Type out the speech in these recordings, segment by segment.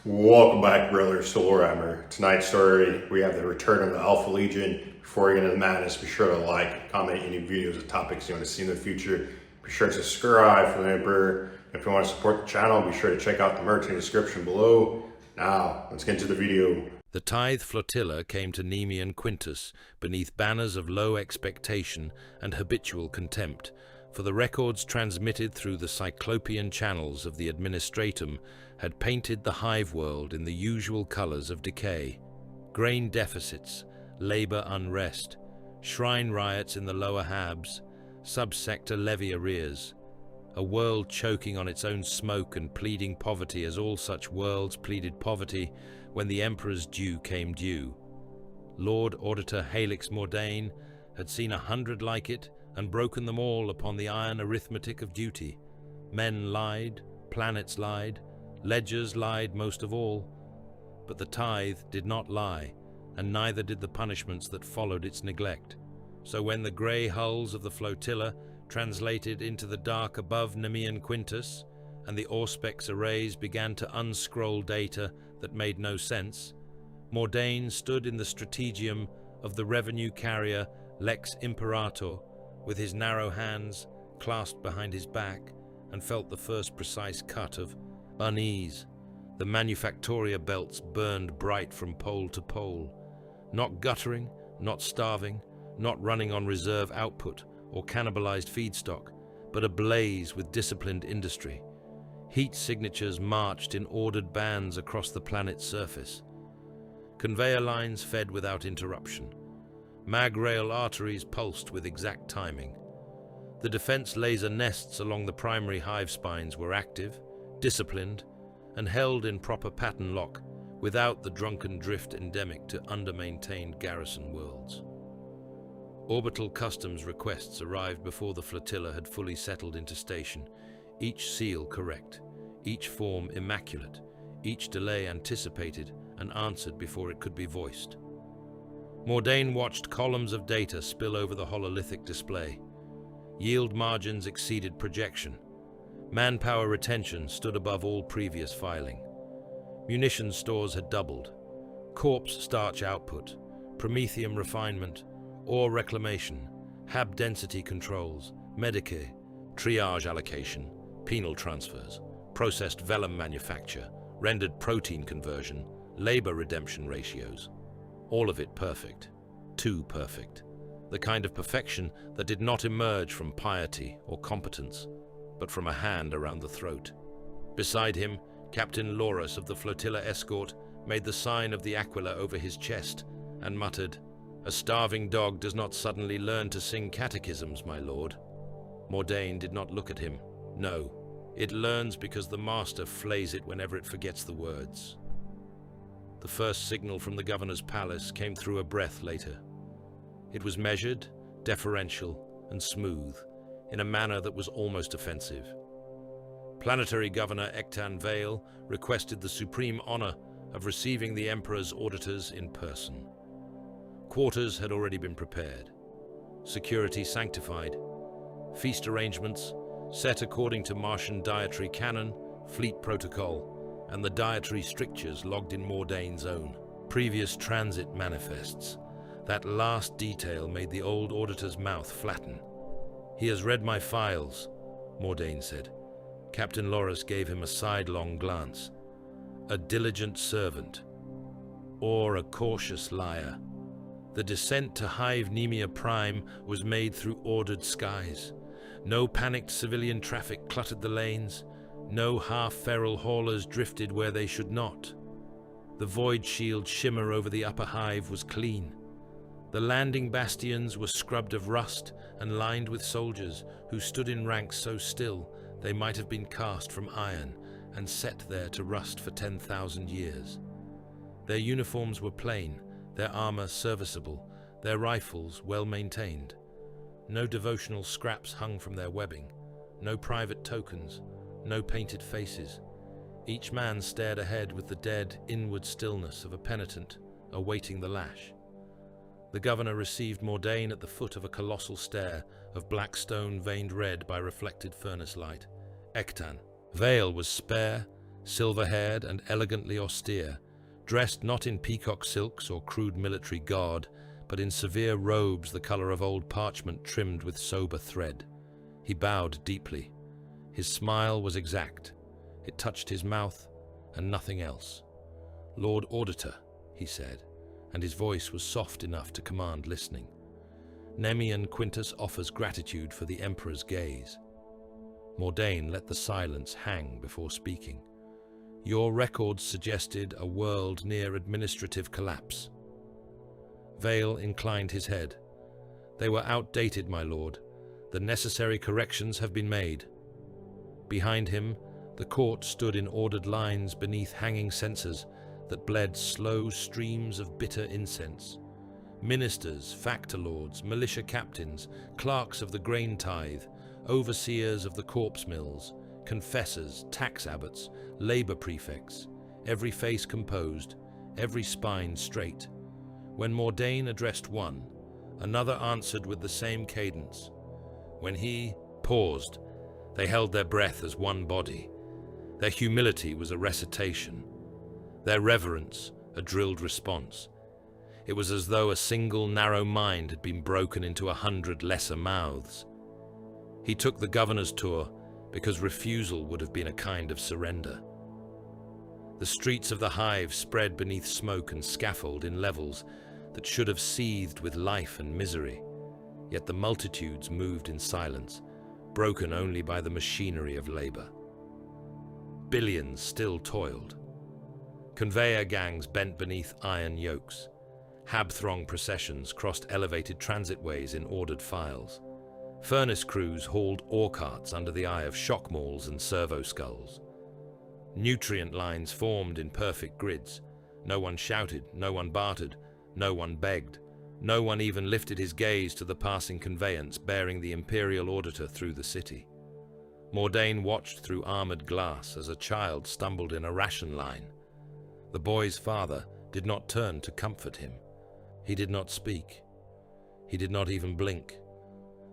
Welcome back, brothers, to Warhammer. Tonight's story, we have the return of the Alpha Legion. Before we get into the madness, be sure to like, comment any videos or topics you want to see in the future. Be sure to subscribe for the Emperor. If you want to support the channel, be sure to check out the merch in the description below. Now, let's get into the video. The tithe flotilla came to Nemean Quintus beneath banners of low expectation and habitual contempt, for the records transmitted through the cyclopean channels of the administratum had painted the hive world in the usual colors of decay. Grain deficits, labor unrest, shrine riots in the lower Habs, subsector levy arrears, a world choking on its own smoke and pleading poverty as all such worlds pleaded poverty when the Emperor's due came due. Lord Auditor Helix Mordain had seen 100 like it and broken them all upon the iron arithmetic of duty. Men lied, planets lied, ledgers lied most of all. But the tithe did not lie, and neither did the punishments that followed its neglect. So when the grey hulls of the flotilla translated into the dark above Nemean Quintus, and the Auspex arrays began to unscroll data that made no sense, Mordain stood in the strategium of the revenue carrier Lex Imperator, with his narrow hands clasped behind his back, and felt the first precise cut of unease. The manufactoria belts burned bright from pole to pole, not guttering, not starving, not running on reserve output or cannibalized feedstock, but ablaze with disciplined industry. Heat signatures marched in ordered bands across the planet's surface. Conveyor lines fed without interruption. Mag-rail arteries pulsed with exact timing. The defense laser nests along the primary hive spines were active, disciplined, and held in proper pattern lock without the drunken drift endemic to under-maintained garrison worlds. Orbital customs requests arrived before the flotilla had fully settled into station, each seal correct, each form immaculate, each delay anticipated and answered before it could be voiced. Mordain watched columns of data spill over the hololithic display. Yield margins exceeded projection. Manpower retention stood above all previous filing. Munitions stores had doubled. Corpse starch output, promethium refinement, ore reclamation, hab density controls, medicare, triage allocation, penal transfers, processed vellum manufacture, rendered protein conversion, labor redemption ratios. All of it perfect. Too perfect. The kind of perfection that did not emerge from piety or competence, but from a hand around the throat. Beside him, Captain Laurus of the flotilla escort made the sign of the aquila over his chest and muttered, "A starving dog does not suddenly learn to sing catechisms, my lord." Mordain did not look at him. No, it learns because the master flays it whenever it forgets the words. The first signal from the governor's palace came through a breath later. It was measured, deferential, and smooth, in a manner that was almost offensive. Planetary Governor Ektan Vale requested the supreme honor of receiving the Emperor's auditors in person. Quarters had already been prepared, security sanctified, feast arrangements set according to Martian dietary canon, fleet protocol, and the dietary strictures logged in Mordain's own previous transit manifests. That last detail made the old auditor's mouth flatten. "He has read my files," Mordain said. Captain Laurus gave him a sidelong glance. A diligent servant, or a cautious liar. The descent to Hive Nemea Prime was made through ordered skies. No panicked civilian traffic cluttered the lanes. No half-feral haulers drifted where they should not. The void shield shimmer over the upper hive was clean. The landing bastions were scrubbed of rust and lined with soldiers who stood in ranks so still they might have been cast from iron and set there to rust for 10,000 years. Their uniforms were plain, their armor serviceable, their rifles well maintained. No devotional scraps hung from their webbing, no private tokens, no painted faces. Each man stared ahead with the dead, inward stillness of a penitent awaiting the lash. The governor received Mordain at the foot of a colossal stair of black stone veined red by reflected furnace light. Ektan. Vale was spare, silver-haired and elegantly austere, dressed not in peacock silks or crude military garb, but in severe robes the color of old parchment trimmed with sober thread. He bowed deeply. His smile was exact. It touched his mouth and nothing else. "Lord Auditor," he said, and his voice was soft enough to command listening. "Nemean Quintus offers gratitude for the Emperor's gaze." Mordain let the silence hang before speaking. "Your records suggested a world near administrative collapse." Vale inclined his head. "They were outdated, my lord. The necessary corrections have been made." Behind him, the court stood in ordered lines beneath hanging censers that bled slow streams of bitter incense. Ministers, factor lords, militia captains, clerks of the grain tithe, overseers of the corpse mills, confessors, tax abbots, labor prefects, every face composed, every spine straight. When Mordain addressed one, another answered with the same cadence. When he paused, they held their breath as one body. Their humility was a recitation, their reverence a drilled response. It was as though a single narrow mind had been broken into 100 lesser mouths. He took the governor's tour because refusal would have been a kind of surrender. The streets of the hive spread beneath smoke and scaffold in levels that should have seethed with life and misery, yet the multitudes moved in silence, broken only by the machinery of labor. Billions still toiled. Conveyor gangs bent beneath iron yokes. Hab-throng processions crossed elevated transitways in ordered files. Furnace crews hauled ore carts under the eye of shock mauls and servo skulls. Nutrient lines formed in perfect grids. No one shouted, no one bartered, no one begged. No one even lifted his gaze to the passing conveyance bearing the imperial auditor through the city. Mordain watched through armored glass as a child stumbled in a ration line. The boy's father did not turn to comfort him. He did not speak. He did not even blink.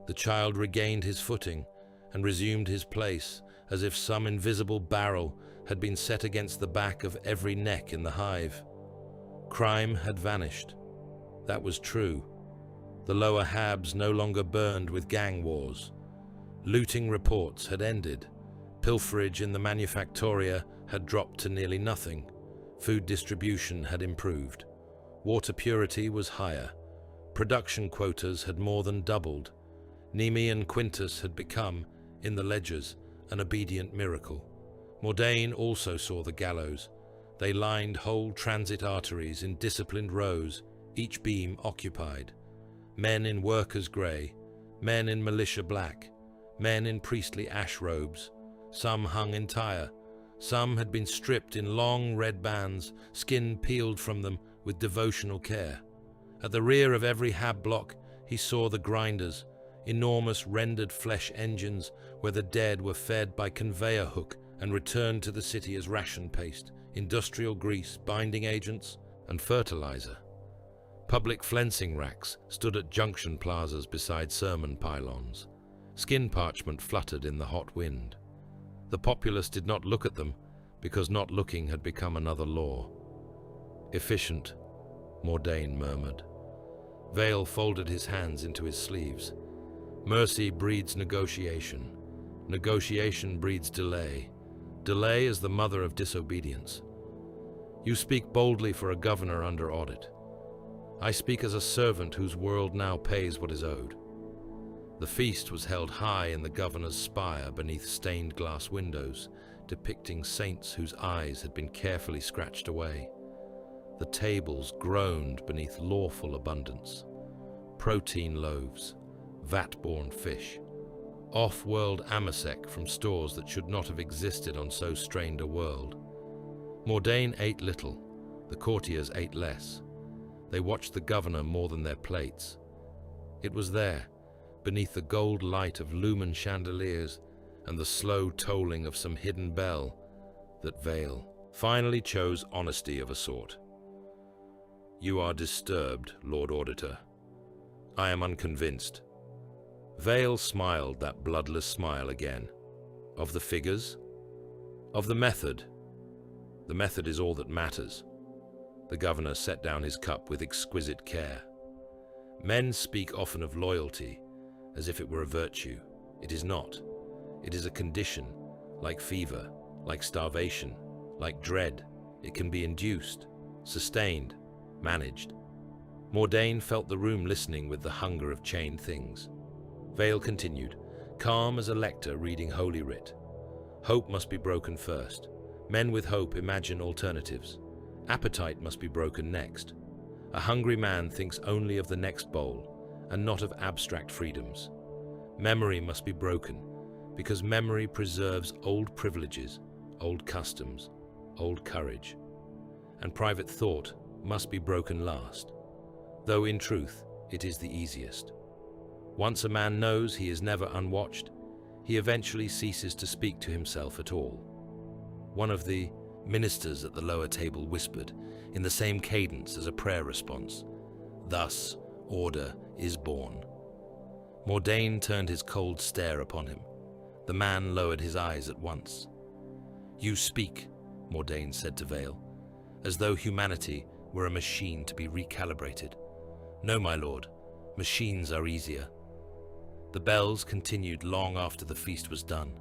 The child regained his footing and resumed his place as if some invisible barrel had been set against the back of every neck in the hive. Crime had vanished. That was true. The lower habs no longer burned with gang wars. Looting reports had ended. Pilferage in the manufactoria had dropped to nearly nothing. Food distribution had improved. Water purity was higher. Production quotas had more than doubled. Nemean Quintus had become, in the ledgers, an obedient miracle. Mordain also saw the gallows. They lined whole transit arteries in disciplined rows, each beam occupied. Men in workers' grey, men in militia black, men in priestly ash robes. Some hung entire. Some had been stripped in long red bands, skin peeled from them with devotional care. At the rear of every hab block, he saw the grinders, enormous rendered flesh engines where the dead were fed by conveyor hook and returned to the city as ration paste, industrial grease, binding agents, and fertilizer. Public flensing racks stood at junction plazas beside sermon pylons. Skin parchment fluttered in the hot wind. The populace did not look at them because not looking had become another law. "Efficient," Mordain murmured. Vale folded his hands into his sleeves. "Mercy breeds negotiation. Negotiation breeds delay. Delay is the mother of disobedience. You speak boldly for a governor under audit. I speak as a servant whose world now pays what is owed." The feast was held high in the governor's spire beneath stained glass windows, depicting saints whose eyes had been carefully scratched away. The tables groaned beneath lawful abundance. Protein loaves, vat-borne fish, off-world amasec from stores that should not have existed on so strained a world. Mordain ate little, the courtiers ate less. They watched the governor more than their plates. It was there, beneath the gold light of lumen chandeliers and the slow tolling of some hidden bell, that Vale finally chose honesty of a sort. "You are disturbed, Lord Auditor. I am unconvinced." Vale smiled that bloodless smile again. "Of the figures? Of the method? The method is all that matters. The governor set down his cup with exquisite care. Men speak often of loyalty as if it were a virtue. It is not. It is a condition, like fever, like starvation, like dread. It can be induced, sustained, managed. Mordain felt the room listening with the hunger of chained things. Vale continued, calm as a lector reading Holy Writ. Hope must be broken first. Men with hope imagine alternatives. Appetite must be broken next. A hungry man thinks only of the next bowl, and not of abstract freedoms. Memory must be broken, because memory preserves old privileges, old customs, old courage. And private thought must be broken last, though in truth it is the easiest. Once a man knows he is never unwatched, he eventually ceases to speak to himself at all. One of the ministers at the lower table whispered, in the same cadence as a prayer response, "Thus order is born." Mordain turned his cold stare upon him. The man lowered his eyes at once. "You speak," Mordain said to Vale, "as though humanity were a machine to be recalibrated. No, my lord, machines are easier." The bells continued long after the feast was done.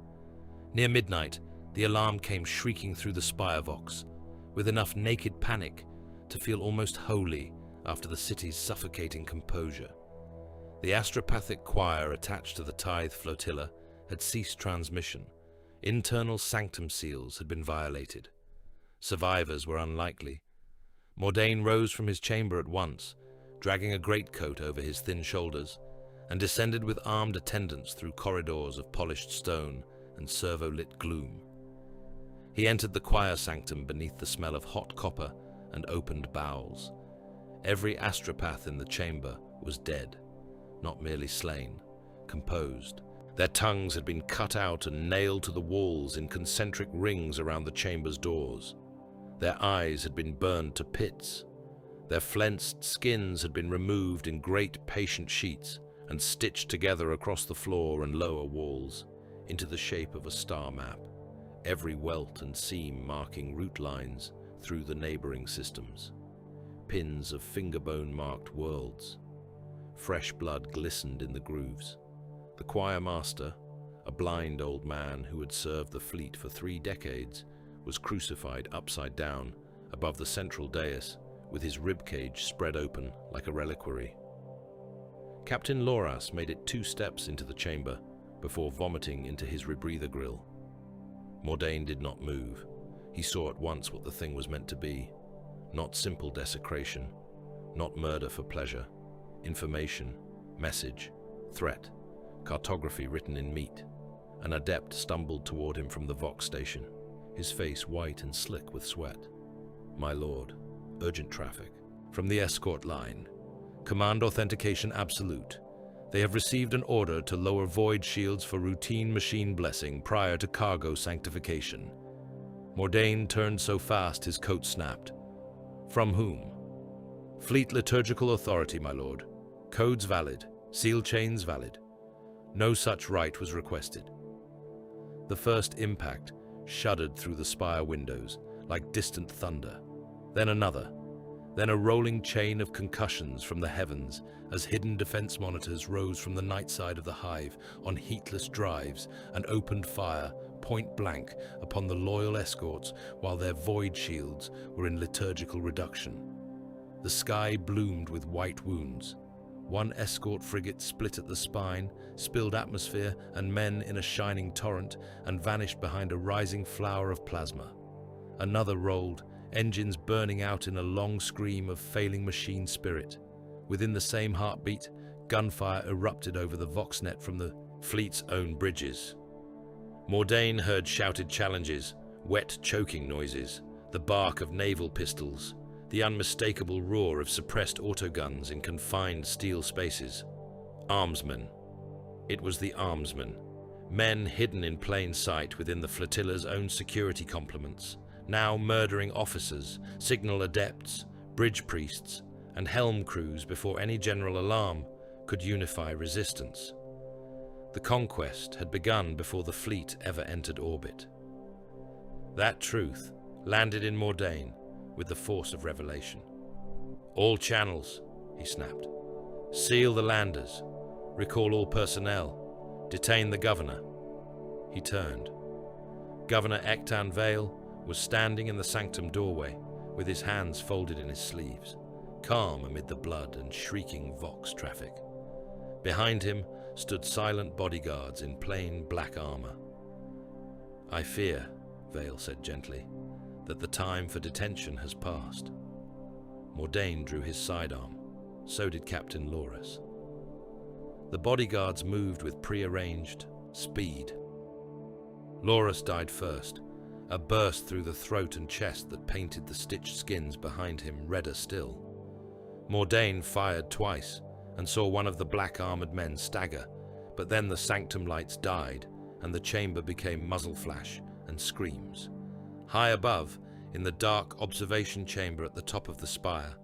Near midnight, the alarm came shrieking through the spirevox, with enough naked panic to feel almost holy after the city's suffocating composure. The astropathic choir attached to the tithe flotilla had ceased transmission. Internal sanctum seals had been violated. Survivors were unlikely. Mordain rose from his chamber at once, dragging a greatcoat over his thin shoulders, and descended with armed attendants through corridors of polished stone and servo-lit gloom. He entered the choir sanctum beneath the smell of hot copper and opened bowels. Every astropath in the chamber was dead, not merely slain, composed. Their tongues had been cut out and nailed to the walls in concentric rings around the chamber's doors. Their eyes had been burned to pits. Their flensed skins had been removed in great patient sheets and stitched together across the floor and lower walls into the shape of a star map, every welt and seam marking route lines through the neighboring systems. Pins of fingerbone-marked worlds. Fresh blood glistened in the grooves. The choir master, a blind old man who had served the fleet for 3 decades, was crucified upside down above the central dais with his ribcage spread open like a reliquary. Captain Loras made it 2 steps into the chamber before vomiting into his rebreather grill. Mordain did not move. He saw at once what the thing was meant to be. Not simple desecration, not murder for pleasure. Information, message, threat, cartography written in meat. An adept stumbled toward him from the Vox station, his face white and slick with sweat. "My lord, urgent traffic. From the escort line. Command authentication absolute. They have received an order to lower void shields for routine machine blessing prior to cargo sanctification." Mordain turned so fast his coat snapped. "From whom?" "Fleet liturgical authority, my lord. Codes valid. Seal chains valid. No such right was requested." The first impact shuddered through the spire windows like distant thunder. Then another. Then a rolling chain of concussions from the heavens as hidden defense monitors rose from the night side of the hive on heatless drives and opened fire point blank upon the loyal escorts while their void shields were in liturgical reduction. The sky bloomed with white wounds. One escort frigate split at the spine, spilled atmosphere and men in a shining torrent, and vanished behind a rising flower of plasma. Another rolled, engines burning out in a long scream of failing machine spirit. Within the same heartbeat, gunfire erupted over the Voxnet from the fleet's own bridges. Mordain heard shouted challenges, wet choking noises, the bark of naval pistols, the unmistakable roar of suppressed autoguns in confined steel spaces. Armsmen. It was the armsmen. Men hidden in plain sight within the flotilla's own security complements, now murdering officers, signal adepts, bridge priests, and helm crews before any general alarm could unify resistance. The conquest had begun before the fleet ever entered orbit. That truth, landed in Mordain with the force of revelation. "All channels," he snapped. "Seal the landers. Recall all personnel. Detain the governor." He turned. Governor Ektan Vale was standing in the sanctum doorway with his hands folded in his sleeves, calm amid the blood and shrieking Vox traffic. Behind him stood silent bodyguards in plain black armor. "I fear," Vale said gently, "that the time for detention has passed." Mordain drew his sidearm. So did Captain Loras. The bodyguards moved with prearranged speed. Loras died first, a burst through the throat and chest that painted the stitched skins behind him redder still. Mordain fired twice and saw one of the black-armored men stagger, but then the sanctum lights died and the chamber became muzzle flash and screams. High above, in the dark observation chamber at the top of the spire,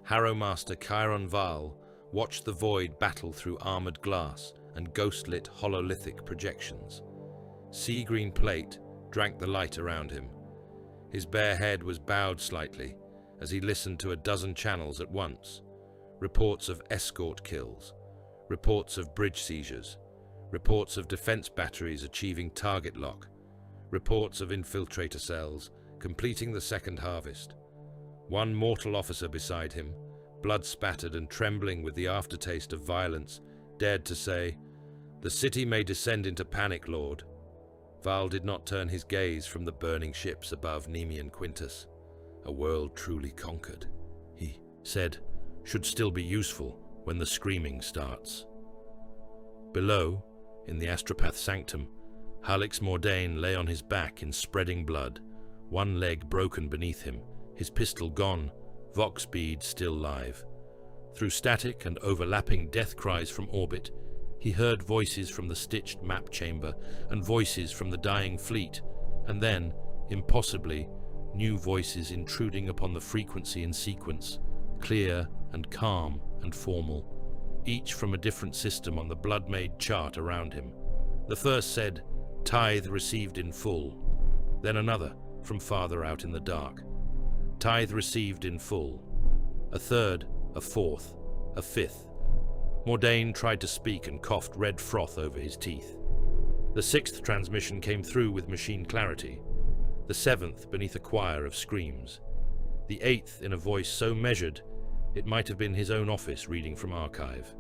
Harrowmaster Chiron Val watched the void battle through armored glass and ghost-lit hololithic projections. Sea-green plate drank the light around him. His bare head was bowed slightly as he listened to a dozen channels at once. Reports of escort kills, reports of bridge seizures, reports of defense batteries achieving target lock, reports of infiltrator cells completing the second harvest. One mortal officer beside him, blood-spattered and trembling with the aftertaste of violence, dared to say, "The city may descend into panic, Lord." Val did not turn his gaze from the burning ships above Nemean Quintus. "A world truly conquered," he said, "should still be useful when the screaming starts." Below, in the astropath sanctum, Helix Mordain lay on his back in spreading blood, one leg broken beneath him, his pistol gone, Vox bead still live. Through static and overlapping death cries from orbit, he heard voices from the stitched map chamber and voices from the dying fleet, and then, impossibly, new voices intruding upon the frequency in sequence, clear and calm and formal, each from a different system on the blood-made chart around him. The first said, "Tithe received in full." Then another, from farther out in the dark, "Tithe received in full." A third, a fourth, a fifth. Mordain tried to speak and coughed red froth over his teeth. The sixth transmission came through with machine clarity, the seventh beneath a choir of screams, the eighth in a voice so measured it might have been his own office reading from archive.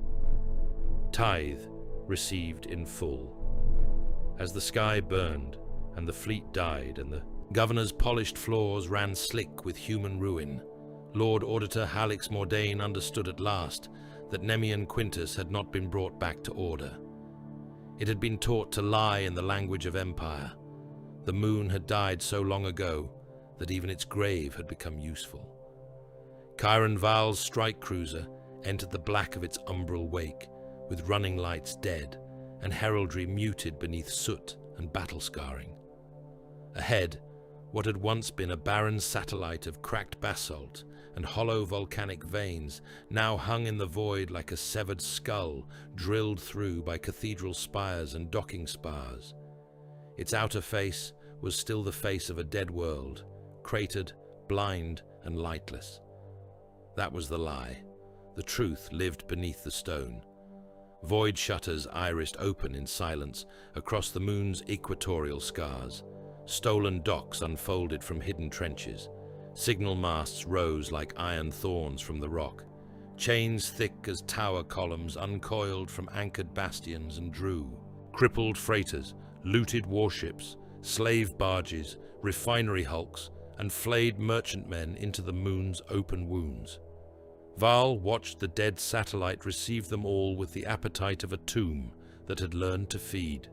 "Tithe received in full." As the sky burned and the fleet died and the governor's polished floors ran slick with human ruin, Lord Auditor Helix Mordain understood at last that Nemean Quintus had not been brought back to order. It had been taught to lie in the language of empire. The moon had died so long ago that even its grave had become useful. Chiron Val's strike cruiser entered the black of its umbral wake, with running lights dead and heraldry muted beneath soot and battle scarring. Ahead, what had once been a barren satellite of cracked basalt and hollow volcanic veins now hung in the void like a severed skull drilled through by cathedral spires and docking spars. Its outer face was still the face of a dead world, cratered, blind, and lightless. That was the lie. The truth lived beneath the stone. Void shutters irised open in silence across the moon's equatorial scars. Stolen docks unfolded from hidden trenches. Signal masts rose like iron thorns from the rock. Chains thick as tower columns uncoiled from anchored bastions and drew. Crippled freighters, looted warships, slave barges, refinery hulks, and flayed merchantmen into the moon's open wounds. Val watched the dead satellite receive them all with the appetite of a tomb that had learned to feed.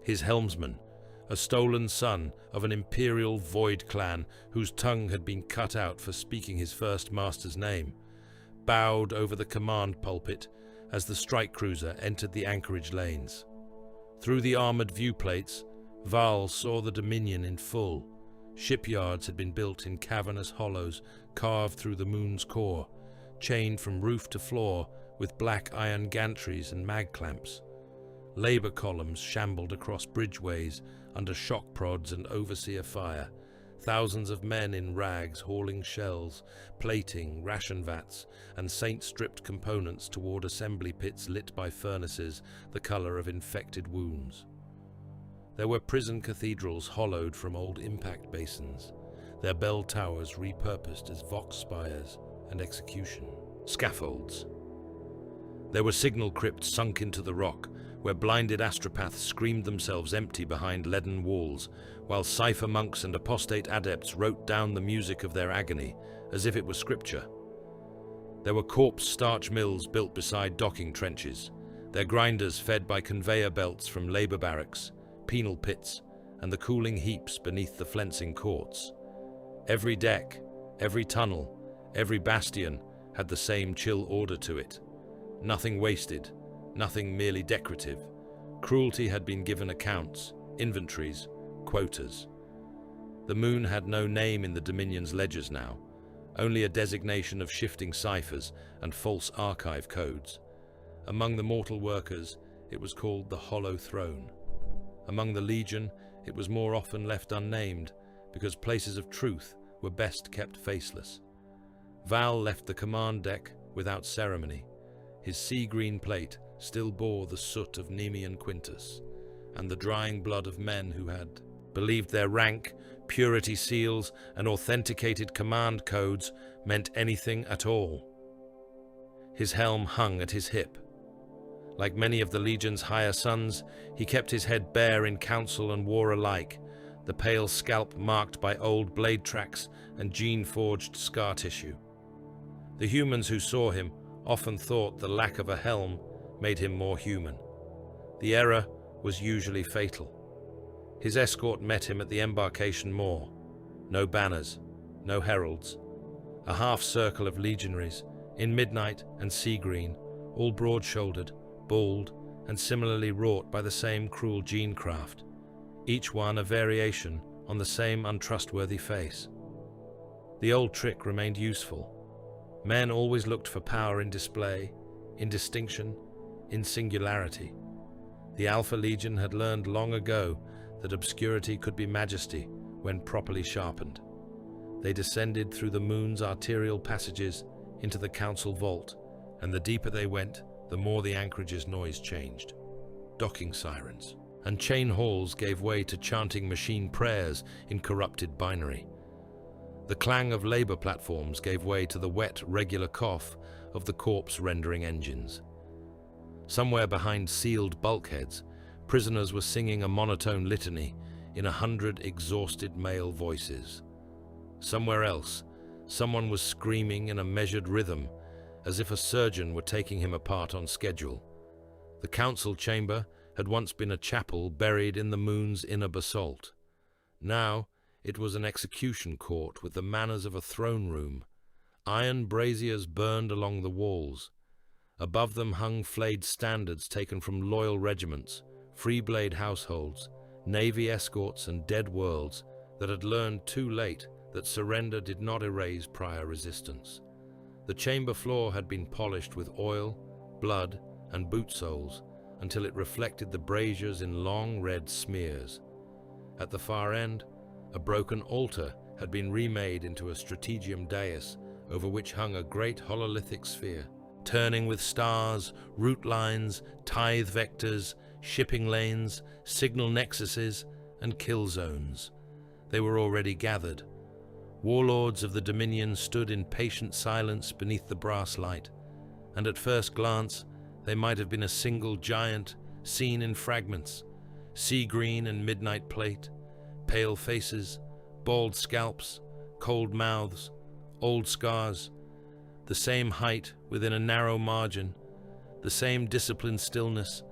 His helmsman, a stolen son of an imperial void clan whose tongue had been cut out for speaking his first master's name, bowed over the command pulpit as the strike cruiser entered the anchorage lanes. Through the armored viewplates, Val saw the Dominion in full. Shipyards had been built in cavernous hollows carved through the moon's core, chained from roof to floor with black iron gantries and mag clamps. Labor columns shambled across bridgeways under shock prods and overseer fire, thousands of men in rags hauling shells, plating, ration vats, and saint-stripped components toward assembly pits lit by furnaces the color of infected wounds. There were prison cathedrals hollowed from old impact basins, their bell towers repurposed as vox spires and execution scaffolds. There were signal crypts sunk into the rock, where blinded astropaths screamed themselves empty behind leaden walls, while cipher monks and apostate adepts wrote down the music of their agony as if it were scripture. There were corpse starch mills built beside docking trenches, their grinders fed by conveyor belts from labor barracks, penal pits, and the cooling heaps beneath the flensing courts. Every deck, every tunnel, every bastion had the same chill order to it. Nothing wasted, nothing merely decorative. Cruelty had been given accounts, inventories, quotas. The moon had no name in the Dominion's ledgers now, only a designation of shifting ciphers and false archive codes. Among the mortal workers, it was called the Hollow Throne. Among the Legion, it was more often left unnamed, because places of truth were best kept faceless. Val left the command deck without ceremony. His sea-green plate still bore the soot of Nemean Quintus, and the drying blood of men who had believed their rank, purity seals, and authenticated command codes meant anything at all. His helm hung at his hip. Like many of the Legion's higher sons, he kept his head bare in council and war alike, the pale scalp marked by old blade tracks and gene-forged scar tissue. The humans who saw him often thought the lack of a helm made him more human. The error was usually fatal. His escort met him at the embarkation moor. No banners, no heralds. A half-circle of legionaries, in midnight and sea green, all broad-shouldered, bald, and similarly wrought by the same cruel gene-craft, each one a variation on the same untrustworthy face. The old trick remained useful. Men always looked for power in display, in distinction, in singularity. The Alpha Legion had learned long ago that obscurity could be majesty when properly sharpened. They descended through the moon's arterial passages into the council vault, and the deeper they went, the more the anchorage's noise changed. Docking sirens and chain halls gave way to chanting machine prayers in corrupted binary. The clang of labor platforms gave way to the wet, regular cough of the corpse-rendering engines. Somewhere behind sealed bulkheads, prisoners were singing a monotone litany in 100 exhausted male voices. Somewhere else, someone was screaming in a measured rhythm, as if a surgeon were taking him apart on schedule. The council chamber had once been a chapel buried in the moon's inner basalt. Now, it was an execution court with the manners of a throne room. Iron braziers burned along the walls. Above them hung flayed standards taken from loyal regiments, free blade households, navy escorts, and dead worlds that had learned too late that surrender did not erase prior resistance. The chamber floor had been polished with oil, blood, and boot soles until it reflected the braziers in long red smears. At the far end, a broken altar had been remade into a strategium dais over which hung a great hololithic sphere, turning with stars, route lines, tithe vectors, shipping lanes, signal nexuses, and kill zones. They were already gathered. Warlords of the Dominion stood in patient silence beneath the brass light, and at first glance they might have been a single giant seen in fragments, sea green and midnight plate, pale faces, bald scalps, cold mouths, old scars, the same height within a narrow margin, the same disciplined stillness.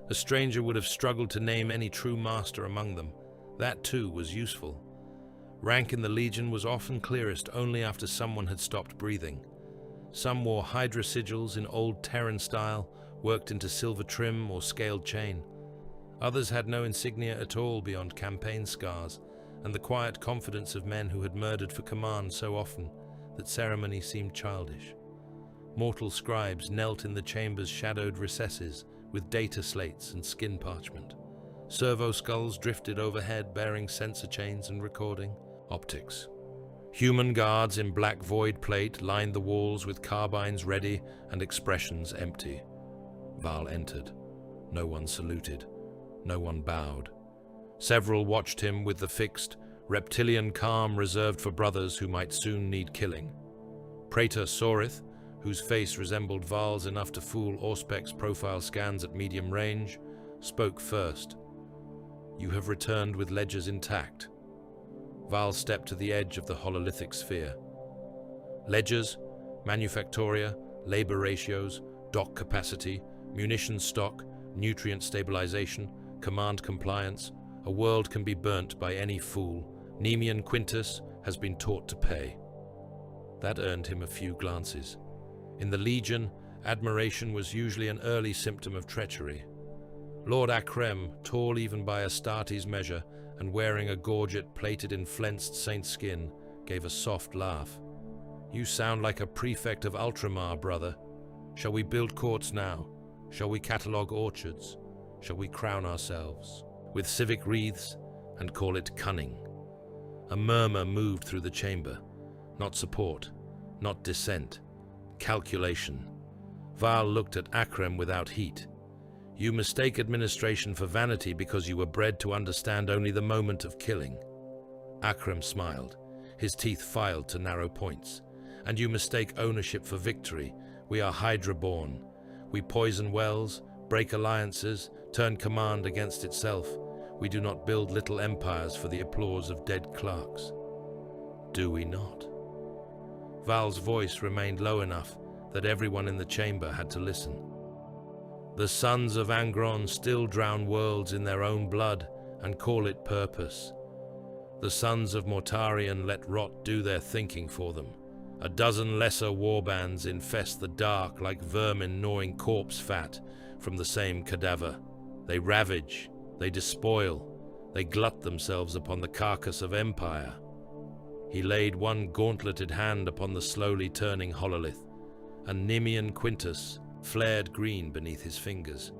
A stranger would have struggled to name any true master among them. That too was useful. Rank in the Legion was often clearest only after someone had stopped breathing. Some wore Hydra sigils in old Terran style, worked into silver trim or scaled chain. Others had no insignia at all beyond campaign scars, and the quiet confidence of men who had murdered for command so often that ceremony seemed childish. Mortal scribes knelt in the chamber's shadowed recesses with data slates and skin parchment. Servo skulls drifted overhead bearing sensor chains and recording. Optics. Human guards in black void plate lined the walls with carbines ready and expressions empty. Val entered. No one saluted. No one bowed. Several watched him with the fixed, reptilian calm reserved for brothers who might soon need killing. Praetor Sorith, whose face resembled Val's enough to fool Auspec's profile scans at medium range, spoke first. "You have returned with ledgers intact." Val stepped to the edge of the hololithic sphere. Ledgers, manufactoria, labor ratios, dock capacity, munitions stock, nutrient stabilization, command compliance. A world can be burnt by any fool. Nemean Quintus has been taught to pay. That earned him a few glances. In the Legion, admiration was usually an early symptom of treachery. Lord Acrem, tall even by Astartes' measure, and wearing a gorget plated in flensed saint skin, gave a soft laugh. "You sound like a prefect of Ultramar, brother. Shall we build courts now? Shall we catalogue orchards? Shall we crown ourselves with civic wreaths and call it cunning?" A murmur moved through the chamber. Not support, not dissent. Calculation. Val looked at Acrem without heat. "You mistake administration for vanity because you were bred to understand only the moment of killing." Acrem smiled, his teeth filed to narrow points. "And you mistake ownership for victory. We are Hydra-born. We poison wells, break alliances, turn command against itself. We do not build little empires for the applause of dead clerks." "Do we not?" Val's voice remained low enough that everyone in the chamber had to listen. "The sons of Angron still drown worlds in their own blood and call it purpose. The sons of Mortarion let rot do their thinking for them. A dozen lesser warbands infest the dark like vermin gnawing corpse fat from the same cadaver. They ravage, they despoil, they glut themselves upon the carcass of empire." He laid one gauntleted hand upon the slowly turning hololith, and Nemean Quintus flared green beneath his fingers.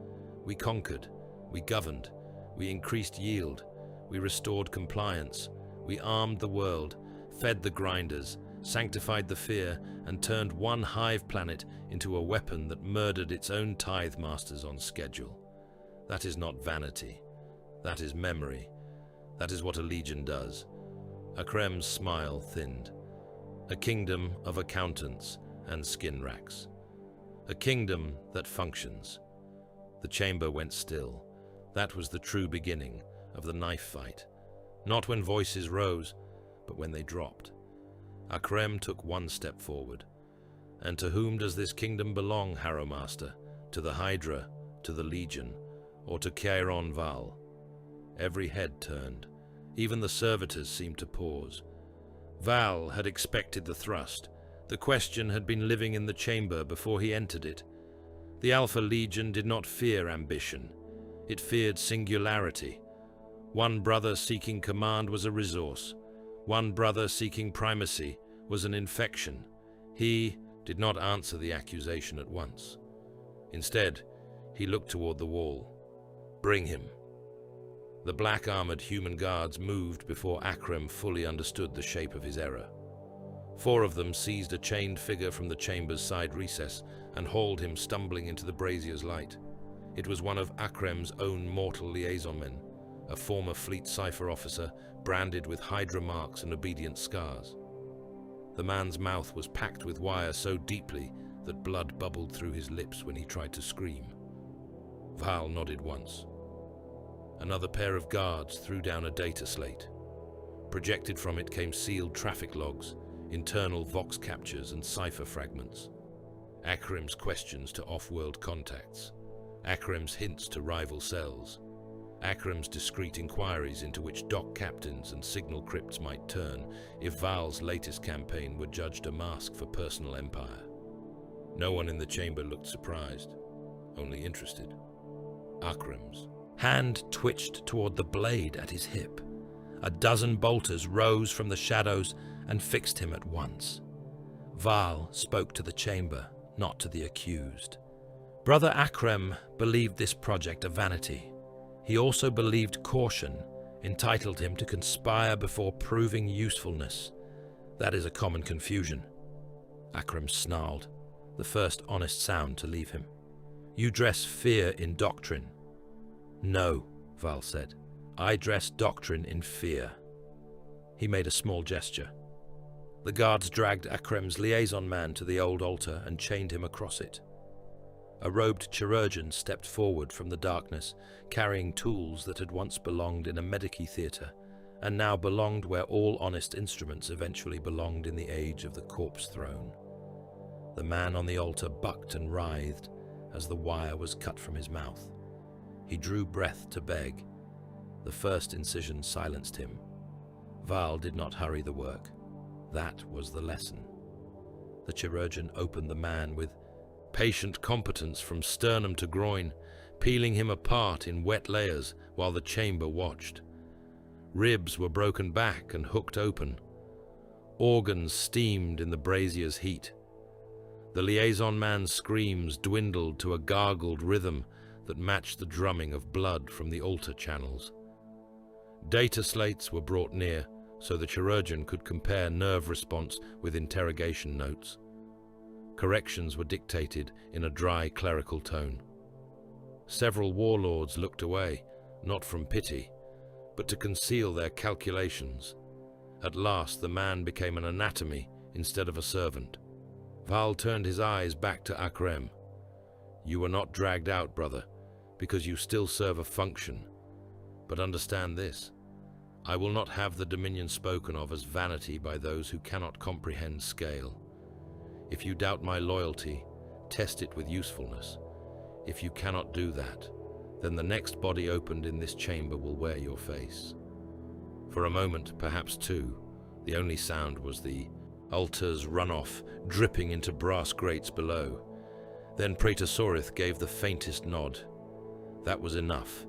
"We conquered, we governed, we increased yield, we restored compliance, we armed the world, fed the grinders, sanctified the fear, and turned one hive planet into a weapon that murdered its own tithe masters on schedule. That is not vanity. That is memory. That is what a legion does." Acrem's smile thinned. "A kingdom of accountants and skin racks. A kingdom that functions." The chamber went still. That was the true beginning of the knife fight. Not when voices rose, but when they dropped. Acrem took one step forward. "And to whom does this kingdom belong, Harrowmaster? To the Hydra, to the Legion, or to Chiron Val?" Every head turned. Even the servitors seemed to pause. Val had expected the thrust. The question had been living in the chamber before he entered it. The Alpha Legion did not fear ambition. It feared singularity. One brother seeking command was a resource. One brother seeking primacy was an infection. He did not answer the accusation at once. Instead, he looked toward the wall. "Bring him." The black-armored human guards moved before Acrem fully understood the shape of his error. 4 of them seized a chained figure from the chamber's side recess and hauled him stumbling into the brazier's light. It was one of Acrem's own mortal liaison men, a former fleet cipher officer branded with Hydra marks and obedient scars. The man's mouth was packed with wire so deeply that blood bubbled through his lips when he tried to scream. Val nodded once. Another pair of guards threw down a data slate. Projected from it came sealed traffic logs, internal vox captures and cipher fragments. Acrem's questions to off-world contacts. Acrem's hints to rival cells. Acrem's discreet inquiries into which dock captains and signal crypts might turn if Val's latest campaign were judged a mask for personal empire. No one in the chamber looked surprised, only interested. Acrem's hand twitched toward the blade at his hip. A dozen bolters rose from the shadows and fixed him at once. Val spoke to the chamber, not to the accused. Brother Acrem believed this project a vanity. He also believed caution, entitled him to conspire before proving usefulness. That is a common confusion. Akram snarled, the first honest sound to leave him. You dress fear in doctrine. No, Val said. I dress doctrine in fear. He made a small gesture. The guards dragged Akram's liaison man to the old altar and chained him across it. A robed chirurgeon stepped forward from the darkness, carrying tools that had once belonged in a medici theatre, and now belonged where all honest instruments eventually belonged in the age of the corpse throne. The man on the altar bucked and writhed as the wire was cut from his mouth. He drew breath to beg. The first incision silenced him. Val did not hurry the work. That was the lesson. The chirurgeon opened the man with patient competence from sternum to groin, peeling him apart in wet layers while the chamber watched. Ribs were broken back and hooked open. Organs steamed in the brazier's heat. The liaison man's screams dwindled to a gargled rhythm that matched the drumming of blood from the altar channels. Data slates were brought near so the chirurgeon could compare nerve response with interrogation notes. Corrections were dictated in a dry clerical tone. Several warlords looked away, not from pity, but to conceal their calculations. At last the man became an anatomy instead of a servant. Val turned his eyes back to Akram. You were not dragged out, brother, because you still serve a function. But understand this. I will not have the dominion spoken of as vanity by those who cannot comprehend scale. If you doubt my loyalty, test it with usefulness. If you cannot do that, then the next body opened in this chamber will wear your face. For a moment, perhaps two, the only sound was the altar's runoff dripping into brass grates below. Then Praetor Sorith gave the faintest nod. That was enough.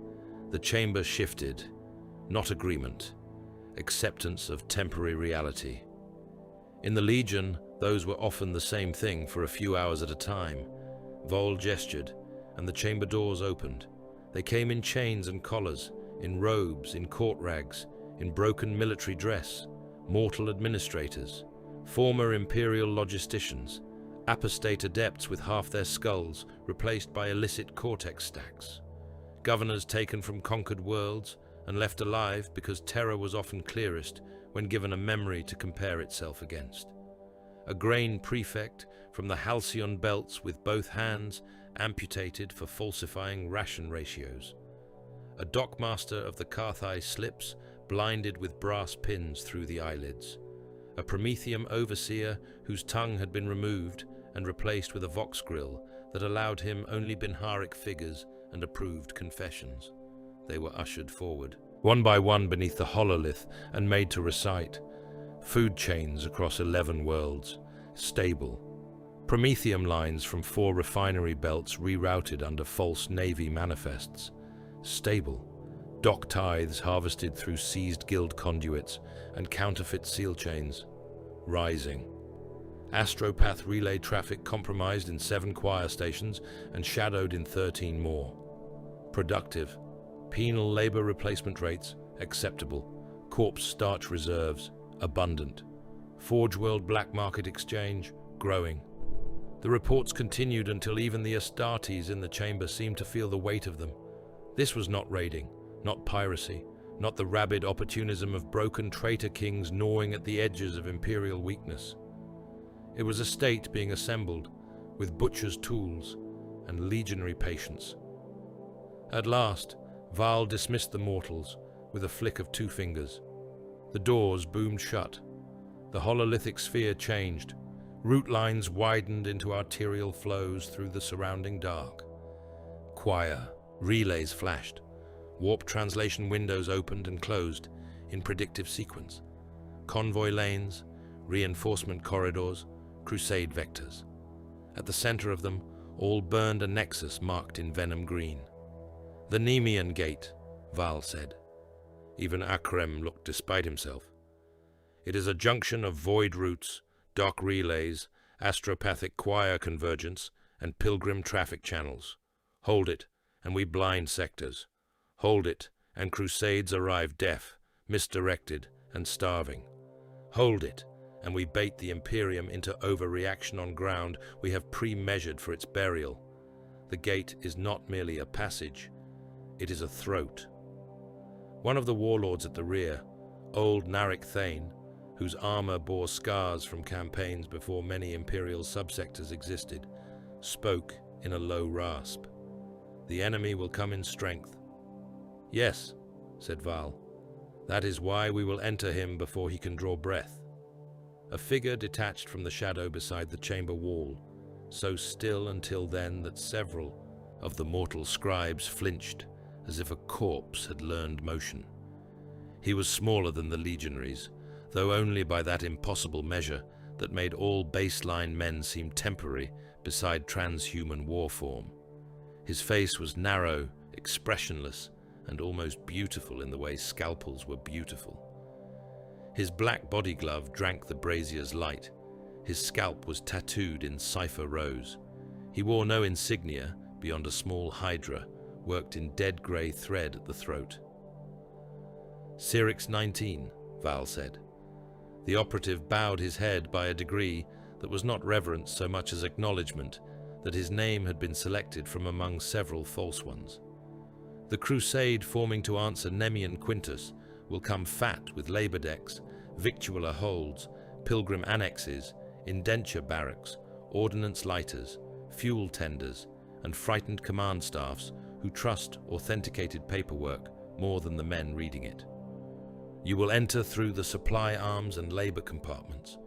The chamber shifted. Not agreement. Acceptance of temporary reality. In the Legion, those were often the same thing for a few hours at a time. Vol gestured, and the chamber doors opened. They came in chains and collars, in robes, in court rags, in broken military dress, mortal administrators, former imperial logisticians, apostate adepts with half their skulls replaced by illicit cortex stacks, governors taken from conquered worlds and left alive because terror was often clearest when given a memory to compare itself against. A grain prefect from the halcyon belts with both hands amputated for falsifying ration ratios. A dockmaster of the Carthai slips blinded with brass pins through the eyelids. A Prometheum overseer whose tongue had been removed and replaced with a vox grill that allowed him only Binharic figures and approved confessions. They were ushered forward, one by one beneath the hololith and made to recite. Food chains across 11 worlds. Stable. Prometheum lines from 4 refinery belts rerouted under false navy manifests. Stable. Dock tithes harvested through seized guild conduits and counterfeit seal chains. Rising. Astropath relay traffic compromised in 7 choir stations and shadowed in 13 more. Productive. Penal labor replacement rates, acceptable. Corpse starch reserves, abundant. Forge World black market exchange, growing. The reports continued until even the Astartes in the chamber seemed to feel the weight of them. This was not raiding, not piracy, not the rabid opportunism of broken traitor kings gnawing at the edges of imperial weakness. It was a state being assembled, with butcher's tools and legionary patience. At last, Val dismissed the mortals with a flick of 2 fingers. The doors boomed shut. The hololithic sphere changed. Route lines widened into arterial flows through the surrounding dark. Choir, relays flashed. Warp translation windows opened and closed in predictive sequence. Convoy lanes, reinforcement corridors, Crusade vectors. At the center of them, all burned a nexus marked in venom green. The Nemean Gate, Val said. Even Akram looked despite himself. It is a junction of void routes, dock relays, astropathic choir convergence, and pilgrim traffic channels. Hold it, and we blind sectors. Hold it, and Crusades arrive deaf, misdirected, and starving. Hold it, and we bait the Imperium into overreaction on ground we have pre-measured for its burial. The gate is not merely a passage, it is a throat. One of the warlords at the rear, old Narek Thane, whose armor bore scars from campaigns before many Imperial subsectors existed, spoke in a low rasp. The enemy will come in strength. Yes, said Val. That is why we will enter him before he can draw breath. A figure detached from the shadow beside the chamber wall, so still until then that several of the mortal scribes flinched, as if a corpse had learned motion. He was smaller than the legionaries, though only by that impossible measure that made all baseline men seem temporary beside transhuman war form. His face was narrow, expressionless, and almost beautiful in the way scalpels were beautiful. His black body glove drank the brazier's light. His scalp was tattooed in cipher rows. He wore no insignia beyond a small hydra worked in dead grey thread at the throat. Cyrix 19, Val said. The operative bowed his head by a degree that was not reverence so much as acknowledgement that his name had been selected from among several false ones. The crusade forming to answer Nemean Quintus will come fat with labour decks, victualler holds, pilgrim annexes, indenture barracks, ordnance lighters, fuel tenders, and frightened command staffs who trust authenticated paperwork more than the men reading it. You will enter through the supply arms and labour compartments.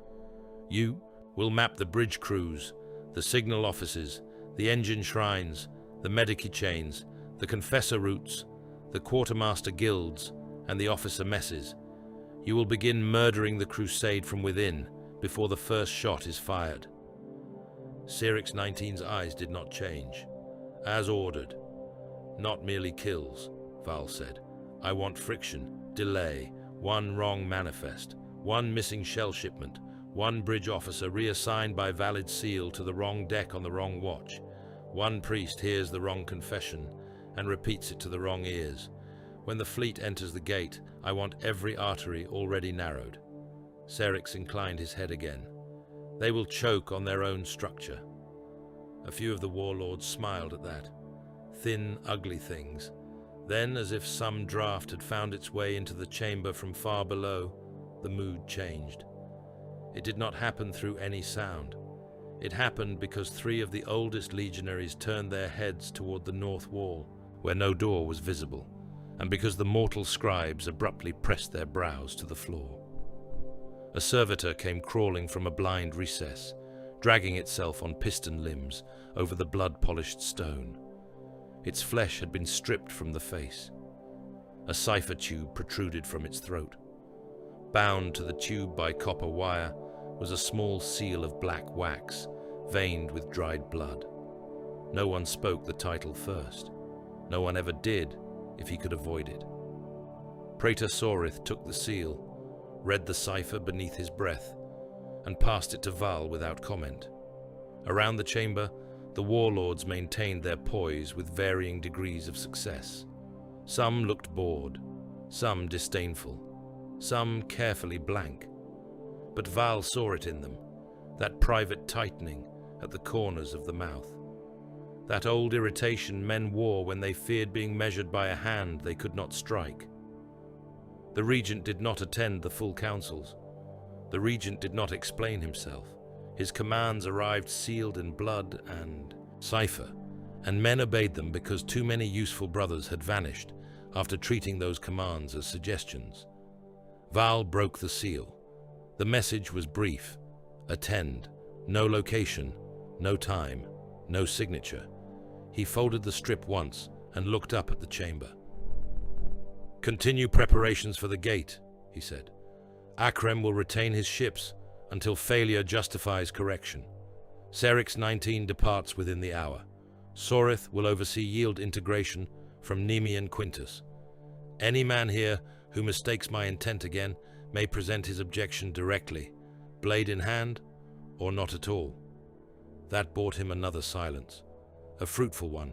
You will map the bridge crews, the signal offices, the engine shrines, the medici chains, the confessor routes, the quartermaster guilds, and the officer messes. You will begin murdering the crusade from within before the first shot is fired. Cyrix 19's eyes did not change. As ordered. Not merely kills, Val said. I want friction, delay, one wrong manifest, one missing shell shipment, one bridge officer reassigned by valid seal to the wrong deck on the wrong watch, one priest hears the wrong confession and repeats it to the wrong ears. When the fleet enters the gate, I want every artery already narrowed. Cyrix inclined his head again. They will choke on their own structure. A few of the warlords smiled at that. Thin, ugly things. Then, as if some draft had found its way into the chamber from far below, the mood changed. It did not happen through any sound. It happened because 3 of the oldest legionaries turned their heads toward the north wall, where no door was visible, and because the mortal scribes abruptly pressed their brows to the floor. A servitor came crawling from a blind recess, dragging itself on piston limbs over the blood-polished stone. Its flesh had been stripped from the face. A cipher tube protruded from its throat. Bound to the tube by copper wire was a small seal of black wax, veined with dried blood. No one spoke the title first. No one ever did, if he could avoid it. Praetor Sorith took the seal, read the cipher beneath his breath, and passed it to Val without comment. Around the chamber, the warlords maintained their poise with varying degrees of success. Some looked bored, some disdainful, some carefully blank. But Val saw it in them, that private tightening at the corners of the mouth. That old irritation men wore when they feared being measured by a hand they could not strike. The regent did not attend the full councils. The regent did not explain himself. His commands arrived sealed in blood and cipher, and men obeyed them because too many useful brothers had vanished after treating those commands as suggestions. Val broke the seal. The message was brief. Attend. No location, no time, no signature. He folded the strip once and looked up at the chamber. Continue preparations for the gate, he said. Acrem will retain his ships until failure justifies correction. Cyrix 19 departs within the hour. Sorith will oversee yield integration from Nemean Quintus. Any man here who mistakes my intent again may present his objection directly, blade in hand, or not at all. That brought him another silence, a fruitful one.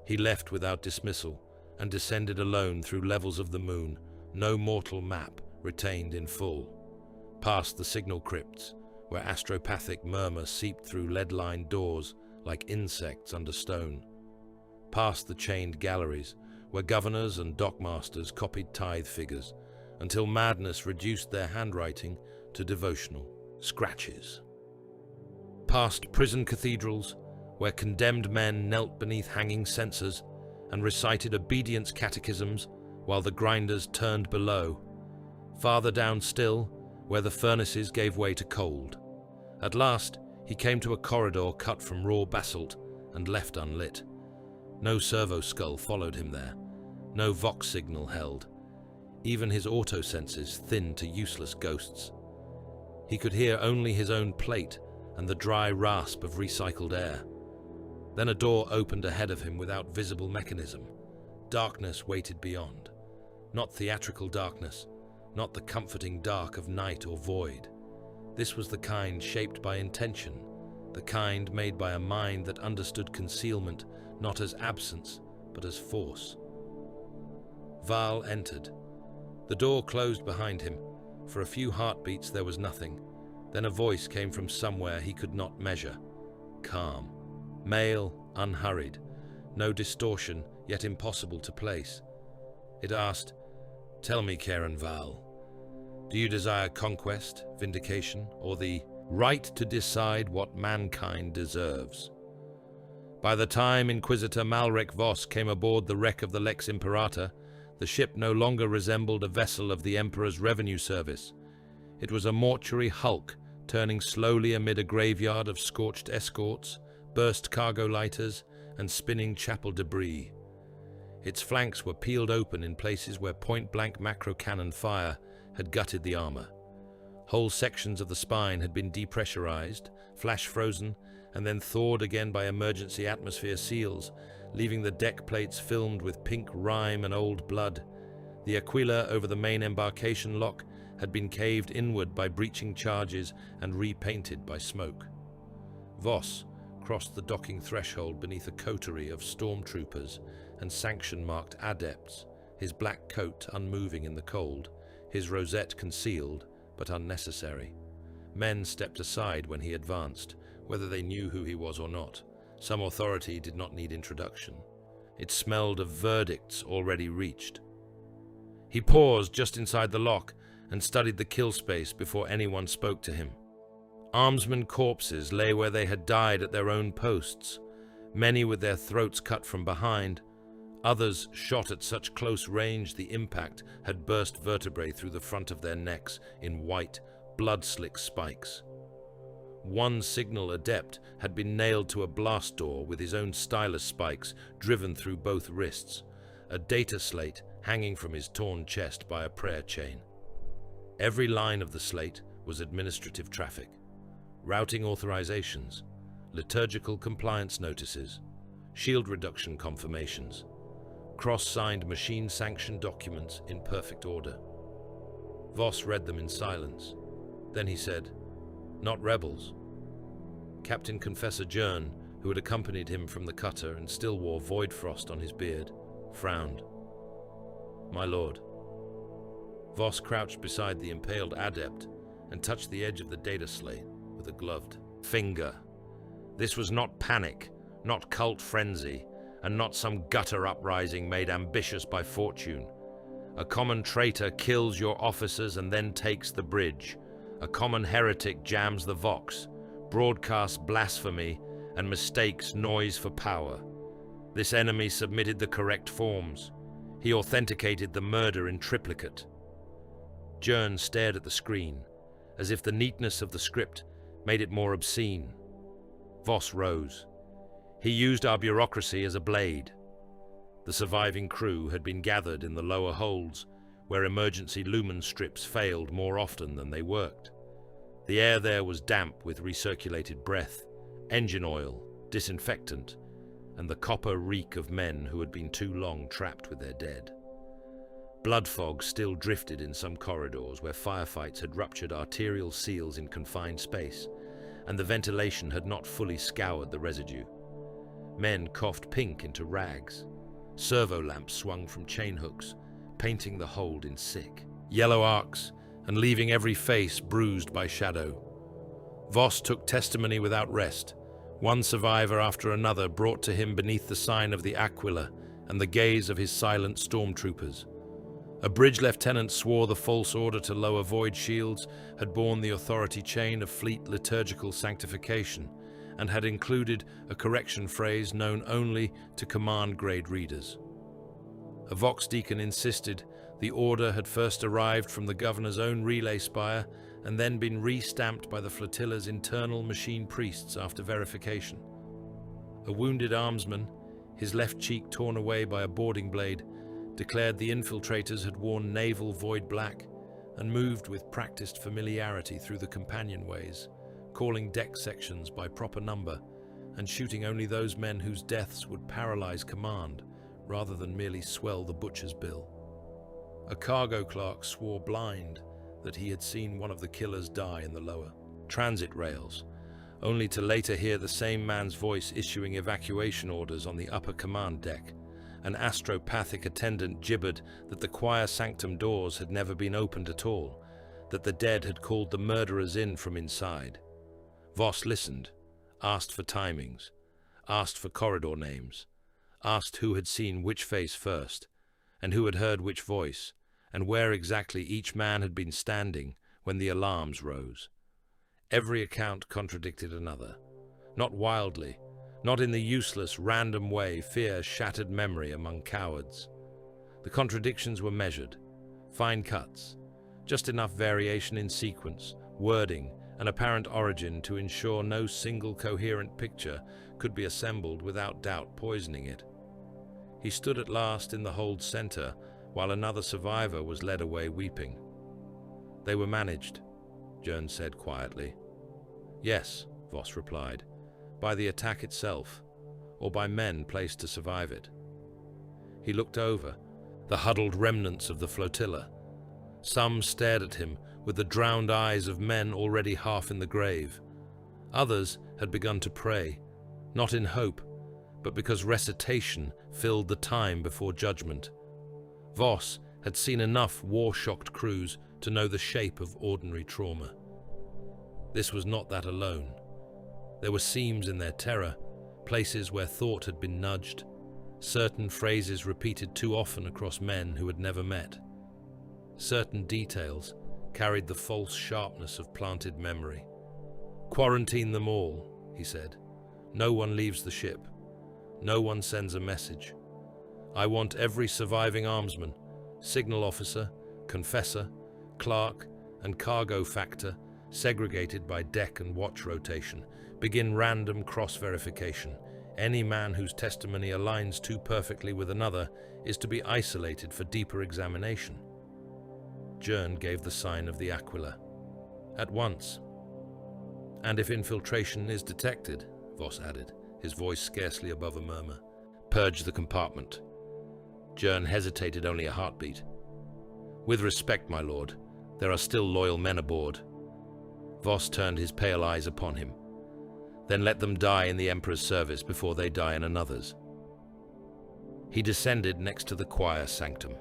He left without dismissal, and descended alone through levels of the moon, no mortal map retained in full. Past the signal crypts, where astropathic murmur seeped through lead-lined doors like insects under stone. Past the chained galleries, where governors and dockmasters copied tithe figures, until madness reduced their handwriting to devotional scratches. Past prison cathedrals, where condemned men knelt beneath hanging censers and recited obedience catechisms while the grinders turned below. Farther down still, where the furnaces gave way to cold. At last, he came to a corridor cut from raw basalt and left unlit. No servo skull followed him there, no vox signal held. Even his auto-senses thinned to useless ghosts. He could hear only his own plate and the dry rasp of recycled air. Then a door opened ahead of him without visible mechanism. Darkness waited beyond. Not theatrical darkness, not the comforting dark of night or void. This was the kind shaped by intention, the kind made by a mind that understood concealment not as absence, but as force. Val entered. The door closed behind him. For a few heartbeats there was nothing. Then a voice came from somewhere he could not measure. Calm. Male, unhurried. No distortion, yet impossible to place. It asked, "Tell me, Karen Val, do you desire conquest, vindication, or the right to decide what mankind deserves?" By the time Inquisitor Malrek Voss came aboard the wreck of the Lex Imperator, the ship no longer resembled a vessel of the Emperor's revenue service. It was a mortuary hulk turning slowly amid a graveyard of scorched escorts, burst cargo lighters, and spinning chapel debris. Its flanks were peeled open in places where point-blank macro-cannon fire had gutted the armor. Whole sections of the spine had been depressurized, flash-frozen, and then thawed again by emergency atmosphere seals, leaving the deck plates filmed with pink rime and old blood. The aquila over the main embarkation lock had been caved inward by breaching charges and repainted by smoke. Voss crossed the docking threshold beneath a coterie of stormtroopers and sanction-marked adepts, his black coat unmoving in the cold, his rosette concealed but unnecessary. Men stepped aside when he advanced, whether they knew who he was or not. Some authority did not need introduction. It smelled of verdicts already reached. He paused just inside the lock and studied the kill space before anyone spoke to him. Armsmen corpses lay where they had died at their own posts, many with their throats cut from behind, others shot at such close range the impact had burst vertebrae through the front of their necks in white, blood-slick spikes. One signal adept had been nailed to a blast door with his own stylus spikes driven through both wrists, a data slate hanging from his torn chest by a prayer chain. Every line of the slate was administrative traffic, routing authorizations, liturgical compliance notices, shield reduction confirmations, cross-signed machine-sanctioned documents in perfect order. Voss read them in silence. Then he said, "Not rebels." Captain Confessor Jern, who had accompanied him from the cutter and still wore void frost on his beard, frowned. "My lord." Voss crouched beside the impaled adept and touched the edge of the data slate with a gloved finger. This was not panic, not cult frenzy, and not some gutter uprising made ambitious by fortune. A common traitor kills your officers and then takes the bridge. A common heretic jams the vox, broadcasts blasphemy, and mistakes noise for power. This enemy submitted the correct forms. He authenticated the murder in triplicate. Jern stared at the screen, as if the neatness of the script made it more obscene. Voss rose. He used our bureaucracy as a blade. The surviving crew had been gathered in the lower holds, where emergency lumen strips failed more often than they worked. The air there was damp with recirculated breath, engine oil, disinfectant, and the copper reek of men who had been too long trapped with their dead. Blood fog still drifted in some corridors where firefights had ruptured arterial seals in confined space, and the ventilation had not fully scoured the residue. Men coughed pink into rags. Servo lamps swung from chain hooks, painting the hold in sick, yellow arcs and leaving every face bruised by shadow. Voss took testimony without rest. One survivor after another brought to him beneath the sign of the Aquila and the gaze of his silent stormtroopers. A bridge lieutenant swore the false order to lower void shields had borne the authority chain of fleet liturgical sanctification and had included a correction phrase known only to command-grade readers. A Vox deacon insisted the order had first arrived from the governor's own relay spire and then been re-stamped by the flotilla's internal machine priests after verification. A wounded armsman, his left cheek torn away by a boarding blade, declared the infiltrators had worn naval void black and moved with practiced familiarity through the companionways, calling deck sections by proper number and shooting only those men whose deaths would paralyze command rather than merely swell the butcher's bill. A cargo clerk swore blind that he had seen one of the killers die in the lower transit rails, only to later hear the same man's voice issuing evacuation orders on the upper command deck. An astropathic attendant gibbered that the choir sanctum doors had never been opened at all, that the dead had called the murderers in from inside. Voss listened, asked for timings, asked for corridor names, asked who had seen which face first, and who had heard which voice, and where exactly each man had been standing when the alarms rose. Every account contradicted another, not wildly, not in the useless, random way fear shattered memory among cowards. The contradictions were measured, fine cuts, just enough variation in sequence, wording, and apparent origin to ensure no single coherent picture could be assembled without doubt poisoning it. He stood at last in the hold center while another survivor was led away weeping. They were managed, Jern said quietly. Yes, Voss replied, by the attack itself, or by men placed to survive it. He looked over, the huddled remnants of the flotilla. Some stared at him with the drowned eyes of men already half in the grave. Others had begun to pray, not in hope, but because recitation filled the time before judgment. Voss had seen enough war-shocked crews to know the shape of ordinary trauma. This was not that alone. There were seams in their terror, places where thought had been nudged, certain phrases repeated too often across men who had never met. Certain details carried the false sharpness of planted memory. "Quarantine them all," he said. "No one leaves the ship. No one sends a message. I want every surviving armsman, signal officer, confessor, clerk, and cargo factor segregated by deck and watch rotation. Begin random cross-verification. Any man whose testimony aligns too perfectly with another is to be isolated for deeper examination." Jern gave the sign of the Aquila. "At once." "And if infiltration is detected," Voss added, his voice scarcely above a murmur, "purge the compartment." Jern hesitated only a heartbeat. "With respect, my lord, there are still loyal men aboard." Voss turned his pale eyes upon him. "Then let them die in the Emperor's service before they die in another's." He descended next to the choir sanctum.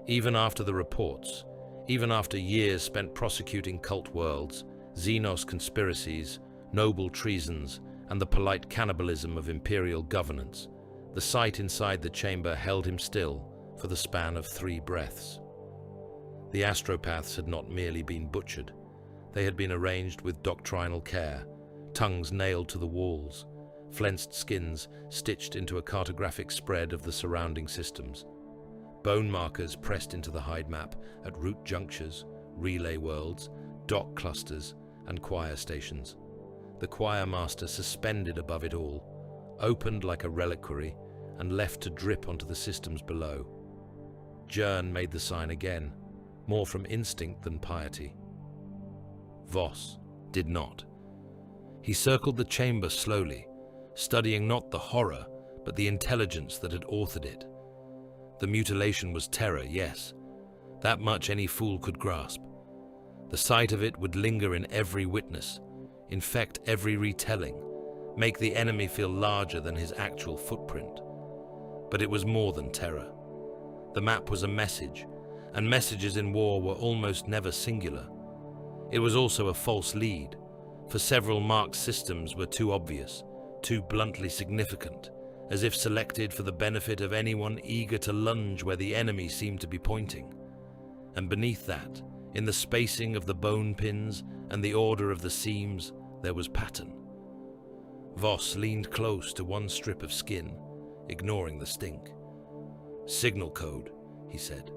Even after the reports, even after years spent prosecuting cult worlds, Xenos conspiracies, noble treasons, and the polite cannibalism of imperial governance, the sight inside the chamber held him still for the span of 3 breaths. The astropaths had not merely been butchered. They had been arranged with doctrinal care, tongues nailed to the walls, flensed skins stitched into a cartographic spread of the surrounding systems, bone markers pressed into the hide map at route junctures, relay worlds, dock clusters, and choir stations. The choir master suspended above it all, opened like a reliquary, and left to drip onto the systems below. Jern made the sign again, more from instinct than piety. Voss did not. He circled the chamber slowly, studying not the horror, but the intelligence that had authored it. The mutilation was terror, yes. That much any fool could grasp. The sight of it would linger in every witness, infect every retelling, make the enemy feel larger than his actual footprint. But it was more than terror. The map was a message, and messages in war were almost never singular. It was also a false lead, for several marked systems were too obvious, too bluntly significant, as if selected for the benefit of anyone eager to lunge where the enemy seemed to be pointing. And beneath that, in the spacing of the bone pins and the order of the seams, there was pattern. Voss leaned close to one strip of skin, ignoring the stink. "Signal code," he said.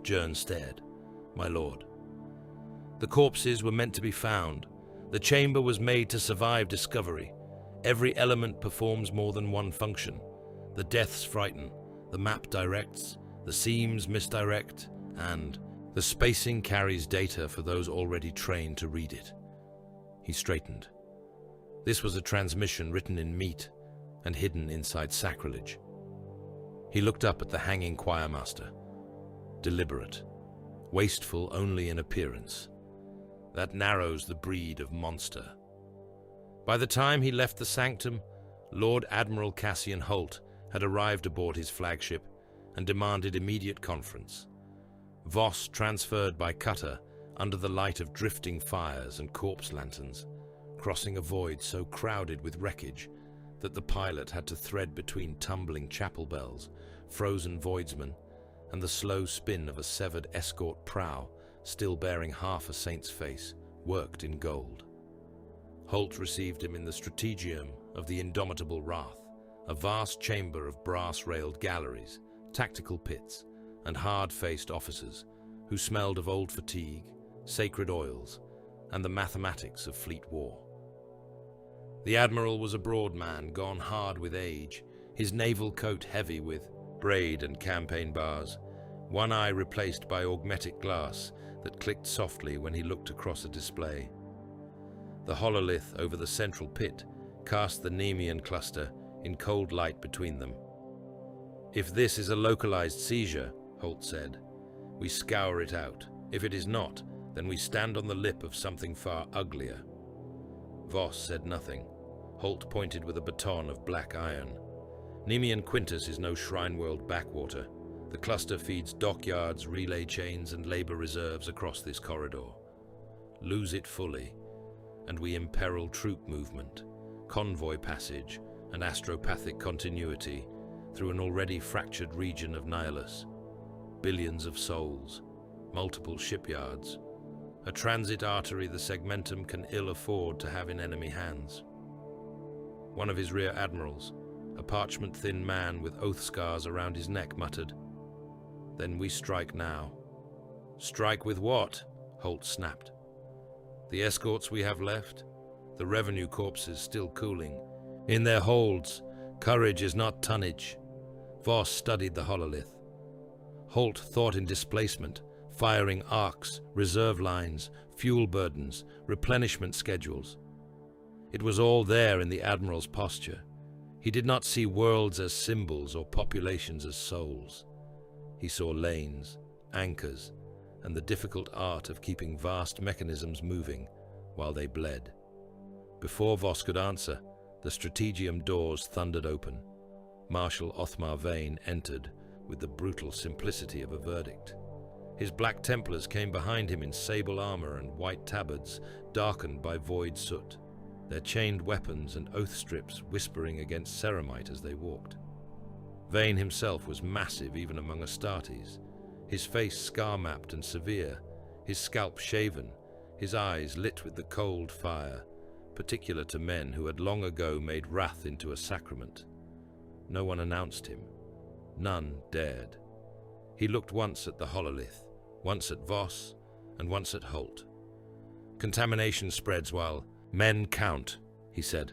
Jern stared. "My lord." The corpses were meant to be found. The chamber was made to survive discovery. Every element performs more than one function. The deaths frighten, the map directs, the seams misdirect, and the spacing carries data for those already trained to read it. He straightened. This was a transmission written in meat and hidden inside sacrilege. He looked up at the hanging choirmaster. Deliberate, wasteful only in appearance. That narrows the breed of monster. By the time he left the sanctum, Lord Admiral Cassian Holt had arrived aboard his flagship and demanded immediate conference. Voss transferred by cutter under the light of drifting fires and corpse lanterns, crossing a void so crowded with wreckage that the pilot had to thread between tumbling chapel bells, frozen voidsmen, and the slow spin of a severed escort prow still bearing half a saint's face, worked in gold. Holt received him in the strategium of the Indomitable Wrath, a vast chamber of brass-railed galleries, tactical pits, and hard-faced officers who smelled of old fatigue, sacred oils, and the mathematics of fleet war. The admiral was a broad man, gone hard with age, his naval coat heavy with braid and campaign bars, one eye replaced by augmetic glass that clicked softly when he looked across a display. The hololith over the central pit cast the Nemean cluster in cold light between them. "If this is a localized seizure," Holt said, "we scour it out. If it is not, then we stand on the lip of something far uglier." Voss said nothing. Holt pointed with a baton of black iron. Nemean Quintus is no shrine world backwater. The cluster feeds dockyards, relay chains, and labor reserves across this corridor. Lose it fully, and we imperil troop movement, convoy passage, and astropathic continuity through an already fractured region of Nihilus. Billions of souls, multiple shipyards, a transit artery the segmentum can ill afford to have in enemy hands. One of his rear admirals, a parchment-thin man with oath scars around his neck, muttered, "Then we strike now." "Strike with what?" Holt snapped. "The escorts we have left, the revenue corpses still cooling. In their holds, courage is not tonnage." Voss studied the hololith. Holt thought in displacement, firing arcs, reserve lines, fuel burdens, replenishment schedules. It was all there in the admiral's posture. He did not see worlds as symbols or populations as souls. He saw lanes, anchors, and the difficult art of keeping vast mechanisms moving while they bled. Before Voss could answer, the strategium doors thundered open. Marshal Othmar Vane entered with the brutal simplicity of a verdict. His Black Templars came behind him in sable armor and white tabards, darkened by void soot, their chained weapons and oath strips whispering against ceramite as they walked. Vane himself was massive even among Astartes, his face scar-mapped and severe, his scalp shaven, his eyes lit with the cold fire, particular to men who had long ago made wrath into a sacrament. No one announced him. None dared. He looked once at the hololith, once at Voss, and once at Holt. "Contamination spreads while men count," he said.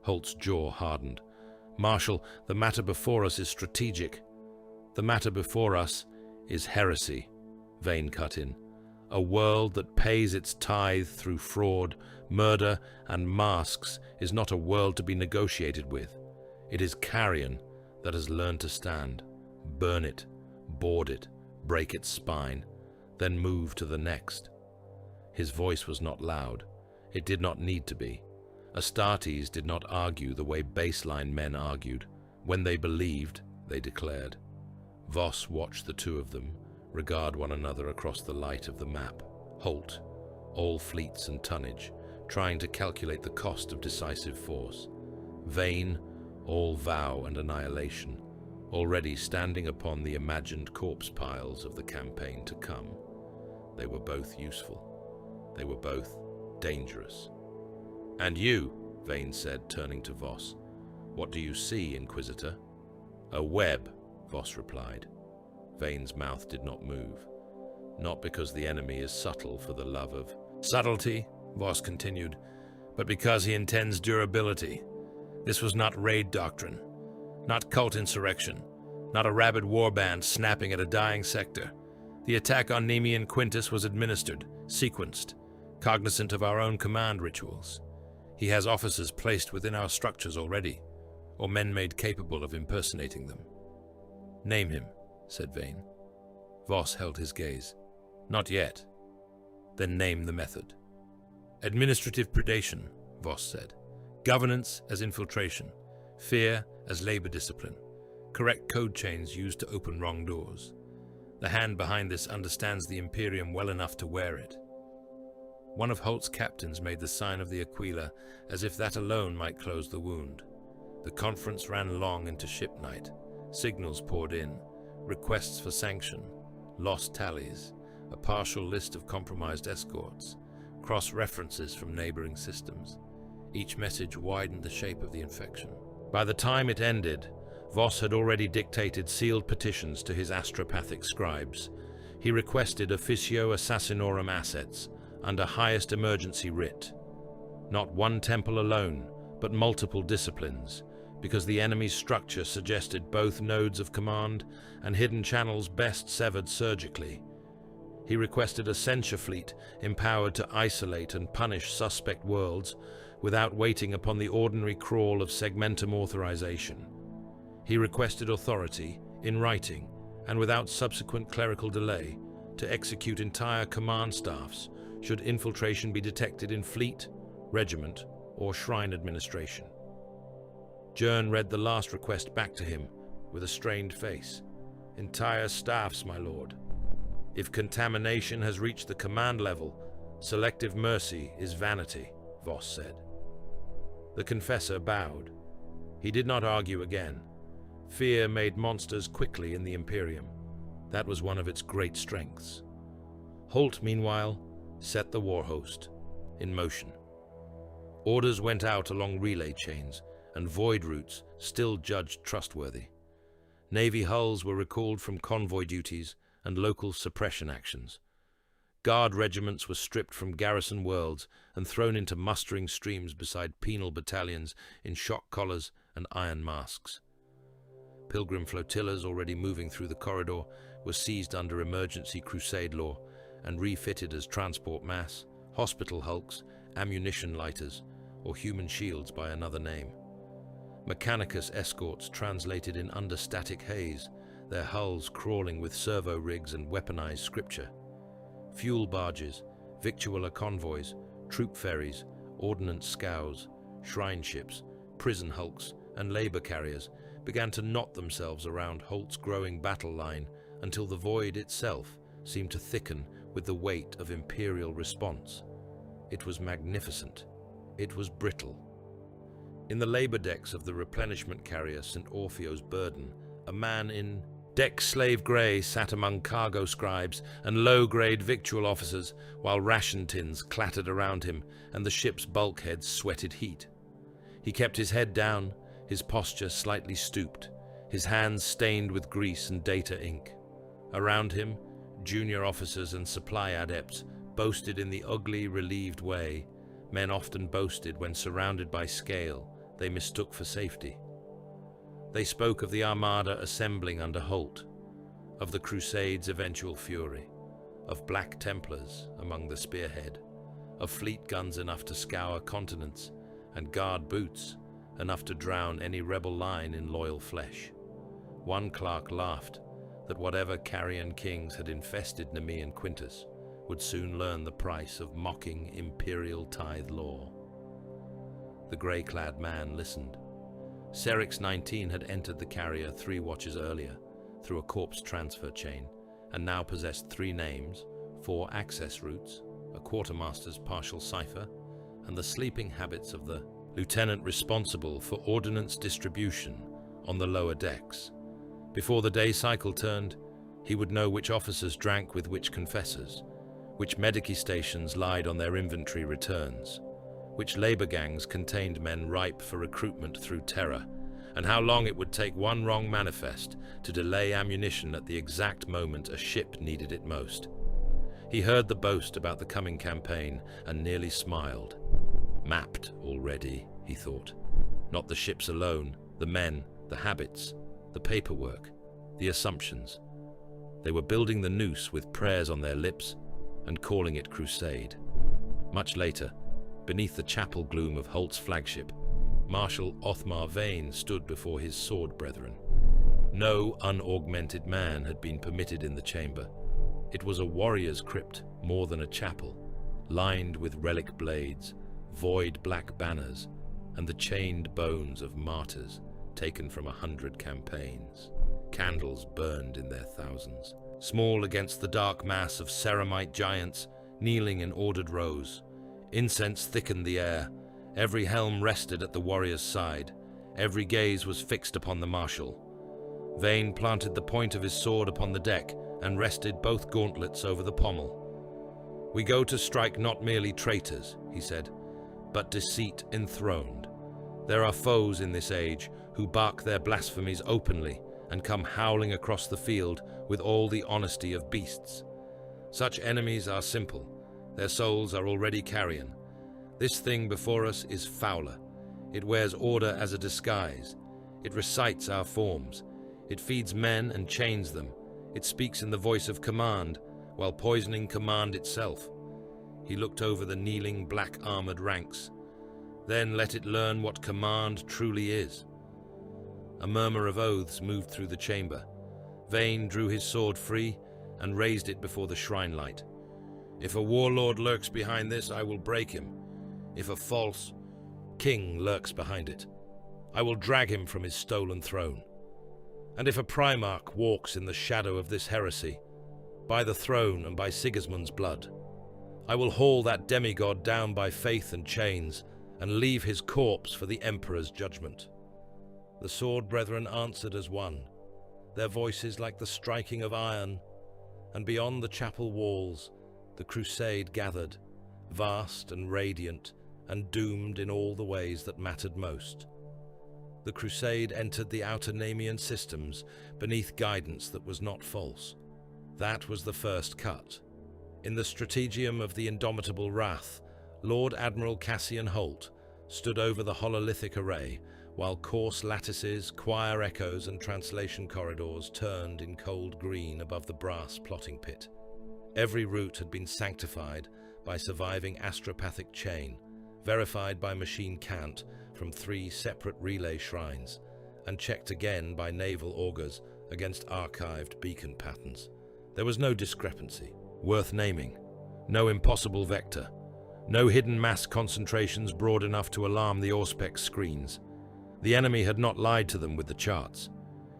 Holt's jaw hardened. "Marshal, the matter before us is strategic. The matter before us is heresy," Vane cut in. "A world that pays its tithe through fraud, murder, and masks is not a world to be negotiated with. It is carrion that has learned to stand. Burn it, board it, break its spine, then move to the next." His voice was not loud. It did not need to be. Astartes did not argue the way baseline men argued. When they believed, they declared. Voss watched the two of them regard one another across the light of the map. Halt, all fleets and tonnage, trying to calculate the cost of decisive force. Vane, all vow and annihilation, already standing upon the imagined corpse piles of the campaign to come. They were both useful. They were both dangerous. "And you," Vane said, turning to Voss, "what do you see, Inquisitor?" "A web," Voss replied. Vane's mouth did not move. "Not because the enemy is subtle for the love of subtlety," Voss continued, "but because he intends durability. This was not raid doctrine, not cult insurrection, not a rabid warband snapping at a dying sector. The attack on Nemean Quintus was administered, sequenced, cognizant of our own command rituals. He has officers placed within our structures already, or men made capable of impersonating them." "Name him," said Vane. Voss held his gaze. "Not yet." "Then name the method." "Administrative predation," Voss said. "Governance as infiltration. Fear as labor discipline. Correct code chains used to open wrong doors. The hand behind this understands the Imperium well enough to wear it." One of Holt's captains made the sign of the Aquila, as if that alone might close the wound. The conference ran long into ship night. Signals poured in, requests for sanction, lost tallies, a partial list of compromised escorts, cross-references from neighboring systems. Each message widened the shape of the infection. By the time it ended, Voss had already dictated sealed petitions to his astropathic scribes. He requested officio assassinorum assets under highest emergency writ. Not one temple alone, but multiple disciplines, because the enemy's structure suggested both nodes of command and hidden channels best severed surgically. He requested a censure fleet empowered to isolate and punish suspect worlds without waiting upon the ordinary crawl of segmentum authorization. He requested authority, in writing, and without subsequent clerical delay, to execute entire command staffs should infiltration be detected in fleet, regiment, or shrine administration. Jern read the last request back to him with a strained face. "Entire staffs, my lord. If contamination has reached the command level, selective mercy is vanity," Voss said. The confessor bowed. He did not argue again. Fear made monsters quickly in the Imperium. That was one of its great strengths. Holt, meanwhile, set the war host in motion. Orders went out along relay chains, and void routes still judged trustworthy. Navy hulls were recalled from convoy duties and local suppression actions. Guard regiments were stripped from garrison worlds and thrown into mustering streams beside penal battalions in shock collars and iron masks. Pilgrim flotillas already moving through the corridor were seized under emergency Crusade law and refitted as transport mass, hospital hulks, ammunition lighters, or human shields by another name. Mechanicus escorts translated in understatic haze, their hulls crawling with servo rigs and weaponized scripture. Fuel barges, victualler convoys, troop ferries, ordnance scows, shrine ships, prison hulks, and labor carriers began to knot themselves around Holt's growing battle line until the void itself seemed to thicken with the weight of imperial response. It was magnificent. It was brittle. In the labor decks of the replenishment carrier St. Orfeo's Burden, a man in deck slave grey sat among cargo scribes and low-grade victual officers while ration tins clattered around him and the ship's bulkheads sweated heat. He kept his head down, his posture slightly stooped, his hands stained with grease and data ink. Around him, junior officers and supply adepts boasted in the ugly, relieved way men often boasted when surrounded by scale they mistook for safety. They spoke of the armada assembling under Holt, of the Crusade's eventual fury, of Black Templars among the spearhead, of fleet guns enough to scour continents, and guard boots enough to drown any rebel line in loyal flesh. One clerk laughed that whatever carrion kings had infested Nemean Quintus would soon learn the price of mocking imperial tithe law. The grey-clad man listened. Serix 19 had entered the carrier 3 watches earlier through a corpse transfer chain and now possessed 3 names, 4 access routes, a quartermaster's partial cipher, and the sleeping habits of the lieutenant responsible for ordnance distribution on the lower decks. Before the day cycle turned, he would know which officers drank with which confessors, which medici stations lied on their inventory returns, which labor gangs contained men ripe for recruitment through terror, and how long it would take one wrong manifest to delay ammunition at the exact moment a ship needed it most. He heard the boast about the coming campaign and nearly smiled. Mapped already, he thought. Not the ships alone, the men, the habits, the paperwork, the assumptions. They were building the noose with prayers on their lips and calling it Crusade. Much later, beneath the chapel gloom of Holt's flagship, Marshal Othmar Vane stood before his sword brethren. No unaugmented man had been permitted in the chamber. It was a warrior's crypt more than a chapel, lined with relic blades, void black banners, and the chained bones of martyrs taken from 100 campaigns. Candles burned in their thousands. Small against the dark mass of ceramite giants, kneeling in ordered rows. Incense thickened the air. Every helm rested at the warrior's side. Every gaze was fixed upon the marshal. Vane planted the point of his sword upon the deck and rested both gauntlets over the pommel. "We go to strike not merely traitors," he said, "but deceit enthroned. There are foes in this age who bark their blasphemies openly and come howling across the field with all the honesty of beasts. Such enemies are simple. Their souls are already carrion. This thing before us is fouler. It wears order as a disguise. It recites our forms. It feeds men and chains them. It speaks in the voice of command, while poisoning command itself." He looked over the kneeling, black-armored ranks. "Then let it learn what command truly is." A murmur of oaths moved through the chamber. Vane drew his sword free and raised it before the shrine light. "If a warlord lurks behind this, I will break him. If a false king lurks behind it, I will drag him from his stolen throne. And if a Primarch walks in the shadow of this heresy, by the throne and by Sigismund's blood, I will haul that demigod down by faith and chains and leave his corpse for the Emperor's judgment." The sword brethren answered as one, their voices like the striking of iron, and beyond the chapel walls, the Crusade gathered, vast and radiant, and doomed in all the ways that mattered most. The Crusade entered the outer Namian systems beneath guidance that was not false. That was the first cut. In the strategium of the indomitable Wrath, Lord Admiral Cassian Holt stood over the hololithic array, while coarse lattices, choir echoes, and translation corridors turned in cold green above the brass plotting pit. Every route had been sanctified by surviving astropathic chain, verified by machine count from 3 separate relay shrines, and checked again by naval augurs against archived beacon patterns. There was no discrepancy worth naming, no impossible vector, no hidden mass concentrations broad enough to alarm the Auspex screens. The enemy had not lied to them with the charts.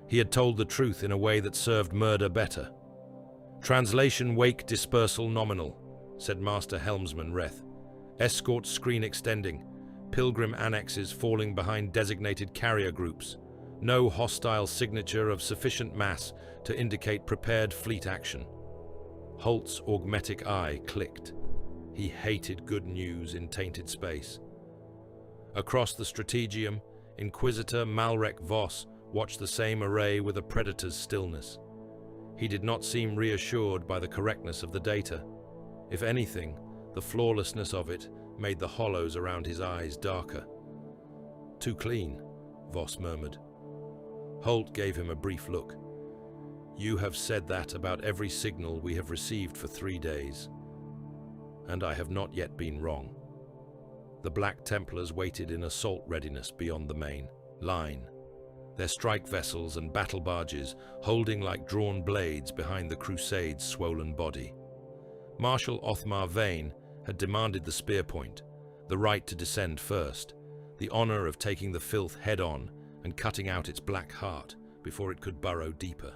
He had told the truth in a way that served murder better. "Translation wake dispersal nominal," said Master Helmsman Reth. "Escort screen extending. Pilgrim annexes falling behind designated carrier groups. No hostile signature of sufficient mass to indicate prepared fleet action." Holt's augmetic eye clicked. He hated good news in tainted space. Across the strategium, Inquisitor Malrek Voss watched the same array with a predator's stillness. He did not seem reassured by the correctness of the data. If anything, the flawlessness of it made the hollows around his eyes darker. "Too clean," Voss murmured. Holt gave him a brief look. "You have said that about every signal we have received for 3 days. And I have not yet been wrong." The Black Templars waited in assault readiness beyond the main line, their strike vessels and battle barges holding like drawn blades behind the Crusade's swollen body. Marshal Othmar Vane had demanded the spear point, the right to descend first, the honor of taking the filth head-on and cutting out its black heart before it could burrow deeper.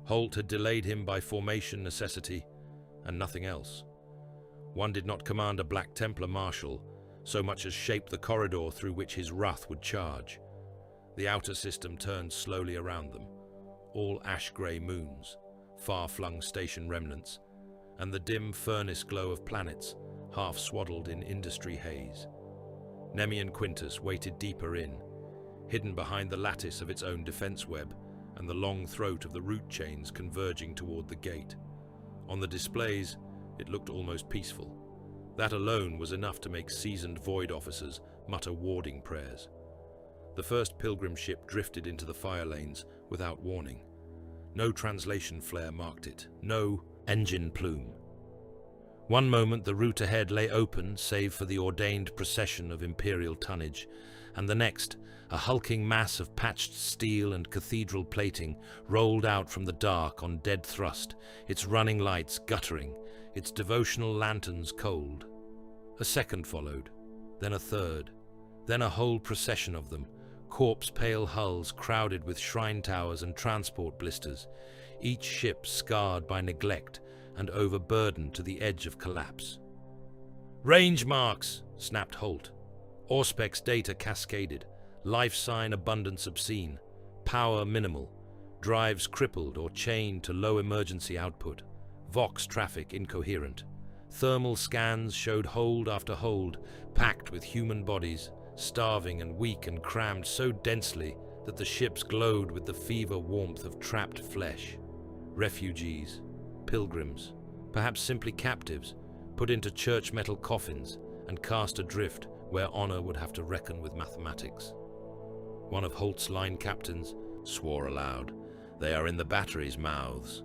Holt had delayed him by formation necessity and nothing else. One did not command a Black Templar marshal so much as shape the corridor through which his wrath would charge. The outer system turned slowly around them, all ash-grey moons, far-flung station remnants, and the dim furnace glow of planets half swaddled in industry haze. Nemean Quintus waited deeper in, hidden behind the lattice of its own defense web and the long throat of the root chains converging toward the gate. On the displays, it looked almost peaceful. That alone was enough to make seasoned void officers mutter warding prayers. The first pilgrim ship drifted into the fire lanes without warning. No translation flare marked it, no engine plume. One moment the route ahead lay open save for the ordained procession of imperial tonnage, and the next, a hulking mass of patched steel and cathedral plating rolled out from the dark on dead thrust, its running lights guttering, its devotional lanterns cold. A second followed, then a third, then a whole procession of them, corpse-pale hulls crowded with shrine towers and transport blisters, each ship scarred by neglect and overburdened to the edge of collapse. "Range marks!" snapped Holt. Auspex data cascaded, life sign abundance obscene, power minimal, drives crippled or chained to low emergency output, Vox traffic incoherent. Thermal scans showed hold after hold, packed with human bodies, starving and weak and crammed so densely that the ships glowed with the fever warmth of trapped flesh. Refugees, pilgrims, perhaps simply captives, put into church metal coffins and cast adrift where honor would have to reckon with mathematics. One of Holt's line captains swore aloud. "They are in the batteries' mouths."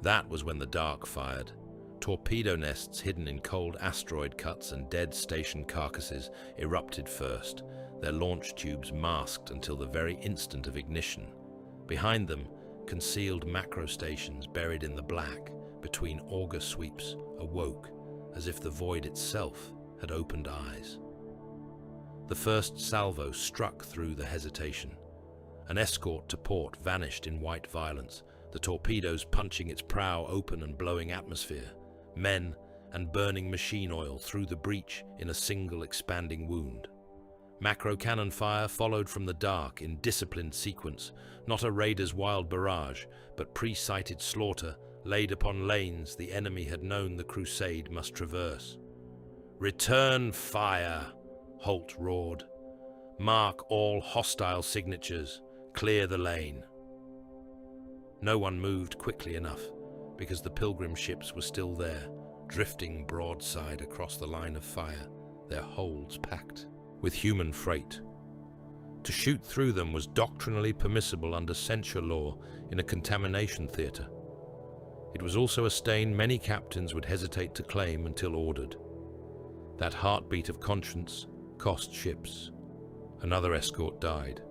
That was when the dark fired. Torpedo nests hidden in cold asteroid cuts and dead station carcasses erupted first, their launch tubes masked until the very instant of ignition. Behind them, concealed macro stations buried in the black between auger sweeps awoke as if the void itself had opened eyes. The first salvo struck through the hesitation. An escort to port vanished in white violence, the torpedoes punching its prow open and blowing atmosphere, men and burning machine oil through the breach in a single expanding wound. Macro cannon fire followed from the dark in disciplined sequence, not a raider's wild barrage, but pre-sighted slaughter laid upon lanes the enemy had known the Crusade must traverse. "Return fire!" Holt roared. "Mark all hostile signatures. Clear the lane." No one moved quickly enough, because the pilgrim ships were still there, drifting broadside across the line of fire, their holds packed with human freight. To shoot through them was doctrinally permissible under censure law in a contamination theater. It was also a stain many captains would hesitate to claim until ordered. That heartbeat of conscience cost ships. Another escort died.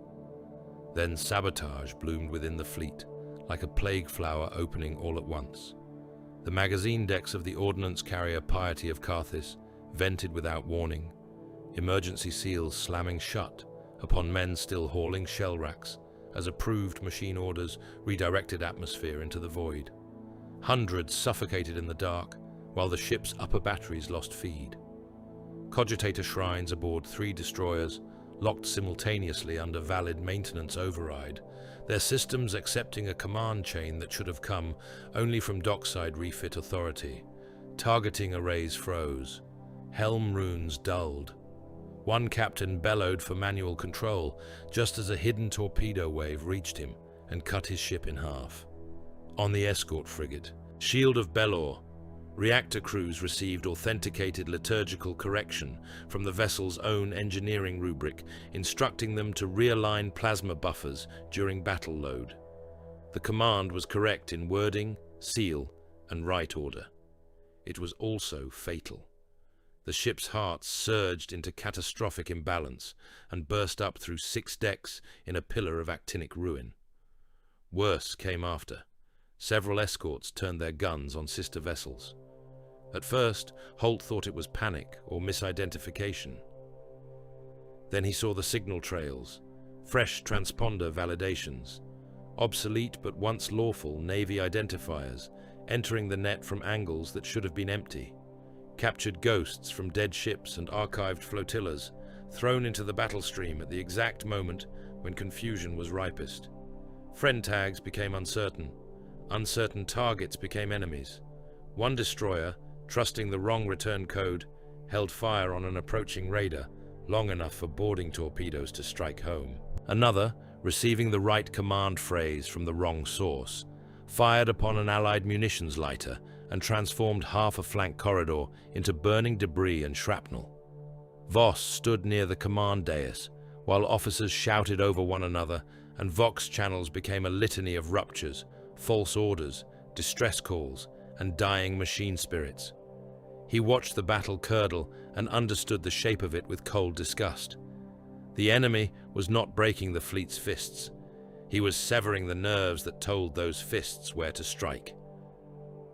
Then sabotage bloomed within the fleet, like a plague flower opening all at once. The magazine decks of the ordnance carrier Piety of Carthis vented without warning, emergency seals slamming shut upon men still hauling shell racks as approved machine orders redirected atmosphere into the void. Hundreds suffocated in the dark, while the ship's upper batteries lost feed. Cogitator shrines aboard 3 destroyers, locked simultaneously under valid maintenance override, their systems accepting a command chain that should have come only from dockside refit authority. Targeting arrays froze. Helm runes dulled. One captain bellowed for manual control, just as a hidden torpedo wave reached him and cut his ship in half. On the escort frigate, Shield of Belor, reactor crews received authenticated liturgical correction from the vessel's own engineering rubric, instructing them to realign plasma buffers during battle load. The command was correct in wording, seal, and write order. It was also fatal. The ship's heart surged into catastrophic imbalance and burst up through 6 decks in a pillar of actinic ruin. Worse came after. Several escorts turned their guns on sister vessels. At first, Holt thought it was panic or misidentification. Then he saw the signal trails, fresh transponder validations, obsolete but once lawful Navy identifiers entering the net from angles that should have been empty, captured ghosts from dead ships and archived flotillas thrown into the battle stream at the exact moment when confusion was ripest. Friend tags became uncertain. Uncertain targets became enemies. One destroyer, trusting the wrong return code, held fire on an approaching raider long enough for boarding torpedoes to strike home. Another, receiving the right command phrase from the wrong source, fired upon an Allied munitions lighter and transformed half a flank corridor into burning debris and shrapnel. Voss stood near the command dais, while officers shouted over one another and Vox channels became a litany of ruptures, false orders, distress calls, and dying machine spirits. He watched the battle curdle and understood the shape of it with cold disgust. The enemy was not breaking the fleet's fists. He was severing the nerves that told those fists where to strike.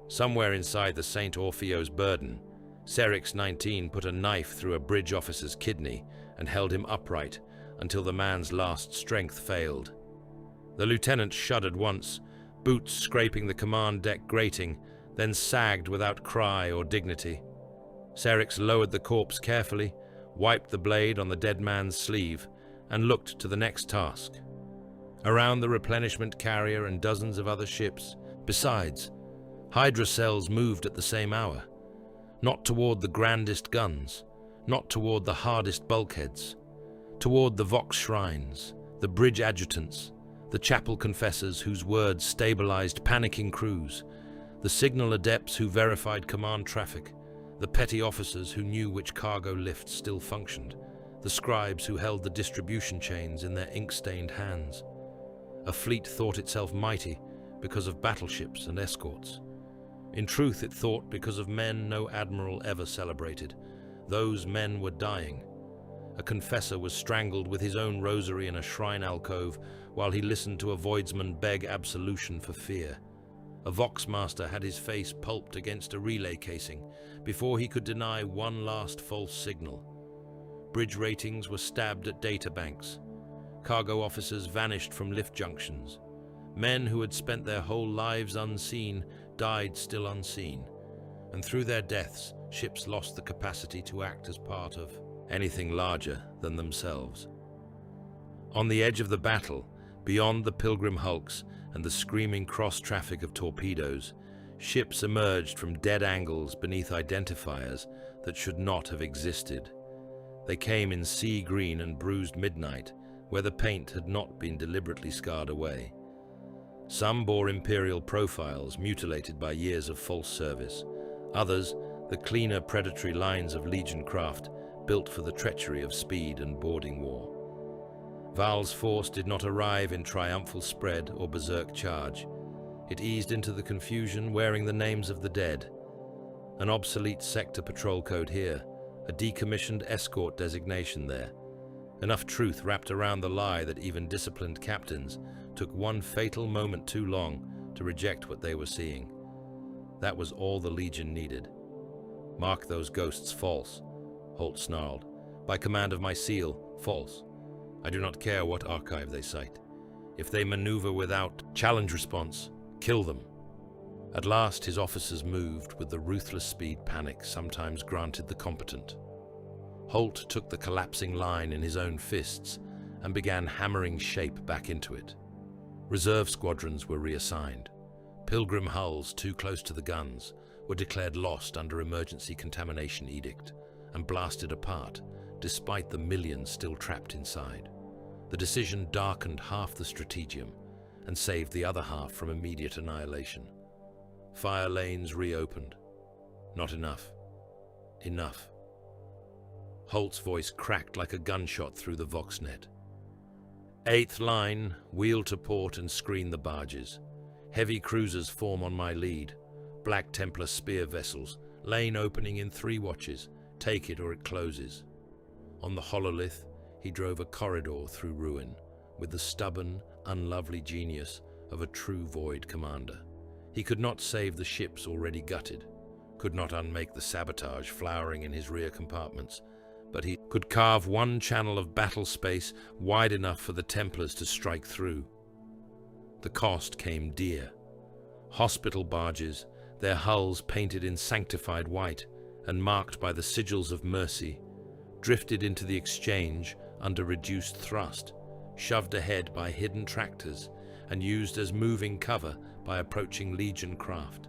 Somewhere inside the St. Orfeo's burden, Serix 19 put a knife through a bridge officer's kidney and held him upright until the man's last strength failed. The lieutenant shuddered once, boots scraping the command deck grating, then sagged without cry or dignity. Serix lowered the corpse carefully, wiped the blade on the dead man's sleeve, and looked to the next task. Around the replenishment carrier and dozens of other ships, besides, Hydra cells moved at the same hour. Not toward the grandest guns, not toward the hardest bulkheads, toward the Vox shrines, the bridge adjutants, the chapel confessors whose words stabilized panicking crews, the signal adepts who verified command traffic, the petty officers who knew which cargo lifts still functioned, the scribes who held the distribution chains in their ink-stained hands. A fleet thought itself mighty because of battleships and escorts. In truth, it thought because of men no admiral ever celebrated. Those men were dying. A confessor was strangled with his own rosary in a shrine alcove while he listened to a voidsman beg absolution for fear. A Voxmaster had his face pulped against a relay casing before he could deny one last false signal. Bridge ratings were stabbed at data banks. Cargo officers vanished from lift junctions. Men who had spent their whole lives unseen died still unseen. And through their deaths, ships lost the capacity to act as part of anything larger than themselves. On the edge of the battle, beyond the pilgrim hulks and the screaming cross-traffic of torpedoes, ships emerged from dead angles beneath identifiers that should not have existed. They came in sea green and bruised midnight, where the paint had not been deliberately scarred away. Some bore imperial profiles mutilated by years of false service. Others, the cleaner predatory lines of Legion craft built for the treachery of speed and boarding war. Val's force did not arrive in triumphal spread or berserk charge. It eased into the confusion wearing the names of the dead. An obsolete sector patrol code here, a decommissioned escort designation there. Enough truth wrapped around the lie that even disciplined captains took one fatal moment too long to reject what they were seeing. That was all the Legion needed. Mark those ghosts false, Holt snarled. By command of my seal, false. I do not care what archive they cite. If they maneuver without challenge response, kill them. At last his officers moved with the ruthless speed panic sometimes granted the competent. Holt took the collapsing line in his own fists and began hammering shape back into it. Reserve squadrons were reassigned. Pilgrim hulls too close to the guns were declared lost under emergency contamination edict and blasted apart, despite the millions still trapped inside. The decision darkened half the strategium and saved the other half from immediate annihilation. Fire lanes reopened. Not enough. Enough. Holt's voice cracked like a gunshot through the Voxnet. 8th line, wheel to port and screen the barges. Heavy cruisers form on my lead. Black Templar spear vessels, lane opening in 3 watches. Take it or it closes. On the hololith, he drove a corridor through ruin, with the stubborn, unlovely genius of a true Void commander. He could not save the ships already gutted, could not unmake the Sabotage flowering in his rear compartments, but he could carve one channel of battle space wide enough for the Templars to strike through. The cost came dear. Hospital barges, their hulls painted in sanctified white and marked by the sigils of mercy, drifted into the exchange under reduced thrust, shoved ahead by hidden tractors, and used as moving cover by approaching Legion craft.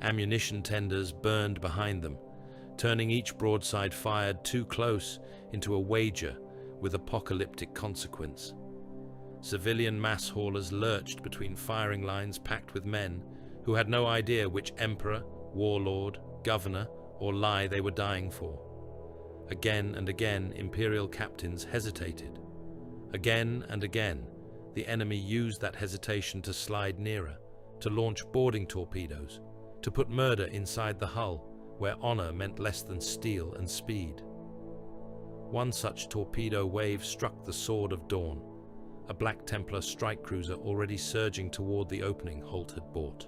Ammunition tenders burned behind them, turning each broadside fired too close into a wager with apocalyptic consequence. Civilian mass haulers lurched between firing lines packed with men who had no idea which emperor, warlord, governor, or lie they were dying for. Again and again, Imperial captains hesitated. Again and again, the enemy used that hesitation to slide nearer, to launch boarding torpedoes, to put murder inside the hull, where honor meant less than steel and speed. One such torpedo wave struck the Sword of Dawn, a Black Templar strike cruiser already surging toward the opening Holt had bought.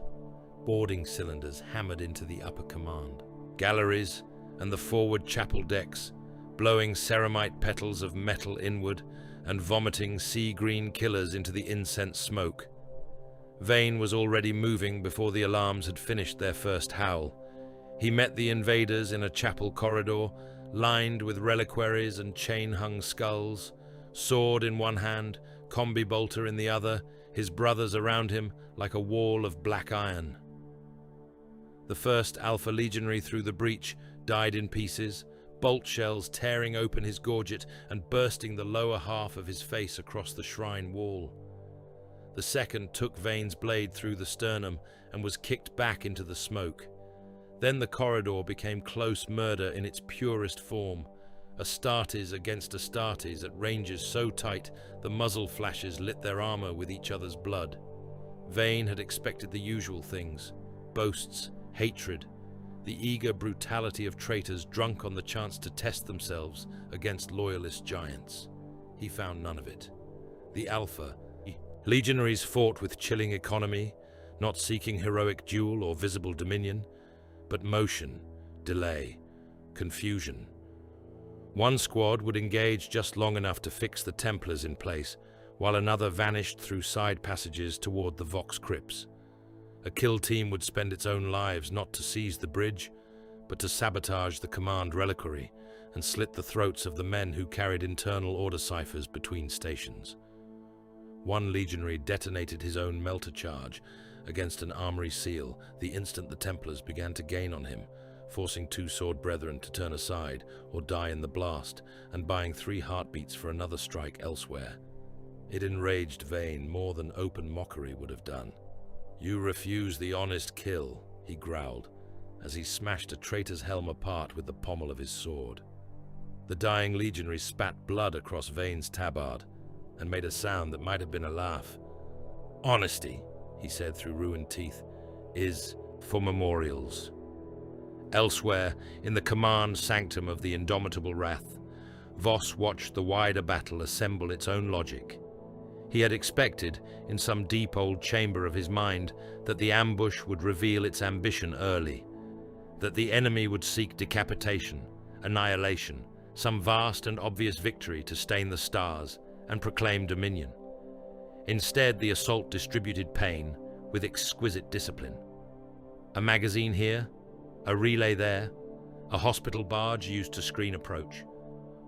Boarding cylinders hammered into the upper command. Galleries and the forward chapel decks, blowing ceramite petals of metal inward and vomiting sea-green killers into the incense smoke. Vane was already moving before the alarms had finished their first howl. He met the invaders in a chapel corridor, lined with reliquaries and chain-hung skulls, sword in one hand, combi bolter in the other, his brothers around him like a wall of black iron. The first Alpha Legionary through the breach died in pieces, bolt shells tearing open his gorget and bursting the lower half of his face across the shrine wall. The second took Vane's blade through the sternum and was kicked back into the smoke. Then the corridor became close murder in its purest form, Astartes against Astartes at ranges so tight the muzzle flashes lit their armor with each other's blood. Vane had expected the usual things: boasts, hatred, the eager brutality of traitors drunk on the chance to test themselves against loyalist giants. He found none of it. The Alpha Legionaries fought with chilling economy, not seeking heroic duel or visible dominion, but motion, delay, confusion. One squad would engage just long enough to fix the Templars in place, while another vanished through side passages toward the Vox Crypts. A kill team would spend its own lives not to seize the bridge, but to sabotage the command reliquary and slit the throats of the men who carried internal order ciphers between stations. One legionary detonated his own melter charge against an armory seal the instant the Templars began to gain on him, forcing two sword brethren to turn aside or die in the blast and buying 3 heartbeats for another strike elsewhere. It enraged Vane more than open mockery would have done. "You refuse the honest kill," he growled, as he smashed a traitor's helm apart with the pommel of his sword. The dying legionary spat blood across Vane's tabard and made a sound that might have been a laugh. "Honesty," he said through ruined teeth, "is for memorials." Elsewhere, in the command sanctum of the indomitable wrath, Voss watched the wider battle assemble its own logic. He had expected, in some deep old chamber of his mind, that the ambush would reveal its ambition early, that the enemy would seek decapitation, annihilation, some vast and obvious victory to stain the stars and proclaim dominion. Instead, the assault distributed pain with exquisite discipline. A magazine here, a relay there, a hospital barge used to screen approach.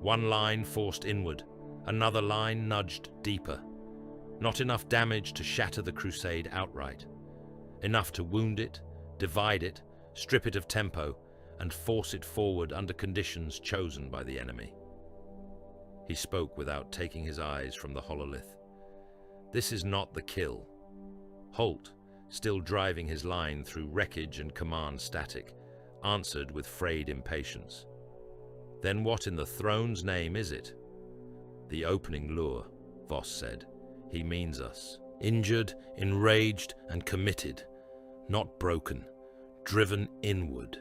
One line forced inward, another line nudged deeper. Not enough damage to shatter the Crusade outright. Enough to wound it, divide it, strip it of tempo, and force it forward under conditions chosen by the enemy. He spoke without taking his eyes from the hololith. This is not the kill. Holt, still driving his line through wreckage and command static, answered with frayed impatience. "Then what in the throne's name is it?" "The opening lure," Voss said. "He means us. Injured, enraged, and committed. Not broken. Driven inward."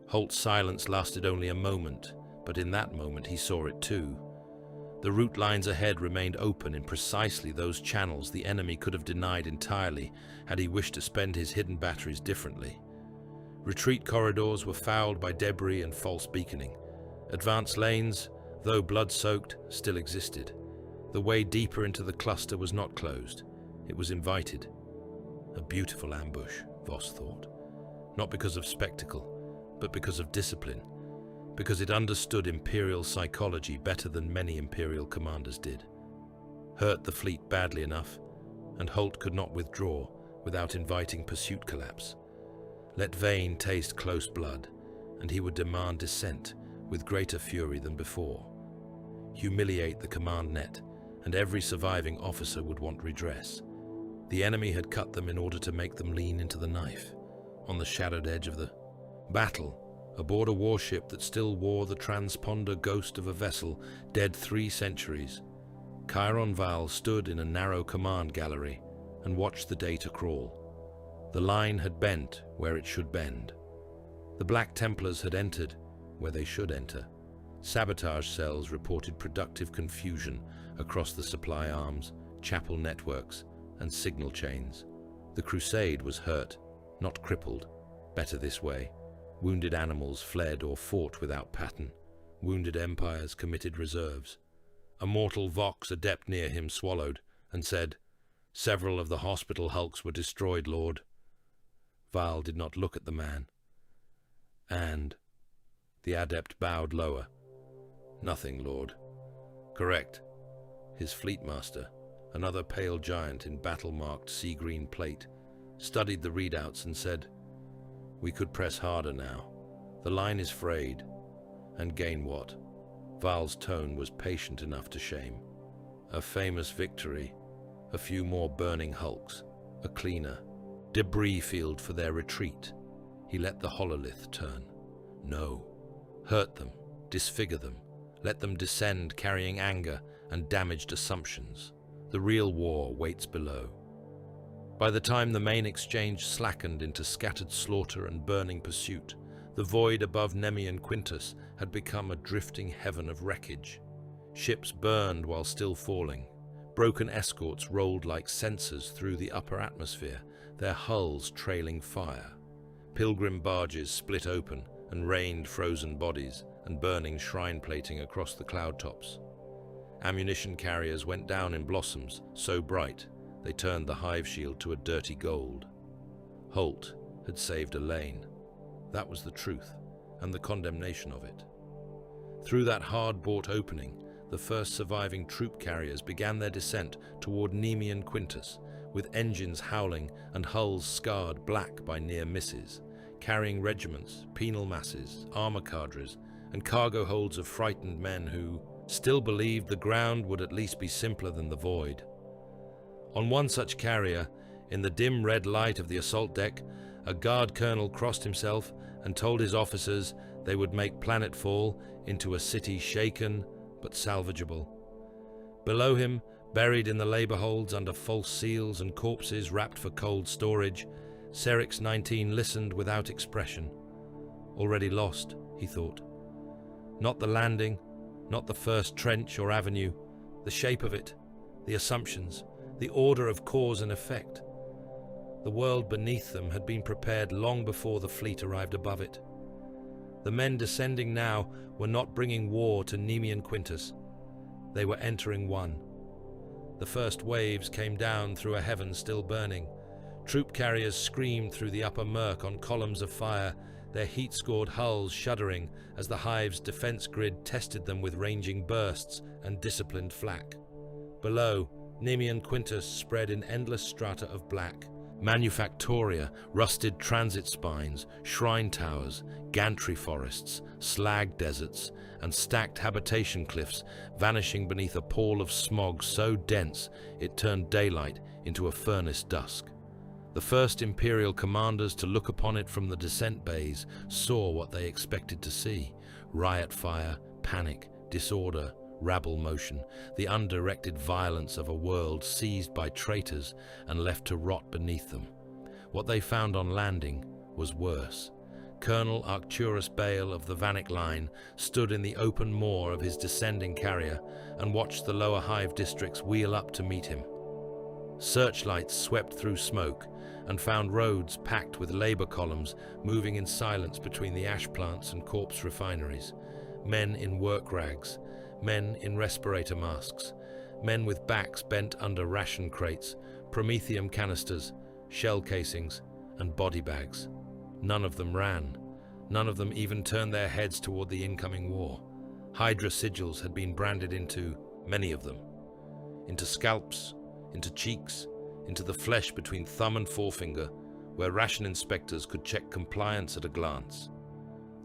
Holt's silence lasted only a moment, but in that moment he saw it too. The route lines ahead remained open in precisely those channels the enemy could have denied entirely had he wished to spend his hidden batteries differently. Retreat corridors were fouled by debris and false beaconing. Advanced lanes, though blood-soaked, still existed. The way deeper into the cluster was not closed. It was invited. A beautiful ambush, Voss thought. Not because of spectacle, but because of discipline. Because it understood Imperial psychology better than many Imperial commanders did. Hurt the fleet badly enough, and Holt could not withdraw without inviting pursuit collapse. Let Vane taste close blood, and he would demand descent with greater fury than before. Humiliate the command net, and every surviving officer would want redress. The enemy had cut them in order to make them lean into the knife, on the shadowed edge of the battle, aboard a warship that still wore the transponder ghost of a vessel dead 3 centuries. Chiron Val stood in a narrow command gallery and watched the data crawl. The line had bent where it should bend. The Black Templars had entered where they should enter. Sabotage cells reported productive confusion across the supply arms, chapel networks, and signal chains. The Crusade was hurt, not crippled. Better this way. Wounded animals fled or fought without pattern. Wounded empires committed reserves. A mortal Vox adept near him swallowed and said, "Several of the hospital hulks were destroyed, Lord." Val did not look at the man. And the adept bowed lower. "Nothing, Lord." "Correct." His fleetmaster, another pale giant in battle-marked sea-green plate, studied the readouts and said, "We could press harder now. The line is frayed. And gain what?" Val's tone was patient enough to shame. "A famous victory, a few more burning hulks, a cleaner debris field for their retreat." He let the hololith turn. "No. Hurt them, disfigure them, let them descend carrying anger and damaged assumptions. The real war waits below." By the time the main exchange slackened into scattered slaughter and burning pursuit, the void above Nemean Quintus had become a drifting heaven of wreckage. Ships burned while still falling. Broken escorts rolled like censers through the upper atmosphere, their hulls trailing fire. Pilgrim barges split open and rained frozen bodies and burning shrine plating across the cloud tops. Ammunition carriers went down in blossoms so bright they turned the hive shield to a dirty gold. Holt had saved a lane. That was the truth, and the condemnation of it. Through that hard-bought opening, the first surviving troop carriers began their descent toward Nemean Quintus, with engines howling and hulls scarred black by near misses, carrying regiments, penal masses, armor cadres, and cargo holds of frightened men who still believed the ground would at least be simpler than the void. On one such carrier, in the dim red light of the assault deck, a guard colonel crossed himself and told his officers they would make Planetfall into a city shaken but salvageable. Below him, buried in the labor holds under false seals and corpses wrapped for cold storage, Serix 19 listened without expression. Already lost, he thought. Not the landing, not the first trench or avenue, the shape of it, the assumptions, the order of cause and effect. The world beneath them had been prepared long before the fleet arrived above it. The men descending now were not bringing war to Nemean Quintus. They were entering one. The first waves came down through a heaven still burning. Troop carriers screamed through the upper murk on columns of fire, their heat-scored hulls shuddering as the hive's defense grid tested them with ranging bursts and disciplined flak. Below, Nemean Quintus spread in endless strata of black. Manufactoria, rusted transit spines, shrine towers, gantry forests, slag deserts, and stacked habitation cliffs vanishing beneath a pall of smog so dense it turned daylight into a furnace dusk. The first Imperial commanders to look upon it from the descent bays saw what they expected to see: riot fire, panic, disorder, rabble motion, the undirected violence of a world seized by traitors and left to rot beneath them. What they found on landing was worse. Colonel Arcturus Bale of the Vanek line stood in the open moor of his descending carrier and watched the lower hive districts wheel up to meet him. Searchlights swept through smoke and found roads packed with labor columns moving in silence between the ash plants and corpse refineries. Men in work rags, men in respirator masks, men with backs bent under ration crates, promethium canisters, shell casings, and body bags. None of them ran. None of them even turned their heads toward the incoming war. Hydra sigils had been branded into, many of them, into scalps, into cheeks, into the flesh between thumb and forefinger, where ration inspectors could check compliance at a glance.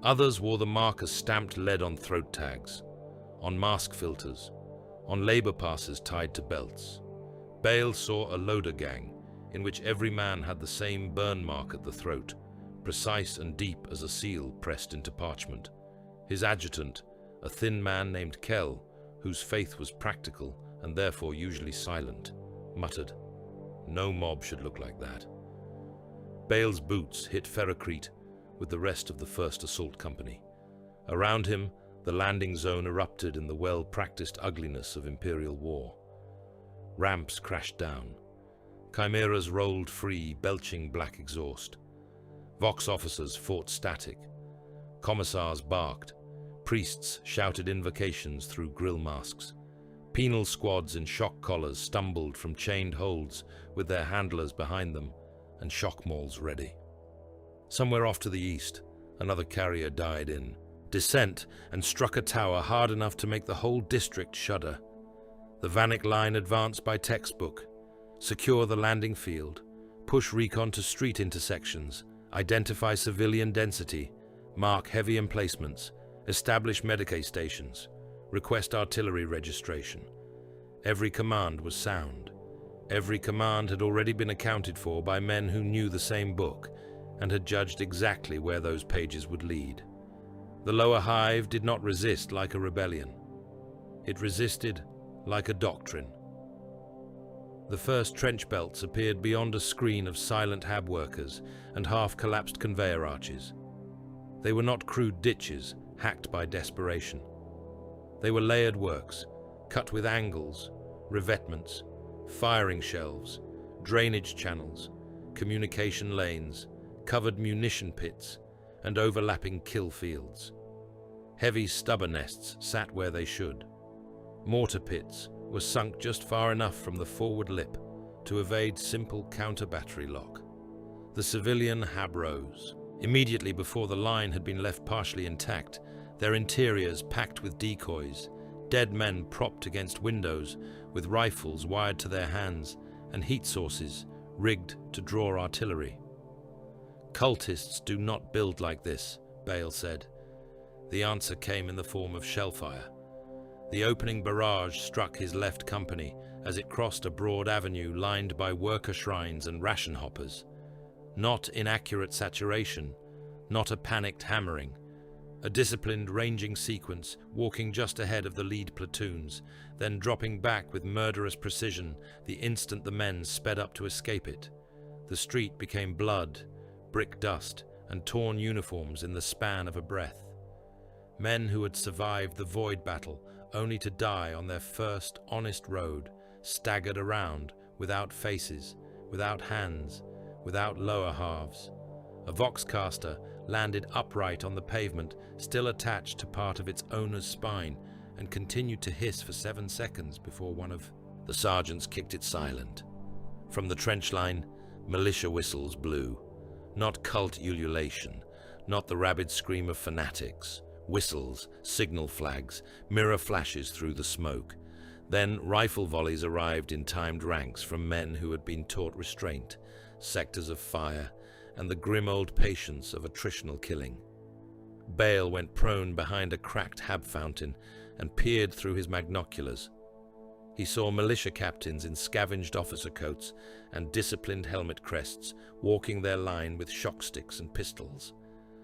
Others wore the markers stamped lead on throat tags, on mask filters, on labor passes tied to belts. Bale saw a loader gang, in which every man had the same burn mark at the throat, precise and deep as a seal pressed into parchment. His adjutant, a thin man named Kell, whose faith was practical and therefore usually silent, muttered, "No mob should look like that." Bale's boots hit Ferrocrete with the rest of the 1st Assault Company. Around him, the landing zone erupted in the well-practiced ugliness of Imperial war. Ramps crashed down. Chimeras rolled free, belching black exhaust. Vox officers fought static. Commissars barked. Priests shouted invocations through grill masks. Penal squads in shock collars stumbled from chained holds with their handlers behind them and shock mauls ready. Somewhere off to the east, another carrier died in descent and struck a tower hard enough to make the whole district shudder. The Vanek line advanced by textbook. Secure the landing field, push recon to street intersections, identify civilian density, mark heavy emplacements, establish Medicaid stations, request artillery registration. Every command was sound. Every command had already been accounted for by men who knew the same book and had judged exactly where those pages would lead. The lower hive did not resist like a rebellion. It resisted like a doctrine. The first trench belts appeared beyond a screen of silent hab workers and half-collapsed conveyor arches. They were not crude ditches, hacked by desperation. They were layered works, cut with angles, revetments, firing shelves, drainage channels, communication lanes, covered munition pits, and overlapping kill fields. Heavy stubber nests sat where they should. Mortar pits were sunk just far enough from the forward lip to evade simple counter-battery lock. The civilian hab rose. Immediately before the line had been left partially intact, their interiors packed with decoys, dead men propped against windows with rifles wired to their hands and heat sources rigged to draw artillery. "Cultists do not build like this," Bale said. The answer came in the form of shellfire. The opening barrage struck his left company as it crossed a broad avenue lined by worker shrines and ration hoppers. Not inaccurate saturation, not a panicked hammering. A disciplined ranging sequence, walking just ahead of the lead platoons, then dropping back with murderous precision the instant the men sped up to escape it. The street became blood, brick dust, and torn uniforms in the span of a breath. Men who had survived the void battle only to die on their first honest road staggered around without faces, without hands, without lower halves. A Voxcaster landed upright on the pavement, still attached to part of its owner's spine, and continued to hiss for 7 seconds before one of the sergeants kicked it silent. From the trench line, militia whistles blew. Not cult ululation, not the rabid scream of fanatics. Whistles, signal flags, mirror flashes through the smoke. Then rifle volleys arrived in timed ranks from men who had been taught restraint, sectors of fire, and the grim old patience of attritional killing. Bale went prone behind a cracked hab fountain and peered through his magnoculars. He saw militia captains in scavenged officer coats and disciplined helmet crests walking their line with shock sticks and pistols.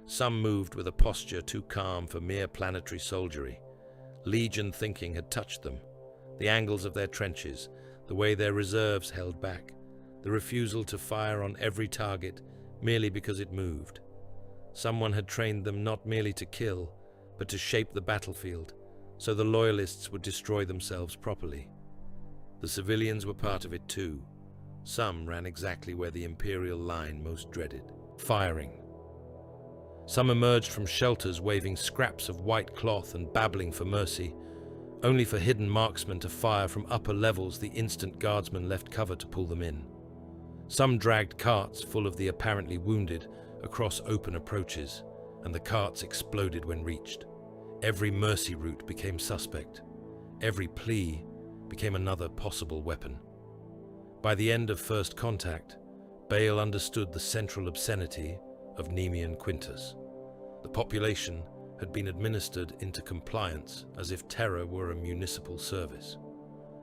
Some moved with a posture too calm for mere planetary soldiery. Legion thinking had touched them. The angles of their trenches, the way their reserves held back, the refusal to fire on every target merely because it moved. Someone had trained them not merely to kill, but to shape the battlefield, so the loyalists would destroy themselves properly. The civilians were part of it too. Some ran exactly where the Imperial line most dreaded, firing. Some emerged from shelters waving scraps of white cloth and babbling for mercy, only for hidden marksmen to fire from upper levels the instant guardsmen left cover to pull them in. Some dragged carts full of the apparently wounded across open approaches, and the carts exploded when reached. Every mercy route became suspect. Every plea became another possible weapon. By the end of first contact, Bale understood the central obscenity of Nemean Quintus. The population had been administered into compliance as if terror were a municipal service.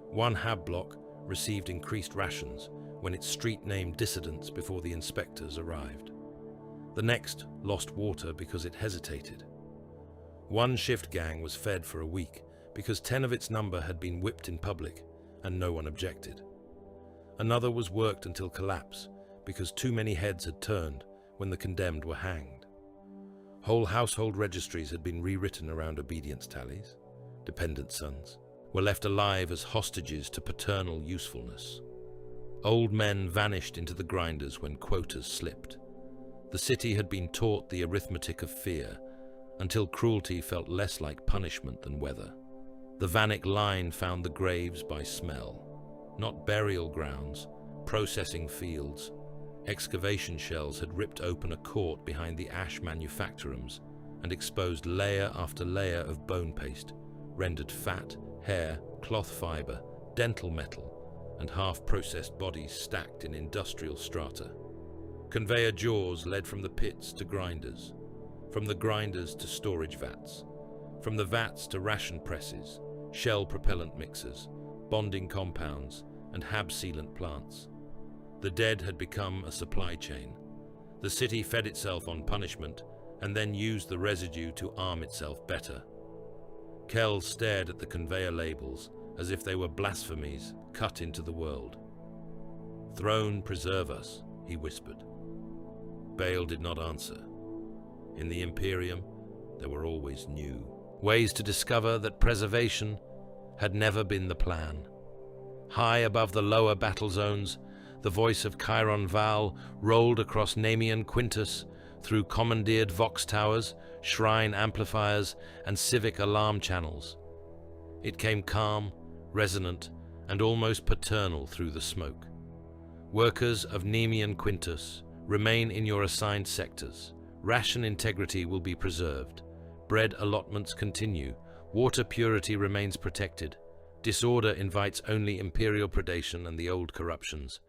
One hab block received increased rations when its street named dissidents before the inspectors arrived. The next lost water because it hesitated. One shift gang was fed for a week because 10 of its number had been whipped in public and no one objected. Another was worked until collapse because too many heads had turned when the condemned were hanged. Whole household registries had been rewritten around obedience tallies. Dependent sons were left alive as hostages to paternal usefulness. Old men vanished into the grinders when quotas slipped. The city had been taught the arithmetic of fear until cruelty felt less like punishment than weather. The Vanik line found the graves by smell, not burial grounds, processing fields. Excavation shells had ripped open a court behind the ash manufactorums and exposed layer after layer of bone paste, rendered fat, hair, cloth fiber, dental metal, and half-processed bodies stacked in industrial strata. Conveyor jaws led from the pits to grinders, from the grinders to storage vats, from the vats to ration presses, shell propellant mixers, bonding compounds, and hab sealant plants. The dead had become a supply chain. The city fed itself on punishment and then used the residue to arm itself better. Kell stared at the conveyor labels as if they were blasphemies cut into the world. "Throne, preserve us," he whispered. Bale did not answer. In the Imperium, there were always new ways to discover that preservation had never been the plan. High above the lower battle zones, the voice of Chiron Val rolled across Nemean Quintus through commandeered vox towers, shrine amplifiers, and civic alarm channels. It came calm, resonant, and almost paternal through the smoke. Workers of Nemean Quintus, remain in your assigned sectors. Ration integrity will be preserved. Bread allotments continue. Water purity remains protected. Disorder invites only imperial predation and the old corruptions.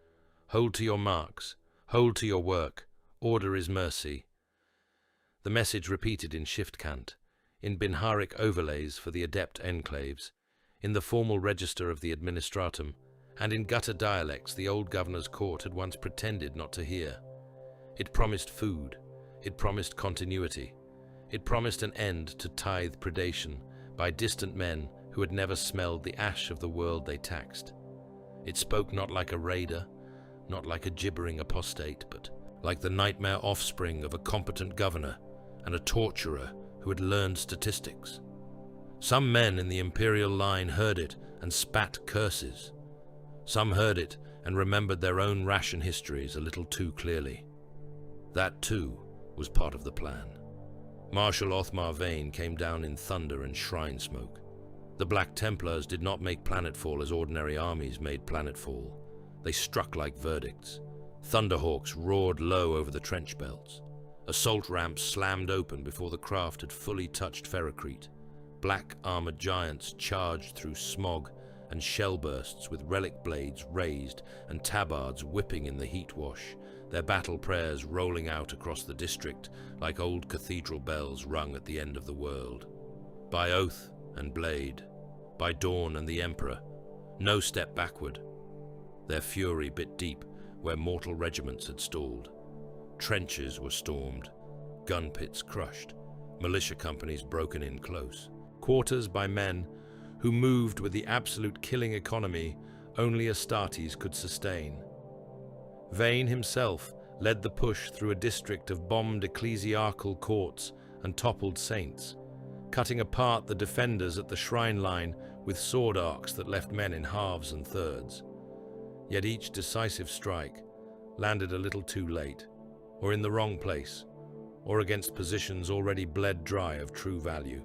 Hold to your marks. Hold to your work. Order is mercy. The message repeated in shift cant, in Binharic overlays for the adept enclaves, in the formal register of the administratum, and in gutter dialects the old governor's court had once pretended not to hear. It promised food. It promised continuity. It promised an end to tithe predation by distant men who had never smelled the ash of the world they taxed. It spoke not like a raider, not like a gibbering apostate, but like the nightmare offspring of a competent governor and a torturer who had learned statistics. Some men in the imperial line heard it and spat curses. Some heard it and remembered their own ration histories a little too clearly. That, too, was part of the plan. Marshal Othmar Vane came down in thunder and shrine smoke. The Black Templars did not make planetfall as ordinary armies made planetfall. They struck like verdicts. Thunderhawks roared low over the trench belts. Assault ramps slammed open before the craft had fully touched Ferrocrete. Black armored giants charged through smog and shell bursts with relic blades raised and tabards whipping in the heat wash, their battle prayers rolling out across the district like old cathedral bells rung at the end of the world. By oath and blade, by dawn and the Emperor, no step backward. Their fury bit deep where mortal regiments had stalled. Trenches were stormed, gun pits crushed, militia companies broken in close. Quarters by men who moved with the absolute killing economy only Astartes could sustain. Vane himself led the push through a district of bombed ecclesiarchal courts and toppled saints, cutting apart the defenders at the shrine line with sword arcs that left men in halves and thirds. Yet each decisive strike landed a little too late, or in the wrong place, or against positions already bled dry of true value.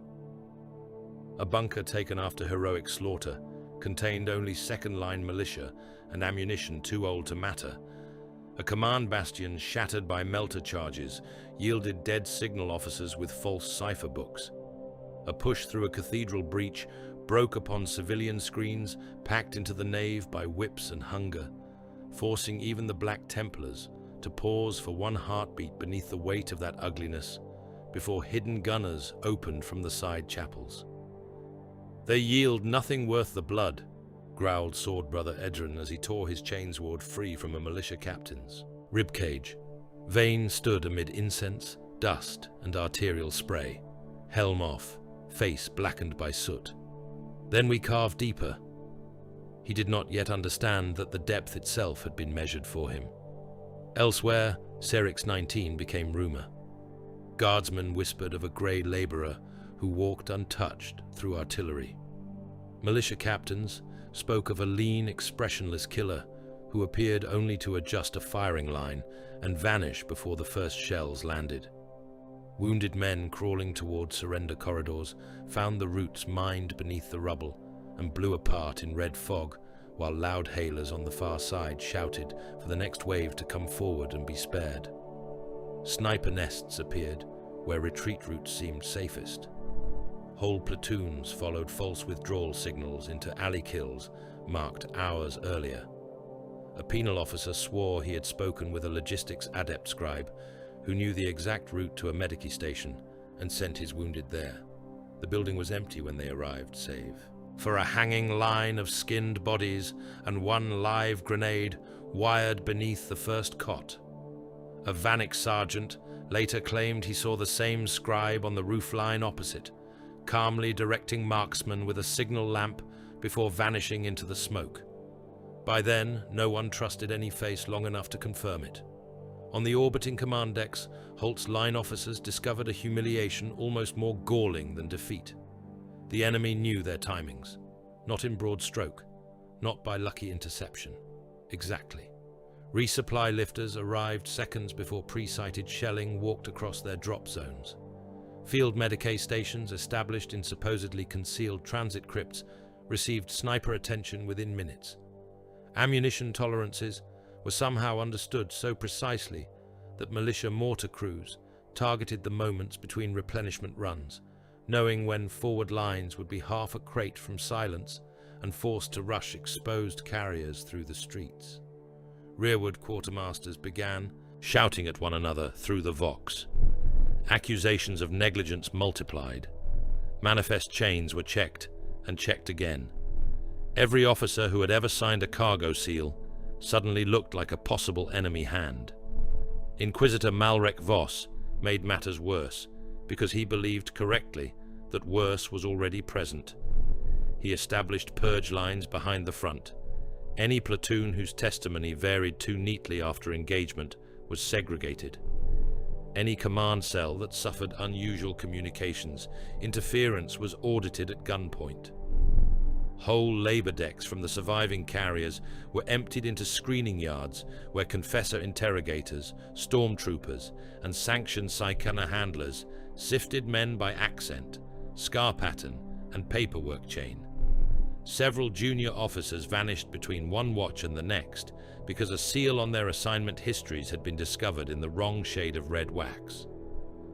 A bunker taken after heroic slaughter contained only second-line militia and ammunition too old to matter. A command bastion shattered by melter charges yielded dead signal officers with false cipher books. A push through a cathedral breach broke upon civilian screens packed into the nave by whips and hunger, forcing even the Black Templars to pause for one heartbeat beneath the weight of that ugliness before hidden gunners opened from the side chapels. "They yield nothing worth the blood," growled Sword Brother Edrin as he tore his chainsword free from a militia captain's ribcage. Vane stood amid incense, dust, and arterial spray, helm off, face blackened by soot. "Then we carve deeper." He did not yet understand that the depth itself had been measured for him. Elsewhere, Serix 19 became rumor. Guardsmen whispered of a grey labourer who walked untouched through artillery. Militia captains spoke of a lean, expressionless killer who appeared only to adjust a firing line and vanish before the first shells landed. Wounded men crawling toward surrender corridors found the routes mined beneath the rubble and blew apart in red fog, while loud hailers on the far side shouted for the next wave to come forward and be spared. Sniper nests appeared where retreat routes seemed safest. Whole platoons followed false withdrawal signals into alley kills marked hours earlier. A penal officer swore he had spoken with a logistics adept scribe who knew the exact route to a medici station and sent his wounded there. The building was empty when they arrived, save for a hanging line of skinned bodies and one live grenade wired beneath the first cot. A Vanik sergeant later claimed he saw the same scribe on the roofline opposite, calmly directing marksmen with a signal lamp before vanishing into the smoke. By then, no one trusted any face long enough to confirm it. On the orbiting command decks, Holt's line officers discovered a humiliation almost more galling than defeat. The enemy knew their timings, not in broad stroke, not by lucky interception. Exactly. Resupply lifters arrived seconds before pre-sighted shelling walked across their drop zones. Field Medicae stations established in supposedly concealed transit crypts received sniper attention within minutes. Ammunition tolerances were somehow understood so precisely that militia mortar crews targeted the moments between replenishment runs, knowing when forward lines would be half a crate from silence and forced to rush exposed carriers through the streets. Rearward quartermasters began shouting at one another through the vox. Accusations of negligence multiplied. Manifest chains were checked and checked again. Every officer who had ever signed a cargo seal suddenly looked like a possible enemy hand. Inquisitor Malrek Voss made matters worse because he believed correctly that worse was already present. He established purge lines behind the front. Any platoon whose testimony varied too neatly after engagement was segregated. Any command cell that suffered unusual communications interference was audited at gunpoint. Whole labor decks from the surviving carriers were emptied into screening yards where confessor interrogators, stormtroopers, and sanctioned Psychana handlers sifted men by accent, scar pattern, and paperwork chain. Several junior officers vanished between one watch and the next because a seal on their assignment histories had been discovered in the wrong shade of red wax.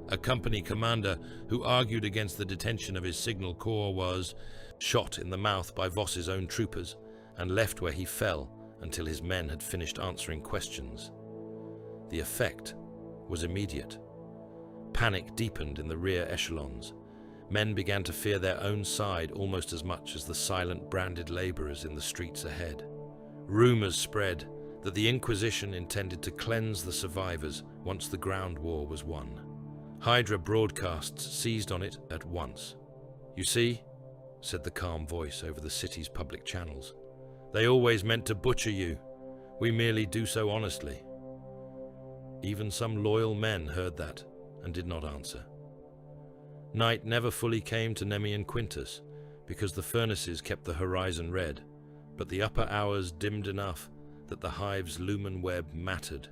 A company commander who argued against the detention of his signal corps was shot in the mouth by Voss's own troopers and left where he fell until his men had finished answering questions. The effect was immediate. Panic deepened in the rear echelons. Men began to fear their own side almost as much as the silent branded laborers in the streets ahead. Rumors spread that the Inquisition intended to cleanse the survivors once the ground war was won. Hydra broadcasts seized on it at once. "You see," said the calm voice over the city's public channels, "they always meant to butcher you. We merely do so honestly." Even some loyal men heard that and did not answer. Night never fully came to Nemean Quintus because the furnaces kept the horizon red, but the upper hours dimmed enough that the hive's lumen web mattered.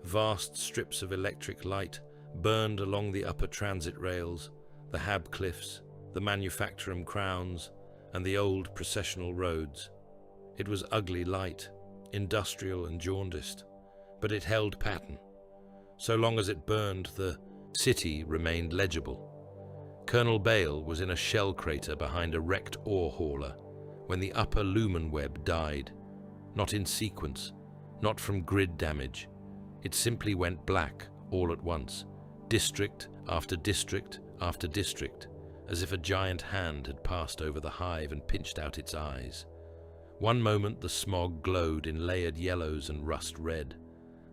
Vast strips of electric light burned along the upper transit rails, the Hab cliffs, the manufactorum crowns, and the old processional roads. It was ugly light, industrial and jaundiced, but it held pattern. So long as it burned, the city remained legible. Colonel Bale was in a shell crater behind a wrecked ore hauler when the upper lumen web died, not in sequence, not from grid damage. It simply went black all at once, district after district after district, as if a giant hand had passed over the hive and pinched out its eyes. One moment the smog glowed in layered yellows and rust red.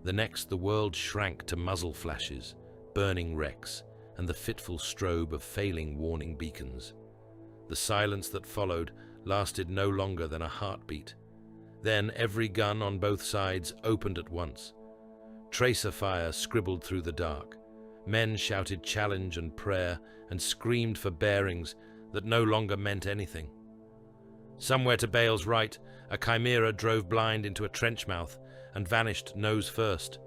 The next the world shrank to muzzle flashes, burning wrecks, and the fitful strobe of failing warning beacons. The silence that followed lasted no longer than a heartbeat. Then every gun on both sides opened at once. Tracer fire scribbled through the dark. Men shouted challenge and prayer and screamed for bearings that no longer meant anything. Somewhere to Bale's right, a chimera drove blind into a trench mouth and vanished nose first,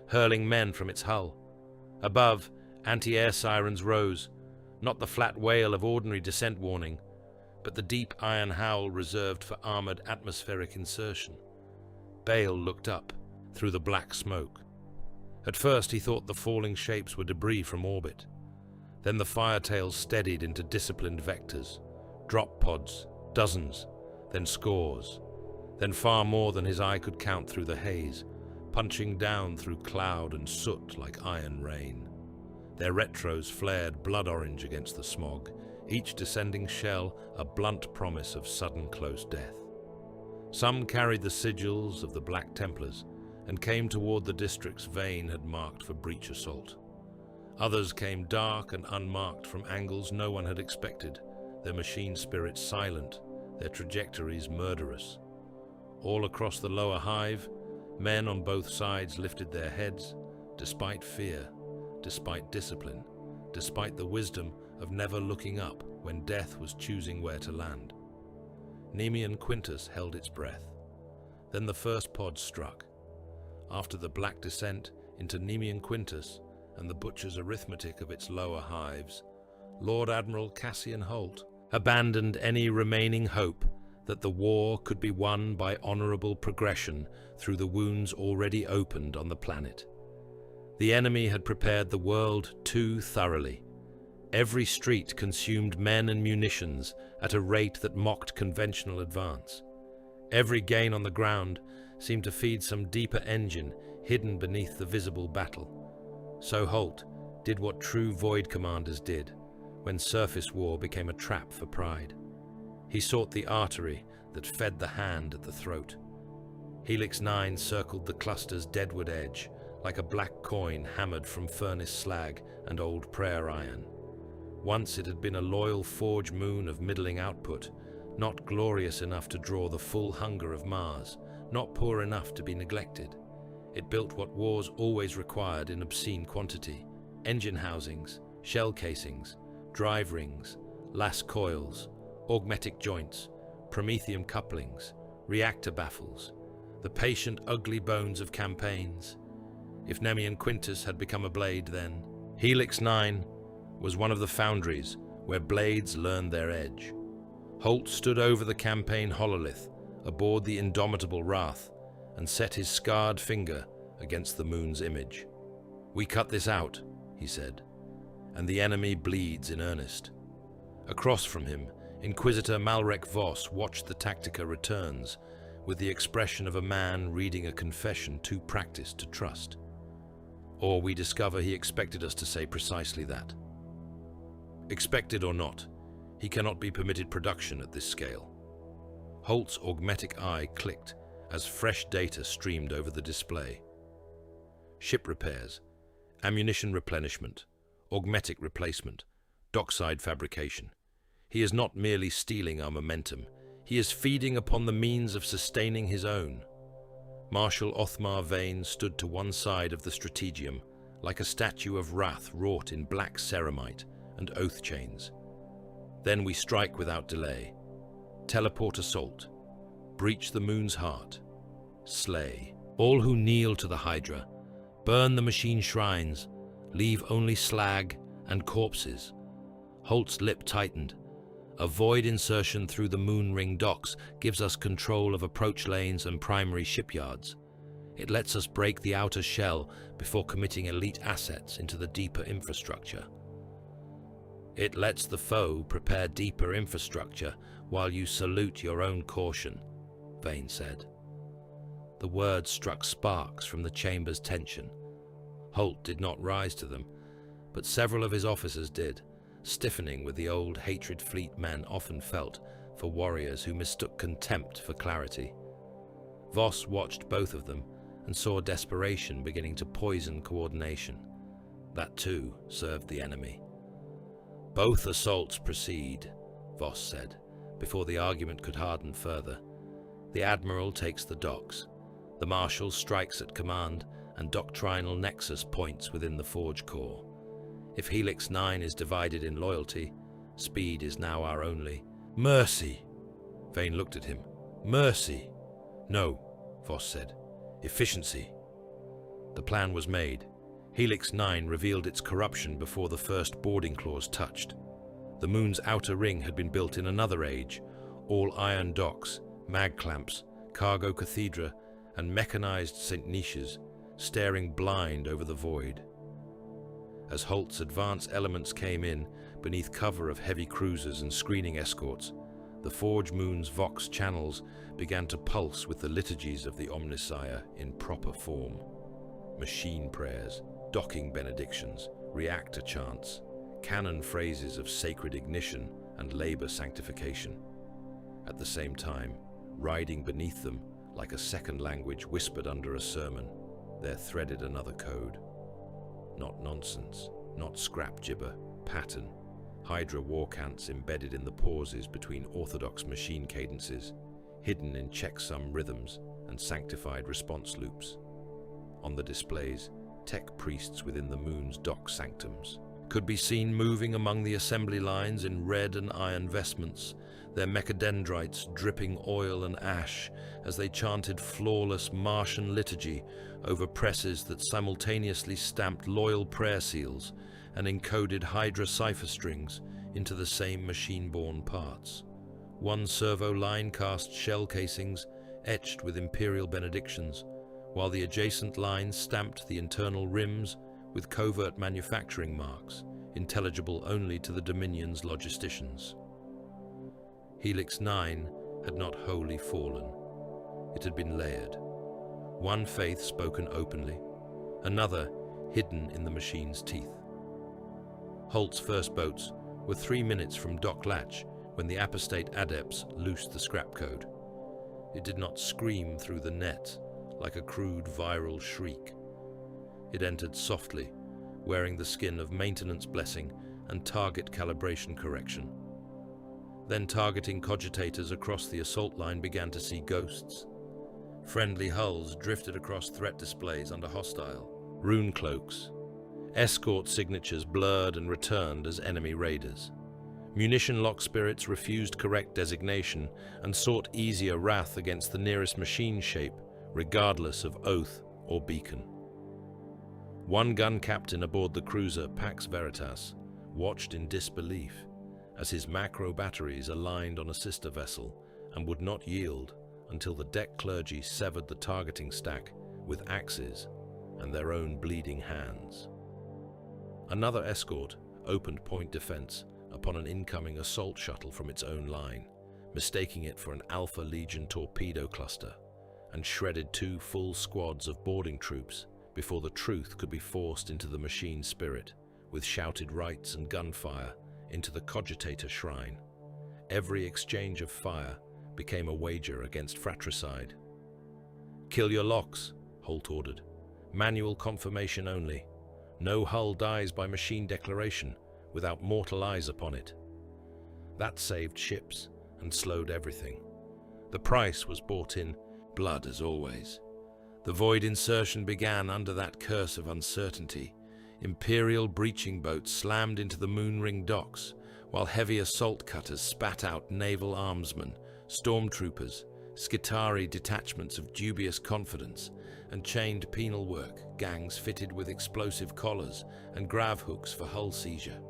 hurling men from its hull. Above, anti-air sirens rose, not the flat wail of ordinary descent warning, but the deep iron howl reserved for armored atmospheric insertion. Bale looked up through the black smoke. At first he thought the falling shapes were debris from orbit. Then the firetails steadied into disciplined vectors, drop pods, dozens, then scores, then far more than his eye could count through the haze, punching down through cloud and soot like iron rain. Their retros flared blood orange against the smog, each descending shell a blunt promise of sudden close death. Some carried the sigils of the Black Templars and came toward the districts Vane had marked for breach assault. Others came dark and unmarked from angles no one had expected, their machine spirits silent, their trajectories murderous. All across the lower hive, men on both sides lifted their heads, despite fear, despite discipline, despite the wisdom of never looking up when death was choosing where to land. Nemean Quintus held its breath. Then the first pod struck. After the black descent into Nemean Quintus and the butcher's arithmetic of its lower hives, Lord Admiral Cassian Holt abandoned any remaining hope that the war could be won by honorable progression through the wounds already opened on the planet. The enemy had prepared the world too thoroughly. Every street consumed men and munitions at a rate that mocked conventional advance. Every gain on the ground seemed to feed some deeper engine hidden beneath the visible battle. So Holt did what true Void commanders did when surface war became a trap for pride. He sought the artery that fed the hand at the throat. Helix 9 circled the cluster's deadwood edge like a black coin hammered from furnace slag and old prayer iron. Once it had been a loyal forge moon of middling output, not glorious enough to draw the full hunger of Mars, not poor enough to be neglected. It built what wars always required in obscene quantity: engine housings, shell casings, drive rings, lass coils, augmetic joints, promethium couplings, reactor baffles, the patient ugly bones of campaigns. If Nemean Quintus had become a blade then, Helix 9 was one of the foundries where blades learned their edge. Holt stood over the campaign hololith aboard the indomitable Wrath and set his scarred finger against the moon's image. "We cut this out," he said, "and the enemy bleeds in earnest." Across from him, Inquisitor Malrek Voss watched the Tactica returns with the expression of a man reading a confession too practiced to trust. Or we discover he expected us to say precisely that. Expected or not, he cannot be permitted production at this scale. Holt's augmetic eye clicked as fresh data streamed over the display. Ship repairs, ammunition replenishment, augmetic replacement, dockside fabrication. He is not merely stealing our momentum, he is feeding upon the means of sustaining his own. Marshal Othmar Vane stood to one side of the strategium, like a statue of wrath wrought in black ceramite and oath chains. Then we strike without delay. Teleport assault. Breach the moon's heart. Slay all who kneel to the Hydra. Burn the machine shrines. Leave only slag and corpses. Holt's lip tightened. A void insertion through the moon ring docks gives us control of approach lanes and primary shipyards. It lets us break the outer shell before committing elite assets into the deeper infrastructure. It lets the foe prepare deeper infrastructure while you salute your own caution, Vane said. The words struck sparks from the chamber's tension. Holt did not rise to them, but several of his officers did, stiffening with the old hatred fleet men often felt for warriors who mistook contempt for clarity. Voss watched both of them and saw desperation beginning to poison coordination. That too served the enemy. Both assaults proceed, Voss said, before the argument could harden further. The Admiral takes the docks. The Marshal strikes at command, and doctrinal nexus points within the Forge core. If Helix 9 is divided in loyalty, speed is now our only. Mercy! Vane looked at him. Mercy! No, Voss said. Efficiency. The plan was made. Helix 9 revealed its corruption before the first boarding clause touched. The moon's outer ring had been built in another age, all iron docks, mag clamps, cargo cathedra, and mechanized St. Niches, staring blind over the void. As Holt's advance elements came in, beneath cover of heavy cruisers and screening escorts, the Forge Moon's Vox channels began to pulse with the liturgies of the Omnissiah in proper form. Machine prayers, docking benedictions, reactor chants, canon phrases of sacred ignition and labor sanctification. At the same time, riding beneath them, like a second language whispered under a sermon, there threaded another code. Not nonsense, not scrap gibber, pattern, Hydra war cants embedded in the pauses between orthodox machine cadences, hidden in checksum rhythms and sanctified response loops. On the displays, tech priests within the moon's dock sanctums could be seen moving among the assembly lines in red and iron vestments, their mechadendrites dripping oil and ash as they chanted flawless Martian liturgy over presses that simultaneously stamped loyal prayer seals and encoded Hydra cipher strings into the same machine-borne parts. One servo line cast shell casings etched with imperial benedictions, while the adjacent lines stamped the internal rims with covert manufacturing marks, intelligible only to the Dominion's logisticians. Helix 9 had not wholly fallen. It had been layered. One faith spoken openly, another hidden in the machine's teeth. Holt's first boats were 3 minutes from dock latch when the apostate adepts loosed the scrap code. It did not scream through the net like a crude viral shriek. It entered softly, wearing the skin of maintenance blessing and target calibration correction. Then targeting cogitators across the assault line began to see ghosts. Friendly hulls drifted across threat displays under hostile. Rune cloaks. Escort signatures blurred and returned as enemy raiders. Munition lock spirits refused correct designation and sought easier wrath against the nearest machine shape, regardless of oath or beacon. One gun captain aboard the cruiser Pax Veritas watched in disbelief as his macro batteries aligned on a sister vessel and would not yield until the deck clergy severed the targeting stack with axes and their own bleeding hands. Another escort opened point defense upon an incoming assault shuttle from its own line, mistaking it for an Alpha Legion torpedo cluster, and shredded 2 full squads of boarding troops before the truth could be forced into the machine spirit, with shouted rites and gunfire into the cogitator shrine. Every exchange of fire became a wager against fratricide. "Kill your locks," Holt ordered. "Manual confirmation only. No hull dies by machine declaration without mortal eyes upon it." That saved ships and slowed everything. The price was bought in blood as always. The void insertion began under that curse of uncertainty. Imperial breaching boats slammed into the moonring docks, while heavy assault cutters spat out naval armsmen, stormtroopers, Skitari detachments of dubious confidence, and chained penal work, gangs fitted with explosive collars and grav hooks for hull seizure.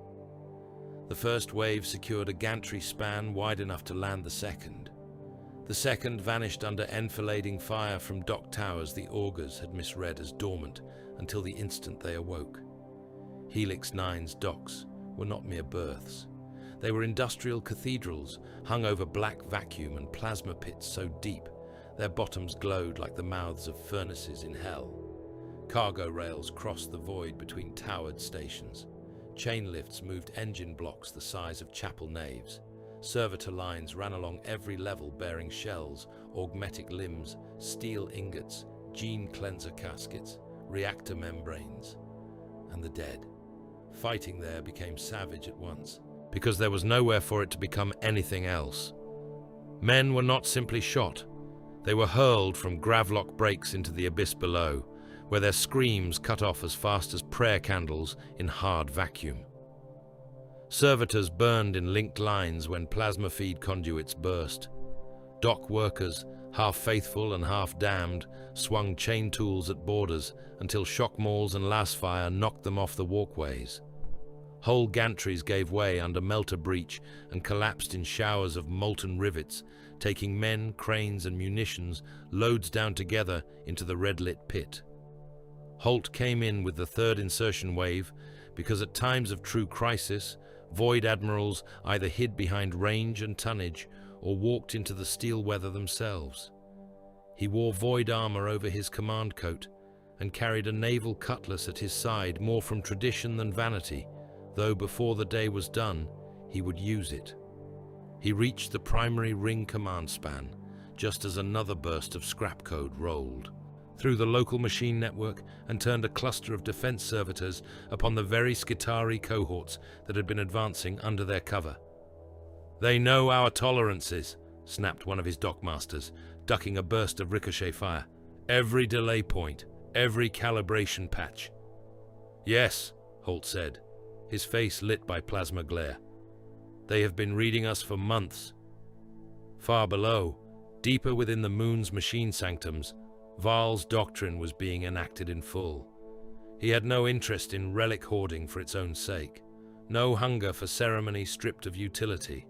The first wave secured a gantry span wide enough to land the second. The second vanished under enfilading fire from dock towers the augurs had misread as dormant until the instant they awoke. Helix 9's docks were not mere berths. They were industrial cathedrals hung over black vacuum and plasma pits so deep their bottoms glowed like the mouths of furnaces in hell. Cargo rails crossed the void between towered stations. Chain lifts moved engine blocks the size of chapel naves. Servitor lines ran along every level bearing shells, augmetic limbs, steel ingots, gene cleanser caskets, reactor membranes, and the dead. Fighting there became savage at once, because there was nowhere for it to become anything else. Men were not simply shot. They were hurled from gravlock breaks into the abyss below, where their screams cut off as fast as prayer candles in hard vacuum. Servitors burned in linked lines when plasma feed conduits burst. Dock workers, half faithful and half damned, swung chain tools at borders until shock mauls and lasfire knocked them off the walkways. Whole gantries gave way under melter breach and collapsed in showers of molten rivets, taking men, cranes and munitions loads down together into the red-lit pit. Holt came in with the third insertion wave because at times of true crisis, Void Admirals either hid behind range and tonnage or walked into the steel weather themselves. He wore void armor over his command coat and carried a naval cutlass at his side more from tradition than vanity, though before the day was done, he would use it. He reached the primary ring command span, just as another burst of scrap code rolled through the local machine network and turned a cluster of defense servitors upon the very Skitari cohorts that had been advancing under their cover. "They know our tolerances," snapped one of his dockmasters, ducking a burst of ricochet fire. "Every delay point, every calibration patch." "Yes," Holt said, his face lit by plasma glare. "They have been reading us for months." Far below, deeper within the moon's machine sanctums, Val's doctrine was being enacted in full. He had no interest in relic hoarding for its own sake, no hunger for ceremony stripped of utility.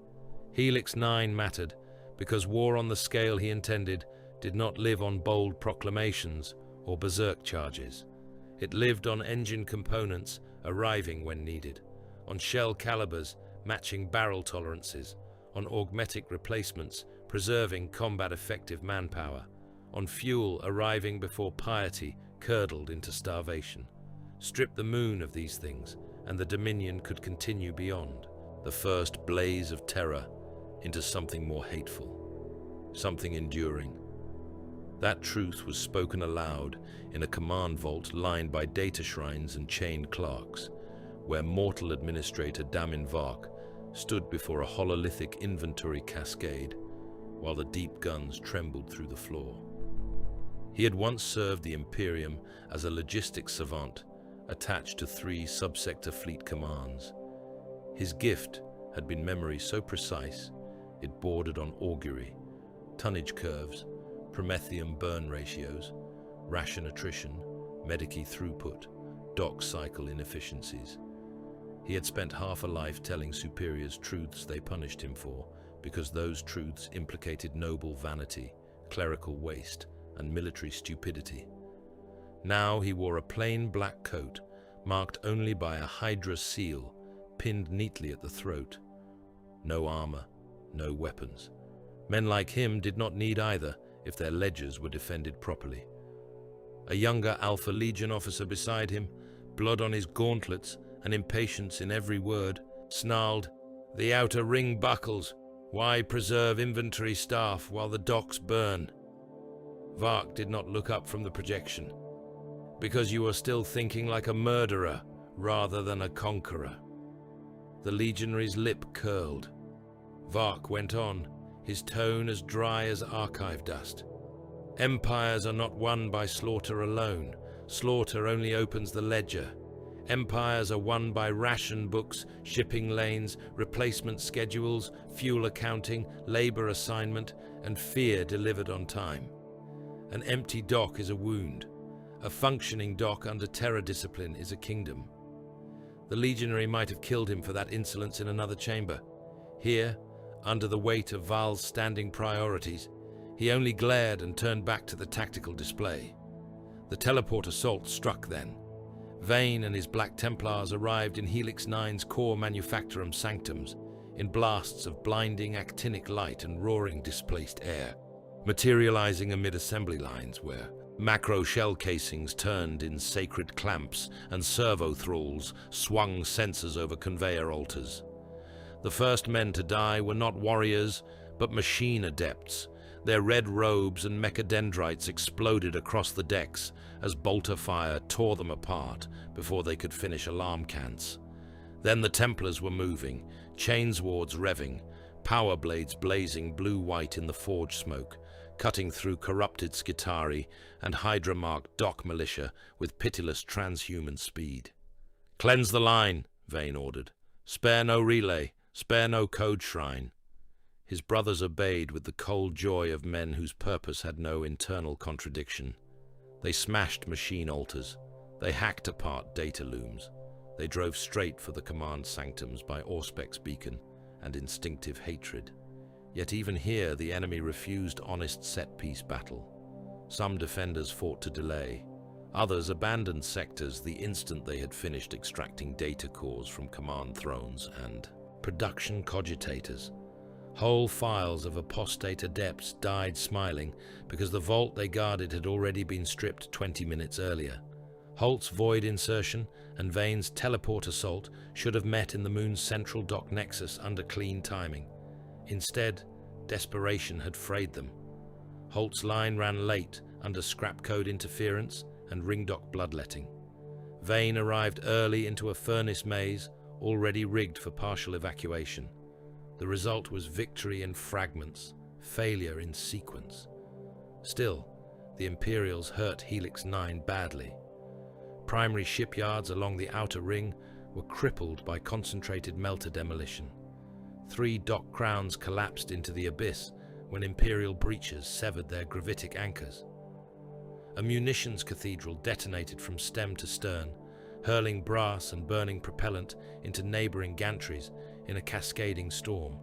Helix 9 mattered because war on the scale he intended did not live on bold proclamations or berserk charges. It lived on engine components arriving when needed, on shell calibers matching barrel tolerances, on augmetic replacements preserving combat-effective manpower, on fuel arriving before piety curdled into starvation. Strip the moon of these things, and the Dominion could continue beyond, the first blaze of terror, into something more hateful, something enduring. That truth was spoken aloud in a command vault lined by data shrines and chained clerks, where mortal administrator Damin Vark stood before a hololithic inventory cascade, while the deep guns trembled through the floor. He had once served the Imperium as a logistics savant attached to 3 subsector fleet commands. His gift had been memory so precise it bordered on augury, tonnage curves, Prometheum burn ratios, ration attrition, Medici throughput, dock cycle inefficiencies. He had spent half a life telling superiors truths they punished him for, because those truths implicated noble vanity, clerical waste, and military stupidity. Now he wore a plain black coat, marked only by a Hydra seal, pinned neatly at the throat. No armor, no weapons. Men like him did not need either if their ledgers were defended properly. A younger Alpha Legion officer beside him, blood on his gauntlets and impatience in every word, snarled, "The outer ring buckles. Why preserve inventory staff while the docks burn?" Vark did not look up from the projection. "Because you are still thinking like a murderer rather than a conqueror." The legionary's lip curled. Vark went on, his tone as dry as archive dust. "Empires are not won by slaughter alone. Slaughter only opens the ledger. Empires are won by ration books, shipping lanes, replacement schedules, fuel accounting, labor assignment, and fear delivered on time. An empty dock is a wound. A functioning dock under terror discipline is a kingdom. The legionary might have killed him for that insolence in another chamber. Here, under the weight of Val's standing priorities, he only glared and turned back to the tactical display. The teleport assault struck then. Vayne and his Black Templars arrived in Helix 9's core manufactorum sanctums, in blasts of blinding actinic light and roaring displaced air, materializing amid assembly lines where macro shell casings turned in sacred clamps and servo thralls swung sensors over conveyor altars. The first men to die were not warriors, but machine adepts. Their red robes and mechadendrites exploded across the decks as bolter fire tore them apart before they could finish alarm cants. Then the Templars were moving, chainswords revving, power blades blazing blue-white in the forge smoke, cutting through corrupted Skitarii and Hydra-marked dock militia with pitiless transhuman speed. "Cleanse the line," Vayne ordered. "Spare no relay, spare no code shrine." His brothers obeyed with the cold joy of men whose purpose had no internal contradiction. They smashed machine altars. They hacked apart data looms. They drove straight for the command sanctums by Auspec's beacon and instinctive hatred. Yet even here the enemy refused honest set-piece battle. Some defenders fought to delay. Others abandoned sectors the instant they had finished extracting data cores from command thrones and production cogitators. Whole files of apostate adepts died smiling because the vault they guarded had already been stripped 20 minutes earlier. Holt's void insertion and Vayne's teleport assault should have met in the moon's central dock nexus under clean timing. Instead, desperation had frayed them. Holt's line ran late under scrap code interference and ringdock bloodletting. Vayne arrived early into a furnace maze already rigged for partial evacuation. The result was victory in fragments, failure in sequence. Still, the Imperials hurt Helix 9 badly. Primary shipyards along the outer ring were crippled by concentrated melter demolition. 3 dock crowns collapsed into the abyss when Imperial breaches severed their gravitic anchors. A munitions cathedral detonated from stem to stern, hurling brass and burning propellant into neighboring gantries in a cascading storm.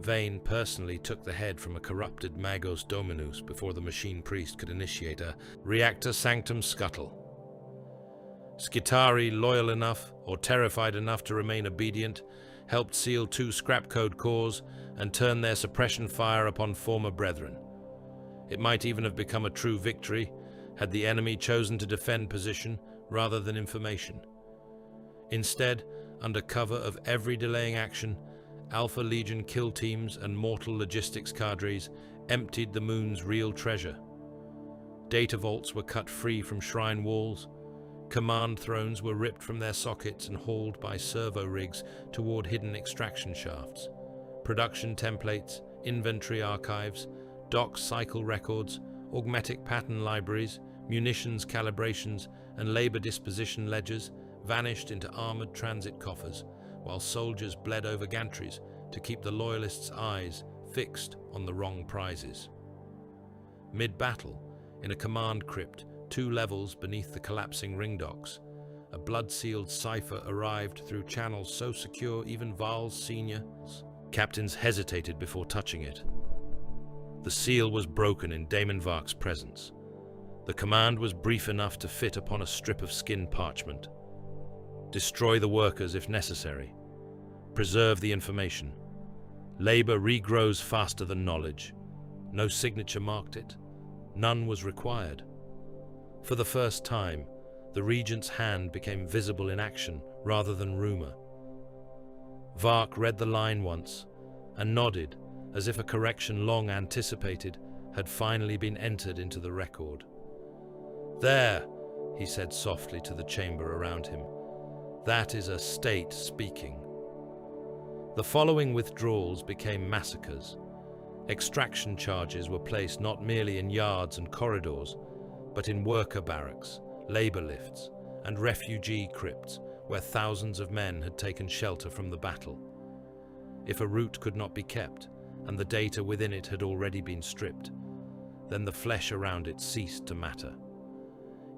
Vayne personally took the head from a corrupted Magos Dominus before the machine priest could initiate a reactor sanctum scuttle. Skitarii, loyal enough or terrified enough to remain obedient, helped seal 2 scrap code cores and turn their suppression fire upon former brethren. It might even have become a true victory had the enemy chosen to defend position rather than information. Instead, under cover of every delaying action, Alpha Legion kill teams and mortal logistics cadres emptied the moon's real treasure. Data vaults were cut free from shrine walls. Command thrones were ripped from their sockets and hauled by servo rigs toward hidden extraction shafts. Production templates, inventory archives, dock cycle records, augmetic pattern libraries, munitions calibrations, and labor disposition ledgers vanished into armored transit coffers, while soldiers bled over gantries to keep the loyalists' eyes fixed on the wrong prizes. Mid-battle, in a command crypt 2 levels beneath the collapsing ring docks, a blood-sealed cipher arrived through channels so secure even Val's senior captains hesitated before touching it. The seal was broken in Daemon Vark's presence. The command was brief enough to fit upon a strip of skin parchment. Destroy the workers if necessary. Preserve the information. Labor regrows faster than knowledge. No signature marked it. None was required. For the first time, the regent's hand became visible in action rather than rumor. Vark read the line once and nodded as if a correction long anticipated had finally been entered into the record. "There," he said softly to the chamber around him. "That is a state speaking." The following withdrawals became massacres. Extraction charges were placed not merely in yards and corridors, but in worker barracks, labor lifts, and refugee crypts where thousands of men had taken shelter from the battle. If a route could not be kept, and the data within it had already been stripped. Then the flesh around it ceased to matter.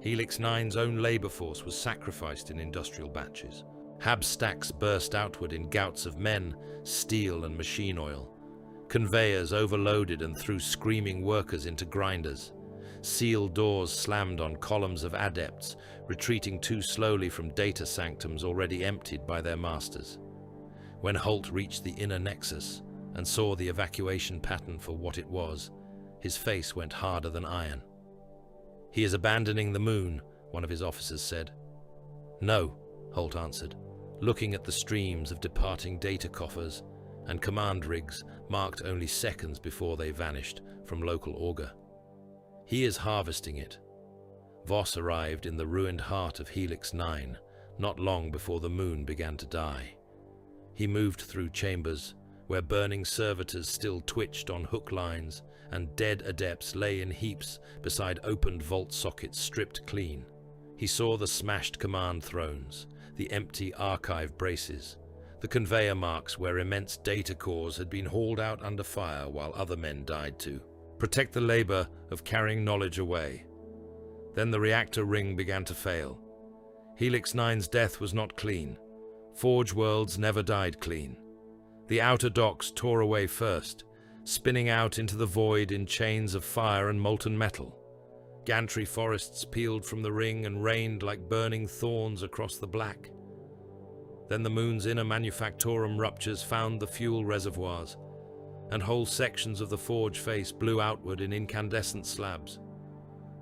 Helix 9's own labor force was sacrificed in industrial batches. Hab stacks burst outward in gouts of men, steel and machine oil. Conveyors overloaded and threw screaming workers into grinders. Sealed doors slammed on columns of adepts, retreating too slowly from data sanctums already emptied by their masters. When Holt reached the inner nexus and saw the evacuation pattern for what it was, his face went harder than iron. "He is abandoning the moon," one of his officers said. "No," Holt answered, looking at the streams of departing data coffers and command rigs marked only seconds before they vanished from local auger. "He is harvesting it." Voss arrived in the ruined heart of Helix 9, not long before the moon began to die. He moved through chambers where burning servitors still twitched on hook lines and dead adepts lay in heaps beside opened vault sockets stripped clean. He saw the smashed command thrones, the empty archive braces, the conveyor marks where immense data cores had been hauled out under fire while other men died too. Protect the labor of carrying knowledge away. Then the reactor ring began to fail. Helix 9's death was not clean. Forge worlds never died clean. The outer docks tore away first, spinning out into the void in chains of fire and molten metal. Gantry forests peeled from the ring and rained like burning thorns across the black. Then the moon's inner manufactorum ruptures found the fuel reservoirs, and whole sections of the forge face blew outward in incandescent slabs.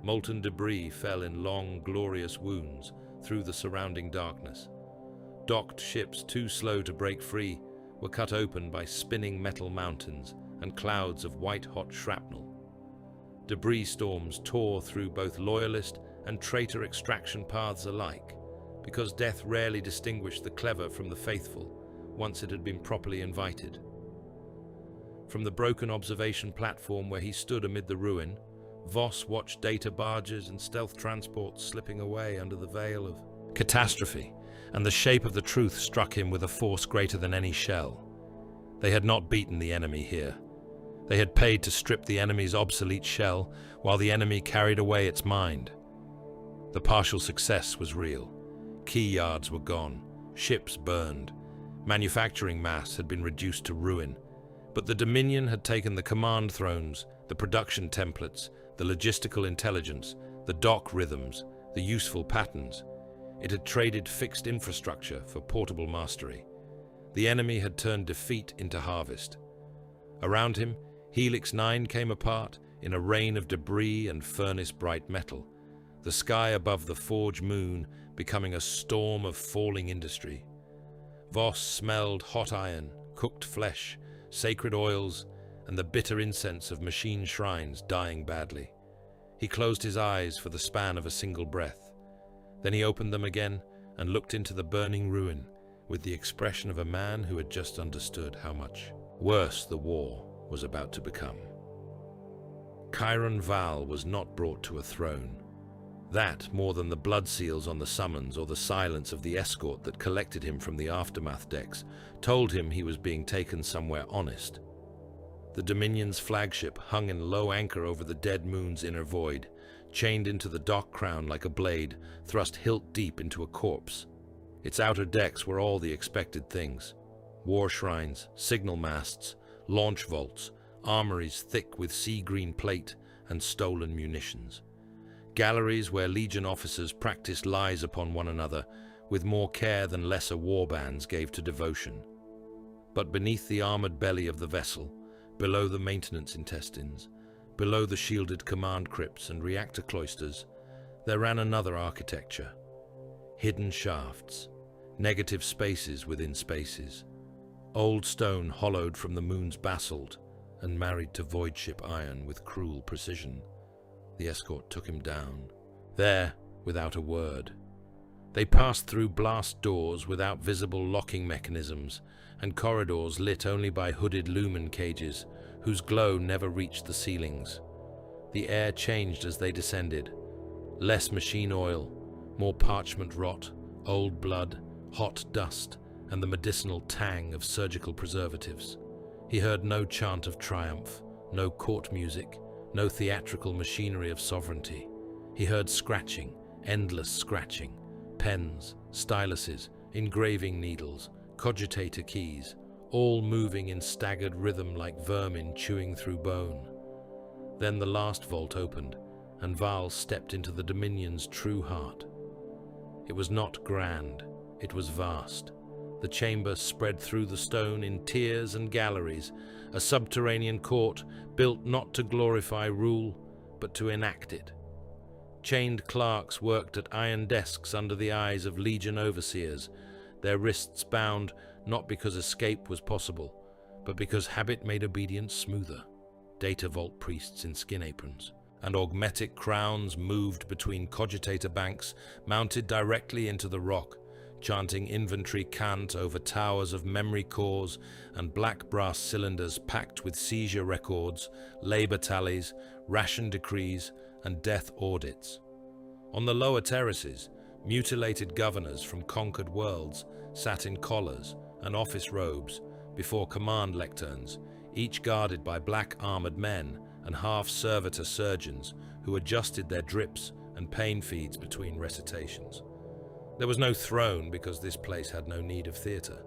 Molten debris fell in long, glorious wounds through the surrounding darkness. Docked ships too slow to break free were cut open by spinning metal mountains and clouds of white-hot shrapnel. Debris storms tore through both loyalist and traitor extraction paths alike, because death rarely distinguished the clever from the faithful once it had been properly invited. From the broken observation platform where he stood amid the ruin, Voss watched data barges and stealth transports slipping away under the veil of catastrophe, and the shape of the truth struck him with a force greater than any shell. They had not beaten the enemy here. They had paid to strip the enemy's obsolete shell, while the enemy carried away its mind. The partial success was real. Key yards were gone, ships burned, manufacturing mass had been reduced to ruin, but the Dominion had taken the command thrones, the production templates, the logistical intelligence, the dock rhythms, the useful patterns. It had traded fixed infrastructure for portable mastery. The enemy had turned defeat into harvest. Around him, Helix 9 came apart in a rain of debris and furnace-bright metal, the sky above the forge moon becoming a storm of falling industry. Voss smelled hot iron, cooked flesh, sacred oils, and the bitter incense of machine shrines dying badly. He closed his eyes for the span of a single breath. Then he opened them again and looked into the burning ruin with the expression of a man who had just understood how much worse the war was about to become. Chiron Val was not brought to a throne. That, more than the blood seals on the summons or the silence of the escort that collected him from the aftermath decks, told him he was being taken somewhere honest. The Dominion's flagship hung in low anchor over the dead moon's inner void, chained into the dock crown like a blade, thrust hilt deep into a corpse. Its outer decks were all the expected things: war shrines, signal masts, launch vaults, armories thick with sea-green plate and stolen munitions. Galleries where Legion officers practiced lies upon one another with more care than lesser warbands gave to devotion. But beneath the armored belly of the vessel, below the maintenance intestines, below the shielded command crypts and reactor cloisters, there ran another architecture. Hidden shafts, negative spaces within spaces, old stone hollowed from the moon's basalt and married to voidship iron with cruel precision. The escort took him down, there without a word. They passed through blast doors without visible locking mechanisms and corridors lit only by hooded lumen cages whose glow never reached the ceilings. The air changed as they descended. Less machine oil, more parchment rot, old blood, hot dust, and the medicinal tang of surgical preservatives. He heard no chant of triumph, no court music, no theatrical machinery of sovereignty. He heard scratching, endless scratching, pens, styluses, engraving needles, cogitator keys, all moving in staggered rhythm like vermin chewing through bone. Then the last vault opened, and Val stepped into the Dominion's true heart. It was not grand, it was vast. The chamber spread through the stone in tiers and galleries, a subterranean court built not to glorify rule, but to enact it. Chained clerks worked at iron desks under the eyes of legion overseers, their wrists bound not because escape was possible, but because habit made obedience smoother. Data vault priests in skin aprons and augmetic crowns moved between cogitator banks mounted directly into the rock, chanting inventory cant over towers of memory cores and black brass cylinders packed with seizure records, labor tallies, ration decrees, and death audits. On the lower terraces, mutilated governors from conquered worlds sat in collars and office robes before command lecterns, each guarded by black armored men and half-servitor surgeons who adjusted their drips and pain feeds between recitations. There was no throne because this place had no need of theatre.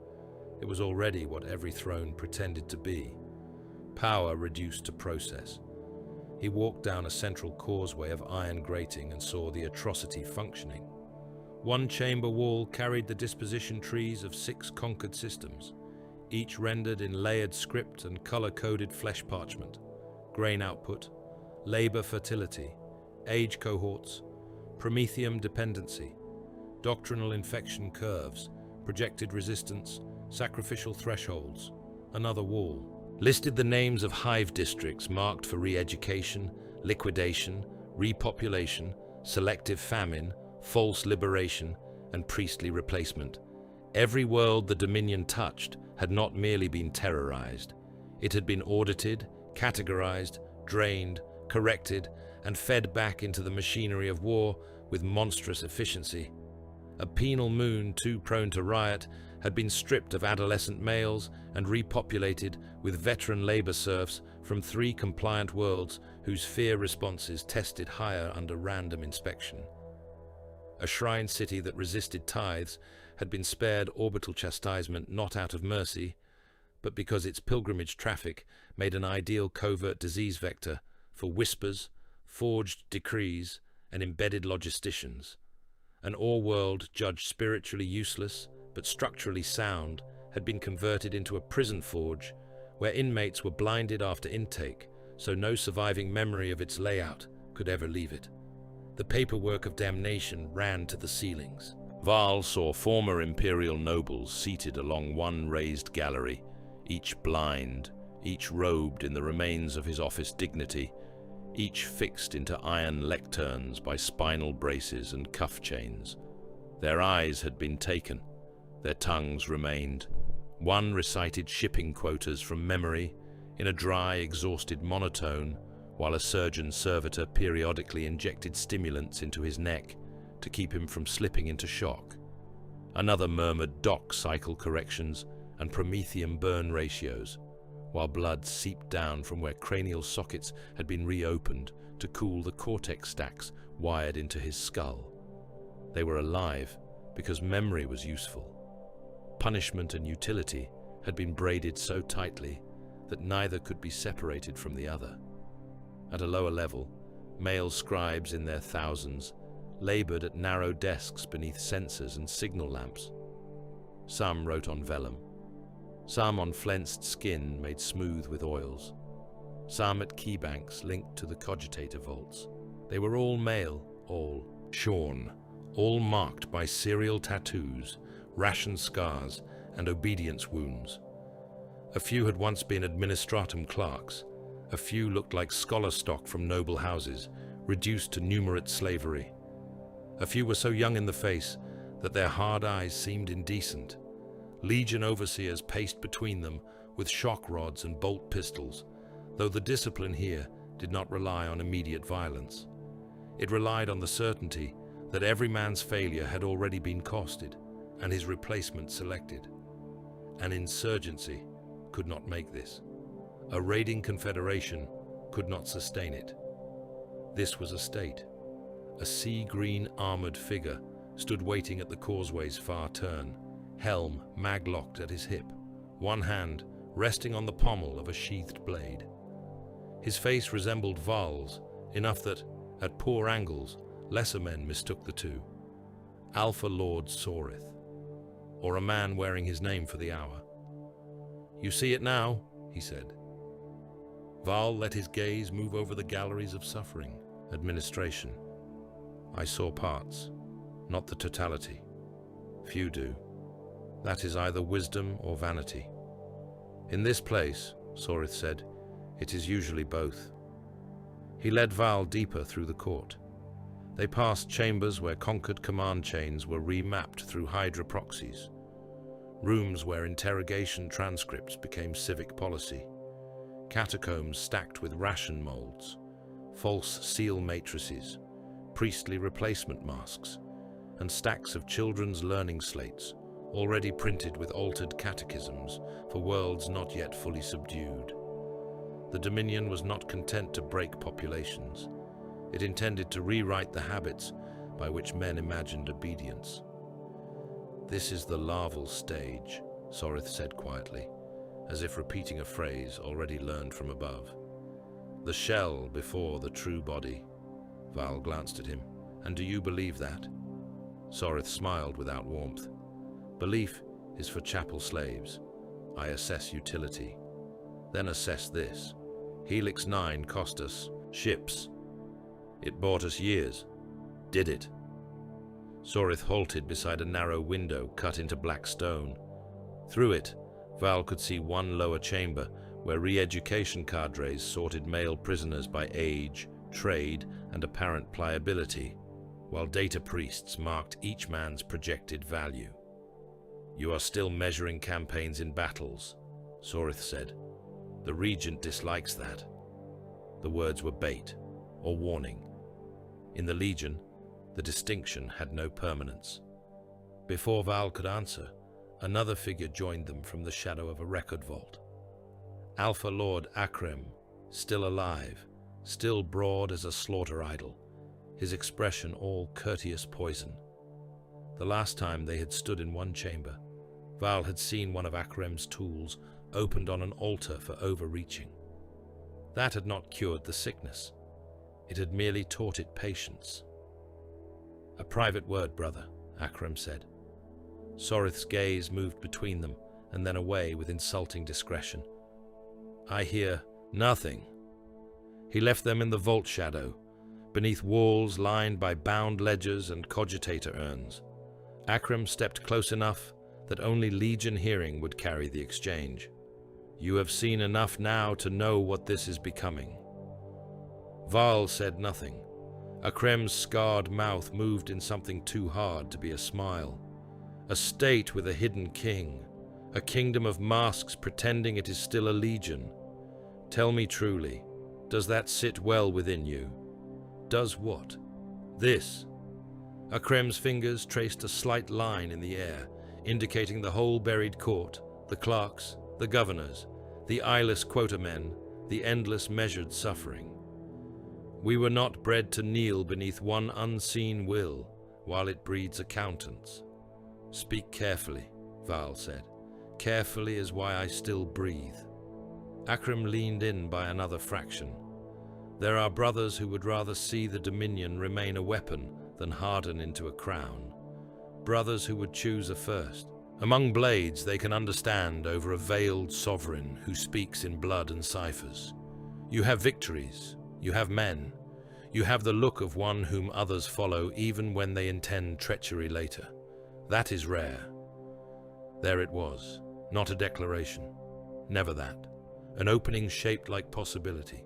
It was already what every throne pretended to be. Power reduced to process. He walked down a central causeway of iron grating and saw the atrocity functioning. One chamber wall carried the disposition trees of 6 conquered systems, each rendered in layered script and color-coded flesh parchment. Grain output, labor fertility, age cohorts, promethium dependency, doctrinal infection curves, projected resistance, sacrificial thresholds. Another wall listed the names of hive districts marked for re-education, liquidation, repopulation, selective famine, false liberation, and priestly replacement. Every world the Dominion touched had not merely been terrorized. It had been audited, categorized, drained, corrected, and fed back into the machinery of war with monstrous efficiency. A penal moon too prone to riot had been stripped of adolescent males and repopulated with veteran labor serfs from 3 compliant worlds whose fear responses tested higher under random inspection. A shrine city that resisted tithes had been spared orbital chastisement not out of mercy, but because its pilgrimage traffic made an ideal covert disease vector for whispers, forged decrees, and embedded logisticians. An all-world judged spiritually useless but structurally sound had been converted into a prison forge where inmates were blinded after intake, so no surviving memory of its layout could ever leave it. The paperwork of damnation ran to the ceilings. Val saw former imperial nobles seated along one raised gallery, each blind, each robed in the remains of his office dignity, each fixed into iron lecterns by spinal braces and cuff chains. Their eyes had been taken, their tongues remained. One recited shipping quotas from memory in a dry, exhausted monotone, while a surgeon servitor periodically injected stimulants into his neck to keep him from slipping into shock. Another murmured dock cycle corrections and promethium burn ratios, while blood seeped down from where cranial sockets had been reopened to cool the cortex stacks wired into his skull. They were alive because memory was useful. Punishment and utility had been braided so tightly that neither could be separated from the other. At a lower level, male scribes in their thousands labored at narrow desks beneath sensors and signal lamps. Some wrote on vellum, some on flensed skin made smooth with oils, some at keybanks linked to the cogitator vaults. They were all male, all shorn, all marked by serial tattoos, ration scars, and obedience wounds. A few had once been administratum clerks. A few looked like scholar stock from noble houses, reduced to numerate slavery. A few were so young in the face that their hard eyes seemed indecent. Legion overseers paced between them with shock rods and bolt pistols, though the discipline here did not rely on immediate violence. It relied on the certainty that every man's failure had already been costed and his replacement selected. An insurgency could not make this. A raiding confederation could not sustain it. This was a state. A sea-green armored figure stood waiting at the causeway's far turn, helm mag-locked at his hip, one hand resting on the pommel of a sheathed blade. His face resembled Val's, enough that, at poor angles, lesser men mistook the two. Alpha Lord Sorith, or a man wearing his name for the hour. "You see it now," he said. Val let his gaze move over the galleries of suffering, administration. "I saw parts, not the totality. Few do. That is either wisdom or vanity. In this place," Sorith said, "it is usually both." He led Val deeper through the court. They passed chambers where conquered command chains were remapped through Hydra proxies, rooms where interrogation transcripts became civic policy, catacombs stacked with ration molds, false seal matrices, priestly replacement masks, and stacks of children's learning slates, already printed with altered catechisms for worlds not yet fully subdued. The Dominion was not content to break populations. It intended to rewrite the habits by which men imagined obedience. "This is the larval stage," Sorith said quietly, as if repeating a phrase already learned from above. "The shell before the true body." Val glanced at him. "And do you believe that?" Sorith smiled without warmth. "Belief is for chapel slaves. I assess utility. Then assess this. Helix 9 cost us ships. It bought us years. Did it?" Sorith halted beside a narrow window cut into black stone. Through it, Val could see one lower chamber where re-education cadres sorted male prisoners by age, trade, and apparent pliability, while data priests marked each man's projected value. "You are still measuring campaigns in battles," Sorith said. "The regent dislikes that." The words were bait, or warning. In the Legion, the distinction had no permanence. Before Val could answer, another figure joined them from the shadow of a record vault. Alpha Lord Akrem, still alive, still broad as a slaughter idol, his expression all courteous poison. The last time they had stood in one chamber, Val had seen one of Akrem's tools opened on an altar for overreaching. That had not cured the sickness. It had merely taught it patience. "A private word, brother," Akrem said. Sorith's gaze moved between them and then away with insulting discretion. "I hear nothing." He left them in the vault shadow, beneath walls lined by bound ledgers and cogitator urns. Akrem stepped close enough that only Legion hearing would carry the exchange. "You have seen enough now to know what this is becoming." Val said nothing. Akrem's scarred mouth moved in something too hard to be a smile. A state with a hidden king, a kingdom of masks pretending it is still a legion. Tell me truly, does that sit well within you? Does what? This. Akrem's fingers traced a slight line in the air, indicating the whole buried court, the clerks, the governors, the eyeless quota men, the endless measured suffering. "We were not bred to kneel beneath one unseen will while it breeds accountants." "Speak carefully," Val said. "Carefully is why I still breathe." Akrem leaned in by another fraction. "There are brothers who would rather see the Dominion remain a weapon than harden into a crown. Brothers who would choose a first. Among blades they can understand over a veiled sovereign who speaks in blood and ciphers. You have victories. You have men. You have the look of one whom others follow even when they intend treachery later. That is rare." There it was, not a declaration. Never that. An opening shaped like possibility.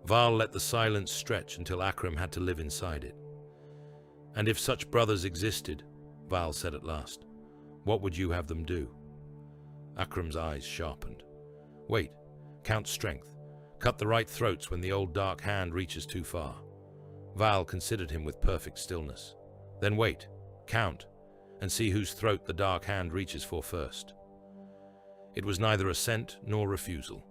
Val let the silence stretch until Akrem had to live inside it. "And if such brothers existed," Val said at last, "what would you have them do?" Akrem's eyes sharpened. "Wait. Count strength. Cut the right throats when the old dark hand reaches too far." Val considered him with perfect stillness. "Then wait. Count. And see whose throat the dark hand reaches for first." It was neither assent nor refusal.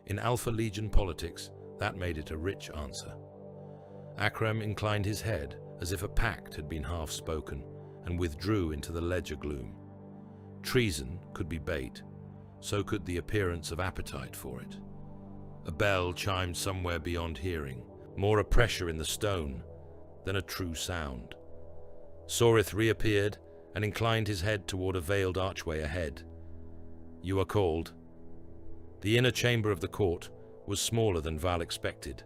In Alpha Legion politics, that made it a rich answer. Akram inclined his head as if a pact had been half-spoken and withdrew into the ledger gloom. Treason could be bait, so could the appearance of appetite for it. A bell chimed somewhere beyond hearing, more a pressure in the stone than a true sound. Sorith reappeared and inclined his head toward a veiled archway ahead. "You are called." The inner chamber of the court was smaller than Val expected,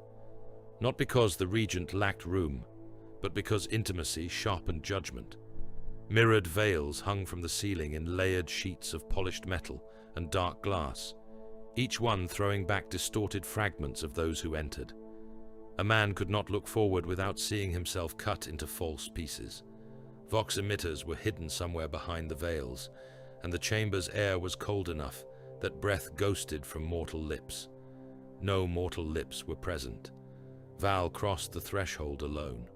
not because the regent lacked room, but because intimacy sharpened judgment. Mirrored veils hung from the ceiling in layered sheets of polished metal and dark glass, each one throwing back distorted fragments of those who entered. A man could not look forward without seeing himself cut into false pieces. Vox emitters were hidden somewhere behind the veils, and the chamber's air was cold enough that breath ghosted from mortal lips. No mortal lips were present. Val crossed the threshold alone.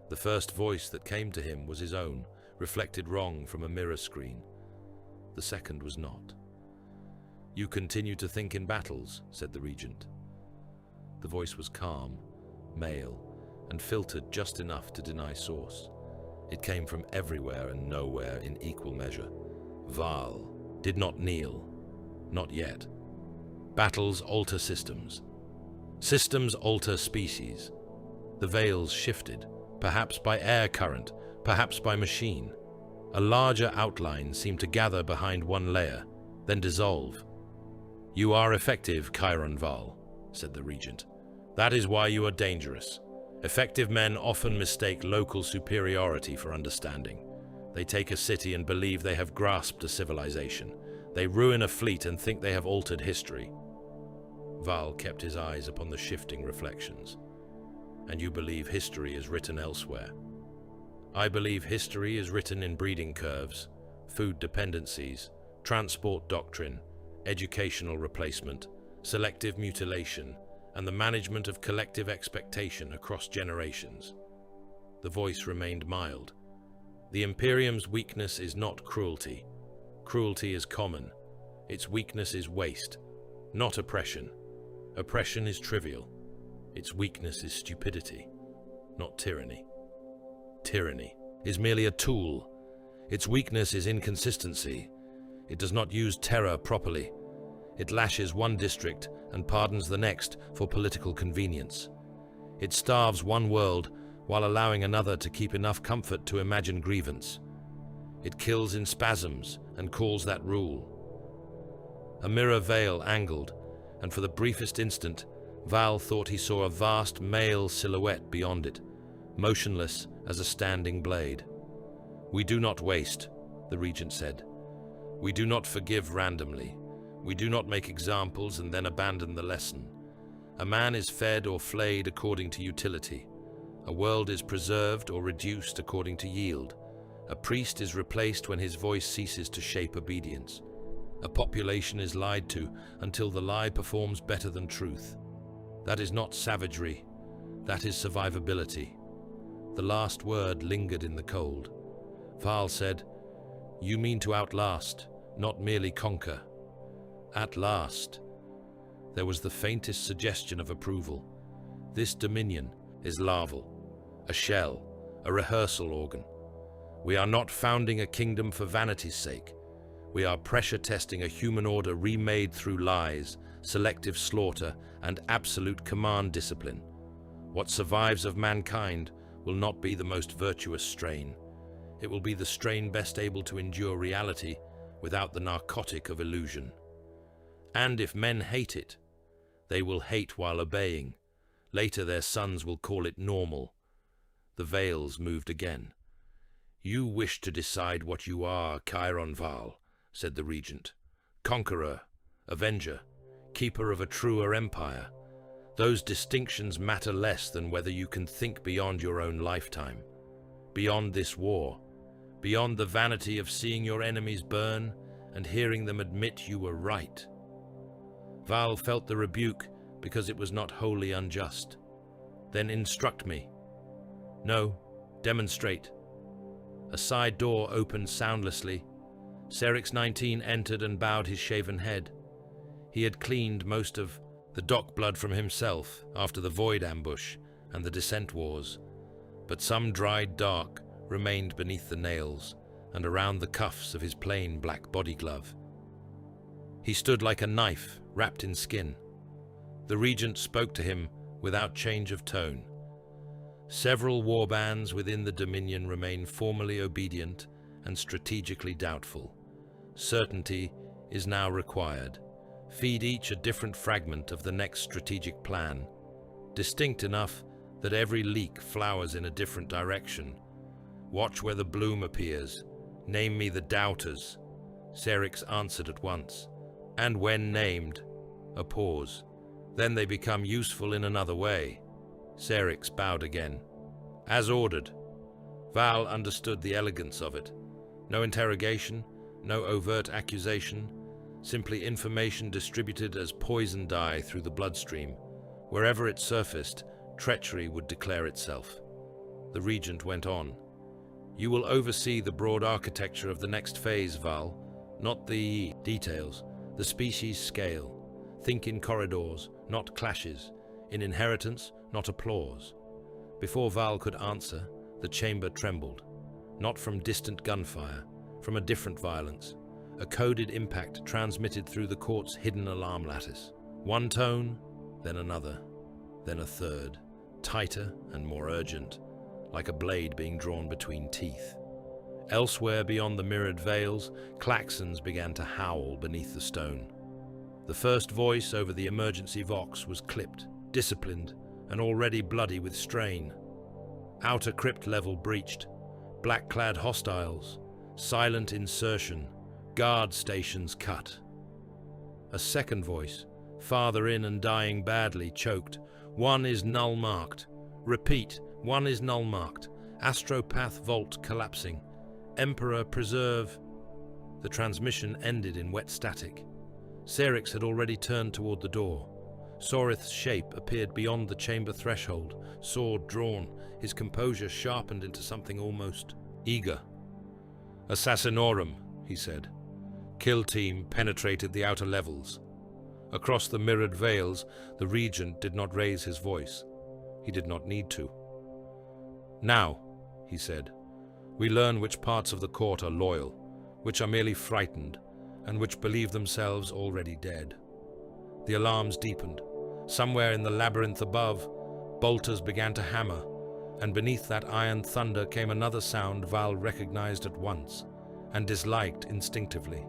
The first voice that came to him was his own, reflected wrong from a mirror screen. The second was not. "You continue to think in battles," said the regent. The voice was calm, male, and filtered just enough to deny source. It came from everywhere and nowhere in equal measure. Val did not kneel. Not yet. Battles alter systems. Systems alter species. The veils shifted, perhaps by air current, perhaps by machine. A larger outline seemed to gather behind one layer, then dissolve. "You are effective, Chiron Val," said the regent. "That is why you are dangerous. Effective men often mistake local superiority for understanding. They take a city and believe they have grasped a civilization. They ruin a fleet and think they have altered history." Val kept his eyes upon the shifting reflections. "And you believe history is written elsewhere?" "I believe history is written in breeding curves, food dependencies, transport doctrine, educational replacement, selective mutilation, and the management of collective expectation across generations." The voice remained mild. "The Imperium's weakness is not cruelty. Cruelty is common. Its weakness is waste, not oppression. Oppression is trivial. Its weakness is stupidity, not tyranny. Tyranny is merely a tool. Its weakness is inconsistency. It does not use terror properly. It lashes one district and pardons the next for political convenience. It starves one world while allowing another to keep enough comfort to imagine grievance. It kills in spasms and calls that rule. A mirror veil angled, and for the briefest instant, Val thought he saw a vast male silhouette beyond it, motionless as a standing blade. "We do not waste," the regent said. "We do not forgive randomly. We do not make examples and then abandon the lesson. A man is fed or flayed according to utility. A world is preserved or reduced according to yield. A priest is replaced when his voice ceases to shape obedience. A population is lied to until the lie performs better than truth. That is not savagery. That is survivability." The last word lingered in the cold. Val said, "You mean to outlast, not merely conquer." "At last." There was the faintest suggestion of approval. "This dominion is larval, a shell, a rehearsal organ. We are not founding a kingdom for vanity's sake. We are pressure testing a human order remade through lies, selective slaughter, and absolute command discipline. What survives of mankind will not be the most virtuous strain. It will be the strain best able to endure reality without the narcotic of illusion. And if men hate it, they will hate while obeying. Later their sons will call it normal." The veils moved again. "You wish to decide what you are, Chiron Val," said the regent. "Conqueror, avenger, keeper of a truer empire. Those distinctions matter less than whether you can think beyond your own lifetime, beyond this war, beyond the vanity of seeing your enemies burn and hearing them admit you were right." Val felt the rebuke because it was not wholly unjust. "Then instruct me." "No, demonstrate." A side door opened soundlessly. Serix 19 entered and bowed his shaven head. He had cleaned most of The dock blood from himself after the Void ambush and the Descent Wars, but some dried dark remained beneath the nails and around the cuffs of his plain black body glove. He stood like a knife wrapped in skin. The regent spoke to him without change of tone. Several warbands within the Dominion remain formally obedient and strategically doubtful. Certainty is now required. Feed each a different fragment of the next strategic plan, distinct enough that every leak flowers in a different direction. Watch where the bloom appears. Name me the doubters. Serix answered at once. And when named, a pause. Then they become useful in another way. Serix bowed again. As ordered. Val understood the elegance of it. No interrogation, no overt accusation, simply information distributed as poison dye through the bloodstream. Wherever it surfaced, treachery would declare itself. The regent went on. You will oversee the broad architecture of the next phase, Val, not the details, the species scale. Think in corridors, not clashes, in inheritance, not applause. Before Val could answer, the chamber trembled, not from distant gunfire, from a different violence, a coded impact transmitted through the court's hidden alarm lattice. One tone, then another, then a third, tighter and more urgent, like a blade being drawn between teeth. Elsewhere beyond the mirrored veils, klaxons began to howl beneath the stone. The first voice over the emergency vox was clipped, disciplined, and already bloody with strain. Outer crypt level breached, black-clad hostiles, silent insertion, guard stations cut. A second voice, farther in and dying badly, choked. One is null-marked. Repeat, one is null-marked. Astropath vault collapsing. Emperor preserve. The transmission ended in wet static. Serix had already turned toward the door. Sorith's shape appeared beyond the chamber threshold, sword drawn, his composure sharpened into something almost eager. Assassinorum, he said. Kill team penetrated the outer levels. Across the mirrored veils, the regent did not raise his voice. He did not need to. Now, he said, we learn which parts of the court are loyal, which are merely frightened, and which believe themselves already dead. The alarms deepened. Somewhere in the labyrinth above, bolters began to hammer, and beneath that iron thunder came another sound Val recognized at once, and disliked instinctively.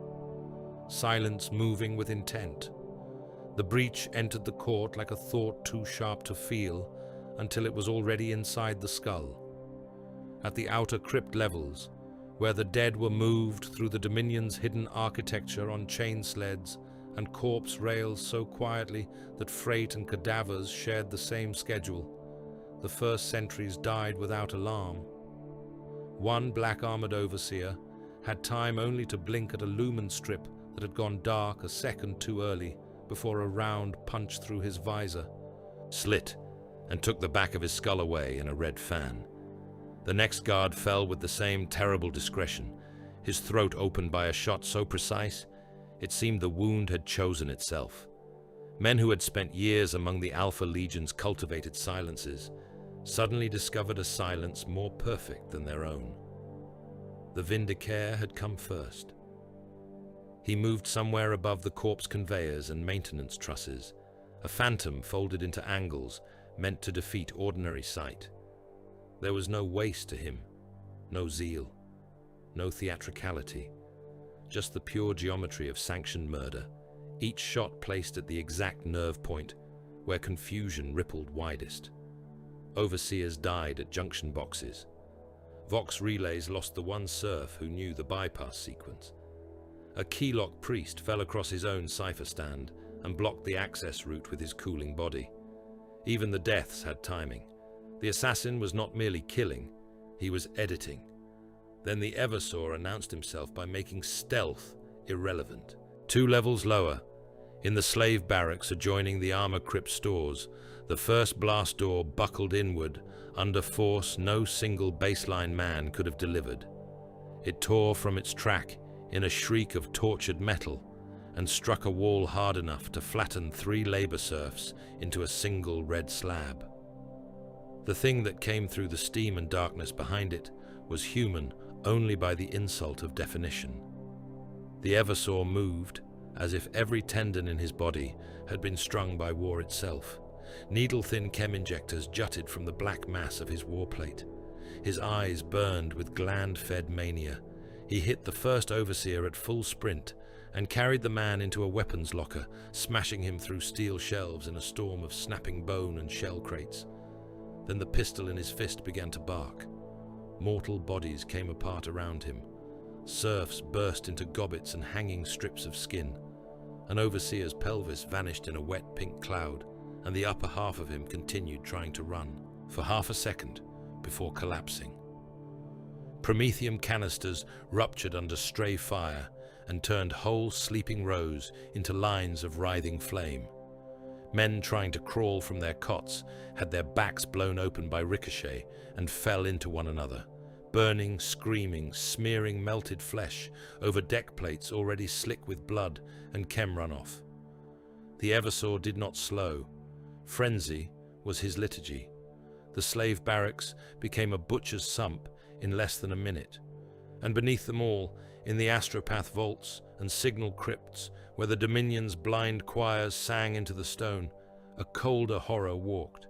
Silence moving with intent. The breach entered the court like a thought too sharp to feel, until it was already inside the skull. At the outer crypt levels, where the dead were moved through the Dominion's hidden architecture on chain sleds and corpse rails so quietly that freight and cadavers shared the same schedule, the first sentries died without alarm. One black-armored overseer had time only to blink at a lumen strip that had gone dark a second too early before a round punched through his visor, slit, and took the back of his skull away in a red fan. The next guard fell with the same terrible discretion, his throat opened by a shot so precise, it seemed the wound had chosen itself. Men who had spent years among the Alpha Legion's cultivated silences suddenly discovered a silence more perfect than their own. The vindicare had come first. He moved somewhere above the corpse conveyors and maintenance trusses, a phantom folded into angles meant to defeat ordinary sight. There was no waste to him, no zeal, no theatricality, just the pure geometry of sanctioned murder, each shot placed at the exact nerve point where confusion rippled widest. Overseers died at junction boxes. Vox relays lost the one serf who knew the bypass sequence. A keylock priest fell across his own cipher stand and blocked the access route with his cooling body. Even the deaths had timing. The assassin was not merely killing, he was editing. Then the Eversaw announced himself by making stealth irrelevant. 2 levels lower, in the slave barracks adjoining the armor crypt stores, the first blast door buckled inward under force no single baseline man could have delivered. It tore from its track in a shriek of tortured metal, and struck a wall hard enough to flatten 3 labor serfs into a single red slab. The thing that came through the steam and darkness behind it was human only by the insult of definition. The Eversaw moved as if every tendon in his body had been strung by war itself. Needle-thin chem injectors jutted from the black mass of his warplate. His eyes burned with gland-fed mania. He hit the first overseer at full sprint and carried the man into a weapons locker, smashing him through steel shelves in a storm of snapping bone and shell crates. Then the pistol in his fist began to bark. Mortal bodies came apart around him. Serfs burst into gobbets and hanging strips of skin. An overseer's pelvis vanished in a wet pink cloud, and the upper half of him continued trying to run for half a second before collapsing. Promethium canisters ruptured under stray fire and turned whole sleeping rows into lines of writhing flame. Men trying to crawl from their cots had their backs blown open by ricochet and fell into one another, burning, screaming, smearing melted flesh over deck plates already slick with blood and chem runoff. The Eversaw did not slow. Frenzy was his liturgy. The slave barracks became a butcher's sump in less than a minute, and beneath them all, in the astropath vaults and signal crypts where the Dominion's blind choirs sang into the stone, a colder horror walked.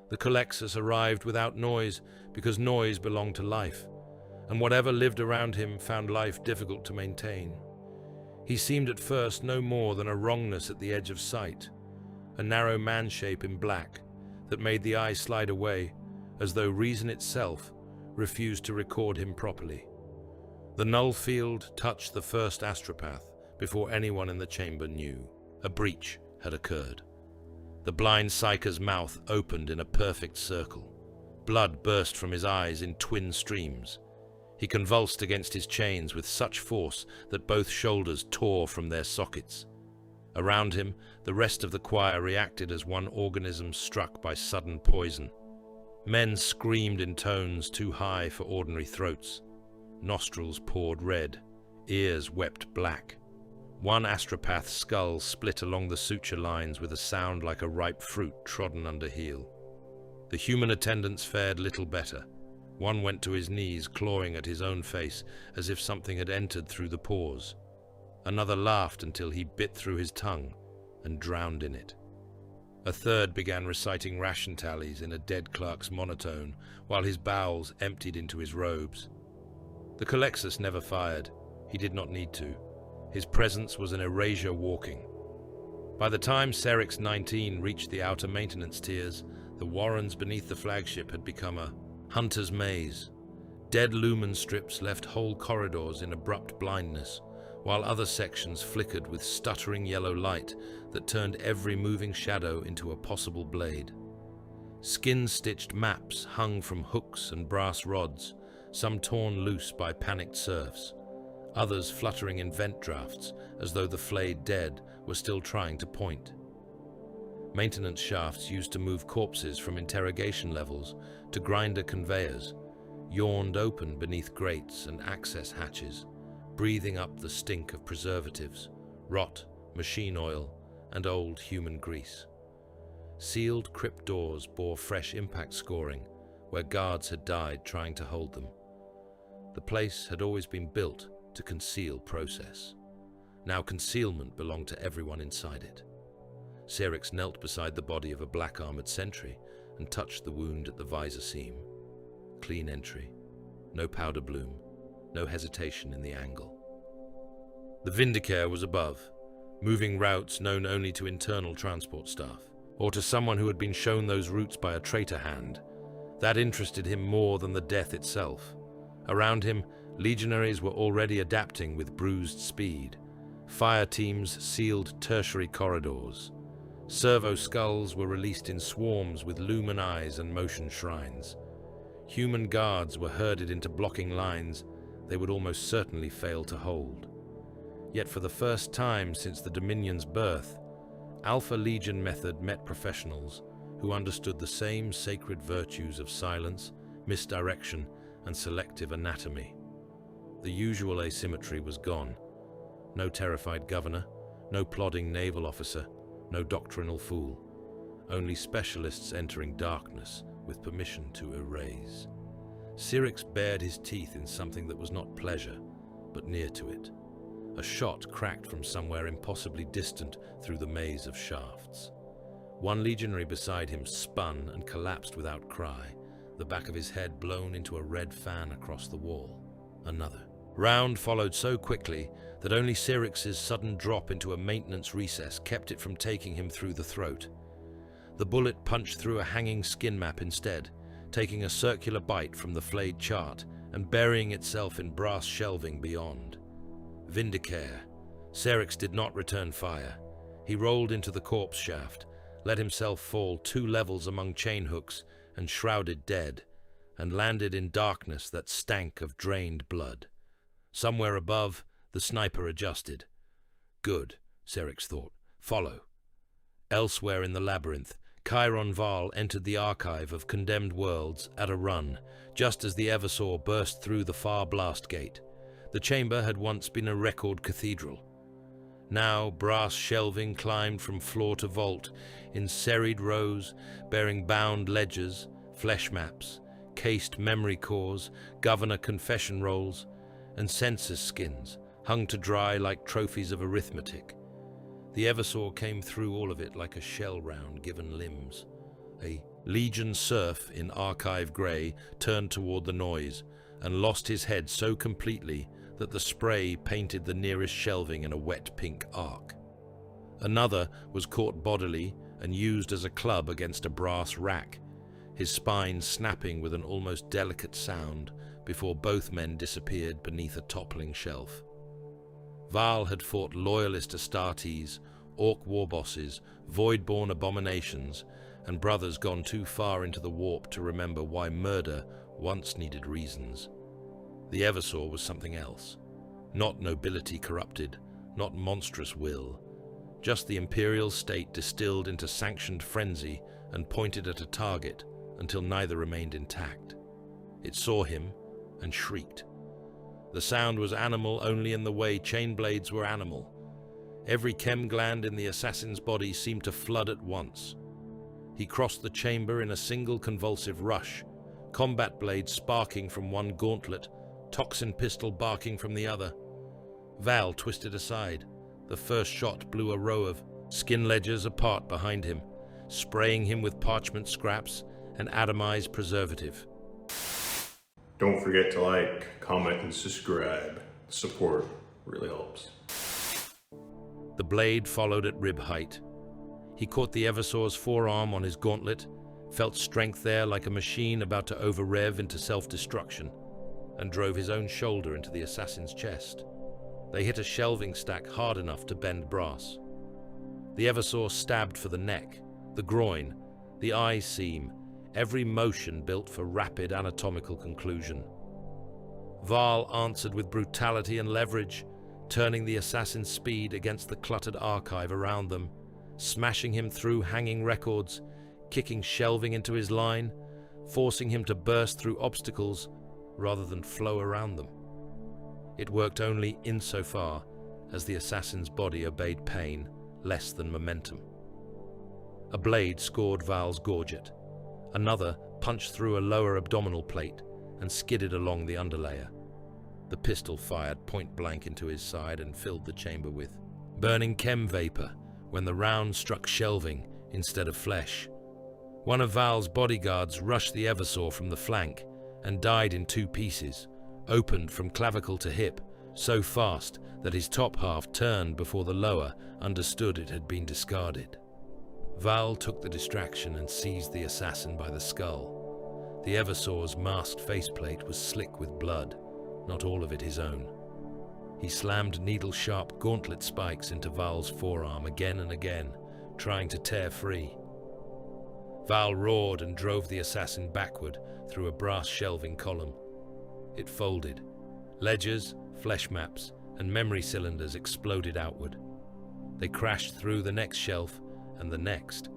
The Colexus arrived without noise because noise belonged to life, and whatever lived around him found life difficult to maintain. He seemed at first no more than a wrongness at the edge of sight, a narrow man-shape in black that made the eye slide away as though reason itself refused to record him properly. The null field touched the first astropath before anyone in the chamber knew. A breach had occurred. The blind psyker's mouth opened in a perfect circle. Blood burst from his eyes in twin streams. He convulsed against his chains with such force that both shoulders tore from their sockets. Around him, the rest of the choir reacted as one organism struck by sudden poison. Men screamed in tones too high for ordinary throats. Nostrils poured red, ears wept black. One astropath's skull split along the suture lines with a sound like a ripe fruit trodden under heel. The human attendants fared little better. One went to his knees, clawing at his own face as if something had entered through the pores. Another laughed until he bit through his tongue and drowned in it. A third began reciting ration tallies in a dead clerk's monotone while his bowels emptied into his robes. The Colexus never fired. He did not need to. His presence was an erasure walking. By the time Serix 19 reached the outer maintenance tiers, the warrens beneath the flagship had become a hunter's maze. Dead lumen strips left whole corridors in abrupt blindness, while other sections flickered with stuttering yellow light that turned every moving shadow into a possible blade. Skin-stitched maps hung from hooks and brass rods, some torn loose by panicked serfs, others fluttering in vent drafts as though the flayed dead were still trying to point. Maintenance shafts used to move corpses from interrogation levels to grinder conveyors yawned open beneath grates and access hatches, breathing up the stink of preservatives, rot, machine oil, and old human grease. Sealed crypt doors bore fresh impact scoring where guards had died trying to hold them. The place had always been built to conceal process. Now concealment belonged to everyone inside it. Serix knelt beside the body of a black-armored sentry and touched the wound at the visor seam. Clean entry. No powder bloom. No hesitation in the angle. The vindicare was above, moving routes known only to internal transport staff, or to someone who had been shown those routes by a traitor hand. That interested him more than the death itself. Around him, legionaries were already adapting with bruised speed. Fire teams sealed tertiary corridors. Servo skulls were released in swarms with lumen eyes and motion shrines. Human guards were herded into blocking lines they would almost certainly fail to hold. Yet for the first time since the Dominion's birth, Alpha Legion method met professionals who understood the same sacred virtues of silence, misdirection, and selective anatomy. The usual asymmetry was gone. No terrified governor, No plodding naval officer, no doctrinal fool. Only specialists entering darkness with permission to erase. Syrinx bared his teeth in something that was not pleasure, but near to it. A shot cracked from somewhere impossibly distant through the maze of shafts. One legionary beside him spun and collapsed without cry, the back of his head blown into a red fan across the wall. Another. Round followed so quickly that only Syrinx's sudden drop into a maintenance recess kept it from taking him through the throat. The bullet punched through a hanging skin map instead, taking a circular bite from the flayed chart and burying itself in brass shelving beyond. Vindicare. Syrinx did not return fire. He rolled into the corpse shaft, let himself fall 2 levels among chain hooks and shrouded dead, and landed in darkness that stank of drained blood. Somewhere above, the sniper adjusted. Good, Syrinx thought. Follow. Elsewhere in the labyrinth, Chiron Val entered the archive of condemned worlds at a run, just as the Eversaw burst through the far blast gate. The chamber had once been a record cathedral. Now brass shelving climbed from floor to vault in serried rows, bearing bound ledgers, flesh maps, cased memory cores, governor confession rolls, and census skins, hung to dry like trophies of arithmetic. The Eversaw came through all of it like a shell round given limbs. A Legion serf in archive grey turned toward the noise and lost his head so completely that the spray painted the nearest shelving in a wet pink arc. Another was caught bodily and used as a club against a brass rack, his spine snapping with an almost delicate sound before both men disappeared beneath a toppling shelf. Val had fought loyalist Astartes, orc warbosses, void-born abominations, and brothers gone too far into the warp to remember why murder once needed reasons. The Eversaw was something else. Not nobility corrupted, not monstrous will. Just the imperial state distilled into sanctioned frenzy and pointed at a target until neither remained intact. It saw him and shrieked. The sound was animal only in the way chain blades were animal. Every chem gland in the assassin's body seemed to flood at once. He crossed the chamber in a single convulsive rush, combat blade sparking from one gauntlet, toxin pistol barking from the other. Val twisted aside. The first shot blew a row of skin ledgers apart behind him, spraying him with parchment scraps and atomized preservative. Don't forget to like, comment, and subscribe. Support really helps. The blade followed at rib height. He caught the Eversaw's forearm on his gauntlet, felt strength there like a machine about to over-rev into self-destruction, and drove his own shoulder into the assassin's chest. They hit a shelving stack hard enough to bend brass. The Eversaw stabbed for the neck, the groin, the eye seam, every motion built for rapid anatomical conclusion. Val answered with brutality and leverage, turning the assassin's speed against the cluttered archive around them, smashing him through hanging records, kicking shelving into his line, forcing him to burst through obstacles rather than flow around them. It worked only insofar as the assassin's body obeyed pain less than momentum. A blade scored Val's gorget. Another punched through a lower abdominal plate and skidded along the underlayer. The pistol fired point blank into his side and filled the chamber with burning chem vapor when the round struck shelving instead of flesh. One of Val's bodyguards rushed the Eversaw from the flank and died in 2 pieces, opened from clavicle to hip, so fast that his top half turned before the lower understood it had been discarded. Val took the distraction and seized the assassin by the skull. The Eversaw's masked faceplate was slick with blood, not all of it his own. He slammed needle-sharp gauntlet spikes into Val's forearm again and again, trying to tear free. Val roared and drove the assassin backward through a brass shelving column. It folded. Ledgers, flesh maps, and memory cylinders exploded outward. They crashed through the next shelf and the next,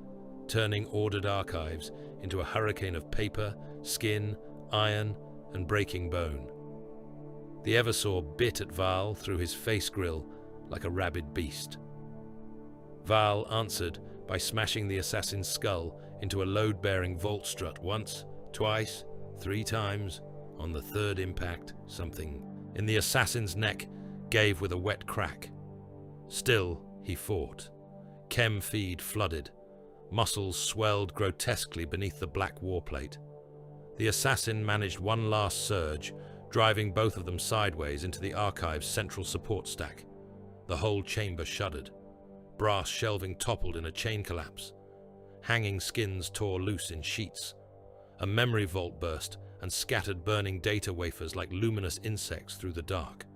turning ordered archives into a hurricane of paper, skin, iron, and breaking bone. The Eversaw bit at Val through his face grill like a rabid beast. Val answered by smashing the assassin's skull into a load-bearing vault strut once, twice, 3 times. On the third impact, something in the assassin's neck gave with a wet crack. Still, he fought. Chem feed flooded. Muscles swelled grotesquely beneath the black warplate. The assassin managed one last surge, driving both of them sideways into the archive's central support stack. The whole chamber shuddered. Brass shelving toppled in a chain collapse. Hanging skins tore loose in sheets. A memory vault burst and scattered burning data wafers like luminous insects through the dark.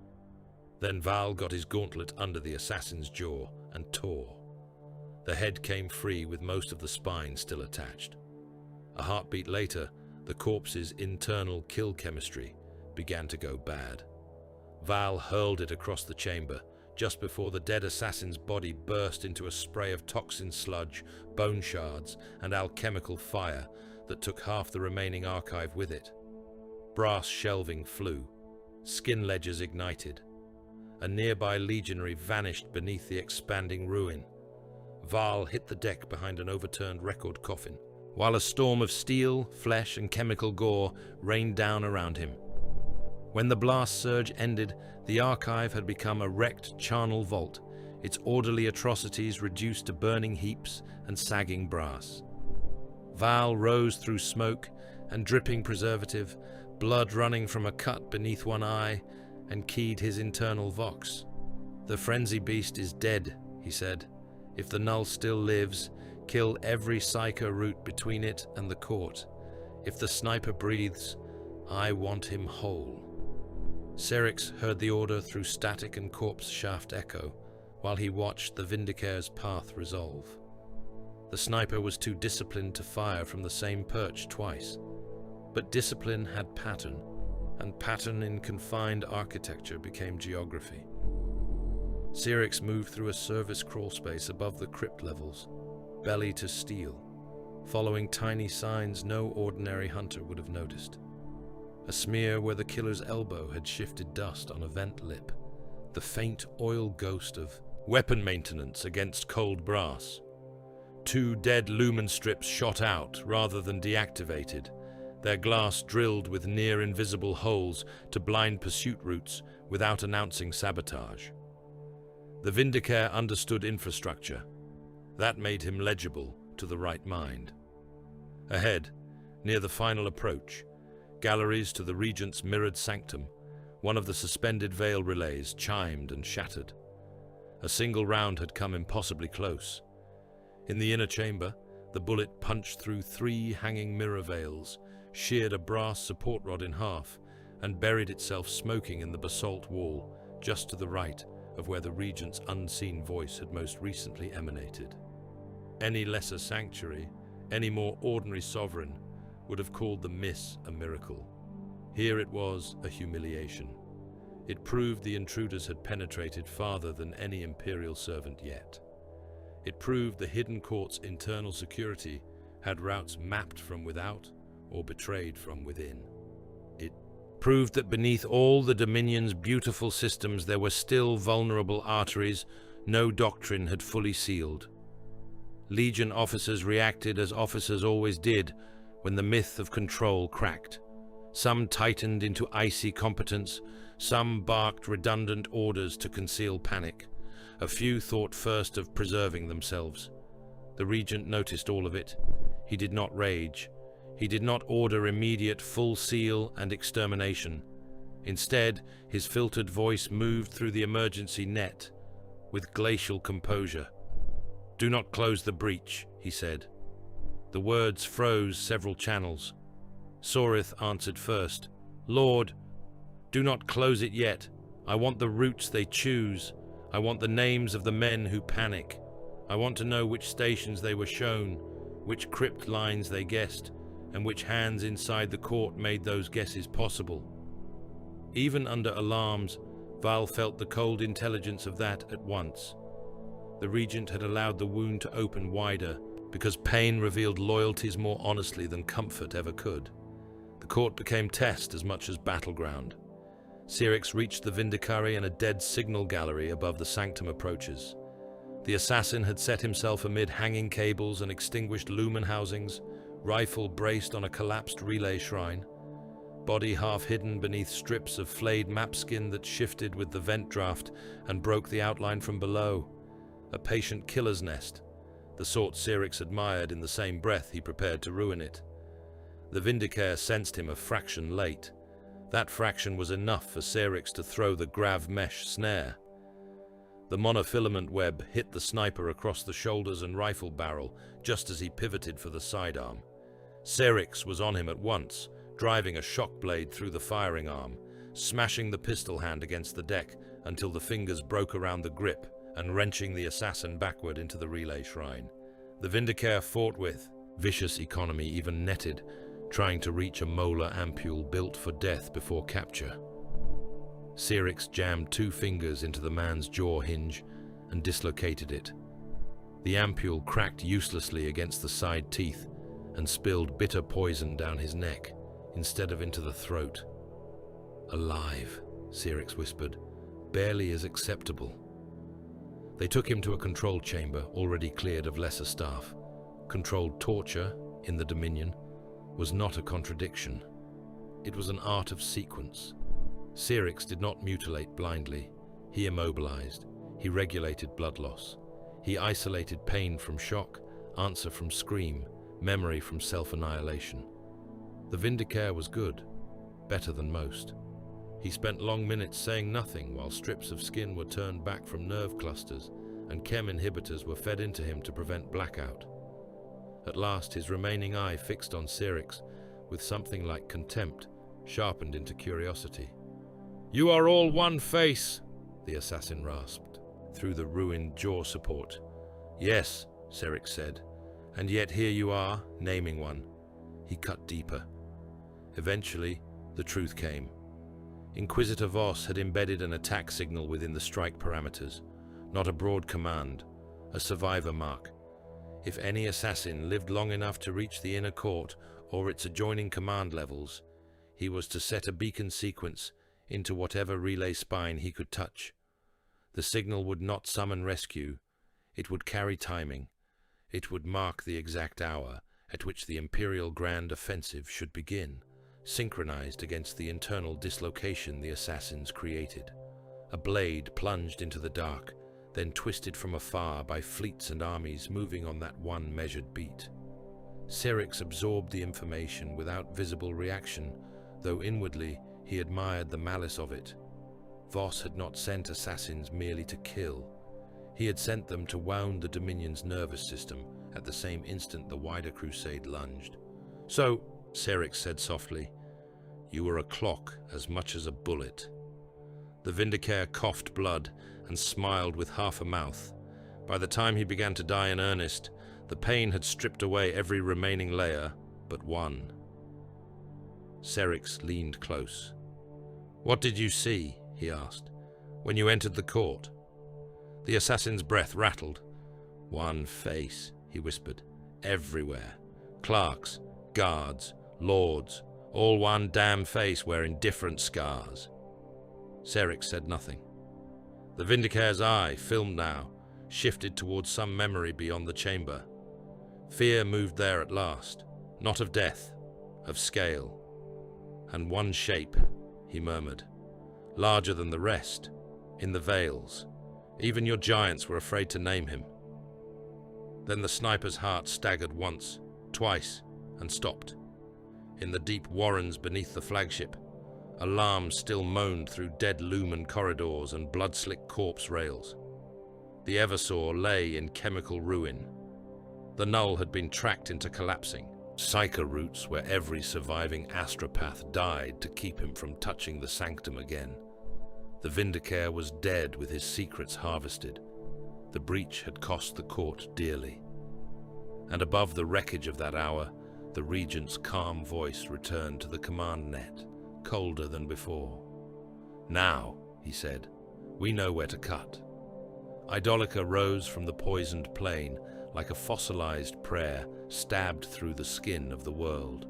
Then Val got his gauntlet under the assassin's jaw and tore. The head came free with most of the spine still attached. A heartbeat later, the corpse's internal kill chemistry began to go bad. Val hurled it across the chamber just before the dead assassin's body burst into a spray of toxin sludge, bone shards, and alchemical fire that took half the remaining archive with it. Brass shelving flew. Skin ledgers ignited. A nearby legionary vanished beneath the expanding ruin. Val hit the deck behind an overturned record coffin, while a storm of steel, flesh, and chemical gore rained down around him. When the blast surge ended, the archive had become a wrecked charnel vault, its orderly atrocities reduced to burning heaps and sagging brass. Val rose through smoke and dripping preservative, blood running from a cut beneath one eye, and keyed his internal vox. "The frenzy beast is dead," he said. "If the null still lives, kill every psycho root between it and the court. If the sniper breathes, I want him whole." Syrinx heard the order through static and corpse shaft echo, while he watched the vindicare's path resolve. The sniper was too disciplined to fire from the same perch twice, but discipline had pattern, and pattern in confined architecture became geography. Syrinx moved through a service crawl space above the crypt levels, belly to steel, following tiny signs no ordinary hunter would have noticed. A smear where the killer's elbow had shifted dust on a vent lip, the faint oil ghost of weapon maintenance against cold brass. 2 dead lumen strips shot out rather than deactivated, their glass drilled with near-invisible holes to blind pursuit routes without announcing sabotage. The vindicare understood infrastructure. That made him legible to the right mind. Ahead, near the final approach, galleries to the regent's mirrored sanctum, one of the suspended veil relays chimed and shattered. A single round had come impossibly close. In the inner chamber, the bullet punched through 3 hanging mirror veils, sheared a brass support rod in half, and buried itself smoking in the basalt wall, just to the right of where the regent's unseen voice had most recently emanated. Any lesser sanctuary, any more ordinary sovereign, would have called the miss a miracle. Here it was a humiliation. It proved the intruders had penetrated farther than any imperial servant yet. It proved the hidden court's internal security had routes mapped from without or betrayed from within. It proved that beneath all the Dominion's beautiful systems there were still vulnerable arteries no doctrine had fully sealed. Legion officers reacted as officers always did when the myth of control cracked. Some tightened into icy competence, some barked redundant orders to conceal panic. A few thought first of preserving themselves. The regent noticed all of it. He did not rage. He did not order immediate full seal and extermination. Instead, his filtered voice moved through the emergency net with glacial composure. "Do not close the breach," he said. The words froze several channels. Sorith answered first. "Lord, do not close it yet. I want the routes they choose. I want the names of the men who panic. I want to know which stations they were shown, which crypt lines they guessed, and which hands inside the court made those guesses possible." Even under alarms, Val felt the cold intelligence of that at once. The regent had allowed the wound to open wider, because pain revealed loyalties more honestly than comfort ever could. The court became test as much as battleground. Syrinx reached the Vindicare in a dead signal gallery above the sanctum approaches. The assassin had set himself amid hanging cables and extinguished lumen housings, rifle braced on a collapsed relay shrine, body half hidden beneath strips of flayed map skin that shifted with the vent draft and broke the outline from below. A patient killer's nest, the sort Cyrix admired in the same breath he prepared to ruin it. The vindicare sensed him a fraction late. That fraction was enough for Cyrix to throw the grav mesh snare. The monofilament web hit the sniper across the shoulders and rifle barrel just as he pivoted for the sidearm. Cyrix was on him at once, driving a shock blade through the firing arm, smashing the pistol hand against the deck until the fingers broke around the grip and wrenching the assassin backward into the relay shrine. The vindicare fought with vicious economy, even netted, trying to reach a molar ampule built for death before capture. Cyrix jammed 2 fingers into the man's jaw hinge and dislocated it. The ampule cracked uselessly against the side teeth and spilled bitter poison down his neck instead of into the throat. "Alive," Cyrix whispered, "barely as acceptable." They took him to a control chamber already cleared of lesser staff. Controlled torture, in the Dominion, was not a contradiction. It was an art of sequence. Cyrix did not mutilate blindly. He immobilized. He regulated blood loss. He isolated pain from shock, answer from scream, memory from self-annihilation. The vindicare was good, better than most. He spent long minutes saying nothing while strips of skin were turned back from nerve clusters and chem inhibitors were fed into him to prevent blackout. At last, his remaining eye fixed on Cyrix with something like contempt, sharpened into curiosity. "You are all one face," the assassin rasped through the ruined jaw support. "Yes," Cyrix said, "and yet here you are, naming one." He cut deeper. Eventually, the truth came. Inquisitor Voss had embedded an attack signal within the strike parameters, not a broad command, a survivor mark. If any assassin lived long enough to reach the inner court or its adjoining command levels, he was to set a beacon sequence into whatever relay spine he could touch. The signal would not summon rescue. It would carry timing. It would mark the exact hour at which the Imperial Grand Offensive should begin, synchronized against the internal dislocation the assassins created. A blade plunged into the dark, then twisted from afar by fleets and armies moving on that one measured beat. Cyrix absorbed the information without visible reaction, though inwardly he admired the malice of it. Voss had not sent assassins merely to kill. He had sent them to wound the Dominion's nervous system at the same instant the wider crusade lunged. "So," Cyrix said softly, "you were a clock as much as a bullet." The vindicare coughed blood and smiled with half a mouth. By the time he began to die in earnest, the pain had stripped away every remaining layer but one. Cyrix leaned close. "What did you see?" he asked, "when you entered the court?" The assassin's breath rattled. "One face," he whispered, "everywhere. Clerks, guards, lords, all one damn face wearing different scars." Cyrix said nothing. The vindicare's eye, filmed now, shifted towards some memory beyond the chamber. Fear moved there at last, not of death, of scale. "And one shape," he murmured, "larger than the rest, in the veils. Even your giants were afraid to name him." Then the sniper's heart staggered once, twice, and stopped. In the deep warrens beneath the flagship, alarms still moaned through dead lumen corridors and blood-slick corpse rails. The Eversaw lay in chemical ruin. The null had been tracked into collapsing, psycho routes where every surviving astropath died to keep him from touching the sanctum again. The vindicare was dead with his secrets harvested. The breach had cost the court dearly. And above the wreckage of that hour, the regent's calm voice returned to the command net, colder than before. "Now," he said, "we know where to cut." Idolica rose from the poisoned plain like a fossilized prayer stabbed through the skin of the world.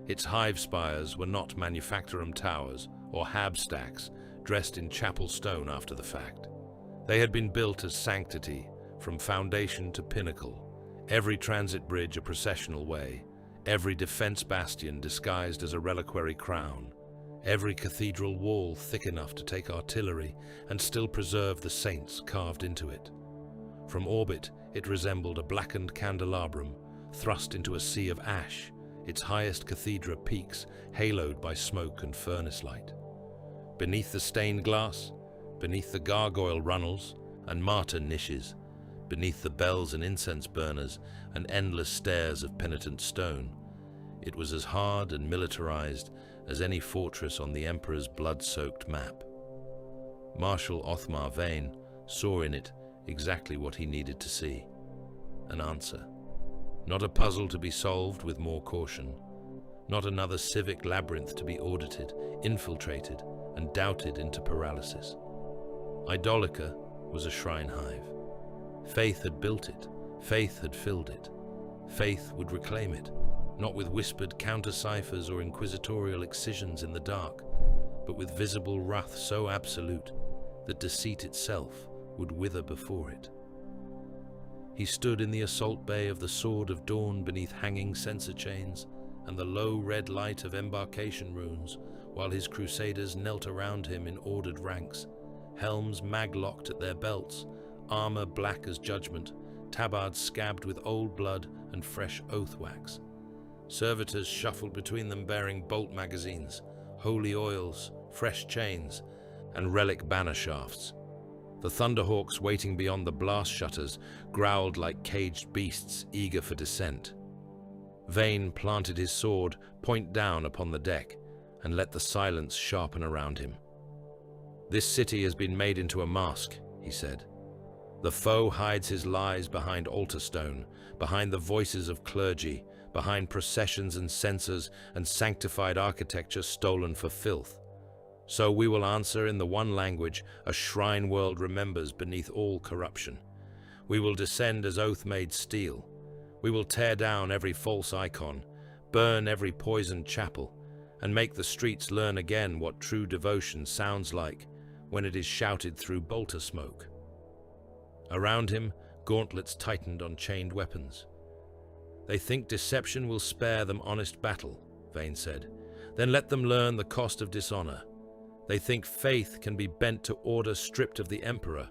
Its hive spires were not manufactorum towers or hab stacks dressed in chapel stone after the fact. They had been built as sanctity, from foundation to pinnacle, every transit bridge a processional way, every defense bastion disguised as a reliquary crown, every cathedral wall thick enough to take artillery and still preserve the saints carved into it. From orbit, it resembled a blackened candelabrum thrust into a sea of ash, its highest cathedra peaks haloed by smoke and furnace light. Beneath the stained glass, beneath the gargoyle runnels and martyr niches, beneath the bells and incense burners and endless stairs of penitent stone, it was as hard and militarized as any fortress on the Emperor's blood-soaked map. Marshal Othmar Vane saw in it exactly what he needed to see: an answer. Not a puzzle to be solved with more caution, not another civic labyrinth to be audited, infiltrated, and doubted into paralysis. Idolica was a shrine hive. Faith had built it, faith had filled it. Faith would reclaim it, not with whispered counter-ciphers or inquisitorial excisions in the dark, but with visible wrath so absolute that deceit itself would wither before it. He stood in the assault bay of the Sword of Dawn beneath hanging censer chains and the low red light of embarkation runes, while his crusaders knelt around him in ordered ranks, helms mag-locked at their belts, armor black as judgment, tabards scabbed with old blood and fresh oath wax. Servitors shuffled between them bearing bolt magazines, holy oils, fresh chains, and relic banner shafts. The Thunderhawks waiting beyond the blast shutters growled like caged beasts eager for descent. Vane planted his sword point down upon the deck and let the silence sharpen around him. "This city has been made into a mask," he said. "The foe hides his lies behind altar stone, behind the voices of clergy, behind processions and censers and sanctified architecture stolen for filth. So we will answer in the one language a shrine world remembers beneath all corruption. We will descend as oath-made steel. We will tear down every false icon, burn every poisoned chapel, and make the streets learn again what true devotion sounds like when it is shouted through bolter smoke." Around him, gauntlets tightened on chained weapons. "They think deception will spare them honest battle," Vane said. "Then let them learn the cost of dishonor. They think faith can be bent to order stripped of the Emperor.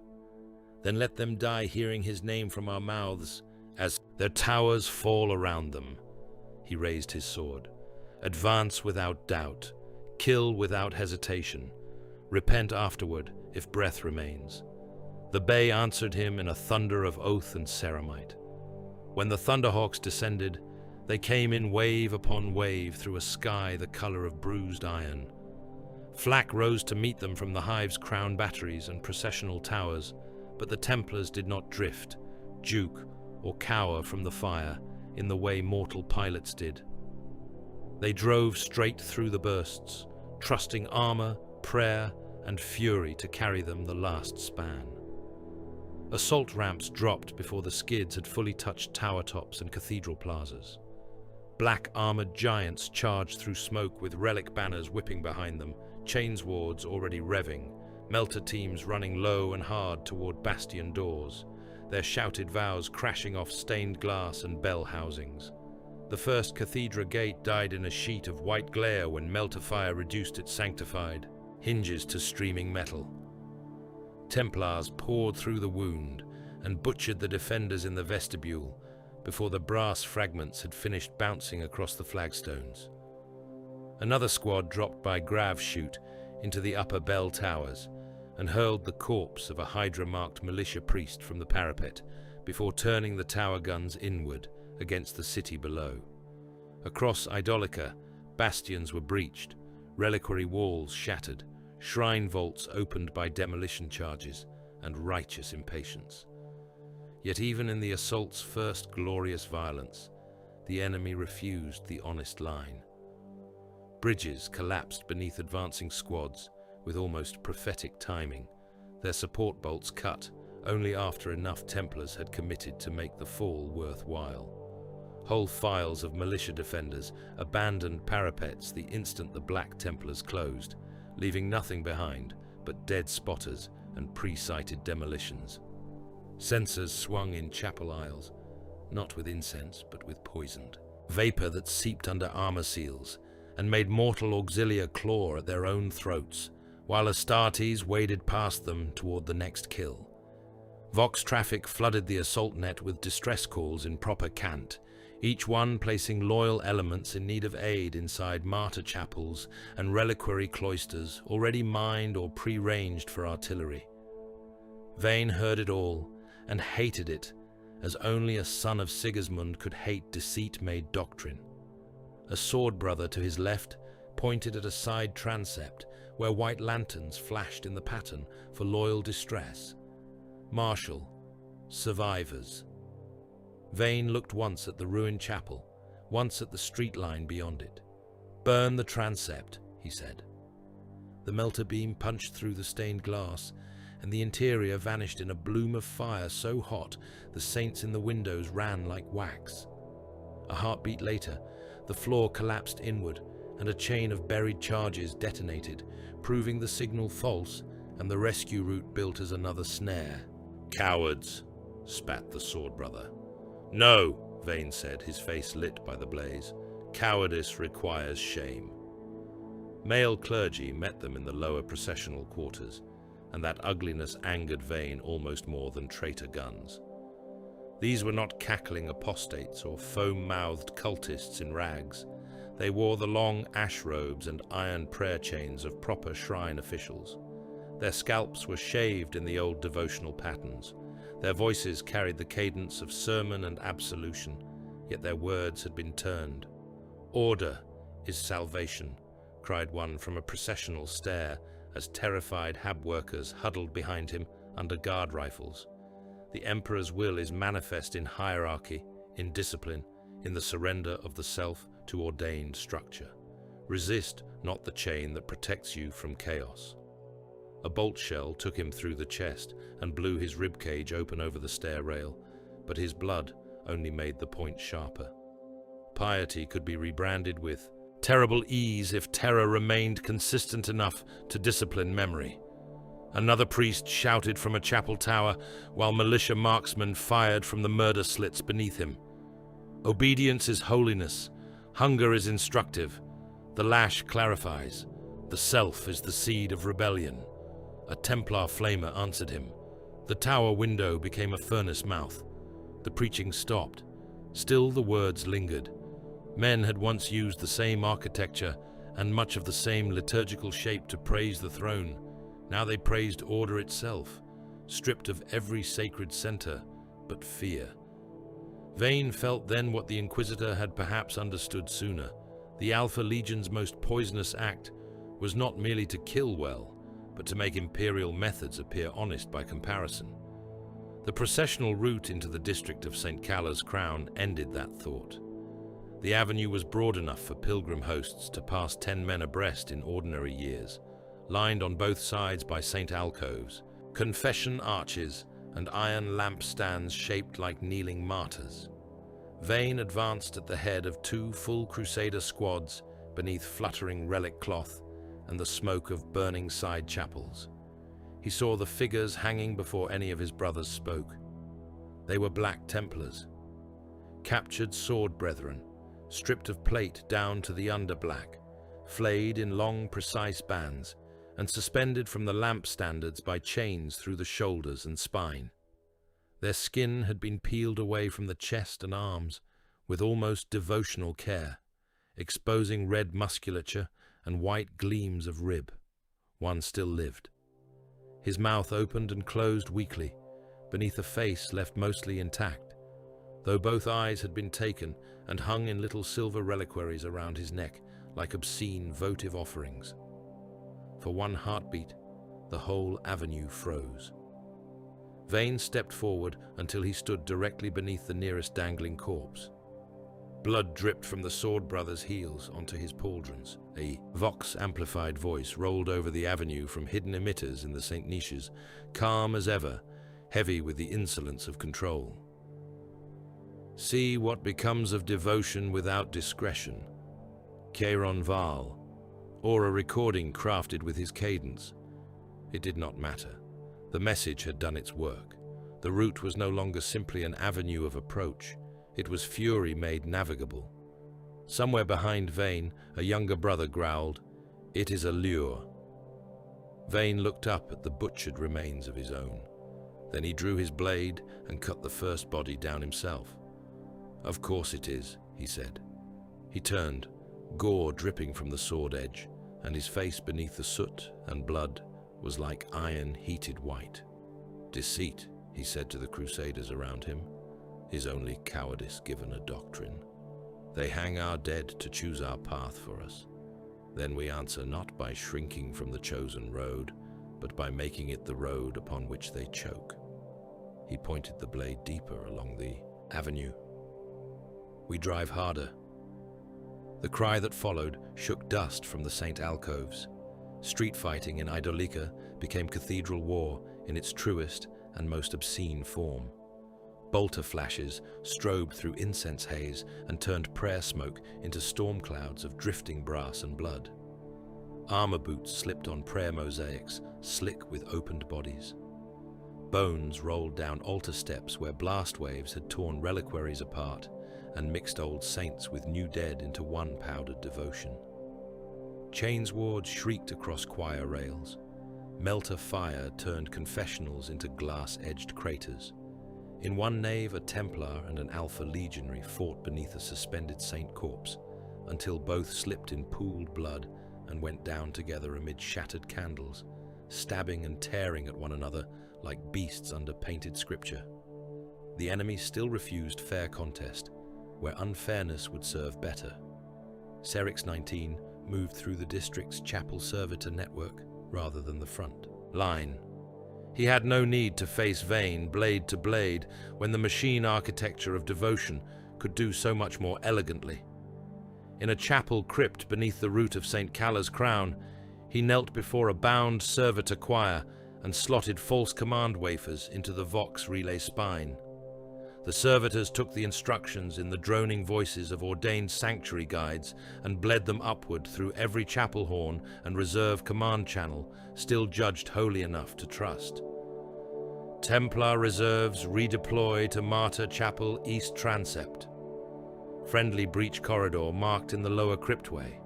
Then let them die hearing his name from our mouths as their towers fall around them." He raised his sword. "Advance without doubt. Kill without hesitation. Repent afterward if breath remains." The bay answered him in a thunder of oath and ceramite. When the Thunderhawks descended, they came in wave upon wave through a sky the color of bruised iron. Flak rose to meet them from the hive's crown batteries and processional towers, but the Templars did not drift, juke, or cower from the fire in the way mortal pilots did. They drove straight through the bursts, trusting armor, prayer, and fury to carry them the last span. Assault ramps dropped before the skids had fully touched tower tops and cathedral plazas. Black-armored giants charged through smoke with relic banners whipping behind them, chains wards already revving, melter teams running low and hard toward bastion doors, their shouted vows crashing off stained glass and bell housings. The first cathedra gate died in a sheet of white glare when melter fire reduced its sanctified hinges to streaming metal. Templars poured through the wound and butchered the defenders in the vestibule before the brass fragments had finished bouncing across the flagstones. Another squad dropped by grav chute into the upper bell towers and hurled the corpse of a Hydra-marked militia priest from the parapet before turning the tower guns inward against the city below. Across Idolica, bastions were breached, reliquary walls shattered, shrine vaults opened by demolition charges and righteous impatience. Yet even in the assault's first glorious violence, the enemy refused the honest line. Bridges collapsed beneath advancing squads with almost prophetic timing, their support bolts cut only after enough Templars had committed to make the fall worthwhile. Whole files of militia defenders abandoned parapets the instant the Black Templars closed, leaving nothing behind but dead spotters and pre-sighted demolitions. Censers swung in chapel aisles, not with incense, but with poisoned vapor that seeped under armor seals and made mortal auxilia claw at their own throats, while Astartes waded past them toward the next kill. Vox traffic flooded the assault net with distress calls in proper cant, each one placing loyal elements in need of aid inside martyr chapels and reliquary cloisters already mined or pre-ranged for artillery. Vayne heard it all and hated it, as only a son of Sigismund could hate deceit-made doctrine. A sword brother to his left pointed at a side transept where white lanterns flashed in the pattern for loyal distress. Marshal, survivors. Vayne looked once at the ruined chapel, once at the street line beyond it. "Burn the transept," he said. The melter beam punched through the stained glass, and the interior vanished in a bloom of fire so hot the saints in the windows ran like wax. A heartbeat later, the floor collapsed inward, and a chain of buried charges detonated, proving the signal false and the rescue route built as another snare. "Cowards," spat the sword brother. "No," Vayne said, his face lit by the blaze. "Cowardice requires shame." Male clergy met them in the lower processional quarters, and that ugliness angered Vayne almost more than traitor guns. These were not cackling apostates or foam-mouthed cultists in rags. They wore the long ash robes and iron prayer chains of proper shrine officials. Their scalps were shaved in the old devotional patterns. Their voices carried the cadence of sermon and absolution, yet their words had been turned. "Order is salvation," cried one from a processional stair, as terrified Hab workers huddled behind him under guard rifles. The Emperor's will is manifest in hierarchy, in discipline, in the surrender of the self to ordained structure. Resist not the chain that protects you from chaos. A bolt shell took him through the chest and blew his ribcage open over the stair rail, but his blood only made the point sharper. Piety could be rebranded with terrible ease if terror remained consistent enough to discipline memory. Another priest shouted from a chapel tower, while militia marksmen fired from the murder slits beneath him. Obedience is holiness. Hunger is instructive. The lash clarifies. The self is the seed of rebellion. A Templar flamer answered him. The tower window became a furnace mouth. The preaching stopped. Still the words lingered. Men had once used the same architecture and much of the same liturgical shape to praise the throne. Now they praised order itself, stripped of every sacred center but fear. Vayne felt then what the Inquisitor had perhaps understood sooner. The Alpha Legion's most poisonous act was not merely to kill well, but to make imperial methods appear honest by comparison. The processional route into the district of St. Calla's Crown ended that thought. The avenue was broad enough for pilgrim hosts to pass 10 men abreast in ordinary years, lined on both sides by St. alcoves, confession arches, and iron lampstands shaped like kneeling martyrs. Vayne advanced at the head of 2 full Crusader squads beneath fluttering relic cloth and the smoke of burning side chapels. He saw the figures hanging before any of his brothers spoke. They were Black Templars, captured sword brethren, stripped of plate down to the under-black, flayed in long, precise bands, and suspended from the lamp standards by chains through the shoulders and spine. Their skin had been peeled away from the chest and arms with almost devotional care, exposing red musculature and white gleams of rib. One still lived. His mouth opened and closed weakly, beneath a face left mostly intact, though both eyes had been taken and hung in little silver reliquaries around his neck like obscene votive offerings. For one heartbeat, the whole avenue froze. Vayne stepped forward until he stood directly beneath the nearest dangling corpse. Blood dripped from the sword brother's heels onto his pauldrons. A vox-amplified voice rolled over the avenue from hidden emitters in the St. Niches, calm as ever, heavy with the insolence of control. See what becomes of devotion without discretion. Kairon Val, or a recording crafted with his cadence. It did not matter. The message had done its work. The route was no longer simply an avenue of approach. It was fury made navigable. Somewhere behind Vane, a younger brother growled, "It is a lure." Vane looked up at the butchered remains of his own. Then he drew his blade and cut the first body down himself. "Of course it is," he said. He turned, gore dripping from the sword edge, and his face beneath the soot and blood was like iron heated white. "Deceit," he said to the crusaders around him, "is only cowardice given a doctrine. They hang our dead to choose our path for us. Then we answer not by shrinking from the chosen road, but by making it the road upon which they choke." He pointed the blade deeper along the avenue. "We drive harder." The cry that followed shook dust from the Saint alcoves. Street fighting in Idolica became cathedral war in its truest and most obscene form. Bolter flashes strobed through incense haze and turned prayer smoke into storm clouds of drifting brass and blood. Armor boots slipped on prayer mosaics, slick with opened bodies. Bones rolled down altar steps where blast waves had torn reliquaries apart and mixed old saints with new dead into one powdered devotion. Chains wards shrieked across choir rails. Melter fire turned confessionals into glass-edged craters. In one nave, a Templar and an Alpha legionary fought beneath a suspended saint corpse until both slipped in pooled blood and went down together amid shattered candles, stabbing and tearing at one another like beasts under painted scripture. The enemy still refused fair contest, where unfairness would serve better. Serix 19 moved through the district's chapel servitor network rather than the front line. He had no need to face Vane blade to blade when the machine architecture of devotion could do so much more elegantly. In a chapel crypt beneath the root of St. Calla's crown, he knelt before a bound servitor choir and slotted false command wafers into the vox relay spine. The servitors took the instructions in the droning voices of ordained sanctuary guides and bled them upward through every chapel horn and reserve command channel, still judged holy enough to trust. Templar reserves redeploy to Martyr Chapel East Transept. Friendly breach corridor marked in the lower cryptway.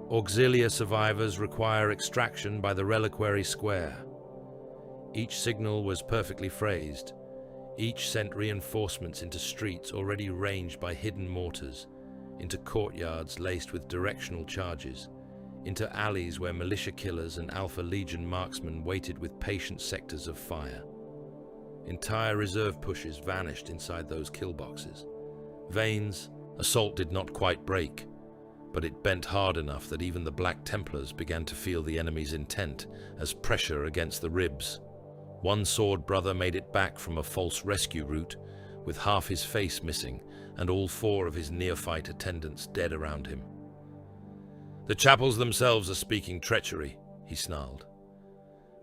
Auxilia survivors require extraction by the reliquary square. Each signal was perfectly phrased. Each sent reinforcements into streets already ranged by hidden mortars, into courtyards laced with directional charges, into alleys where militia killers and Alpha Legion marksmen waited with patient sectors of fire. Entire reserve pushes vanished inside those kill boxes. Vane's assault did not quite break, but it bent hard enough that even the Black Templars began to feel the enemy's intent as pressure against the ribs. One sword brother made it back from a false rescue route, with half his face missing and all 4 of his neophyte attendants dead around him. "The chapels themselves are speaking treachery," he snarled.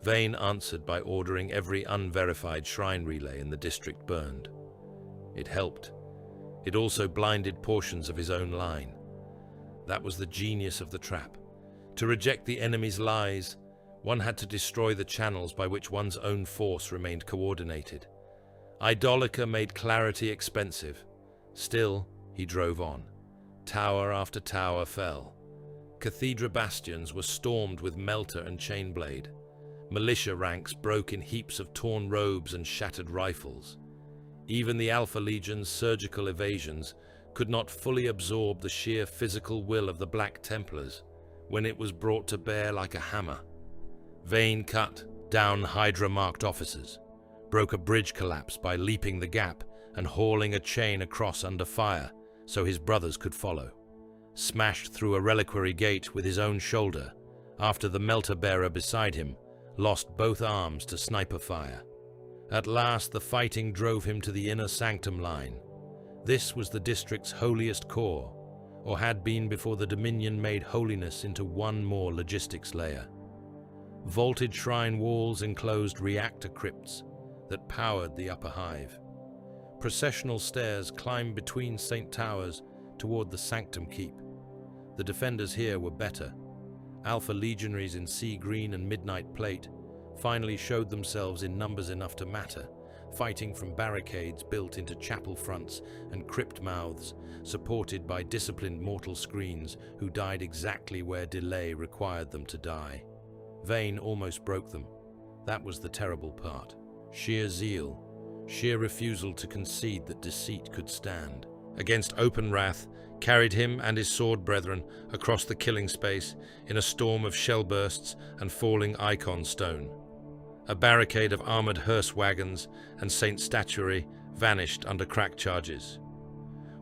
Vane answered by ordering every unverified shrine relay in the district burned. It helped. It also blinded portions of his own line. That was the genius of the trap. To reject the enemy's lies, one had to destroy the channels by which one's own force remained coordinated. Idolica made clarity expensive. Still, he drove on. Tower after tower fell. Cathedra bastions were stormed with melter and chainblade. Militia ranks broke in heaps of torn robes and shattered rifles. Even the Alpha Legion's surgical evasions could not fully absorb the sheer physical will of the Black Templars when it was brought to bear like a hammer. Vane cut down Hydra-marked officers, broke a bridge collapse by leaping the gap and hauling a chain across under fire so his brothers could follow, smashed through a reliquary gate with his own shoulder after the melter-bearer beside him lost both arms to sniper fire. At last the fighting drove him to the inner sanctum line. This was the district's holiest core, or had been before the Dominion made holiness into one more logistics layer. Vaulted shrine walls enclosed reactor crypts that powered the upper hive. Processional stairs climbed between St. Towers toward the sanctum keep. The defenders here were better. Alpha legionaries in sea green and midnight plate finally showed themselves in numbers enough to matter, fighting from barricades built into chapel fronts and crypt mouths, supported by disciplined mortal screens who died exactly where delay required them to die. Vayne almost broke them. That was the terrible part. Sheer zeal, sheer refusal to concede that deceit could stand. Against open wrath, carried him and his sword brethren across the killing space in a storm of shell bursts and falling icon stone. A barricade of armored hearse wagons and saint statuary vanished under crack charges.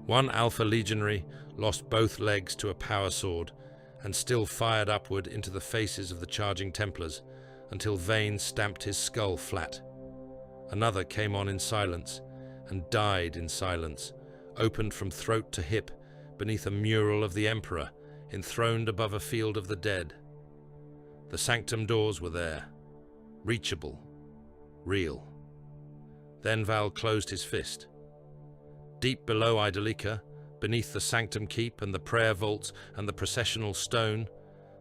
One Alpha legionary lost both legs to a power sword and still fired upward into the faces of the charging Templars until Vayne stamped his skull flat. Another came on in silence and died in silence, opened from throat to hip beneath a mural of the Emperor enthroned above a field of the dead. The sanctum doors were there, reachable, real. Then Val closed his fist. Deep below Idolica, beneath the sanctum keep and the prayer vaults and the processional stone,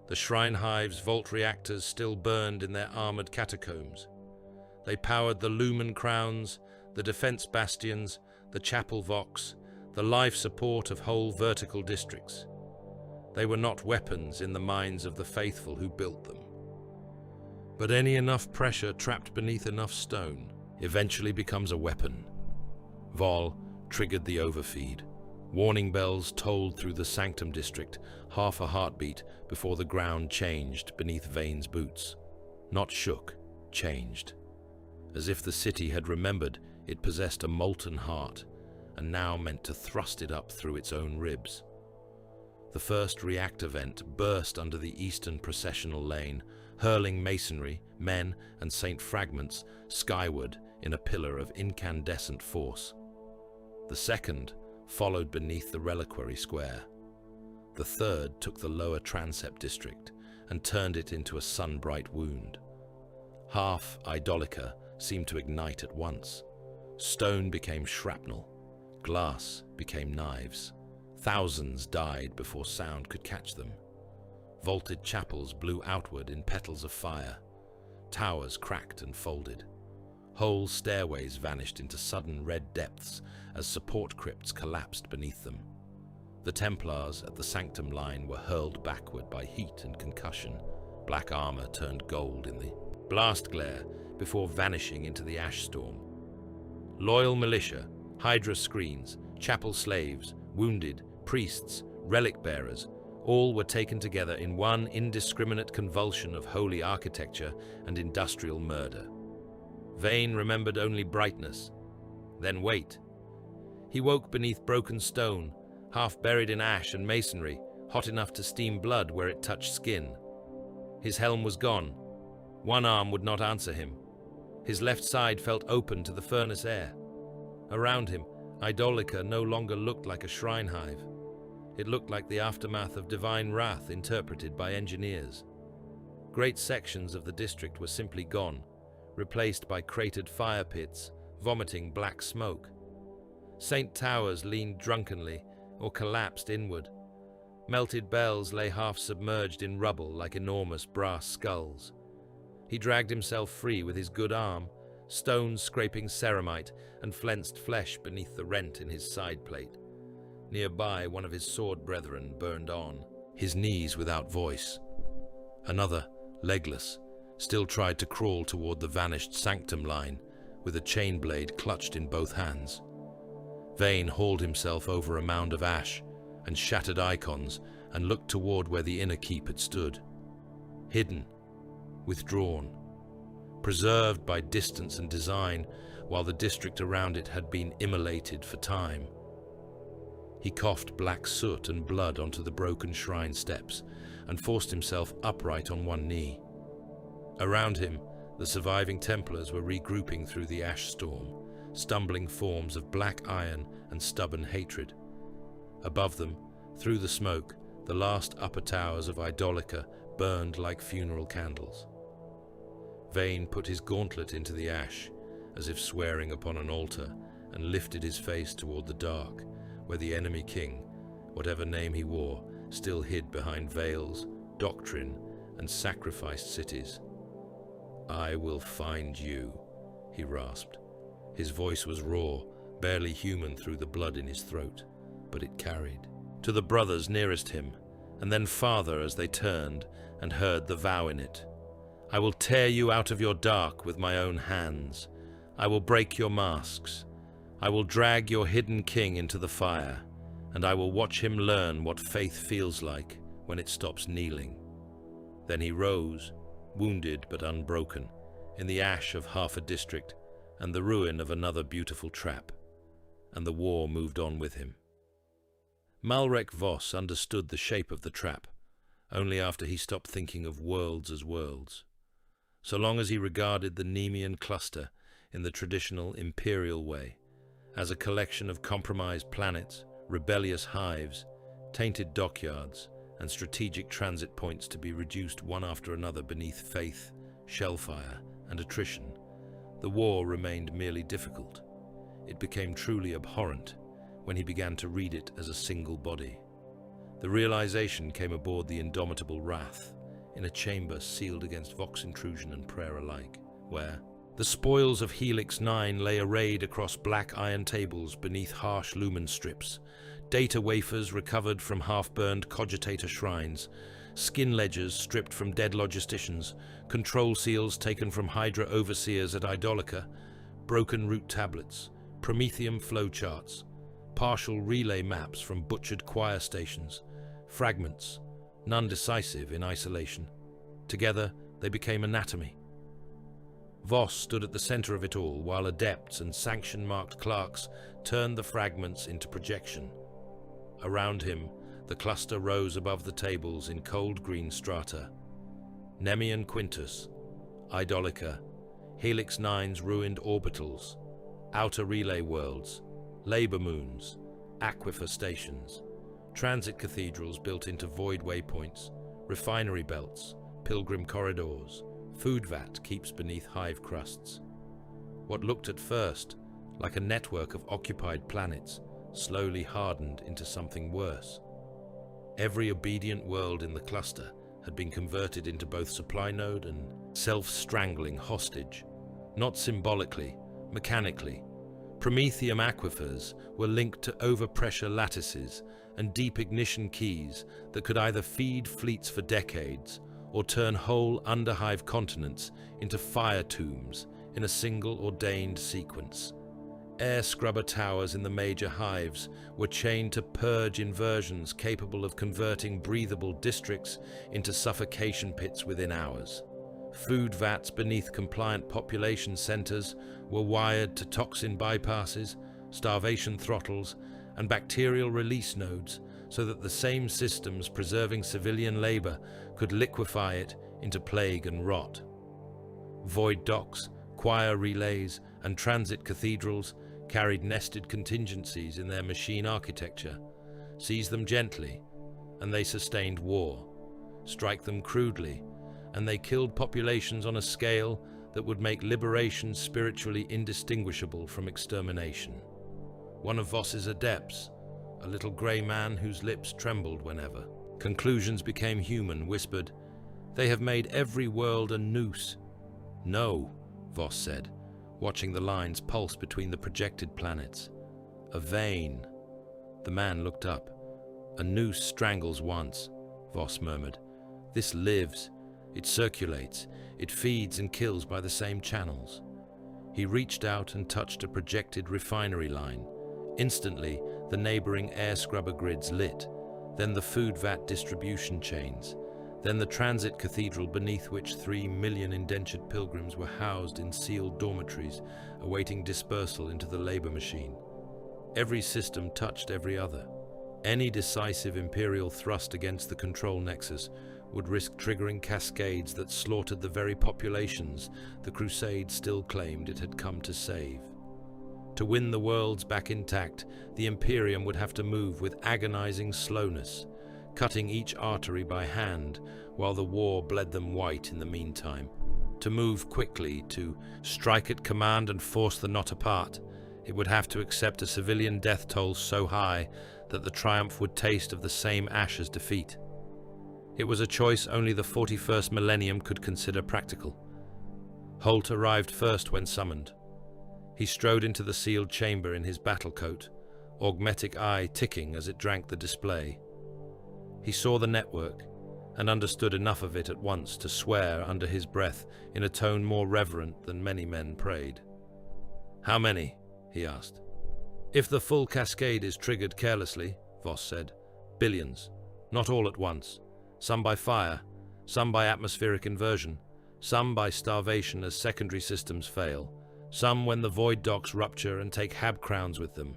the shrine hive's vault reactors still burned in their armored catacombs. They powered the lumen crowns, the defense bastions, the chapel vox, the life support of whole vertical districts. They were not weapons in the minds of the faithful who built them. But any enough pressure trapped beneath enough stone eventually becomes a weapon. Vol triggered the overfeed. Warning bells tolled through the sanctum district, half a heartbeat before the ground changed beneath Vayne's boots. Not shook, changed. As if the city had remembered it possessed a molten heart, and now meant to thrust it up through its own ribs. The first reactor vent burst under the eastern processional lane, hurling masonry, men, and saint fragments skyward in a pillar of incandescent force. The second followed beneath the reliquary square. The third took the lower transept district and turned it into a sun-bright wound. Half Idolica seemed to ignite at once. Stone became shrapnel. Glass became knives. Thousands died before sound could catch them. Vaulted chapels blew outward in petals of fire. Towers cracked and folded. Whole stairways vanished into sudden red depths as support crypts collapsed beneath them. The Templars at the sanctum line were hurled backward by heat and concussion. Black armor turned gold in the blast glare before vanishing into the ash storm. Loyal militia, Hydra screens, chapel slaves, wounded, priests, relic bearers, all were taken together in one indiscriminate convulsion of holy architecture and industrial murder. Vayne remembered only brightness. Then wait. He woke beneath broken stone, half buried in ash and masonry, hot enough to steam blood where it touched skin. His helm was gone. One arm would not answer him. His left side felt open to the furnace air. Around him, Idolica no longer looked like a shrine hive. It looked like the aftermath of divine wrath interpreted by engineers. Great sections of the district were simply gone, replaced by cratered fire pits, vomiting black smoke. Saint towers leaned drunkenly or collapsed inward. Melted bells lay half submerged in rubble like enormous brass skulls. He dragged himself free with his good arm, stones scraping ceramite and flensed flesh beneath the rent in his side plate. Nearby, one of his sword brethren burned on, his knees without voice. Another, legless, still tried to crawl toward the vanished sanctum line, with a chain blade clutched in both hands. Vayne hauled himself over a mound of ash and shattered icons and looked toward where the inner keep had stood. Hidden, withdrawn, preserved by distance and design, while the district around it had been immolated for time. He coughed black soot and blood onto the broken shrine steps and forced himself upright on one knee. Around him, the surviving Templars were regrouping through the ash storm, stumbling forms of black iron and stubborn hatred. Above them, through the smoke, the last upper towers of Idolica burned like funeral candles. Vayne put his gauntlet into the ash, as if swearing upon an altar, and lifted his face toward the dark, where the enemy king, whatever name he wore, still hid behind veils, doctrine, and sacrificed cities. "I will find you," he rasped. His voice was raw, barely human through the blood in his throat, but it carried. To the brothers nearest him, and then father as they turned and heard the vow in it. I will tear you out of your dark with my own hands. I will break your masks. I will drag your hidden king into the fire, and I will watch him learn what faith feels like when it stops kneeling. Then he rose, wounded but unbroken, in the ash of half a district and the ruin of another beautiful trap, and the war moved on with him. Malrek Voss understood the shape of the trap only after he stopped thinking of worlds as worlds. So long as he regarded the Nemean cluster in the traditional imperial way, as a collection of compromised planets, rebellious hives, tainted dockyards, and strategic transit points to be reduced one after another beneath faith, shellfire, and attrition, the war remained merely difficult. It became truly abhorrent when he began to read it as a single body. The realization came aboard the indomitable Wrath, in a chamber sealed against Vox intrusion and prayer alike, where the spoils of Helix 9 lay arrayed across black iron tables beneath harsh lumen strips, data wafers recovered from half-burned cogitator shrines, skin ledgers stripped from dead logisticians, control seals taken from Hydra overseers at Idolica, broken route tablets, Prometheum flowcharts, partial relay maps from butchered choir stations, fragments, none decisive in isolation. Together, they became anatomy. Voss stood at the center of it all, while adepts and sanction-marked clerks turned the fragments into projection. Around him, the cluster rose above the tables in cold green strata. Nemean Quintus, Idolica, Helix 9's ruined orbitals, outer relay worlds, labor moons, aquifer stations, transit cathedrals built into void waypoints, refinery belts, pilgrim corridors, food vat keeps beneath hive crusts. What looked at first like a network of occupied planets slowly hardened into something worse. Every obedient world in the cluster had been converted into both supply node and self-strangling hostage, not symbolically, mechanically. Prometheum aquifers were linked to overpressure lattices and deep ignition keys that could either feed fleets for decades or turn whole underhive continents into fire tombs in a single ordained sequence. Air scrubber towers in the major hives were chained to purge inversions capable of converting breathable districts into suffocation pits within hours. Food vats beneath compliant population centers were wired to toxin bypasses, starvation throttles, and bacterial release nodes so that the same systems preserving civilian labor could liquefy it into plague and rot. Void docks, choir relays, and transit cathedrals carried nested contingencies in their machine architecture. Seize them gently, and they sustained war. Strike them crudely, and they killed populations on a scale that would make liberation spiritually indistinguishable from extermination. One of Voss's adepts, a little grey man whose lips trembled whenever conclusions became human, whispered, "They have made every world a noose." "No," Voss said, watching the lines pulse between the projected planets. "A vein." The man looked up. "A noose strangles once," Voss murmured. "This lives. It circulates. It feeds and kills by the same channels." He reached out and touched a projected refinery line. Instantly, the neighboring air scrubber grids lit, then the food vat distribution chains, then the transit cathedral beneath which 3 million indentured pilgrims were housed in sealed dormitories, awaiting dispersal into the labor machine. Every system touched every other. Any decisive imperial thrust against the control nexus would risk triggering cascades that slaughtered the very populations the Crusade still claimed it had come to save. To win the worlds back intact, the Imperium would have to move with agonizing slowness, cutting each artery by hand while the war bled them white in the meantime. To move quickly, to strike at command and force the knot apart, it would have to accept a civilian death toll so high that the triumph would taste of the same ash as defeat. It was a choice only the 41st millennium could consider practical. Holt arrived first when summoned. He strode into the sealed chamber in his battle coat, augmetic eye ticking as it drank the display. He saw the network and understood enough of it at once to swear under his breath in a tone more reverent than many men prayed. "How many?" he asked. "If the full cascade is triggered carelessly," Voss said, "billions. Not all at once. Some by fire, some by atmospheric inversion, some by starvation as secondary systems fail, some when the void docks rupture and take hab crowns with them.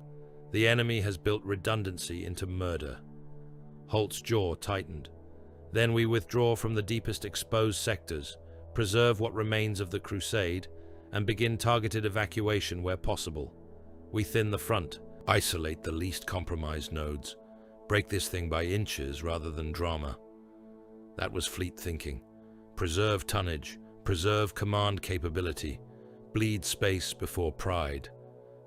The enemy has built redundancy into murder." Holt's jaw tightened. "Then we withdraw from the deepest exposed sectors, preserve what remains of the Crusade, and begin targeted evacuation where possible. We thin the front, isolate the least compromised nodes, break this thing by inches rather than drama." That was fleet thinking. Preserve tonnage, preserve command capability, bleed space before pride.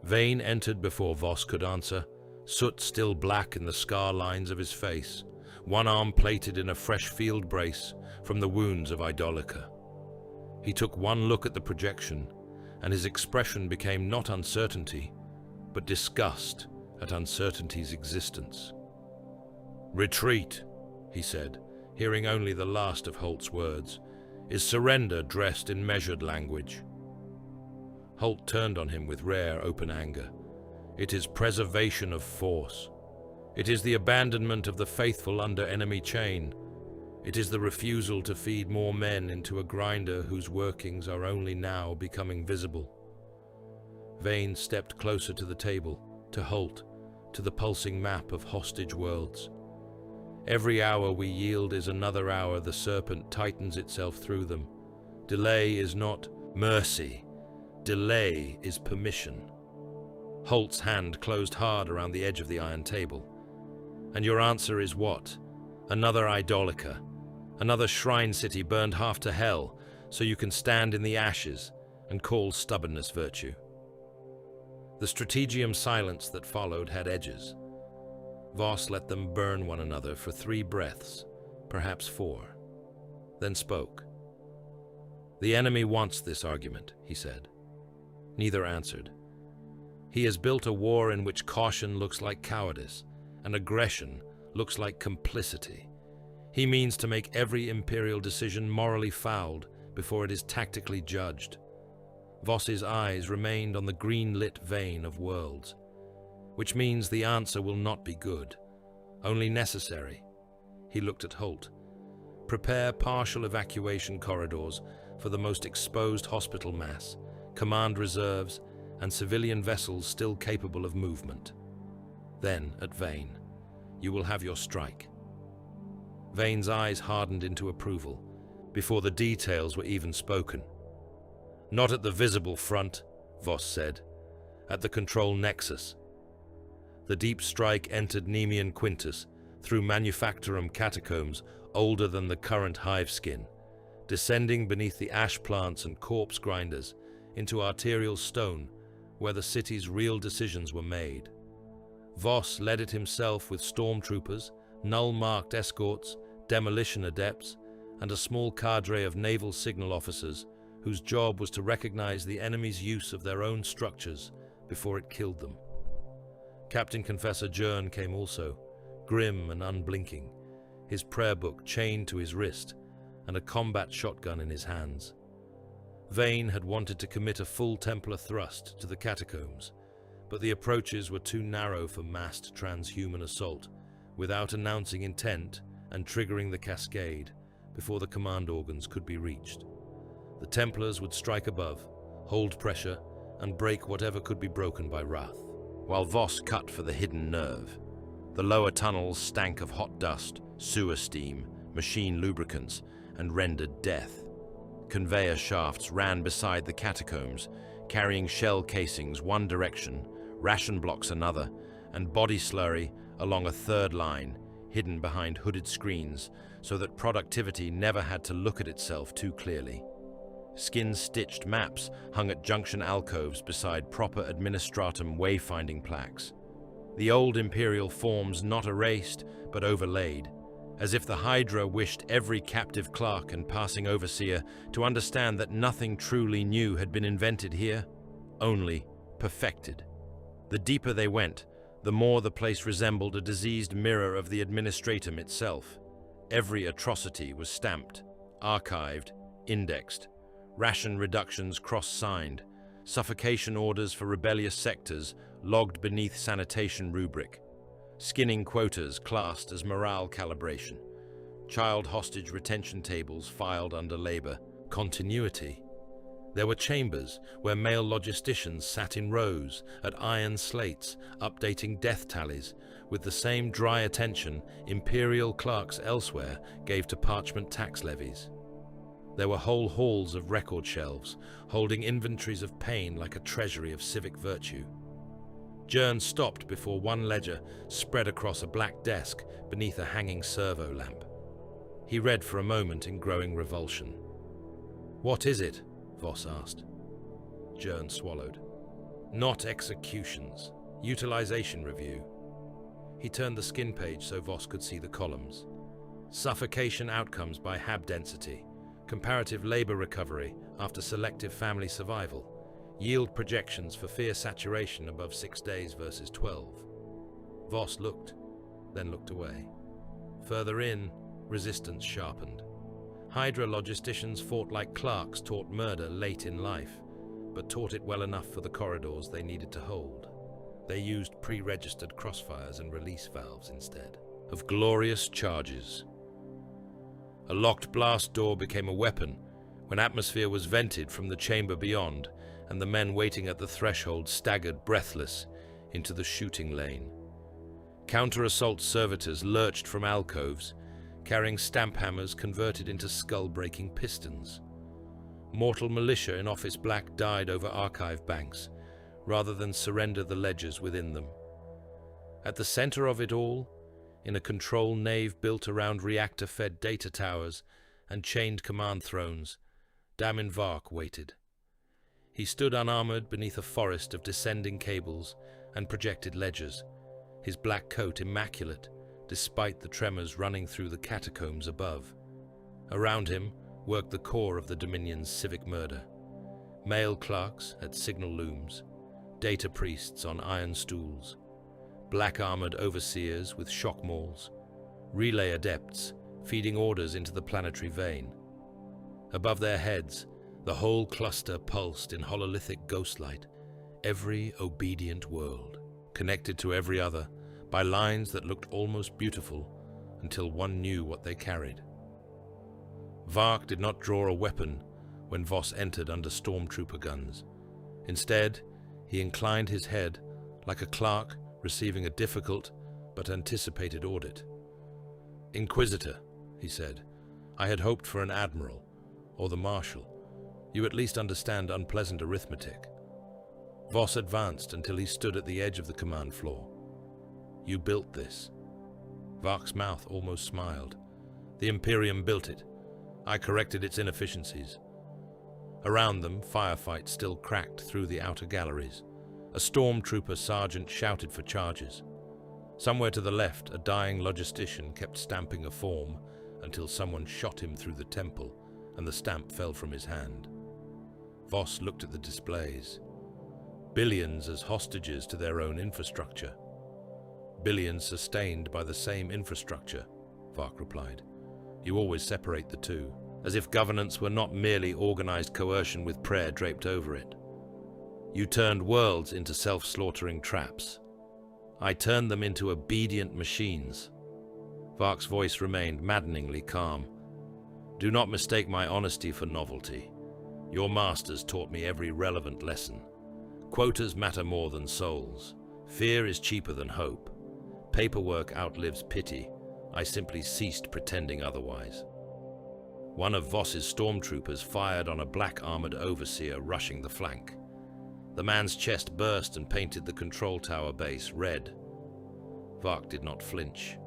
Vane entered before Voss could answer, soot still black in the scar lines of his face, one arm plated in a fresh field brace from the wounds of Idolica. He took one look at the projection, and his expression became not uncertainty, but disgust at uncertainty's existence. "Retreat," he said, hearing only the last of Holt's words, "is surrender dressed in measured language." Holt turned on him with rare open anger. "It is preservation of force. It is the abandonment of the faithful under enemy chain. It is the refusal to feed more men into a grinder whose workings are only now becoming visible." Vane stepped closer to the table, to Holt, to the pulsing map of hostage worlds. "Every hour we yield is another hour the serpent tightens itself through them. Delay is not mercy. Delay is permission." Holt's hand closed hard around the edge of the iron table. "And your answer is what? Another Idolica, another shrine city burned half to hell, so you can stand in the ashes and call stubbornness virtue." The strategium silence that followed had edges. Voss let them burn one another for 3 breaths, perhaps 4, then spoke. "The enemy wants this argument," he said. Neither answered. "He has built a war in which caution looks like cowardice, and aggression looks like complicity. He means to make every imperial decision morally fouled before it is tactically judged." Voss's eyes remained on the green-lit vein of worlds, which means the answer will not be good, only necessary. He looked at Holt. "Prepare partial evacuation corridors for the most exposed hospital mass, command reserves, and civilian vessels still capable of movement. Then, at Vane, you will have your strike." Vane's eyes hardened into approval, before the details were even spoken. "Not at the visible front," Voss said. "At the control nexus." The deep strike entered Nemean Quintus through Manufactorum catacombs older than the current hive skin, descending beneath the ash plants and corpse grinders into arterial stone where the city's real decisions were made. Voss led it himself with stormtroopers, null-marked escorts, demolition adepts, and a small cadre of naval signal officers whose job was to recognize the enemy's use of their own structures before it killed them. Captain Confessor Jern came also, grim and unblinking, his prayer book chained to his wrist and a combat shotgun in his hands. Vane had wanted to commit a full Templar thrust to the catacombs, but the approaches were too narrow for massed transhuman assault, without announcing intent and triggering the cascade before the command organs could be reached. The Templars would strike above, hold pressure, and break whatever could be broken by wrath, while Voss cut for the hidden nerve. The lower tunnels stank of hot dust, sewer steam, machine lubricants, and rendered death. Conveyor shafts ran beside the catacombs, carrying shell casings one direction, ration blocks another, and body slurry along a third line, hidden behind hooded screens, so that productivity never had to look at itself too clearly. Skin-stitched maps hung at junction alcoves beside proper administratum wayfinding plaques. The old imperial forms not erased, but overlaid, as if the Hydra wished every captive clerk and passing overseer to understand that nothing truly new had been invented here, only perfected. The deeper they went, the more the place resembled a diseased mirror of the administratum itself. Every atrocity was stamped, archived, indexed, ration reductions cross-signed, suffocation orders for rebellious sectors logged beneath sanitation rubric, skinning quotas classed as morale calibration, child hostage retention tables filed under labor, continuity. There were chambers where male logisticians sat in rows at iron slates, updating death tallies with the same dry attention imperial clerks elsewhere gave to parchment tax levies. There were whole halls of record shelves, holding inventories of pain like a treasury of civic virtue. Jern stopped before one ledger spread across a black desk beneath a hanging servo lamp. He read for a moment in growing revulsion. "What is it?" Voss asked. Jern swallowed. "Not executions. Utilization review." He turned the skin page so Voss could see the columns. Suffocation outcomes by Hab density. Comparative labor recovery after selective family survival. Yield projections for fear saturation above 6 days versus 12. Voss looked, then looked away. Further in, resistance sharpened. Hydra logisticians fought like clerks taught murder late in life, but taught it well enough for the corridors they needed to hold. They used pre-registered crossfires and release valves instead of glorious charges. A locked blast door became a weapon when atmosphere was vented from the chamber beyond, and the men waiting at the threshold staggered breathless into the shooting lane. Counter-assault servitors lurched from alcoves, carrying stamp hammers converted into skull-breaking pistons. Mortal militia in office black died over archive banks, rather than surrender the ledgers within them. At the center of it all, in a control nave built around reactor-fed data towers and chained command thrones, Damin Vark waited. He stood unarmored beneath a forest of descending cables and projected ledgers, his black coat immaculate despite the tremors running through the catacombs above. Around him worked the core of the Dominion's civic murder. Male clerks at signal looms, data priests on iron stools, black-armored overseers with shock mauls, relay adepts feeding orders into the planetary vein. Above their heads, the whole cluster pulsed in hololithic ghostlight, every obedient world, connected to every other by lines that looked almost beautiful until one knew what they carried. Vark did not draw a weapon when Voss entered under stormtrooper guns. Instead, he inclined his head like a clerk receiving a difficult but anticipated audit. "Inquisitor," he said, "I had hoped for an admiral, or the marshal. You at least understand unpleasant arithmetic." Voss advanced until he stood at the edge of the command floor. "You built this." Vark's mouth almost smiled. "The Imperium built it. I corrected its inefficiencies." Around them, firefights still cracked through the outer galleries. A stormtrooper sergeant shouted for charges. Somewhere to the left, a dying logistician kept stamping a form until someone shot him through the temple and the stamp fell from his hand. Voss looked at the displays. Billions as hostages to their own infrastructure. Billions sustained by the same infrastructure, Vark replied. You always separate the two, as if governance were not merely organized coercion with prayer draped over it. You turned worlds into self-slaughtering traps. I turned them into obedient machines. Vark's voice remained maddeningly calm. Do not mistake my honesty for novelty. Your masters taught me every relevant lesson. Quotas matter more than souls. Fear is cheaper than hope. Paperwork outlives pity. I simply ceased pretending otherwise. One of Voss's stormtroopers fired on a black-armored overseer rushing the flank. The man's chest burst and painted the control tower base red. Vark did not flinch.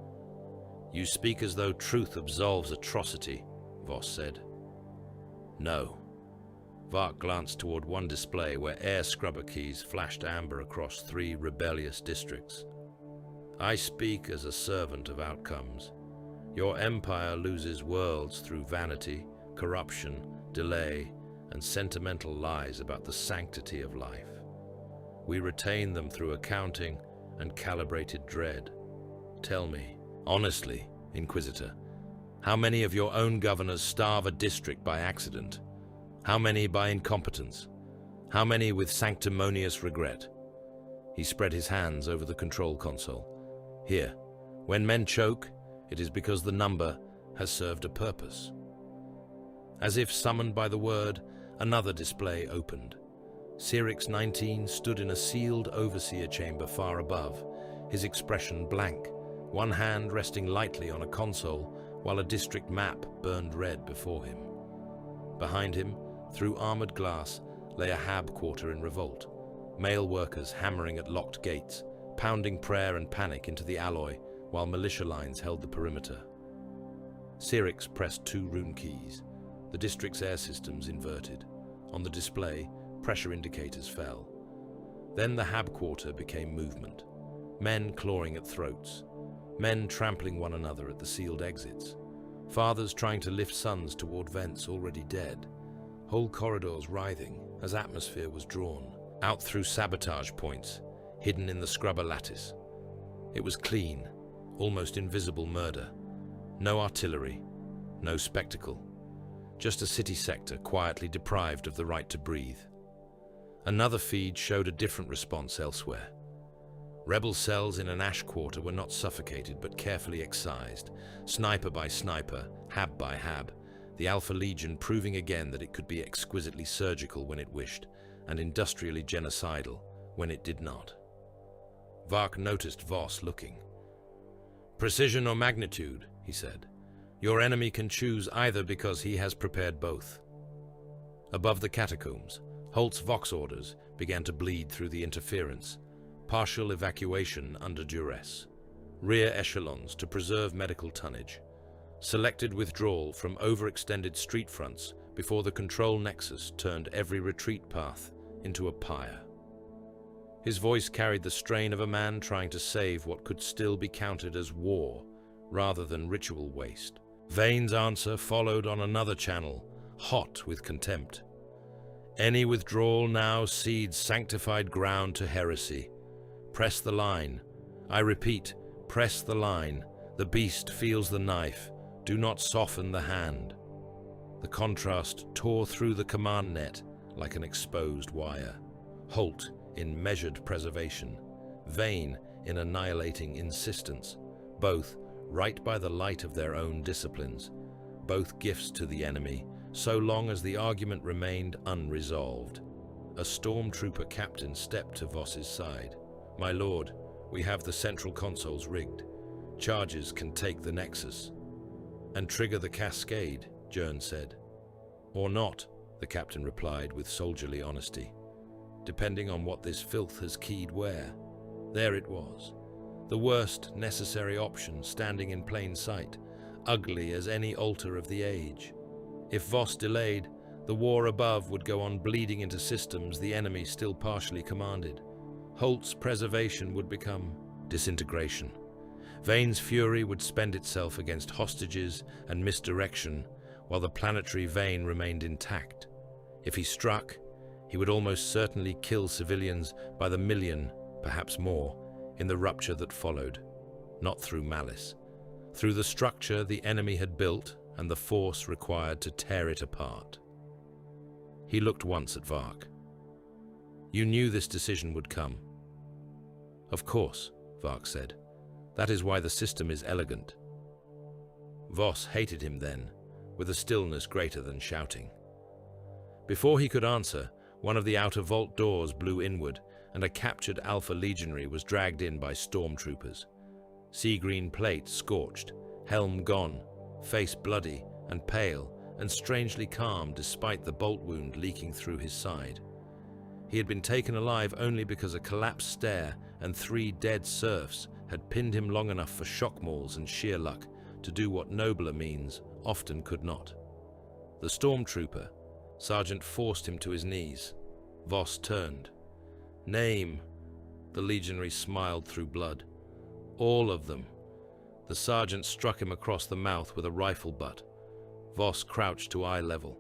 You speak as though truth absolves atrocity, Voss said. No. Vark glanced toward one display where air scrubber keys flashed amber across 3 rebellious districts. I speak as a servant of outcomes. Your empire loses worlds through vanity, corruption, delay, and sentimental lies about the sanctity of life. We retain them through accounting and calibrated dread. Tell me, honestly, Inquisitor, how many of your own governors starve a district by accident? How many by incompetence? How many with sanctimonious regret? He spread his hands over the control console. Here, when men choke, it is because the number has served a purpose. As if summoned by the word, another display opened. Cyrix 19 stood in a sealed overseer chamber far above, his expression blank, one hand resting lightly on a console while a district map burned red before him. Behind him, through armored glass, lay a Hab quarter in revolt, male workers hammering at locked gates, pounding prayer and panic into the alloy while militia lines held the perimeter. Cyrix pressed 2 rune keys. The district's air systems inverted. On the display, pressure indicators fell. Then the Hab quarter became movement. Men clawing at throats. Men trampling one another at the sealed exits. Fathers trying to lift sons toward vents already dead. Whole corridors writhing as atmosphere was drawn, out through sabotage points, hidden in the scrubber lattice. It was clean, almost invisible murder. No artillery, no spectacle. Just a city sector quietly deprived of the right to breathe. Another feed showed a different response elsewhere. Rebel cells in an ash quarter were not suffocated but carefully excised, sniper by sniper, Hab by Hab, the Alpha Legion proving again that it could be exquisitely surgical when it wished, and industrially genocidal when it did not. Vark noticed Voss looking. "Precision or magnitude," he said. "Your enemy can choose either because he has prepared both." Above the catacombs, Holt's Vox orders began to bleed through the interference, partial evacuation under duress, rear echelons to preserve medical tonnage, selected withdrawal from overextended street fronts before the control nexus turned every retreat path into a pyre. His voice carried the strain of a man trying to save what could still be counted as war rather than ritual waste. Vane's answer followed on another channel, hot with contempt. "Any withdrawal now cedes sanctified ground to heresy. Press the line. I repeat, press the line. The beast feels the knife. Do not soften the hand." The contrast tore through the command net like an exposed wire. Holt in measured preservation, Vane in annihilating insistence, both right by the light of their own disciplines, both gifts to the enemy, so long as the argument remained unresolved. A stormtrooper captain stepped to Voss's side. "My lord, we have the central consoles rigged. Charges can take the Nexus." "And trigger the cascade," Jern said. "Or not," the captain replied with soldierly honesty. "Depending on what this filth has keyed where." There it was. The worst necessary option standing in plain sight, ugly as any altar of the age. If Voss delayed, the war above would go on bleeding into systems the enemy still partially commanded. Holt's preservation would become disintegration. Vane's fury would spend itself against hostages and misdirection, while the planetary vein remained intact. If he struck, he would almost certainly kill civilians by the million, perhaps more, in the rupture that followed, not through malice, through the structure the enemy had built and the force required to tear it apart. He looked once at Vark. "You knew this decision would come." "Of course," Vark said. "That is why the system is elegant." Voss hated him then, with a stillness greater than shouting. Before he could answer, one of the outer vault doors blew inward, and a captured Alpha Legionary was dragged in by stormtroopers. Sea green plate scorched, helm gone, face bloody and pale and strangely calm despite the bolt wound leaking through his side. He had been taken alive only because a collapsed stair and 3 dead serfs had pinned him long enough for shock mauls and sheer luck to do what nobler means often could not. The stormtrooper, Sergeant forced him to his knees. Voss turned. "Name." The legionary smiled through blood. "All of them." The sergeant struck him across the mouth with a rifle butt. Voss crouched to eye level.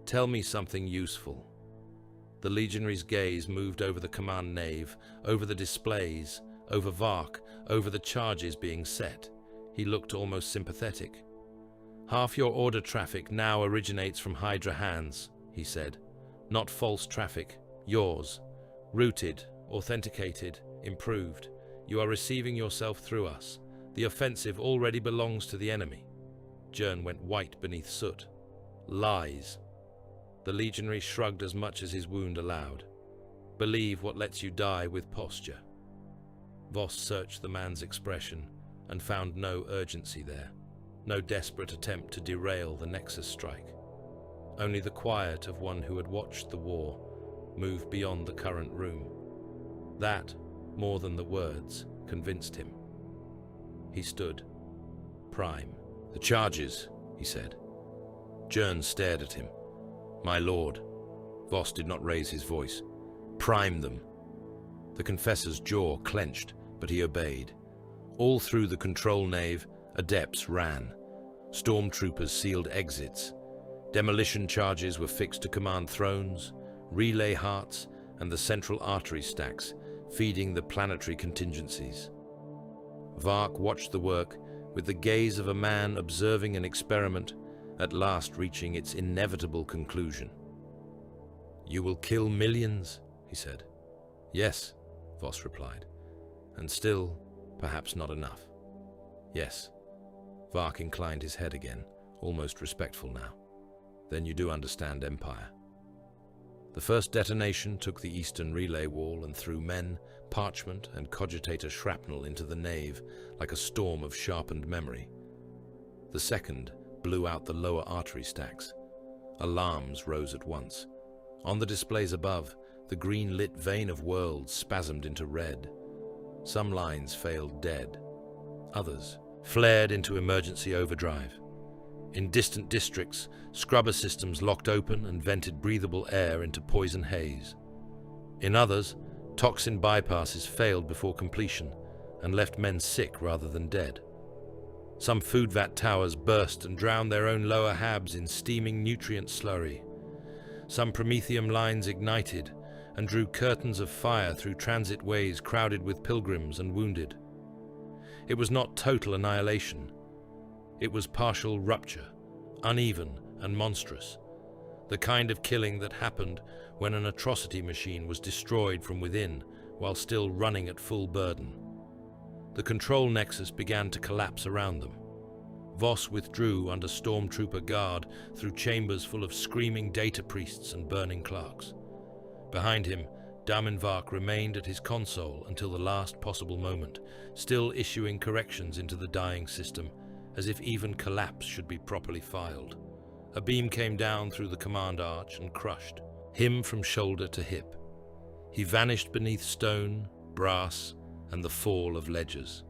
"Tell me something useful." The legionary's gaze moved over the command nave, over the displays, over Vark, over the charges being set. He looked almost sympathetic. "Half your order traffic now originates from Hydra hands," he said. "Not false traffic, yours. Routed, authenticated, improved. You are receiving yourself through us. The offensive already belongs to the enemy." Jern went white beneath soot. "Lies." The legionary shrugged as much as his wound allowed. "Believe what lets you die with posture." Voss searched the man's expression and found no urgency there, no desperate attempt to derail the Nexus strike. Only the quiet of one who had watched the war move beyond the current room. That, more than the words, convinced him. He stood. "Prime." "The charges," he said. Jern stared at him. "My lord." Voss did not raise his voice. "Prime them." The confessor's jaw clenched, but he obeyed. All through the control nave, adepts ran. Stormtroopers sealed exits. Demolition charges were fixed to command thrones, relay hearts, and the central artery stacks, feeding the planetary contingencies. Vark watched the work with the gaze of a man observing an experiment at last reaching its inevitable conclusion. "You will kill millions," he said. "Yes," Voss replied. "And still, perhaps not enough." "Yes." Vark inclined his head again, almost respectful now. "Then you do understand Empire." The first detonation took the eastern relay wall and threw men, parchment, and cogitator shrapnel into the nave like a storm of sharpened memory. The second blew out the lower artery stacks. Alarms rose at once. On the displays above, the green-lit vein of worlds spasmed into red. Some lines failed dead. Others flared into emergency overdrive. In distant districts, scrubber systems locked open and vented breathable air into poison haze. In others, toxin bypasses failed before completion and left men sick rather than dead. Some food vat towers burst and drowned their own lower habs in steaming nutrient slurry. Some promethium lines ignited and drew curtains of fire through transit ways crowded with pilgrims and wounded. It was not total annihilation. It was partial rupture, uneven and monstrous, the kind of killing that happened when an atrocity machine was destroyed from within while still running at full burden. The control nexus began to collapse around them. Voss withdrew under stormtrooper guard through chambers full of screaming data priests and burning clerks. Behind him, Vark remained at his console until the last possible moment, still issuing corrections into the dying system, as if even collapse should be properly filed. A beam came down through the command arch and crushed him from shoulder to hip. He vanished beneath stone, brass, and the fall of ledgers.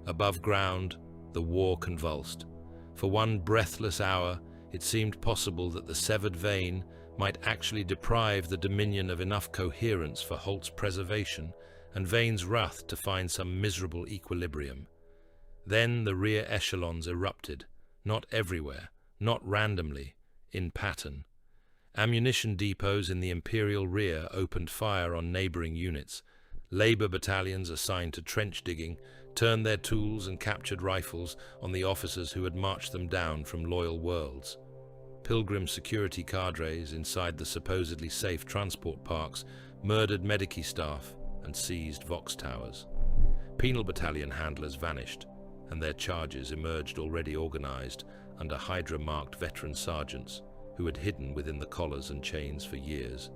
Above ground, the war convulsed. For one breathless hour, it seemed possible that the severed vein might actually deprive the Dominion of enough coherence for Holt's preservation and Vane's wrath to find some miserable equilibrium. Then the rear echelons erupted, not everywhere, not randomly, in pattern. Ammunition depots in the Imperial rear opened fire on neighboring units. Labor battalions assigned to trench digging turned their tools and captured rifles on the officers who had marched them down from loyal worlds. Pilgrim security cadres inside the supposedly safe transport parks murdered Medici staff and seized Vox towers. Penal battalion handlers vanished, and their charges emerged already organized under Hydra-marked veteran sergeants who had hidden within the collars and chains for years.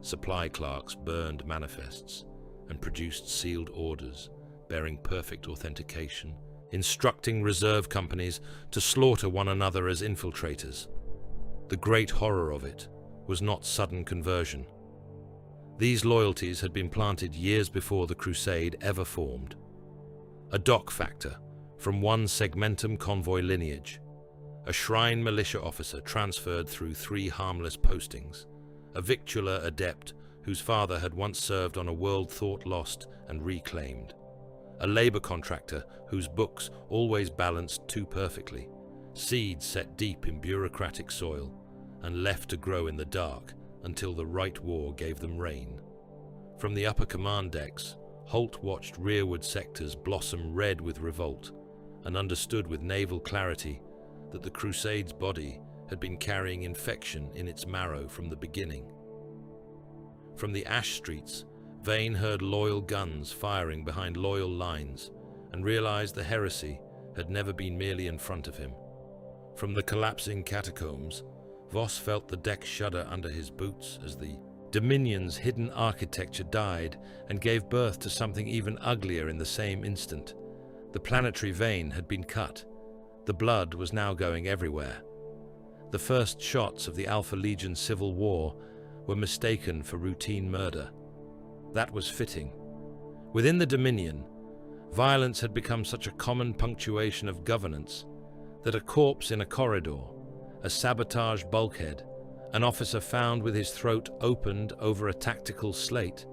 Supply clerks burned manifests and produced sealed orders bearing perfect authentication, instructing reserve companies to slaughter one another as infiltrators. The great horror of it was not sudden conversion. These loyalties had been planted years before the Crusade ever formed. A dock factor from one segmentum convoy lineage, a shrine militia officer transferred through 3 harmless postings, a victular adept whose father had once served on a world thought lost and reclaimed, a labor contractor whose books always balanced too perfectly, seeds set deep in bureaucratic soil and left to grow in the dark until the Right War gave them rain. From the upper command decks, Holt watched rearward sectors blossom red with revolt and understood with naval clarity that the Crusade's body had been carrying infection in its marrow from the beginning. From the ash streets, Vane heard loyal guns firing behind loyal lines and realized the heresy had never been merely in front of him. From the collapsing catacombs, Voss felt the deck shudder under his boots as the Dominion's hidden architecture died and gave birth to something even uglier in the same instant. The planetary vein had been cut. The blood was now going everywhere. The first shots of the Alpha Legion civil war were mistaken for routine murder. That was fitting. Within the Dominion, violence had become such a common punctuation of governance that a corpse in a corridor, a sabotage bulkhead, an officer found with his throat opened over a tactical slate,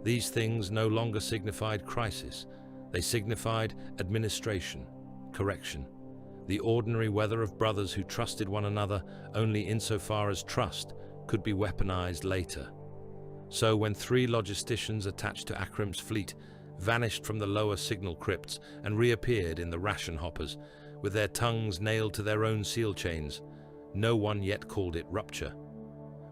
these things no longer signified crisis. They signified administration, correction, the ordinary weather of brothers who trusted one another only insofar as trust could be weaponized later. So when 3 logisticians attached to Akrim's fleet vanished from the lower signal crypts and reappeared in the ration hoppers, with their tongues nailed to their own seal chains, no one yet called it rupture.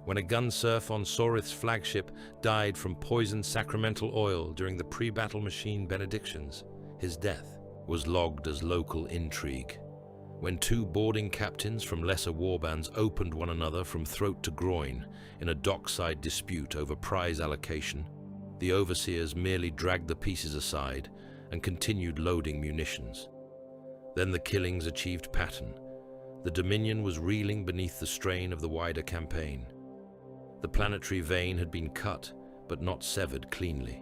When a gun surf on Sorith's flagship died from poisoned sacramental oil during the pre-battle machine benedictions, his death was logged as local intrigue. When 2 boarding captains from lesser warbands opened one another from throat to groin in a dockside dispute over prize allocation, the overseers merely dragged the pieces aside and continued loading munitions. Then the killings achieved pattern. The Dominion was reeling beneath the strain of the wider campaign. The planetary vein had been cut, but not severed cleanly.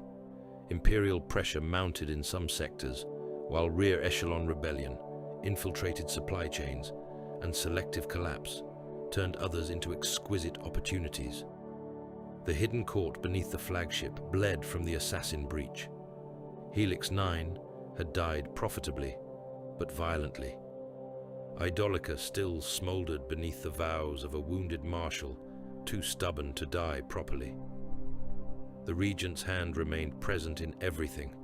Imperial pressure mounted in some sectors, while rear echelon rebellion, infiltrated supply chains, and selective collapse turned others into exquisite opportunities. The hidden court beneath the flagship bled from the assassin breach. Helix 9 had died profitably, but violently. Idolica still smoldered beneath the vows of a wounded marshal, too stubborn to die properly. The regent's hand remained present in everything,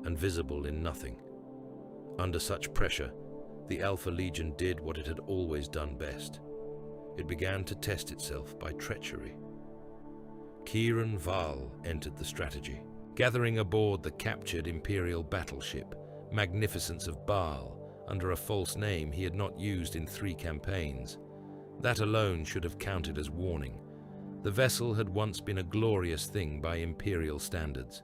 and visible in nothing. Under such pressure, the Alpha Legion did what it had always done best. It began to test itself by treachery. Kieran Val entered the strategy, gathering aboard the captured Imperial battleship, Magnificence of Baal, under a false name he had not used in 3 campaigns. That alone should have counted as warning. The vessel had once been a glorious thing by Imperial standards.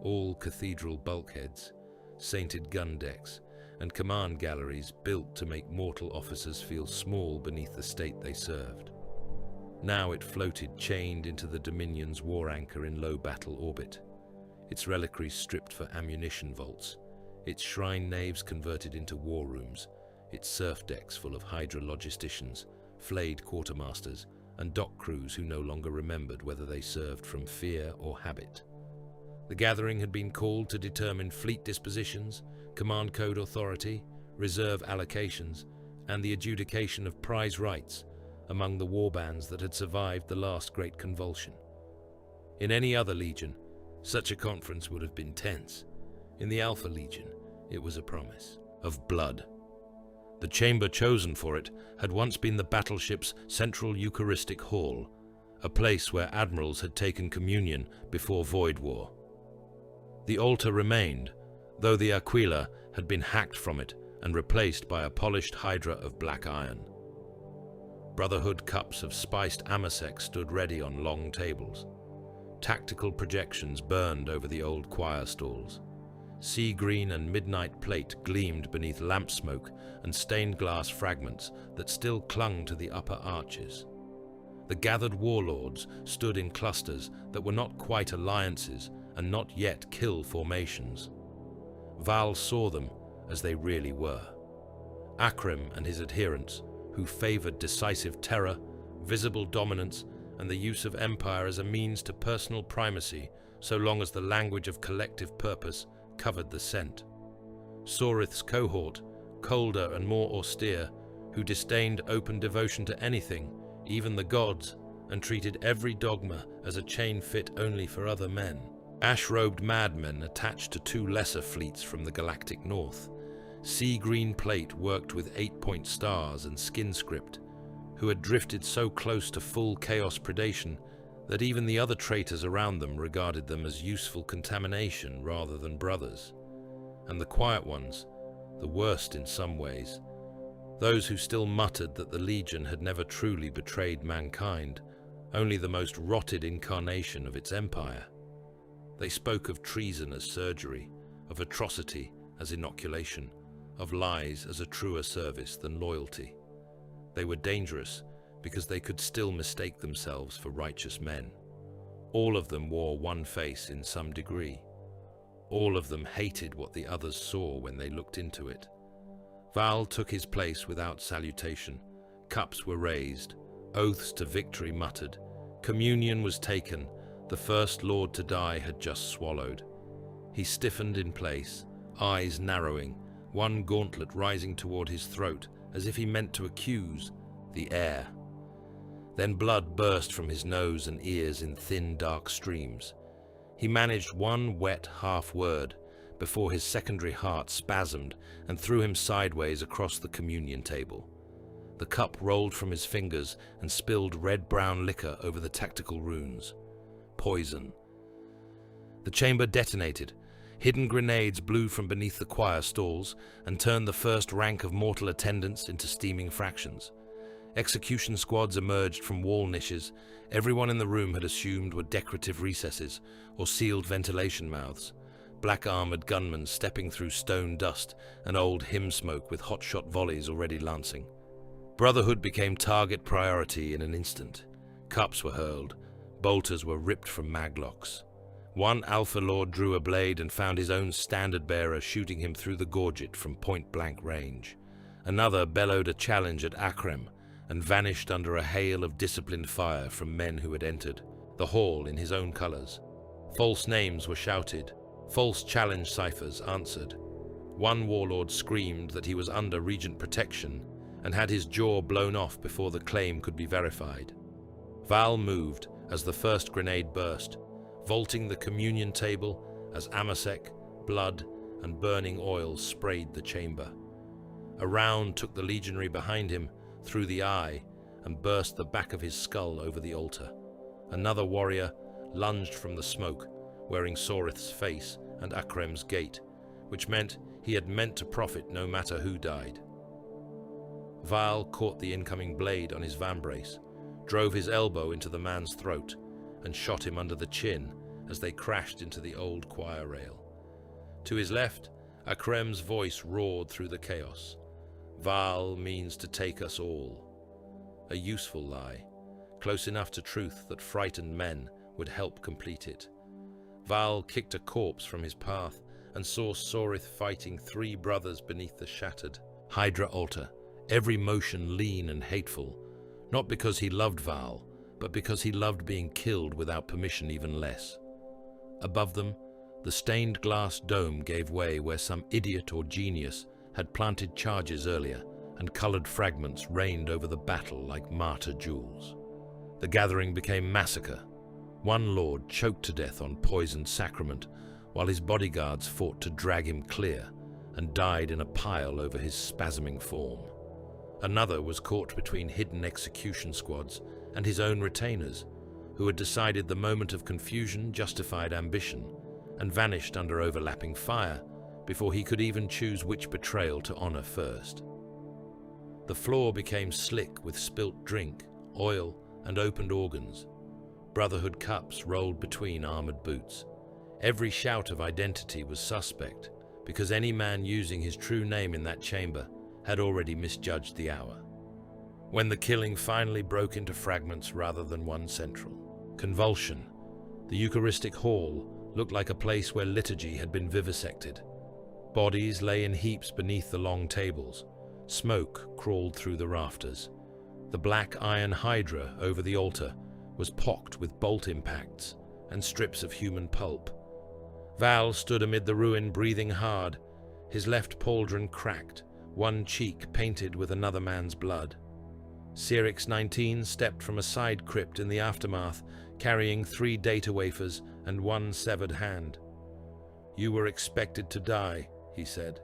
All cathedral bulkheads, sainted gun decks, and command galleries built to make mortal officers feel small beneath the state they served. Now it floated chained into the Dominion's war anchor in low battle orbit, its reliquaries stripped for ammunition vaults, its shrine naves converted into war rooms, its surf decks full of Hydra logisticians, flayed quartermasters, and dock crews who no longer remembered whether they served from fear or habit. The gathering had been called to determine fleet dispositions, command code authority, reserve allocations, and the adjudication of prize rights among the warbands that had survived the last great convulsion. In any other legion, such a conference would have been tense. In the Alpha Legion, it was a promise of blood. The chamber chosen for it had once been the battleship's central Eucharistic hall, a place where admirals had taken communion before Void War. The altar remained, though the Aquila had been hacked from it and replaced by a polished hydra of black iron. Brotherhood cups of spiced amasec stood ready on long tables. Tactical projections burned over the old choir stalls. Sea green and midnight plate gleamed beneath lamp smoke and stained glass fragments that still clung to the upper arches. The gathered warlords stood in clusters that were not quite alliances and not yet kill formations. Val saw them as they really were. Akrim and his adherents, who favored decisive terror, visible dominance, and the use of empire as a means to personal primacy, so long as the language of collective purpose covered the scent. Sorith's cohort, colder and more austere, who disdained open devotion to anything, even the gods, and treated every dogma as a chain fit only for other men. Ash-robed madmen attached to 2 lesser fleets from the galactic north, sea-green plate worked with 8-point stars and skin script, who had drifted so close to full chaos predation that even the other traitors around them regarded them as useful contamination rather than brothers. And the quiet ones, the worst in some ways, those who still muttered that the Legion had never truly betrayed mankind, only the most rotted incarnation of its empire. They spoke of treason as surgery, of atrocity as inoculation, of lies as a truer service than loyalty. They were dangerous because they could still mistake themselves for righteous men. All of them wore one face in some degree. All of them hated what the others saw when they looked into it. Val took his place without salutation. Cups were raised, oaths to victory muttered. Communion was taken. The first lord to die had just swallowed. He stiffened in place, eyes narrowing, one gauntlet rising toward his throat, as if he meant to accuse the air. Then blood burst from his nose and ears in thin, dark streams. He managed one wet half-word before his secondary heart spasmed and threw him sideways across the communion table. The cup rolled from his fingers and spilled red-brown liquor over the tactical runes. Poison. The chamber detonated. Hidden grenades blew from beneath the choir stalls and turned the first rank of mortal attendants into steaming fractions. Execution squads emerged from wall niches everyone in the room had assumed were decorative recesses or sealed ventilation mouths. Black-armored gunmen stepping through stone dust and old hymn smoke with hotshot volleys already lancing. Brotherhood became target priority in an instant. Cups were hurled. Bolters were ripped from maglocks. One Alpha Lord drew a blade and found his own standard-bearer shooting him through the gorget from point-blank range. Another bellowed a challenge at Akrem and vanished under a hail of disciplined fire from men who had entered the hall in his own colors. False names were shouted. False challenge ciphers answered. One warlord screamed that he was under regent protection and had his jaw blown off before the claim could be verified. Val moved as the first grenade burst, vaulting the communion table as amasec, blood, and burning oil sprayed the chamber. A round took the legionary behind him through the eye and burst the back of his skull over the altar. Another warrior lunged from the smoke, wearing Sorith's face and Akrem's gait, which meant he had meant to profit no matter who died. Val caught the incoming blade on his vambrace, drove his elbow into the man's throat, and shot him under the chin as they crashed into the old choir rail. To his left, Akrem's voice roared through the chaos. Val means to take us all. A useful lie, close enough to truth that frightened men would help complete it. Val kicked a corpse from his path and saw Sorith fighting 3 brothers beneath the shattered Hydra altar, every motion lean and hateful, not because he loved Val, but because he loved being killed without permission even less. Above them, the stained glass dome gave way where some idiot or genius had planted charges earlier, and colored fragments rained over the battle like martyr jewels. The gathering became massacre. One lord choked to death on poisoned sacrament, while his bodyguards fought to drag him clear and died in a pile over his spasming form. Another was caught between hidden execution squads and his own retainers, who had decided the moment of confusion justified ambition, and vanished under overlapping fire before he could even choose which betrayal to honor first. The floor became slick with spilt drink, oil, and opened organs. Brotherhood cups rolled between armored boots. Every shout of identity was suspect, because any man using his true name in that chamber had already misjudged the hour. When the killing finally broke into fragments rather than one central convulsion, the Eucharistic Hall looked like a place where liturgy had been vivisected. Bodies lay in heaps beneath the long tables. Smoke crawled through the rafters. The black iron hydra over the altar was pocked with bolt impacts and strips of human pulp. Val stood amid the ruin, breathing hard, his left pauldron cracked, one cheek painted with another man's blood. Syrinx-19 stepped from a side crypt in the aftermath, carrying 3 data wafers and 1 severed hand. "You were expected to die," he said.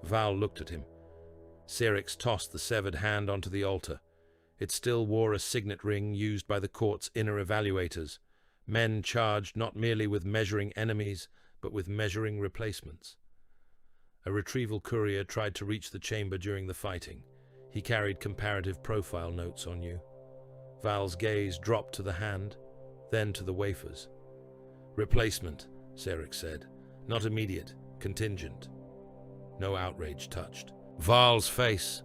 Val looked at him. Syrinx tossed the severed hand onto the altar. It still wore a signet ring used by the court's inner evaluators, men charged not merely with measuring enemies, but with measuring replacements. A retrieval courier tried to reach the chamber during the fighting. He carried comparative profile notes on you. Val's gaze dropped to the hand, then to the wafers. "Replacement," Syrinx said. "Not immediate, contingent." No outrage touched Val's face,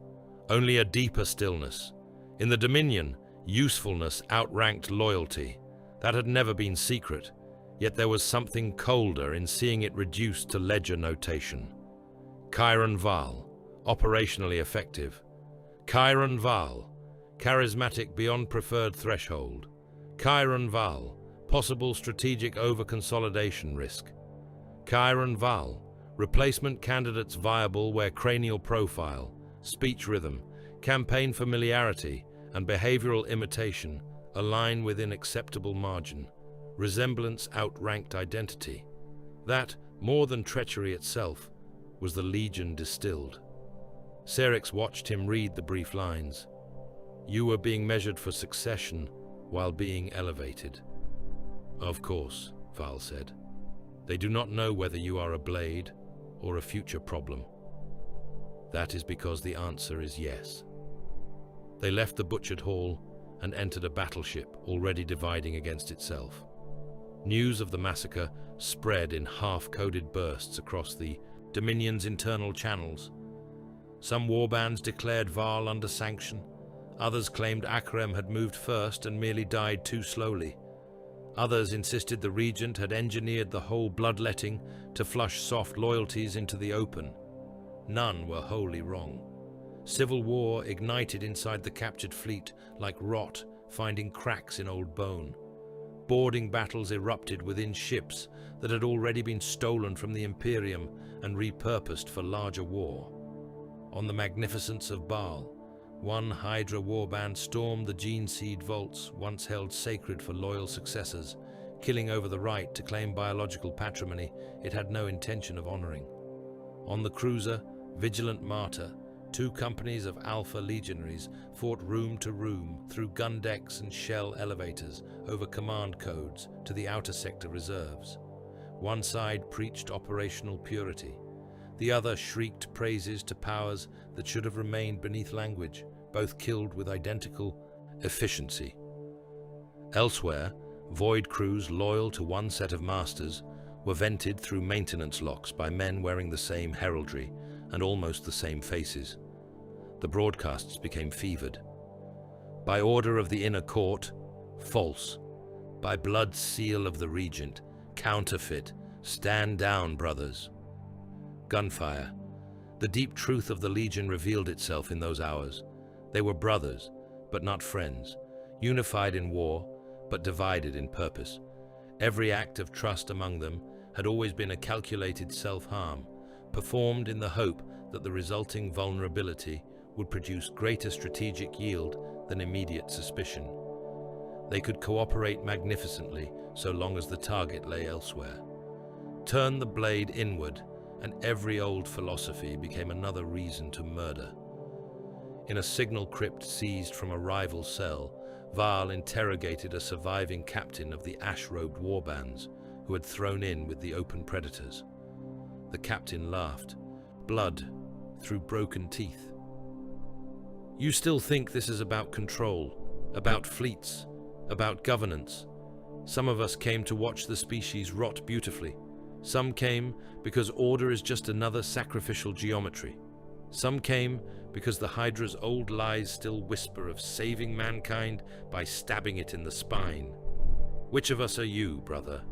only a deeper stillness. In the Dominion, usefulness outranked loyalty. That had never been secret, yet there was something colder in seeing it reduced to ledger notation. Chiron Val, operationally effective. Chiron Val, charismatic beyond preferred threshold. Chiron Val, possible strategic over-consolidation risk. Chiron Val, replacement candidates viable where cranial profile, speech rhythm, campaign familiarity, and behavioral imitation align within acceptable margin. Resemblance outranked identity. That, more than treachery itself, was the Legion distilled. Syrinx watched him read the brief lines. "You were being measured for succession while being elevated." "Of course," Val said. "They do not know whether you are a blade or a future problem." "That is because the answer is yes." They left the butchered hall and entered a battleship already dividing against itself. News of the massacre spread in half-coded bursts across the Dominion's internal channels. Some warbands declared Val under sanction. Others claimed Akrem had moved first and merely died too slowly. Others insisted the regent had engineered the whole bloodletting to flush soft loyalties into the open. None were wholly wrong. Civil war ignited inside the captured fleet like rot finding cracks in old bone. Boarding battles erupted within ships that had already been stolen from the Imperium and repurposed for larger war. On the magnificence of Baal, one Hydra warband stormed the gene seed vaults once held sacred for loyal successors, killing over the right to claim biological patrimony it had no intention of honoring. On the cruiser, Vigilant Martyr, 2 companies of Alpha legionaries fought room to room through gun decks and shell elevators over command codes to the outer sector reserves. One side preached operational purity. The other shrieked praises to powers that should have remained beneath language, both killed with identical efficiency. Elsewhere, void crews loyal to one set of masters were vented through maintenance locks by men wearing the same heraldry and almost the same faces. The broadcasts became fevered. By order of the inner court, false. By blood seal of the regent, counterfeit. Stand down, brothers. Gunfire. The deep truth of the Legion revealed itself in those hours. They were brothers, but not friends. Unified in war, but divided in purpose. Every act of trust among them had always been a calculated self-harm, performed in the hope that the resulting vulnerability would produce greater strategic yield than immediate suspicion. They could cooperate magnificently so long as the target lay elsewhere. Turn the blade inward, and every old philosophy became another reason to murder. In a signal crypt seized from a rival cell, Val interrogated a surviving captain of the ash-robed warbands who had thrown in with the open predators. The captain laughed. Blood through broken teeth. "You still think this is about control, about fleets, about governance. Some of us came to watch the species rot beautifully. Some came because order is just another sacrificial geometry. Some came because the Hydra's old lies still whisper of saving mankind by stabbing it in the spine. Which of us are you, brother?"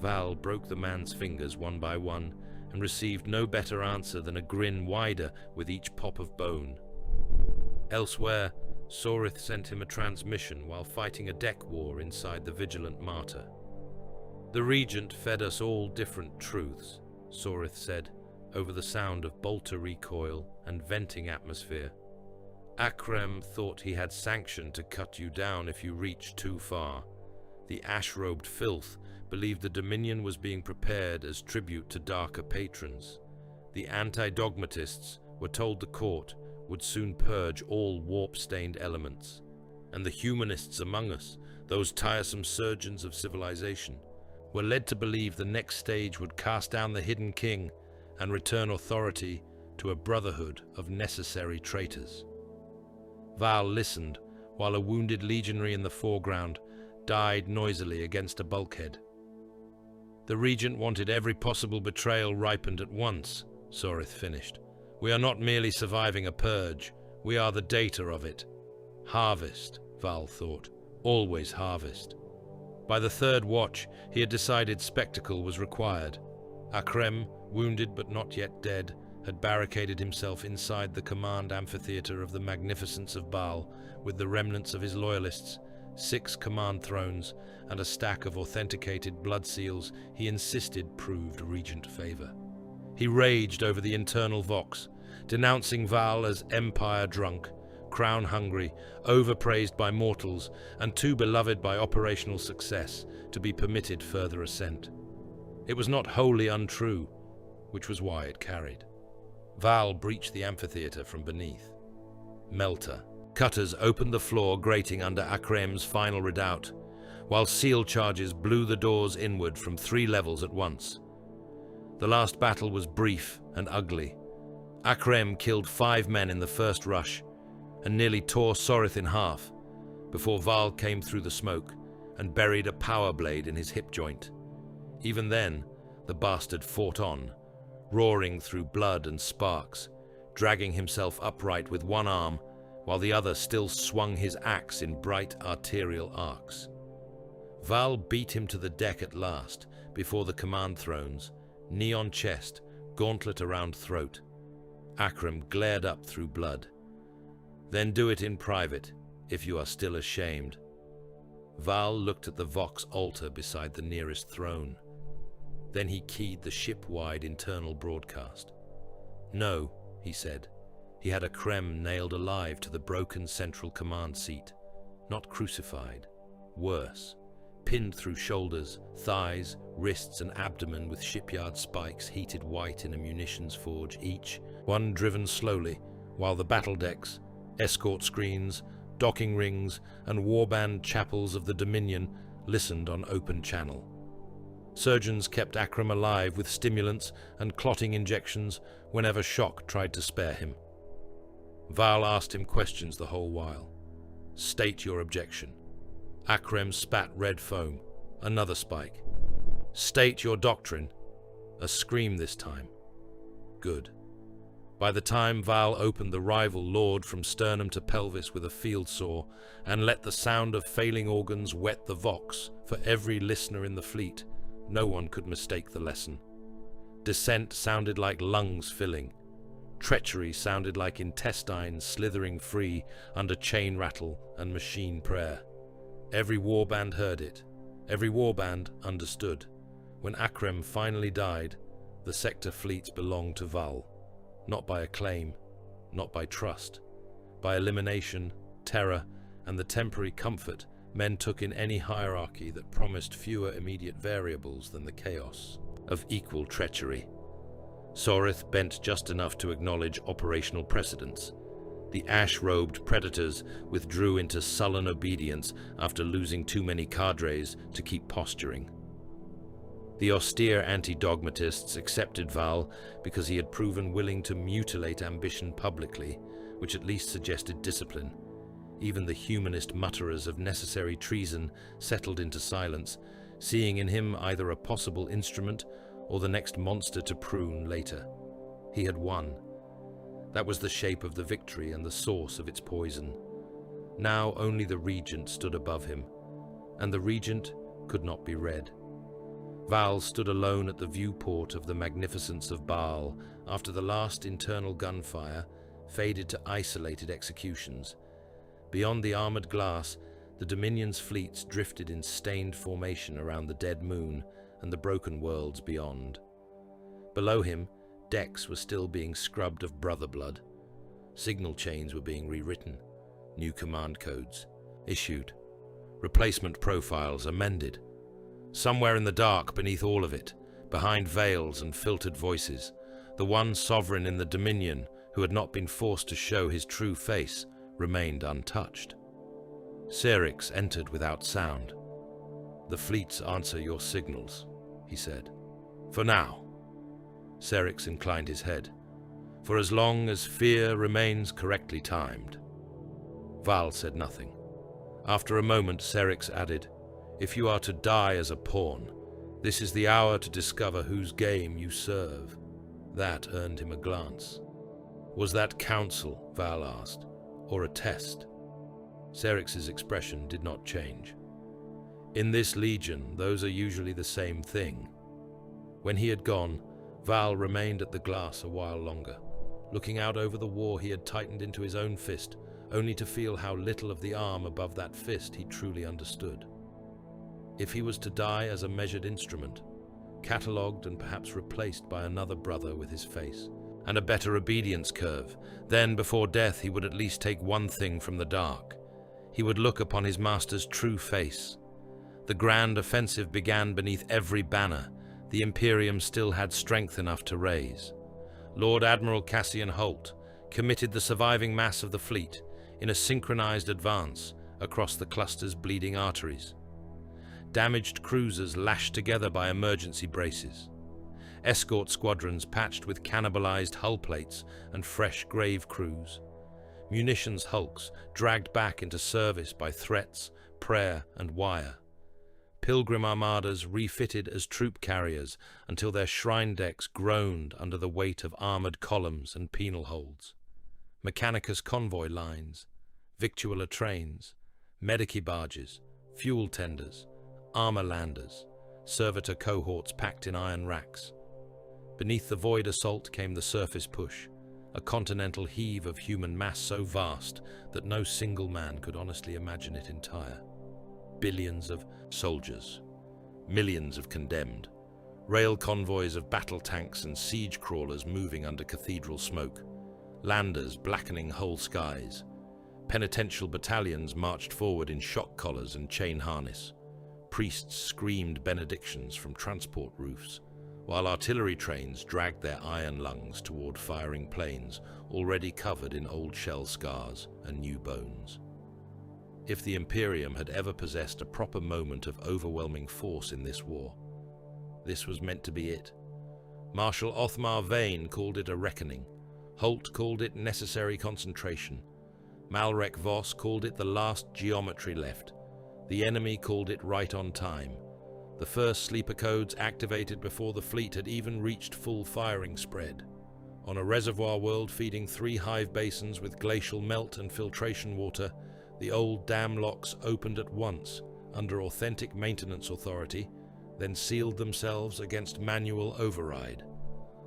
Val broke the man's fingers one by one and received no better answer than a grin wider with each pop of bone. Elsewhere, Sorith sent him a transmission while fighting a deck war inside the Vigilant Martyr. "The Regent fed us all different truths," Sorith said, over the sound of bolter recoil and venting atmosphere. Akrem thought he had sanction to cut you down if you reached too far. The ash-robed filth believed the Dominion was being prepared as tribute to darker patrons. The anti-dogmatists were told the court would soon purge all warp-stained elements. And the humanists among us, those tiresome surgeons of civilization, were led to believe the next stage would cast down the hidden king and return authority to a brotherhood of necessary traitors. Val listened while a wounded legionary in the foreground died noisily against a bulkhead. The regent wanted every possible betrayal ripened at once, Sorith finished. We are not merely surviving a purge, we are the data of it. Harvest, Val thought. Always harvest. By the third watch, he had decided spectacle was required. Akrem, wounded but not yet dead, had barricaded himself inside the command amphitheater of the magnificence of Baal with the remnants of his loyalists, 6 command thrones, and a stack of authenticated blood seals he insisted proved regent favor. He raged over the internal vox, denouncing Val as empire drunk, crown hungry, overpraised by mortals, and too beloved by operational success to be permitted further ascent. It was not wholly untrue, which was why it carried. Val breached the amphitheater from beneath. Melter. Cutters opened the floor grating under Akrem's final redoubt, while seal charges blew the doors inward from 3 levels at once. The last battle was brief and ugly. Akrem killed 5 men in the first rush, and nearly tore Sorith in half, before Val came through the smoke and buried a power blade in his hip joint. Even then, the bastard fought on, roaring through blood and sparks, dragging himself upright with one arm, while the other still swung his axe in bright arterial arcs. Val beat him to the deck at last, before the command thrones, knee on chest, gauntlet around throat. Akrem glared up through blood. Then do it in private, if you are still ashamed. Val looked at the Vox altar beside the nearest throne. Then he keyed the ship-wide internal broadcast. No, he said. He had Akrem nailed alive to the broken central command seat. Not crucified. Worse. Pinned through shoulders, thighs, wrists and abdomen with shipyard spikes heated white in a munitions forge each, one driven slowly, while the battle decks, escort screens, docking rings, and warband chapels of the Dominion listened on open channel. Surgeons kept Akrem alive with stimulants and clotting injections whenever shock tried to spare him. Val asked him questions the whole while. State your objection. Akrem spat red foam. Another spike. State your doctrine. A scream this time. Good. By the time Val opened the rival lord from sternum to pelvis with a field saw and let the sound of failing organs wet the vox for every listener in the fleet, no one could mistake the lesson. Dissent sounded like lungs filling. Treachery sounded like intestines slithering free under chain rattle and machine prayer. Every warband heard it. Every warband understood. When Akrem finally died, the sector fleets belonged to Val. Not by acclaim, not by trust, by elimination, terror, and the temporary comfort men took in any hierarchy that promised fewer immediate variables than the chaos of equal treachery. Sorith bent just enough to acknowledge operational precedence. The ash-robed predators withdrew into sullen obedience after losing too many cadres to keep posturing. The austere anti-dogmatists accepted Val because he had proven willing to mutilate ambition publicly, which at least suggested discipline. Even the humanist mutterers of necessary treason settled into silence, seeing in him either a possible instrument or the next monster to prune later. He had won. That was the shape of the victory and the source of its poison. Now only the regent stood above him, and the regent could not be read. Val stood alone at the viewport of the magnificence of Baal after the last internal gunfire faded to isolated executions. Beyond the armored glass, the Dominion's fleets drifted in stained formation around the dead moon and the broken worlds beyond. Below him, decks were still being scrubbed of brother blood. Signal chains were being rewritten, new command codes issued, replacement profiles amended. Somewhere in the dark beneath all of it, behind veils and filtered voices, the one sovereign in the Dominion who had not been forced to show his true face remained untouched. Serix entered without sound. "The fleets answer your signals," he said. "For now." Serix inclined his head. "For as long as fear remains correctly timed." Val said nothing. After a moment, Serix added, "If you are to die as a pawn, this is the hour to discover whose game you serve." That earned him a glance. Was that counsel, Val asked, or a test? Serix's expression did not change. In this legion, those are usually the same thing. When he had gone, Val remained at the glass a while longer, looking out over the war he had tightened into his own fist, only to feel how little of the arm above that fist he truly understood. If he was to die as a measured instrument, catalogued and perhaps replaced by another brother with his face, and a better obedience curve, then before death he would at least take one thing from the dark. He would look upon his master's true face. The grand offensive began beneath every banner. The Imperium still had strength enough to raise. Lord Admiral Cassian Holt committed the surviving mass of the fleet in a synchronized advance across the cluster's bleeding arteries. Damaged cruisers lashed together by emergency braces. Escort squadrons patched with cannibalized hull plates and fresh grave crews. Munitions hulks dragged back into service by threats, prayer, and wire. Pilgrim armadas refitted as troop carriers until their shrine decks groaned under the weight of armored columns and penal holds. Mechanicus convoy lines, victualler trains, medici barges, fuel tenders, armor landers, servitor cohorts packed in iron racks. Beneath the void assault came the surface push, a continental heave of human mass so vast that no single man could honestly imagine it entire. Billions of soldiers, millions of condemned, rail convoys of battle tanks and siege crawlers moving under cathedral smoke, landers blackening whole skies. Penitential battalions marched forward in shock collars and chain harness. Priests screamed benedictions from transport roofs, while artillery trains dragged their iron lungs toward firing planes already covered in old shell scars and new bones. If the Imperium had ever possessed a proper moment of overwhelming force in this war, this was meant to be it. Marshal Othmar Vane called it a reckoning. Holt called it necessary concentration. Malrek Voss called it the last geometry left. The enemy called it right on time. The first sleeper codes activated before the fleet had even reached full firing spread. On a reservoir world feeding 3 hive basins with glacial melt and filtration water, the old dam locks opened at once under authentic maintenance authority, then sealed themselves against manual override.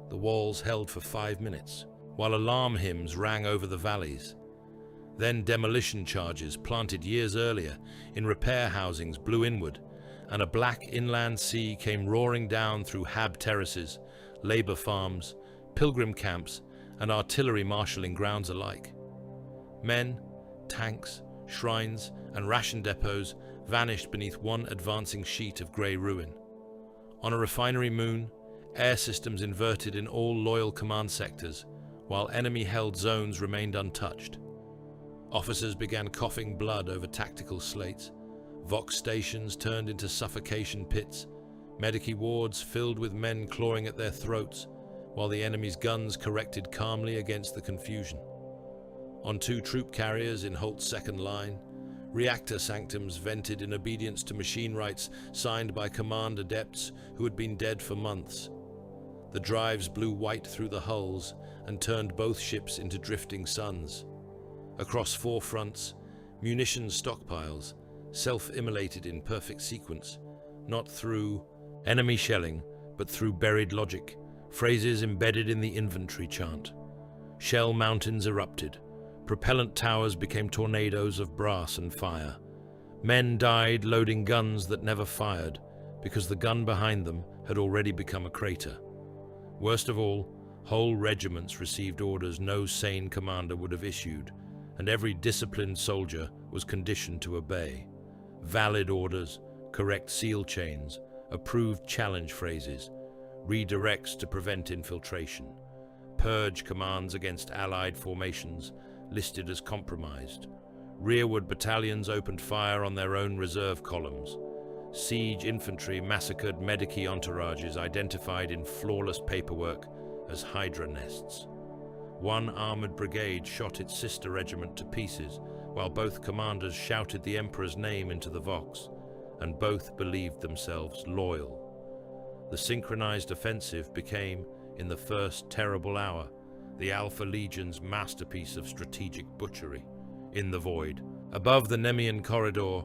The walls held for 5 minutes, while alarm hymns rang over the valleys. Then demolition charges planted years earlier in repair housings blew inward, and a black inland sea came roaring down through hab terraces, labor farms, pilgrim camps, and artillery marshalling grounds alike. Men, tanks, shrines, and ration depots vanished beneath one advancing sheet of grey ruin. On a refinery moon, air systems inverted in all loyal command sectors, while enemy-held zones remained untouched. Officers began coughing blood over tactical slates. Vox stations turned into suffocation pits. Medici wards filled with men clawing at their throats, while the enemy's guns corrected calmly against the confusion. On 2 troop carriers in Holt's second line, reactor sanctums vented in obedience to machine rights signed by command adepts who had been dead for months. The drives blew white through the hulls and turned both ships into drifting suns. Across 4 fronts, munitions stockpiles, self-immolated in perfect sequence, not through enemy shelling, but through buried logic, phrases embedded in the inventory chant. Shell mountains erupted. Propellant towers became tornadoes of brass and fire. Men died loading guns that never fired, because the gun behind them had already become a crater. Worst of all, Whole regiments received orders no sane commander would have issued, and every disciplined soldier was conditioned to obey. Valid orders, correct seal chains, approved challenge phrases, redirects to prevent infiltration, purge commands against allied formations listed as compromised. Rearward battalions opened fire on their own reserve columns. Siege infantry massacred medici entourages identified in flawless paperwork as Hydra nests. One armored brigade shot its sister regiment to pieces, while both commanders shouted the Emperor's name into the Vox, and both believed themselves loyal. The synchronized offensive became, in the first terrible hour, the Alpha Legion's masterpiece of strategic butchery. In the void, above the Nemean corridor,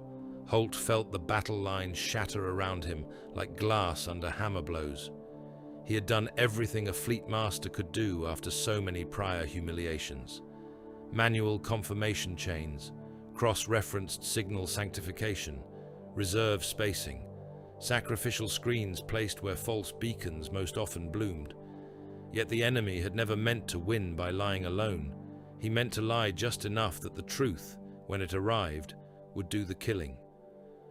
Holt felt the battle lines shatter around him like glass under hammer blows. He had done everything a fleet master could do after so many prior humiliations. Manual confirmation chains, cross-referenced signal sanctification, reserve spacing, sacrificial screens placed where false beacons most often bloomed. Yet the enemy had never meant to win by lying alone. He meant to lie just enough that the truth, when it arrived, would do the killing.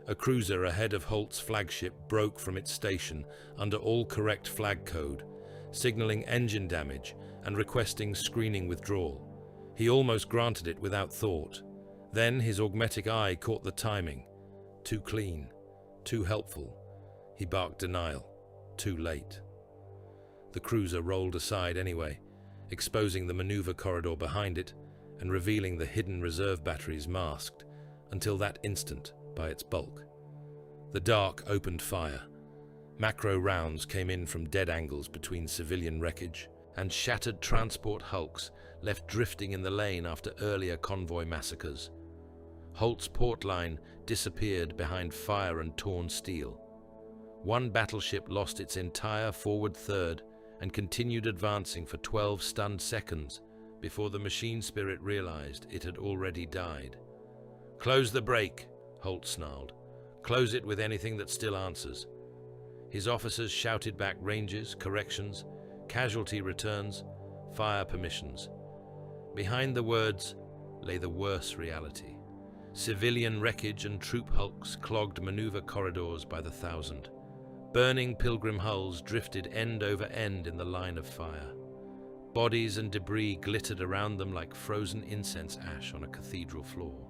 A cruiser ahead of Holt's flagship broke from its station under all correct flag code, signaling engine damage and requesting screening withdrawal. He almost granted it without thought. Then his augmetic eye caught the timing. Too clean, too helpful. He barked denial. Too late. The cruiser rolled aside anyway, exposing the maneuver corridor behind it and revealing the hidden reserve batteries masked, until that instant, by its bulk. The dark opened fire. Macro rounds came in from dead angles between civilian wreckage, and shattered transport hulks left drifting in the lane after earlier convoy massacres. Holt's port line disappeared behind fire and torn steel. One battleship lost its entire forward third and continued advancing for 12 stunned seconds before the machine spirit realized it had already died. "Close the brake," Holt snarled. "Close it with anything that still answers." His officers shouted back ranges, corrections, casualty returns, fire permissions. Behind the words lay the worse reality. Civilian wreckage and troop hulks clogged maneuver corridors by the thousand. Burning pilgrim hulls drifted end over end in the line of fire. Bodies and debris glittered around them like frozen incense ash on a cathedral floor.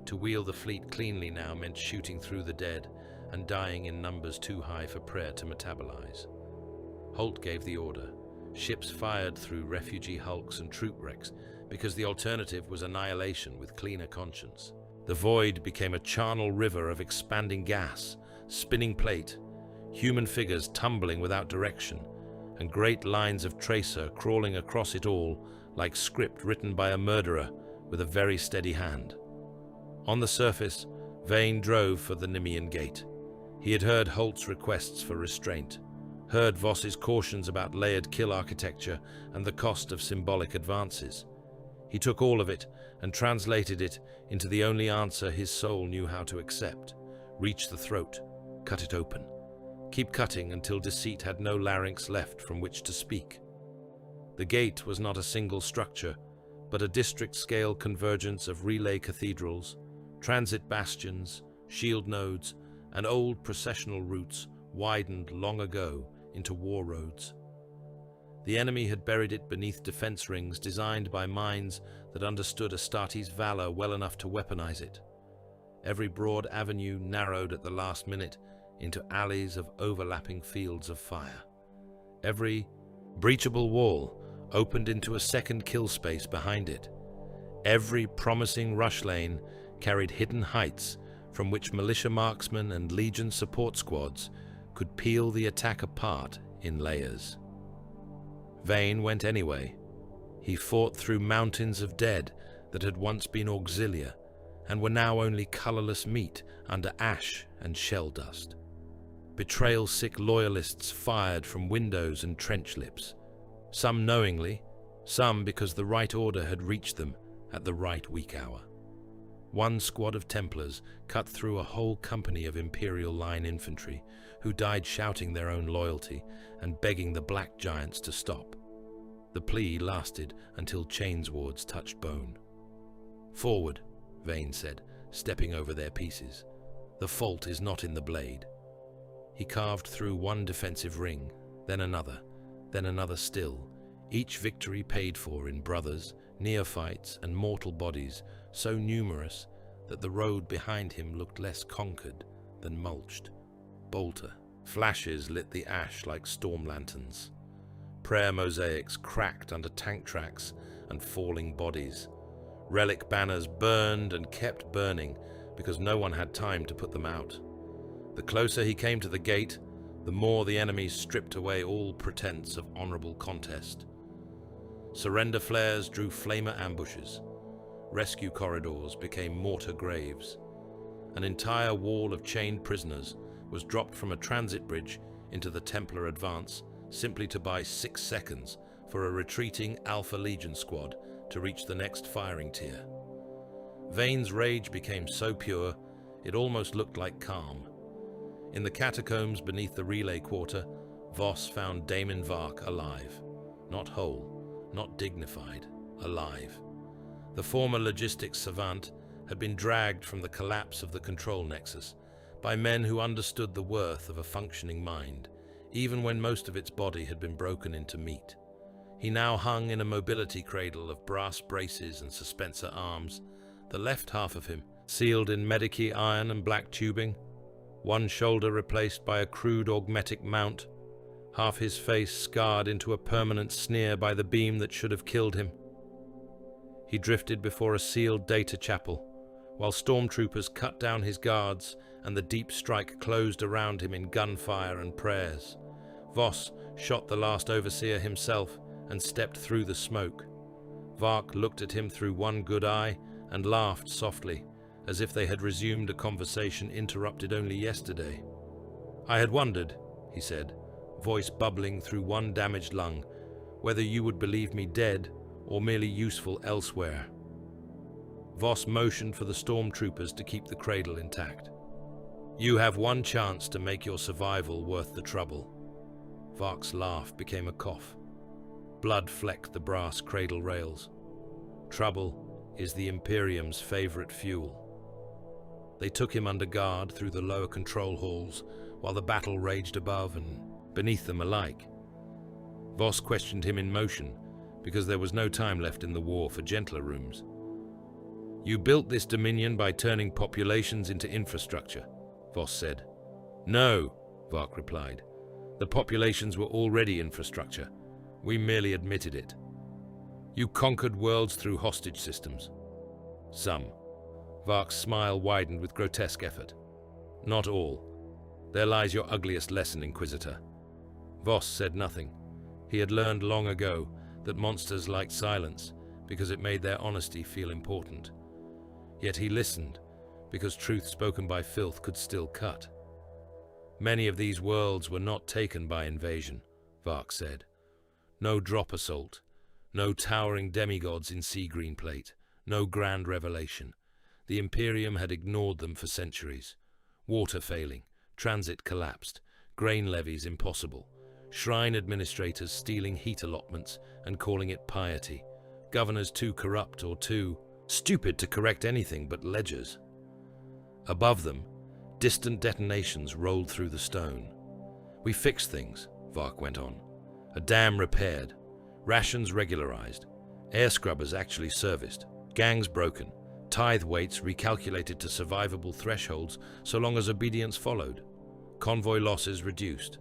To wheel the fleet cleanly now meant shooting through the dead and dying in numbers too high for prayer to metabolize. Holt gave the order. Ships fired through refugee hulks and troop wrecks because the alternative was annihilation with cleaner conscience. The void became a charnel river of expanding gas, spinning plate, human figures tumbling without direction, and great lines of tracer crawling across it all like script written by a murderer with a very steady hand. On the surface, Vane drove for the Nemean gate. He had heard Holt's requests for restraint, heard Voss's cautions about layered kill architecture and the cost of symbolic advances. He took all of it and translated it into the only answer his soul knew how to accept. Reach the throat, cut it open. Keep cutting until deceit had no larynx left from which to speak. The gate was not a single structure, but a district-scale convergence of relay cathedrals, transit bastions, shield nodes, and old processional routes widened long ago into war roads. The enemy had buried it beneath defense rings designed by minds that understood Astartes' valor well enough to weaponize it. Every broad avenue narrowed at the last minute into alleys of overlapping fields of fire. Every breachable wall opened into a second kill space behind it. Every promising rush lane carried hidden heights from which militia marksmen and Legion support squads could peel the attack apart in layers. Vane went anyway. He fought through mountains of dead that had once been auxilia and were now only colorless meat under ash and shell dust. Betrayal-sick loyalists fired from windows and trench lips, some knowingly, some because the right order had reached them at the right weak hour. One squad of Templars cut through a whole company of Imperial Line infantry, who died shouting their own loyalty and begging the Black Giants to stop. The plea lasted until Chain's wards touched bone. "Forward," Vane said, stepping over their pieces. "The fault is not in the blade." He carved through one defensive ring, then another still, each victory paid for in brothers, neophytes, and mortal bodies so numerous that the road behind him looked less conquered than mulched. Bolter. Flashes lit the ash like storm lanterns. Prayer mosaics cracked under tank tracks and falling bodies. Relic banners burned and kept burning because no one had time to put them out. The closer he came to the gate, the more the enemies stripped away all pretense of honorable contest. Surrender flares drew flamer ambushes. Rescue corridors became mortar graves. An entire wall of chained prisoners was dropped from a transit bridge into the Templar advance simply to buy 6 seconds for a retreating Alpha Legion squad to reach the next firing tier. Vane's rage became so pure, it almost looked like calm. In the catacombs beneath the relay quarter, Voss found Damon Vark alive. Not whole, not dignified, alive. The former logistics savant had been dragged from the collapse of the control nexus by men who understood the worth of a functioning mind, even when most of its body had been broken into meat. He now hung in a mobility cradle of brass braces and suspensor arms, the left half of him sealed in medici iron and black tubing, one shoulder replaced by a crude augmetic mount, half his face scarred into a permanent sneer by the beam that should have killed him. He drifted before a sealed data chapel, while stormtroopers cut down his guards and the deep strike closed around him in gunfire and prayers. Voss shot the last overseer himself and stepped through the smoke. Vark looked at him through one good eye and laughed softly, as if they had resumed a conversation interrupted only yesterday. "I had wondered," he said, voice bubbling through one damaged lung, "whether you would believe me dead or merely useful elsewhere." Voss motioned for the stormtroopers to keep the cradle intact. "You have one chance to make your survival worth the trouble." Vark's laugh became a cough. Blood flecked the brass cradle rails. Trouble is the Imperium's favorite fuel. They took him under guard through the lower control halls while the battle raged above and beneath them alike. Voss questioned him in motion because there was no time left in the war for gentler rooms. "You built this dominion by turning populations into infrastructure," Voss said. "No," Vark replied. "The populations were already infrastructure. We merely admitted it. You conquered worlds through hostage systems." "Some." Vark's smile widened with grotesque effort. "Not all. There lies your ugliest lesson, Inquisitor." Voss said nothing. He had learned long ago that monsters liked silence because it made their honesty feel important. Yet he listened because truth spoken by filth could still cut. "Many of these worlds were not taken by invasion," Vark said. "No drop assault, no towering demigods in sea green plate, no grand revelation. The Imperium had ignored them for centuries. Water failing, transit collapsed, grain levies impossible, shrine administrators stealing heat allotments and calling it piety, governors too corrupt or too stupid to correct anything but ledgers. Above them, distant detonations rolled through the stone. We fixed things," Vark went on. "A dam repaired, rations regularized, air scrubbers actually serviced, gangs broken, tithe weights recalculated to survivable thresholds so long as obedience followed, convoy losses reduced,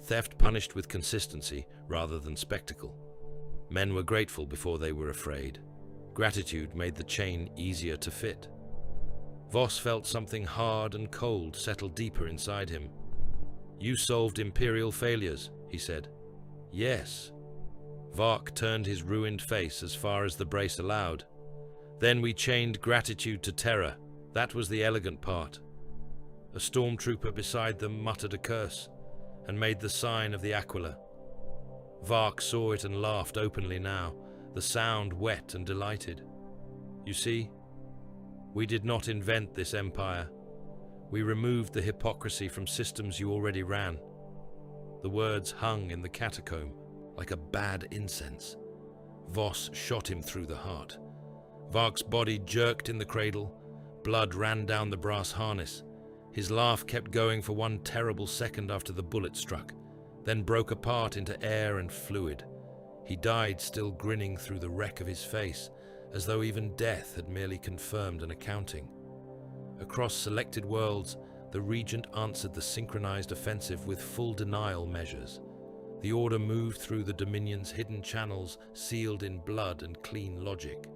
theft punished with consistency rather than spectacle. Men were grateful before they were afraid. Gratitude made the chain easier to fit." Voss felt something hard and cold settle deeper inside him. "You solved Imperial failures," he said. "Yes." Vark turned his ruined face as far as the brace allowed. "Then we chained gratitude to terror. That was the elegant part." A stormtrooper beside them muttered a curse and made the sign of the Aquila. Vark saw it and laughed openly now, the sound wet and delighted. "You see, we did not invent this empire. We removed the hypocrisy from systems you already ran." The words hung in the catacomb like a bad incense, Voss shot him through the heart. Vark's body jerked in the cradle. Blood ran down the brass harness. His laugh kept going for one terrible second after the bullet struck, then broke apart into air and fluid. He died still grinning through the wreck of his face, as though even death had merely confirmed an accounting. Across selected worlds, the regent answered the synchronized offensive with full denial measures. The order moved through the Dominion's hidden channels, sealed in blood and clean logic.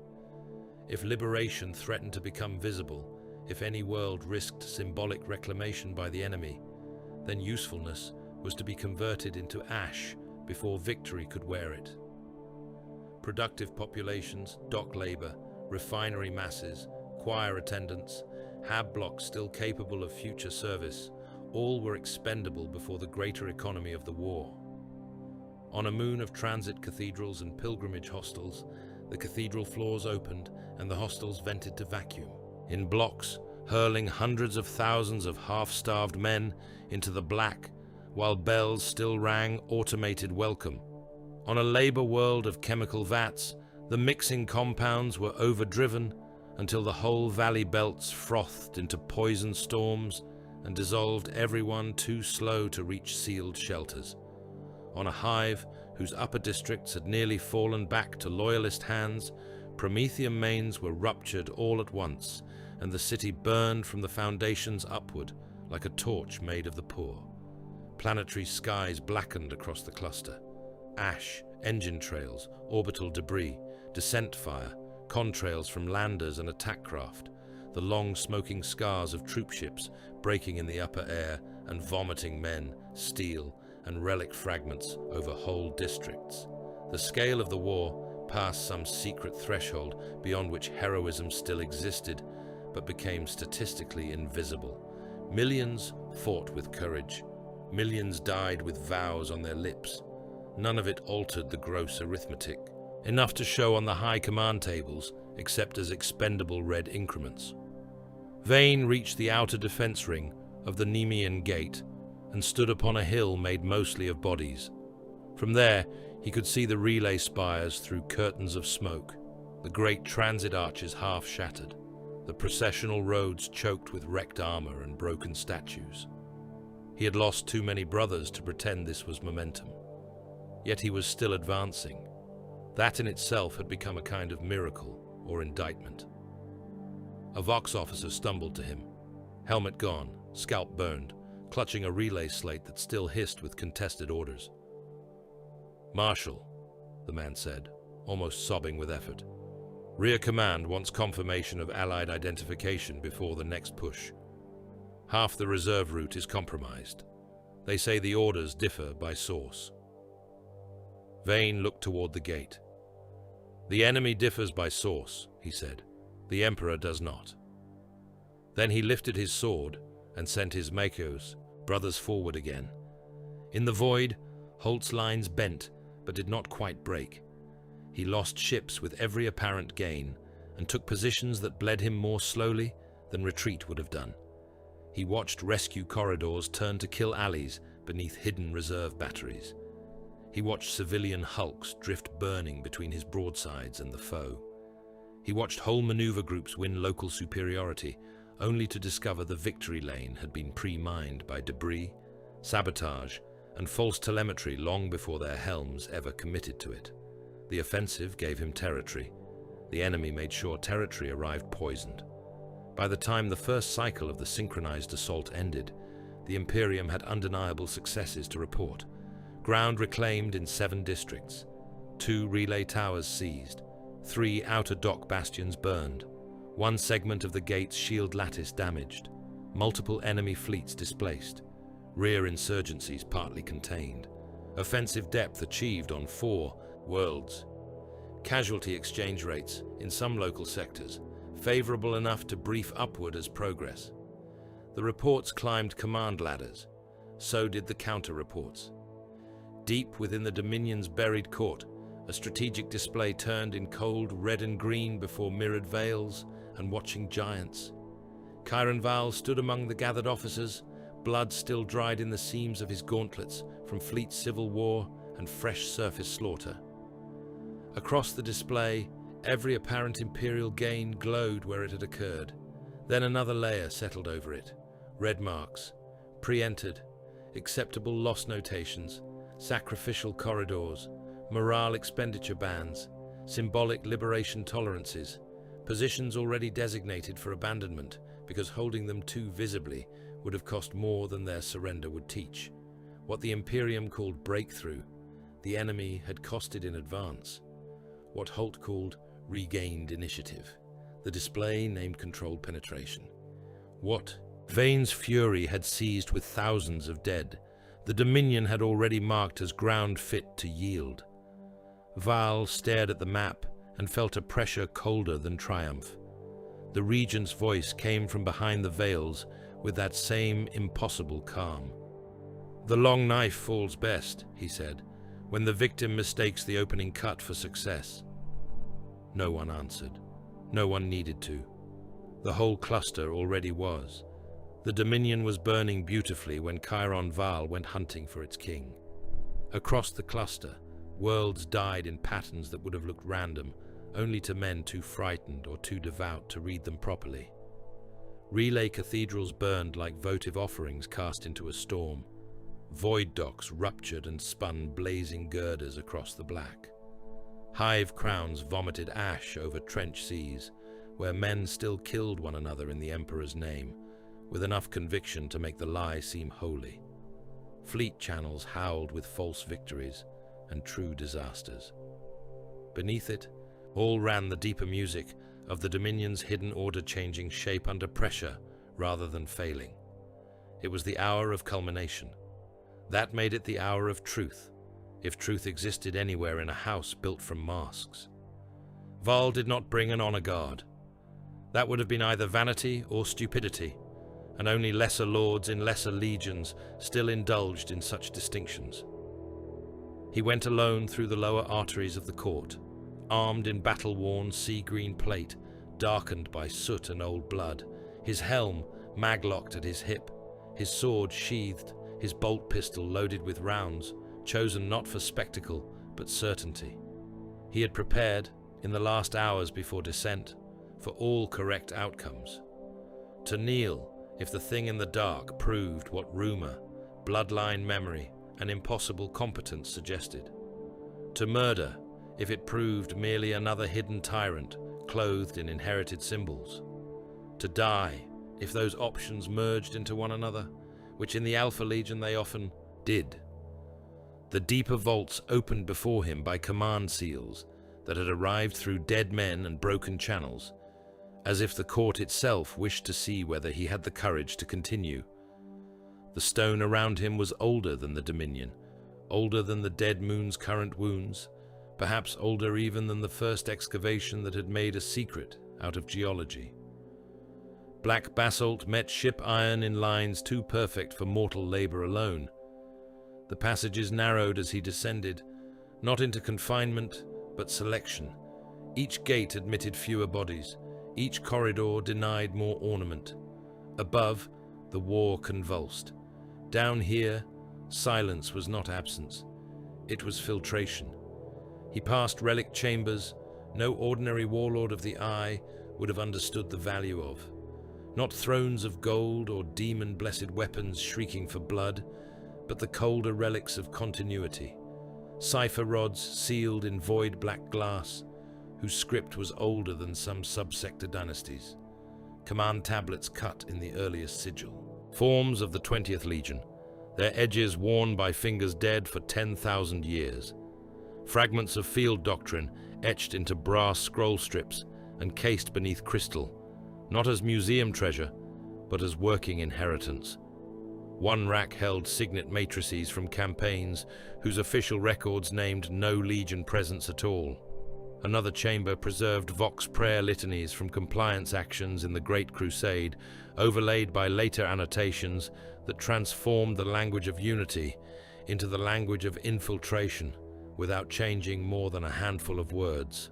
If liberation threatened to become visible, if any world risked symbolic reclamation by the enemy, then usefulness was to be converted into ash before victory could wear it. Productive populations, dock labor, refinery masses, choir attendants, hab blocks still capable of future service, all were expendable before the greater economy of the war. On a moon of transit cathedrals and pilgrimage hostels, the cathedral floors opened and the hostels vented to vacuum, in blocks, hurling hundreds of thousands of half-starved men into the black, while bells still rang automated welcome. On a labor world of chemical vats, the mixing compounds were overdriven until the whole valley belts frothed into poison storms and dissolved everyone too slow to reach sealed shelters. On a hive whose upper districts had nearly fallen back to loyalist hands, Promethean mains were ruptured all at once, and the city burned from the foundations upward like a torch made of the poor. Planetary skies blackened across the cluster. Ash, engine trails, orbital debris, descent fire, contrails from landers and attack craft, the long smoking scars of troop ships breaking in the upper air and vomiting men, steel, and relic fragments over whole districts. The scale of the war passed some secret threshold beyond which heroism still existed, but became statistically invisible. Millions fought with courage. Millions died with vows on their lips. None of it altered the gross arithmetic, enough to show on the high command tables, except as expendable red increments. Vane reached the outer defense ring of the Nemean Gate and stood upon a hill made mostly of bodies. From there, he could see the relay spires through curtains of smoke, the great transit arches half shattered, the processional roads choked with wrecked armor and broken statues. He had lost too many brothers to pretend this was momentum. Yet he was still advancing. That in itself had become a kind of miracle or indictment. A Vox officer stumbled to him, helmet gone, scalp burned, clutching a relay slate that still hissed with contested orders. "Marshal," the man said, almost sobbing with effort. "Rear command wants confirmation of Allied identification before the next push. Half the reserve route is compromised. They say the orders differ by source." Vane looked toward the gate. "The enemy differs by source," he said. "The Emperor does not." Then he lifted his sword and sent his Makos, brothers, forward again. In the void, Holt's lines bent, but did not quite break. He lost ships with every apparent gain, and took positions that bled him more slowly than retreat would have done. He watched rescue corridors turn to kill alleys beneath hidden reserve batteries. He watched civilian hulks drift burning between his broadsides and the foe. He watched whole maneuver groups win local superiority, only to discover the victory lane had been pre-mined by debris, sabotage, and false telemetry long before their helms ever committed to it. The offensive gave him territory. The enemy made sure territory arrived poisoned. By the time the first cycle of the synchronized assault ended, the Imperium had undeniable successes to report. Ground reclaimed in 7 districts, 2 relay towers seized, 3 outer dock bastions burned, 1 segment of the gate's shield lattice damaged, multiple enemy fleets displaced, rear insurgencies partly contained, offensive depth achieved on 4 worlds, casualty exchange rates in some local sectors favorable enough to brief upward as progress. The reports climbed command ladders, so did the counter-reports. Deep within the Dominion's buried court, a strategic display turned in cold red and green before mirrored veils and watching giants. Chiron Val stood among the gathered officers, blood still dried in the seams of his gauntlets from fleet civil war and fresh surface slaughter. Across the display, every apparent imperial gain glowed where it had occurred. Then another layer settled over it. Red marks, pre-entered, acceptable loss notations, sacrificial corridors, morale expenditure bans, symbolic liberation tolerances, positions already designated for abandonment because holding them too visibly would have cost more than their surrender would teach. What the Imperium called breakthrough, the enemy had costed in advance. What Holt called regained initiative, the display named controlled penetration. What Vane's fury had seized with thousands of dead, the Dominion had already marked as ground fit to yield. Val stared at the map and felt a pressure colder than triumph. The regent's voice came from behind the veils with that same impossible calm. "The long knife falls best," he said, "when the victim mistakes the opening cut for success." No one answered. No one needed to. The whole cluster already was. The Dominion was burning beautifully when Chiron Val went hunting for its king. Across the cluster, worlds died in patterns that would have looked random, only to men too frightened or too devout to read them properly. Relay cathedrals burned like votive offerings cast into a storm. Void docks ruptured and spun blazing girders across the black. Hive crowns vomited ash over trench seas, where men still killed one another in the Emperor's name, with enough conviction to make the lie seem holy. Fleet channels howled with false victories and true disasters. Beneath it, all ran the deeper music of the Dominion's hidden order changing shape under pressure rather than failing. It was the hour of culmination. That made it the hour of truth, if truth existed anywhere in a house built from masks. Val did not bring an honor guard. That would have been either vanity or stupidity, and only lesser lords in lesser legions still indulged in such distinctions. He went alone through the lower arteries of the court, armed in battle-worn sea-green plate, darkened by soot and old blood, his helm maglocked at his hip, his sword sheathed, his bolt pistol loaded with rounds, chosen not for spectacle, but certainty. He had prepared, in the last hours before descent, for all correct outcomes. To kneel, if the thing in the dark proved what rumor, bloodline memory, and impossible competence suggested. To murder, if it proved merely another hidden tyrant, clothed in inherited symbols. To die, if those options merged into one another, which in the Alpha Legion they often did. The deeper vaults opened before him by command seals that had arrived through dead men and broken channels, as if the court itself wished to see whether he had the courage to continue. The stone around him was older than the Dominion, older than the dead moon's current wounds, perhaps older even than the first excavation that had made a secret out of geology. Black basalt met ship iron in lines too perfect for mortal labor alone. The passages narrowed as he descended, not into confinement, but selection. Each gate admitted fewer bodies, each corridor denied more ornament. Above, the war convulsed. Down here, silence was not absence. It was filtration. He passed relic chambers no ordinary warlord of the Eye would have understood the value of. Not thrones of gold or demon-blessed weapons shrieking for blood, but the colder relics of continuity. Cipher rods sealed in void black glass, whose script was older than some subsector dynasties. Command tablets cut in the earliest sigil. Forms of the 20th Legion, their edges worn by fingers dead for 10,000 years. Fragments of field doctrine etched into brass scroll strips and cased beneath crystal, not as museum treasure, but as working inheritance. One rack held signet matrices from campaigns whose official records named no legion presence at all. Another chamber preserved Vox prayer litanies from compliance actions in the Great Crusade, overlaid by later annotations that transformed the language of unity into the language of infiltration without changing more than a handful of words.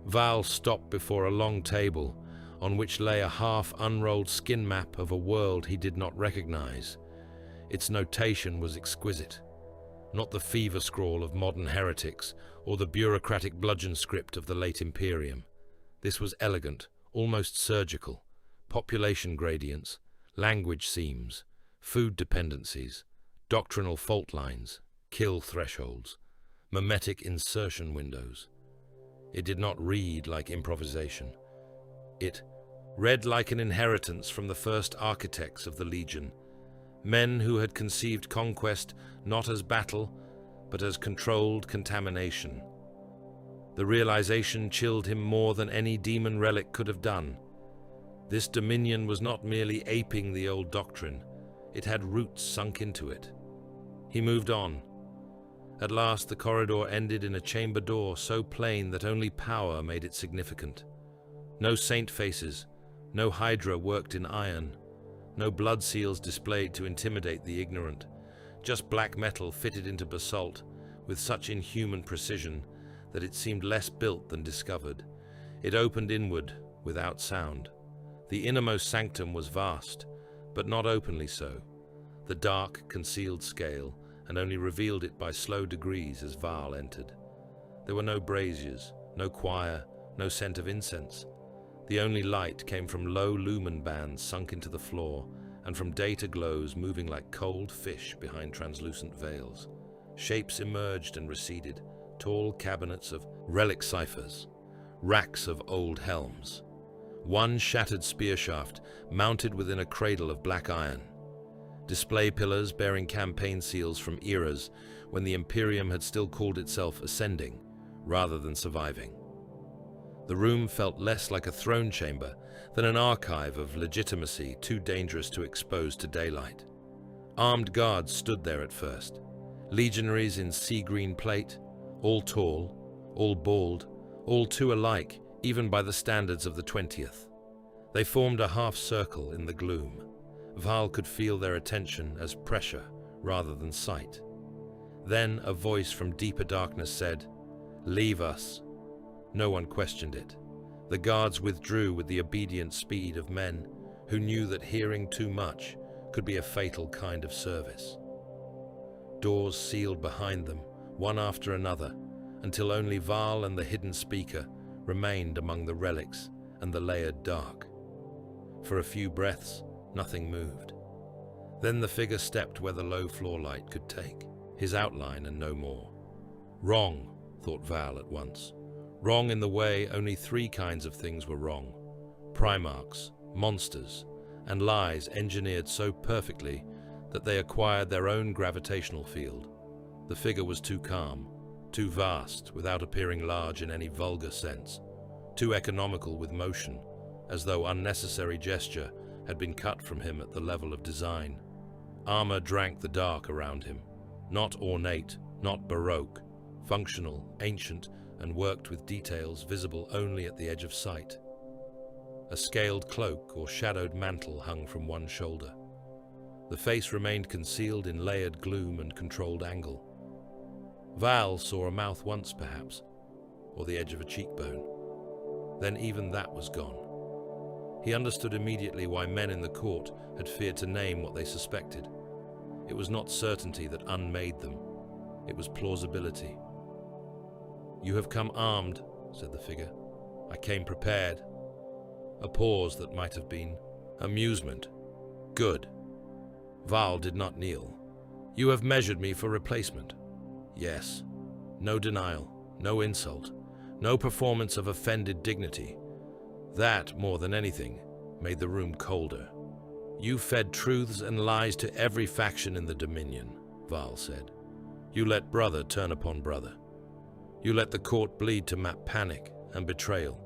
Val stopped before a long table on which lay a half-unrolled skin map of a world he did not recognize. Its notation was exquisite. not the fever scrawl of modern heretics or the bureaucratic bludgeon script of the late Imperium. This was elegant, almost surgical. Population gradients, language seams, food dependencies, doctrinal fault lines, kill thresholds, mimetic insertion windows. It did not read like improvisation. It read like an inheritance from the first architects of the Legion, men who had conceived conquest not as battle, but as controlled contamination. The realization chilled him more than any demon relic could have done. This dominion was not merely aping the old doctrine, it had roots sunk into it. He moved on. At last the corridor ended in a chamber door so plain that only power made it significant. No saint faces, no hydra worked in iron, no blood seals displayed to intimidate the ignorant, just black metal fitted into basalt with such inhuman precision that it seemed less built than discovered. It opened inward, without sound. The innermost sanctum was vast, but not openly so. The dark, concealed scale, and only revealed it by slow degrees as Val entered. There were no braziers, no choir, no scent of incense. The only light came from low lumen bands sunk into the floor, and from data glows moving like cold fish behind translucent veils. Shapes emerged and receded, tall cabinets of relic ciphers, racks of old helms. One shattered spear shaft mounted within a cradle of black iron. Display pillars bearing campaign seals from eras when the Imperium had still called itself ascending, rather than surviving. The room felt less like a throne chamber than an archive of legitimacy too dangerous to expose to daylight. Armed guards stood there at first, legionaries in sea-green plate, all tall, all bald, all too alike, even by the standards of the 20th. They formed a half-circle in the gloom. Val could feel their attention as pressure rather than sight. Then a voice from deeper darkness said, "Leave us." No one questioned it. The guards withdrew with the obedient speed of men who knew that hearing too much could be a fatal kind of service. Doors sealed behind them, one after another, until only Val and the hidden speaker remained among the relics and the layered dark. For a few breaths, nothing moved. Then the figure stepped where the low floor light could take, his outline and no more. Wrong, thought Val at once. Wrong in the way only three kinds of things were wrong: Primarchs, monsters, and lies engineered so perfectly that they acquired their own gravitational field. The figure was too calm, too vast without appearing large in any vulgar sense, too economical with motion, as though unnecessary gesture had been cut from him at the level of design. Armor drank the dark around him, not ornate, not baroque, functional, ancient, and worked with details visible only at the edge of sight. A scaled cloak or shadowed mantle hung from one shoulder. The face remained concealed in layered gloom and controlled angle. Val saw a mouth once, perhaps, or the edge of a cheekbone. Then even that was gone. He understood immediately why men in the court had feared to name what they suspected. It was not certainty that unmade them. It was plausibility. "You have come armed," said the figure. "I came prepared." A pause that might have been amusement. "Good." Val did not kneel. "You have measured me for replacement." "Yes." No denial, no insult, no performance of offended dignity. That, more than anything, made the room colder. "You fed truths and lies to every faction in the Dominion," Val said. "You let brother turn upon brother. You let the court bleed to map panic and betrayal.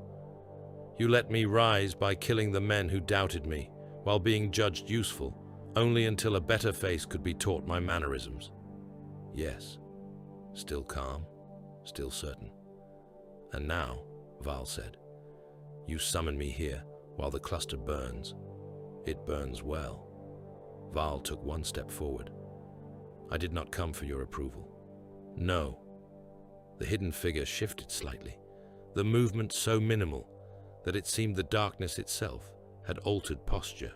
You let me rise by killing the men who doubted me, while being judged useful, only until a better face could be taught my mannerisms." Yes. Still calm, still certain. "And now," Val said, "you summon me here while the cluster burns. It burns well." Val took one step forward. "I did not come for your approval." "No." The hidden figure shifted slightly, the movement so minimal that it seemed the darkness itself had altered posture.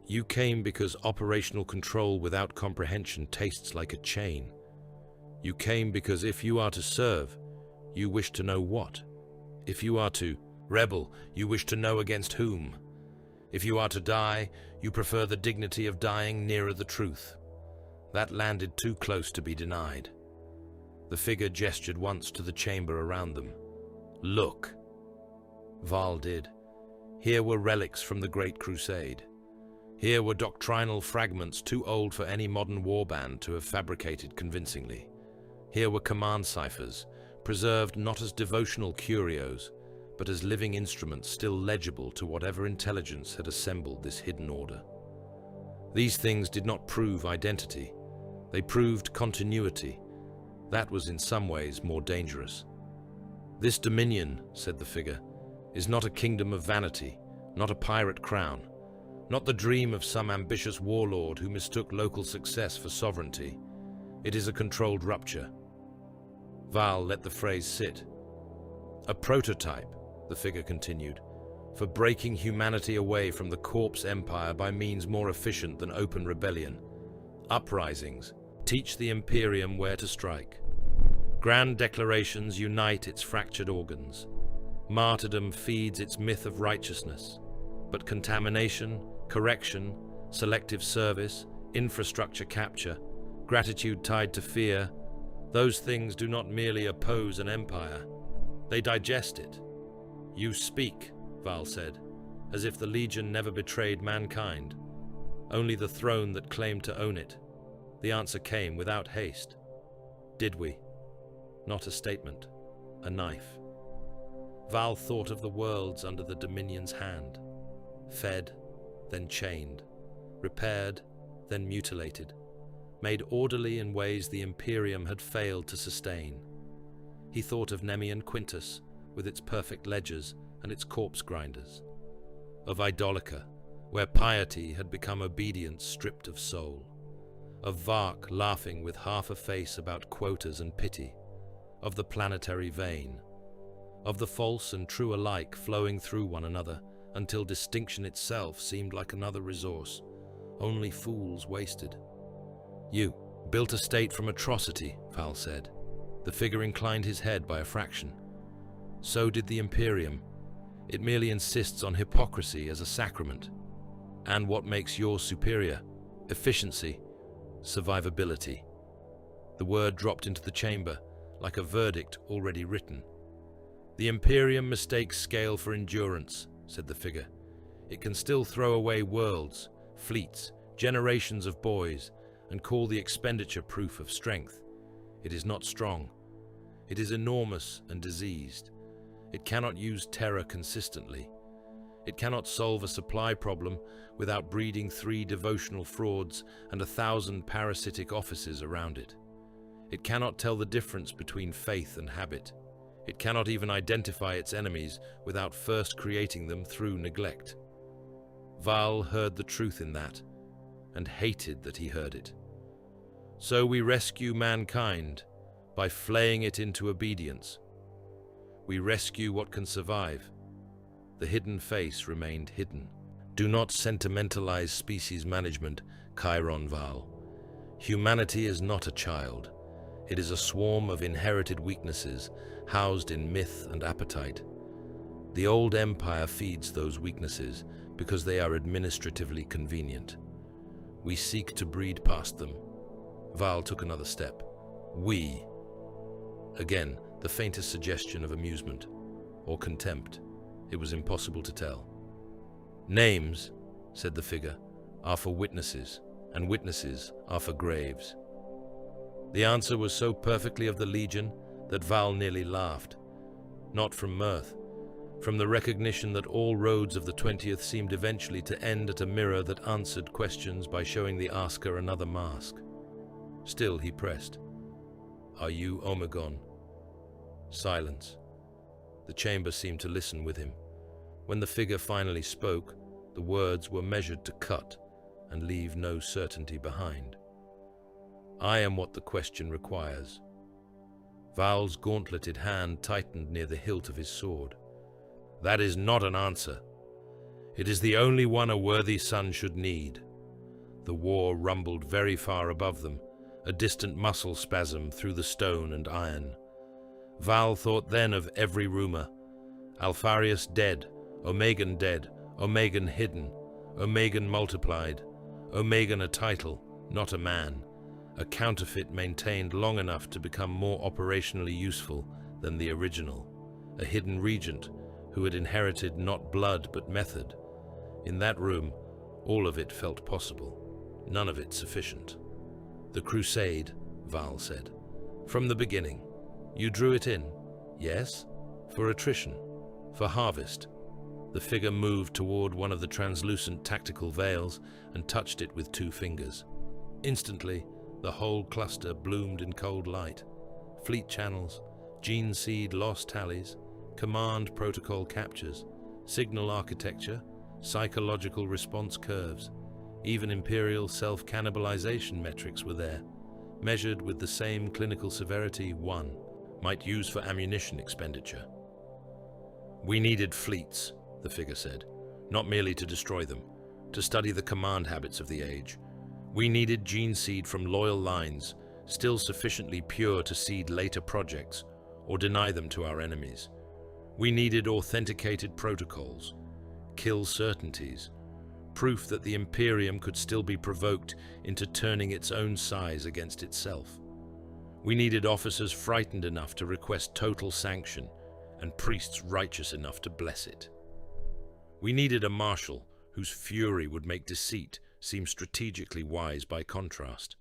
"You came because operational control without comprehension tastes like a chain," You came because if you are to serve, you wish to know what? If you are to rebel, you wish to know against whom? If you are to die, you prefer the dignity of dying nearer the truth. That landed too close to be denied. The figure gestured once to the chamber around them. Look. Val did. Here were relics from the Great Crusade. Here were doctrinal fragments too old for any modern warband to have fabricated convincingly. Here were command ciphers, preserved not as devotional curios, but as living instruments still legible to whatever intelligence had assembled this hidden order. These things did not prove identity. They proved continuity. That was in some ways more dangerous. This dominion, said the figure, is not a kingdom of vanity, not a pirate crown, not the dream of some ambitious warlord who mistook local success for sovereignty. It is a controlled rupture. Val let the phrase sit. A prototype, the figure continued, for breaking humanity away from the corpse empire by means more efficient than open rebellion. Uprisings teach the Imperium where to strike. Grand declarations unite its fractured organs. Martyrdom feeds its myth of righteousness. But contamination, correction, selective service, infrastructure capture, gratitude tied to fear, those things do not merely oppose an empire, they digest it. You speak, Val said, as if the Legion never betrayed mankind, only the throne that claimed to own it. The answer came without haste. Did we? Not a statement, a knife. Val thought of the worlds under the Dominion's hand, fed, then chained, repaired, then mutilated, made orderly in ways the Imperium had failed to sustain. He thought of Nemean Quintus, with its perfect ledgers and its corpse grinders, of Idolica, where piety had become obedience stripped of soul, of Vark laughing with half a face about quotas and pity, of the planetary vein, of the false and true alike flowing through one another until distinction itself seemed like another resource, only fools wasted. You built a state from atrocity, Val said. The figure inclined his head by a fraction. So did the Imperium. It merely insists on hypocrisy as a sacrament. And what makes yours superior? Efficiency, survivability. The word dropped into the chamber, like a verdict already written. The Imperium mistakes scale for endurance, said the figure. It can still throw away worlds, fleets, generations of boys, and call the expenditure proof of strength. It is not strong. It is enormous and diseased. It cannot use terror consistently. It cannot solve a supply problem without breeding 3 devotional frauds and 1,000 parasitic offices around it. It cannot tell the difference between faith and habit. It cannot even identify its enemies without first creating them through neglect. Val heard the truth in that, and hated that he heard it. So we rescue mankind by flaying it into obedience. We rescue what can survive. The hidden face remained hidden. Do not sentimentalize species management, Chiron Val. Humanity is not a child. It is a swarm of inherited weaknesses, housed in myth and appetite. The old empire feeds those weaknesses because they are administratively convenient. We seek to breed past them. Val took another step. We. Again, the faintest suggestion of amusement or contempt. It was impossible to tell. Names, said the figure, are for witnesses, and witnesses are for graves. The answer was so perfectly of the Legion that Val nearly laughed. Not from mirth, from the recognition that all roads of the 20th seemed eventually to end at a mirror that answered questions by showing the asker another mask. Still he pressed. Are you Omegon? Silence. The chamber seemed to listen with him. When the figure finally spoke, the words were measured to cut and leave no certainty behind. I am what the question requires. Val's gauntleted hand tightened near the hilt of his sword. That is not an answer. It is the only one a worthy son should need. The war rumbled very far above them, a distant muscle spasm through the stone and iron. Val thought then of every rumor. Alpharius dead, Omegon dead, Omegon hidden, Omegon multiplied, Omegon a title, not a man, a counterfeit maintained long enough to become more operationally useful than the original, a hidden regent who had inherited not blood but method. In that room, all of it felt possible, none of it sufficient. The Crusade, Val said. From the beginning. You drew it in, yes? For attrition, for harvest. The figure moved toward one of the translucent tactical veils and touched it with 2 fingers. Instantly, the whole cluster bloomed in cold light. Fleet channels, gene seed loss tallies, command protocol captures, signal architecture, psychological response curves. Even imperial self-cannibalization metrics were there, measured with the same clinical severity 1 might use for ammunition expenditure. We needed fleets, the figure said, not merely to destroy them, to study the command habits of the age. We needed gene seed from loyal lines, still sufficiently pure to seed later projects or deny them to our enemies. We needed authenticated protocols, kill certainties, proof that the Imperium could still be provoked into turning its own size against itself. We needed officers frightened enough to request total sanction and priests righteous enough to bless it. We needed a marshal whose fury would make deceit seem strategically wise by contrast,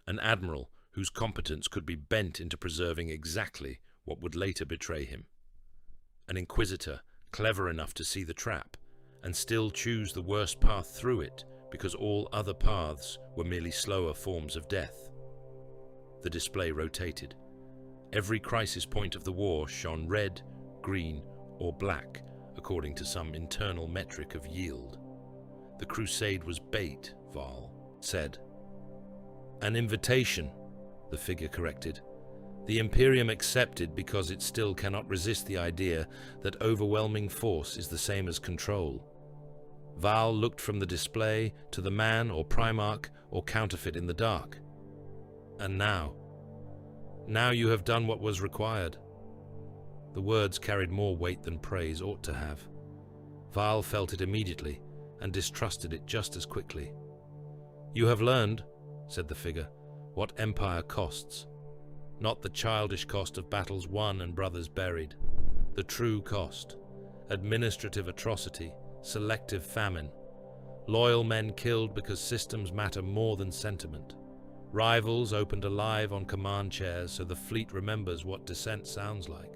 an admiral whose competence could be bent into preserving exactly what would later betray him, an inquisitor clever enough to see the trap and still choose the worst path through it because all other paths were merely slower forms of death. The display rotated. Every crisis point of the war shone red, green, or black, according to some internal metric of yield. The Crusade was bait, Val said. An invitation, the figure corrected. The Imperium accepted because it still cannot resist the idea that overwhelming force is the same as control. Val looked from the display to the man or Primarch or counterfeit in the dark. And now you have done what was required. The words carried more weight than praise ought to have. Val felt it immediately and distrusted it just as quickly. You have learned, said the figure, what empire costs. Not the childish cost of battles won and brothers buried. The true cost. Administrative atrocity, selective famine. Loyal men killed because systems matter more than sentiment. Rivals opened alive on command chairs so the fleet remembers what dissent sounds like.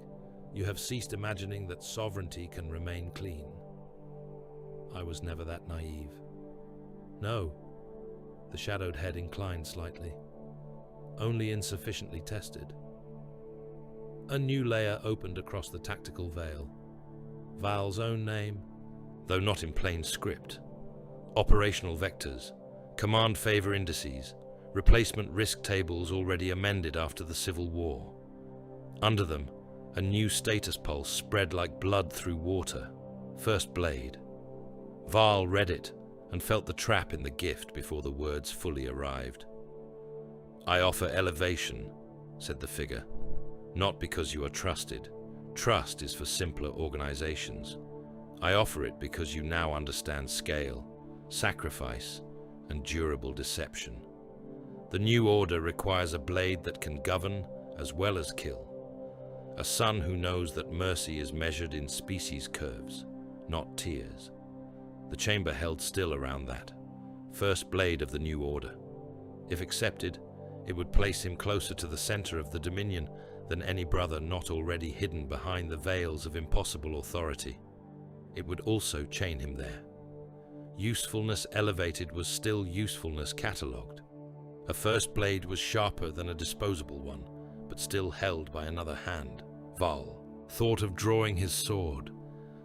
You have ceased imagining that sovereignty can remain clean. I was never that naive. No. The shadowed head inclined slightly. Only insufficiently tested. A new layer opened across the tactical veil. Val's own name, though not in plain script. Operational vectors, command favor indices, replacement risk tables already amended after the Civil War. Under them, a new status pulse spread like blood through water. First blade. Val read it and felt the trap in the gift before the words fully arrived. I offer elevation, said the figure, not because you are trusted. Trust is for simpler organizations. I offer it because you now understand scale, sacrifice, and durable deception. The new order requires a blade that can govern as well as kill. A son who knows that mercy is measured in species curves, not tiers. The chamber held still around that. First blade of the new order. If accepted, it would place him closer to the center of the Dominion than any brother not already hidden behind the veils of impossible authority. It would also chain him there. Usefulness elevated was still usefulness catalogued. A first blade was sharper than a disposable one, but still held by another hand. Val thought of drawing his sword,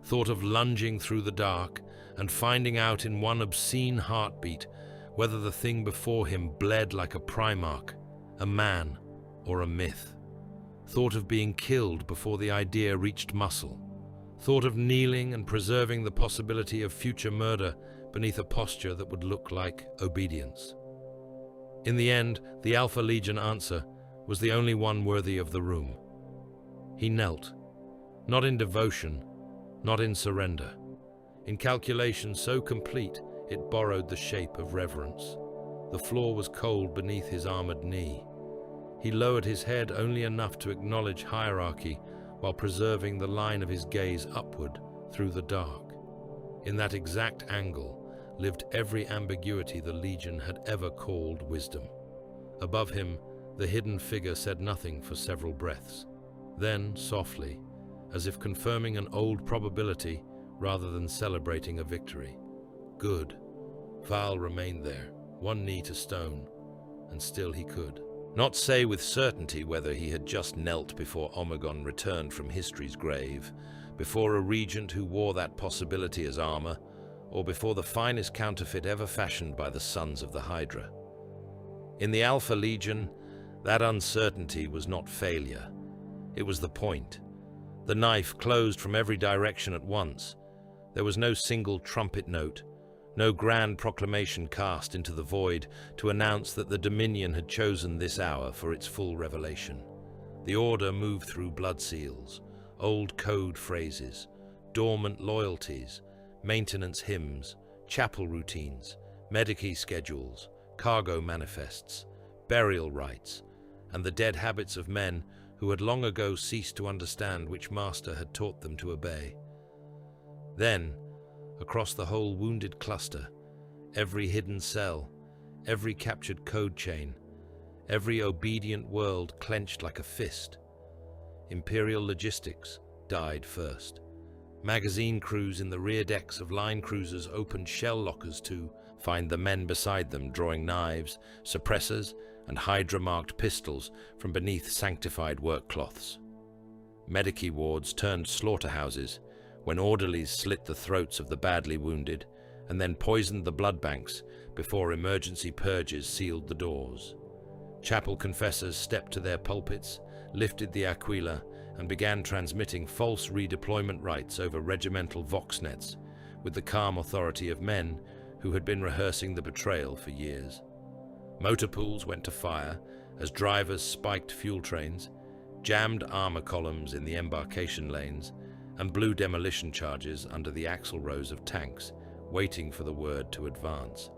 thought of lunging through the dark and finding out in one obscene heartbeat whether the thing before him bled like a Primarch, a man, or a myth. Thought of being killed before the idea reached muscle. Thought of kneeling and preserving the possibility of future murder beneath a posture that would look like obedience. In the end, the Alpha Legion answer was the only one worthy of the room. He knelt, not in devotion, not in surrender. In calculation so complete, it borrowed the shape of reverence. The floor was cold beneath his armored knee. He lowered his head only enough to acknowledge hierarchy while preserving the line of his gaze upward through the dark. In that exact angle lived every ambiguity the Legion had ever called wisdom. Above him, the hidden figure said nothing for several breaths. Then, softly, as if confirming an old probability rather than celebrating a victory. Good. Val remained there, one knee to stone, and still he could not say with certainty whether he had just knelt before Omegon returned from history's grave, before a regent who wore that possibility as armor, or before the finest counterfeit ever fashioned by the sons of the Hydra. In the Alpha Legion, that uncertainty was not failure. It was the point. The knife closed from every direction at once. There was no single trumpet note, no grand proclamation cast into the void to announce that the Dominion had chosen this hour for its full revelation. The Order moved through blood seals, old code phrases, dormant loyalties, maintenance hymns, chapel routines, medici schedules, cargo manifests, burial rites, and the dead habits of men who had long ago ceased to understand which master had taught them to obey. Then, across the whole wounded cluster, every hidden cell, every captured code chain, every obedient world clenched like a fist. Imperial logistics died first. Magazine crews in the rear decks of line cruisers opened shell lockers to find the men beside them drawing knives, suppressors, and Hydra-marked pistols from beneath sanctified work cloths. Medici wards turned slaughterhouses when orderlies slit the throats of the badly wounded and then poisoned the blood banks before emergency purges sealed the doors. Chapel confessors stepped to their pulpits, lifted the aquila, and began transmitting false redeployment rites over regimental voxnets with the calm authority of men who had been rehearsing the betrayal for years. Motor pools went to fire as drivers spiked fuel trains, jammed armor columns in the embarkation lanes, and blew demolition charges under the axle rows of tanks, waiting for the word to advance.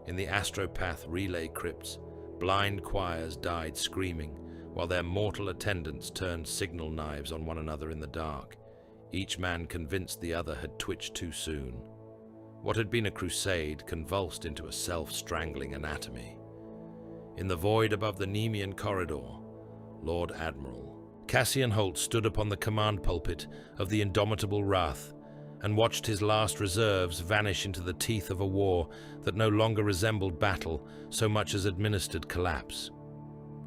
In the astropath relay crypts, blind choirs died screaming, while their mortal attendants turned signal knives on one another in the dark, each man convinced the other had twitched too soon. What had been a crusade convulsed into a self-strangling anatomy. In the void above the Nemean corridor, Lord Admiral Cassian Holt stood upon the command pulpit of the indomitable Wrath and watched his last reserves vanish into the teeth of a war that no longer resembled battle so much as administered collapse.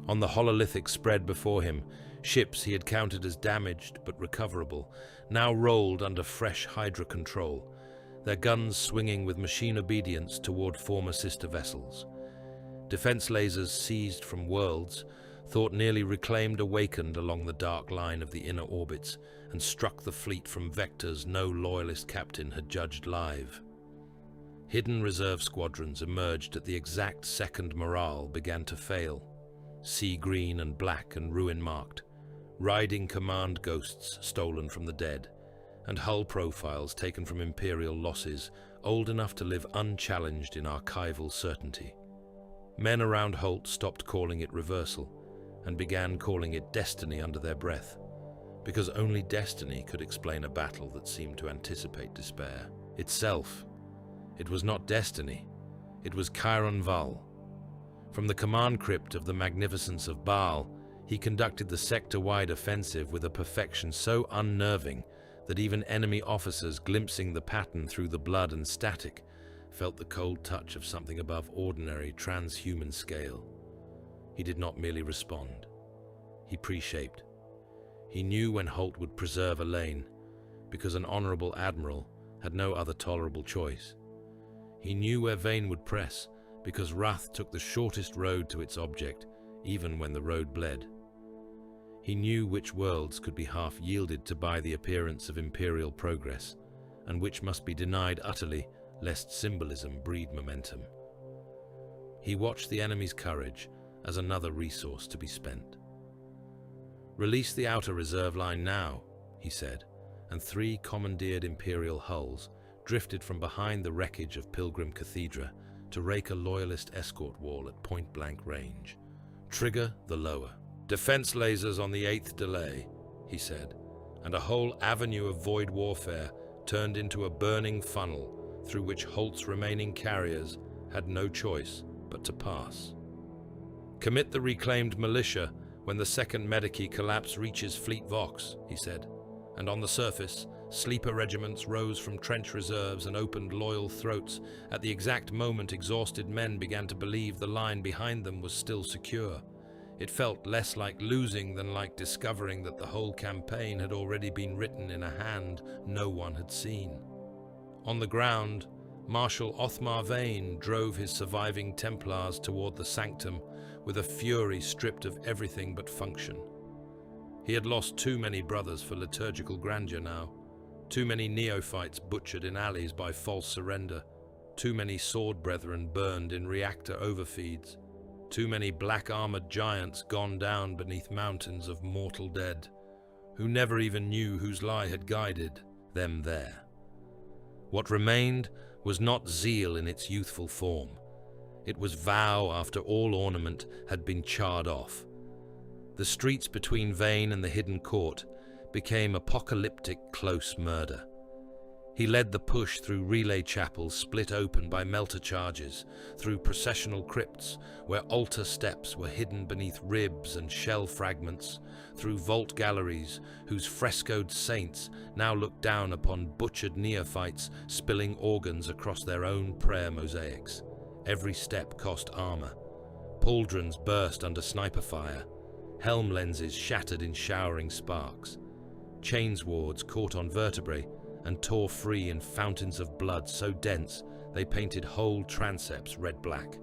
On the hololithic spread before him, ships he had counted as damaged but recoverable now rolled under fresh Hydra control, their guns swinging with machine obedience toward former sister vessels. Defense lasers seized from worlds, thought nearly reclaimed awakened along the dark line of the inner orbits and struck the fleet from vectors no loyalist captain had judged live. Hidden reserve squadrons emerged at the exact second morale began to fail, sea green and black and ruin-marked, riding command ghosts stolen from the dead, and hull profiles taken from Imperial losses old enough to live unchallenged in archival certainty. Men around Holt stopped calling it reversal and began calling it destiny under their breath, because only destiny could explain a battle that seemed to anticipate despair. Itself, it was not destiny, it was Chiron Val. From the command crypt of the magnificence of Baal, he conducted the sector-wide offensive with a perfection so unnerving that even enemy officers glimpsing the pattern through the blood and static felt the cold touch of something above ordinary transhuman scale. He did not merely respond. He pre-shaped. He knew when Holt would preserve a lane, because an honorable admiral had no other tolerable choice. He knew where Vane would press, because Wrath took the shortest road to its object, even when the road bled. He knew which worlds could be half yielded to buy the appearance of imperial progress, and which must be denied utterly, lest symbolism breed momentum. He watched the enemy's courage as another resource to be spent. "Release the outer reserve line now," he said, and 3 commandeered Imperial hulls drifted from behind the wreckage of Pilgrim Cathedra to rake a loyalist escort wall at point-blank range. "Trigger the lower. Defense lasers on the 8th delay," he said, and a whole avenue of void warfare turned into a burning funnel through which Holt's remaining carriers had no choice but to pass. "Commit the reclaimed militia when the 2nd Medici collapse reaches Fleet Vox," he said, and on the surface, sleeper regiments rose from trench reserves and opened loyal throats at the exact moment exhausted men began to believe the line behind them was still secure. It felt less like losing than like discovering that the whole campaign had already been written in a hand no one had seen. On the ground, Marshal Othmar Vane drove his surviving Templars toward the sanctum with a fury stripped of everything but function. He had lost too many brothers for liturgical grandeur now, too many neophytes butchered in alleys by false surrender, too many sword brethren burned in reactor overfeeds, too many black-armored giants gone down beneath mountains of mortal dead, who never even knew whose lie had guided them there. What remained was not zeal in its youthful form. It was vow after all ornament had been charred off. The streets between Vane and the hidden court became apocalyptic close murder. He led the push through relay chapels split open by melter charges, through processional crypts where altar steps were hidden beneath ribs and shell fragments, through vault galleries whose frescoed saints now looked down upon butchered neophytes spilling organs across their own prayer mosaics. Every step cost armor. Pauldrons burst under sniper fire. Helm lenses shattered in showering sparks. Chains wards caught on vertebrae and tore free in fountains of blood so dense they painted whole transepts red-black.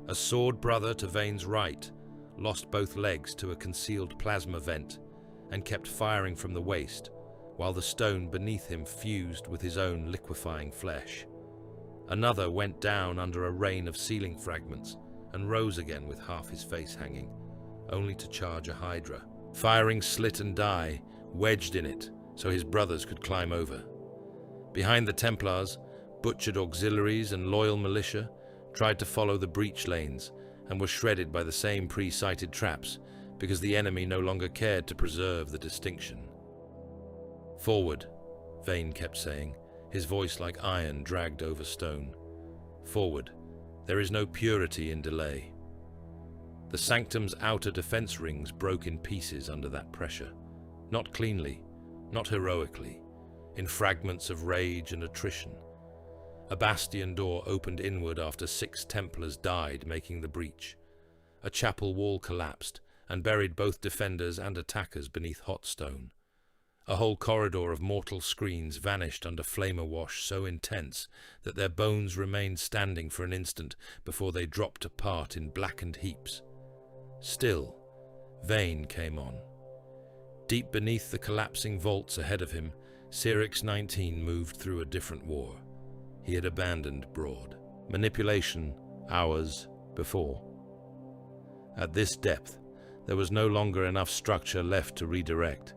A sword brother to Vane's right lost both legs to a concealed plasma vent and kept firing from the waist, while the stone beneath him fused with his own liquefying flesh. Another went down under a rain of ceiling fragments and rose again with half his face hanging, only to charge a hydra, firing slit and die, wedged in it, so his brothers could climb over. Behind the Templars, butchered auxiliaries and loyal militia tried to follow the breach lanes and were shredded by the same pre-sighted traps because the enemy no longer cared to preserve the distinction. "Forward," Vane kept saying, his voice like iron dragged over stone. "Forward. There is no purity in delay." The sanctum's outer defense rings broke in pieces under that pressure, not cleanly, not heroically, in fragments of rage and attrition. A bastion door opened inward after 6 Templars died making the breach. A chapel wall collapsed and buried both defenders and attackers beneath hot stone. A whole corridor of mortal screens vanished under flame awash so intense that their bones remained standing for an instant before they dropped apart in blackened heaps. Still, Vane came on. Deep beneath the collapsing vaults ahead of him, Cyrix 19 moved through a different war. He had abandoned Broad. Manipulation, hours before. At this depth, there was no longer enough structure left to redirect.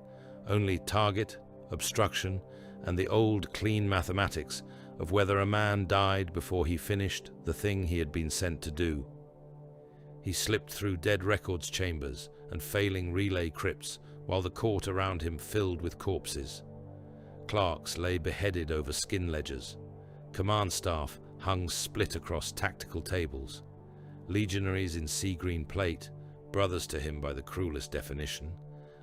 Only target, obstruction, and the old clean mathematics of whether a man died before he finished the thing he had been sent to do. He slipped through dead records chambers and failing relay crypts while the court around him filled with corpses. Clerks lay beheaded over skin ledgers. Command staff hung split across tactical tables. Legionaries in sea-green plate, brothers to him by the cruelest definition,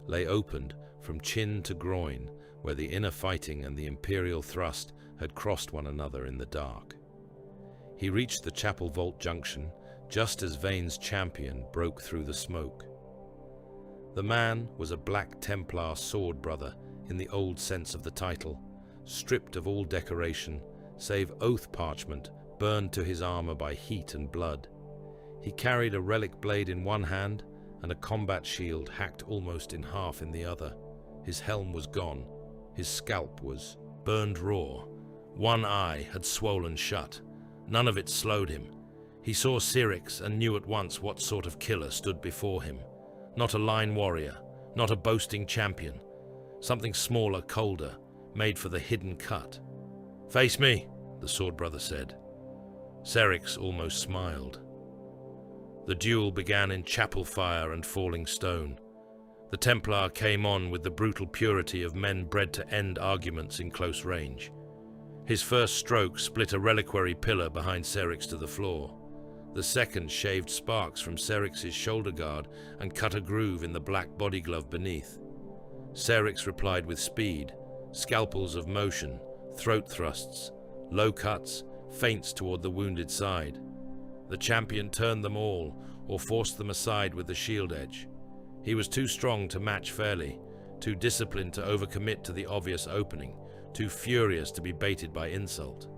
lay opened from chin to groin where the inner fighting and the imperial thrust had crossed one another in the dark. He reached the chapel vault junction just as Vane's champion broke through the smoke. The man was a Black Templar sword brother in the old sense of the title, stripped of all decoration, save oath parchment burned to his armor by heat and blood. He carried a relic blade in one hand and a combat shield hacked almost in half in the other. His helm was gone. His scalp was burned raw. One eye had swollen shut. None of it slowed him. He saw Syrinx and knew at once what sort of killer stood before him. Not a line warrior, not a boasting champion. Something smaller, colder, made for the hidden cut. "Face me," the sword brother said. Syrinx almost smiled. The duel began in chapel fire and falling stone. The Templar came on with the brutal purity of men bred to end arguments in close range. His first stroke split a reliquary pillar behind Syrinx to the floor. The second shaved sparks from Syrinx's shoulder guard and cut a groove in the black body glove beneath. Syrinx replied with speed, scalpels of motion, throat thrusts, low cuts, feints toward the wounded side. The champion turned them all, or forced them aside with the shield edge. He was too strong to match fairly, too disciplined to overcommit to the obvious opening, too furious to be baited by insult.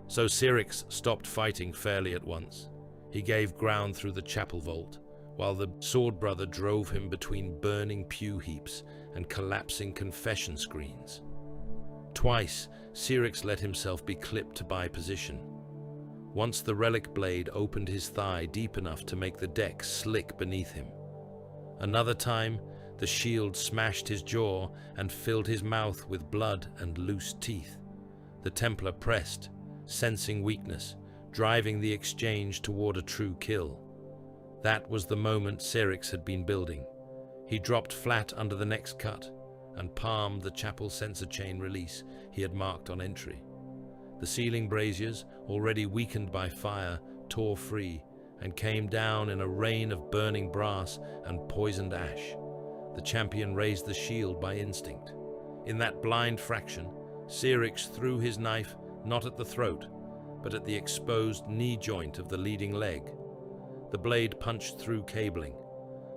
So Syrinx stopped fighting fairly at once. He gave ground through the chapel vault, while the sword brother drove him between burning pew heaps and collapsing confession screens. Twice, Syrinx let himself be clipped to buy position. Once the relic blade opened his thigh deep enough to make the deck slick beneath him. Another time, the shield smashed his jaw and filled his mouth with blood and loose teeth. The Templar pressed, sensing weakness, driving the exchange toward a true kill. That was the moment Syrinx had been building. He dropped flat under the next cut and palmed the chapel sensor chain release he had marked on entry. The ceiling braziers, already weakened by fire, tore free and came down in a rain of burning brass and poisoned ash. The champion raised the shield by instinct. In that blind fraction, Syrinx threw his knife not at the throat, but at the exposed knee joint of the leading leg. The blade punched through cabling.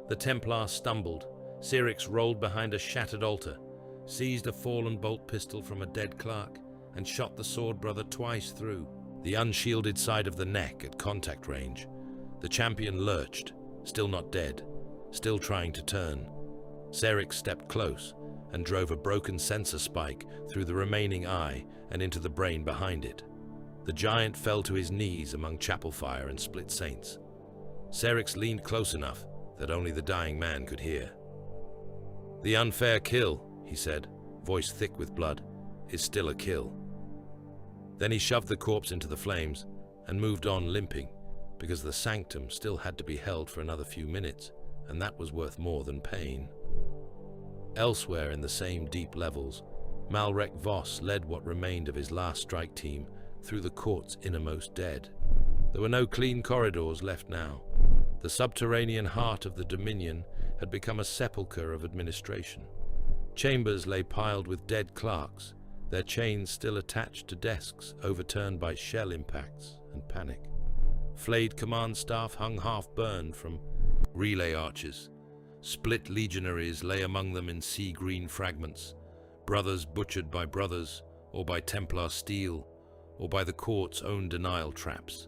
The Templar stumbled. Syrinx rolled behind a shattered altar, seized a fallen bolt pistol from a dead clerk, and shot the sword brother twice through the unshielded side of the neck at contact range. The champion lurched, still not dead, still trying to turn. Syrinx stepped close and drove a broken sensor spike through the remaining eye and into the brain behind it. The giant fell to his knees among chapel fire and split saints. Syrinx leaned close enough that only the dying man could hear. "The unfair kill," he said, voice thick with blood, "is still a kill." Then he shoved the corpse into the flames and moved on limping, because the sanctum still had to be held for another few minutes, and that was worth more than pain. Elsewhere in the same deep levels, Malrek Voss led what remained of his last strike team through the court's innermost dead. There were no clean corridors left now. The subterranean heart of the Dominion had become a sepulchre of administration. Chambers lay piled with dead clerks, their chains still attached to desks overturned by shell impacts and panic. Flayed command staff hung half-burned from relay arches. Split legionaries lay among them in sea-green fragments, brothers butchered by brothers, or by Templar steel, or by the court's own denial traps.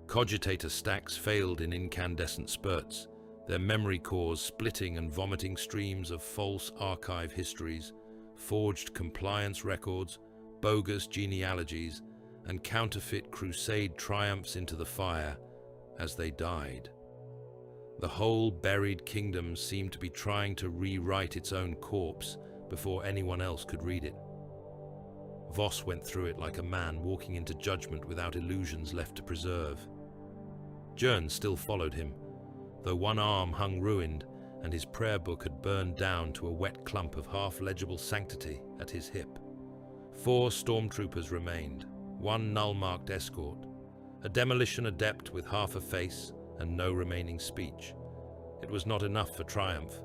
Cogitator stacks failed in incandescent spurts, their memory cores splitting and vomiting streams of false archive histories, forged compliance records, bogus genealogies, and counterfeit crusade triumphs into the fire as they died. The whole buried kingdom seemed to be trying to rewrite its own corpse before anyone else could read it. Voss went through it like a man walking into judgment without illusions left to preserve. Jern still followed him, though one arm hung ruined and his prayer book had burned down to a wet clump of half-legible sanctity at his hip. 4 stormtroopers remained, 1 null-marked escort, a demolition adept with half a face and no remaining speech. It was not enough for triumph.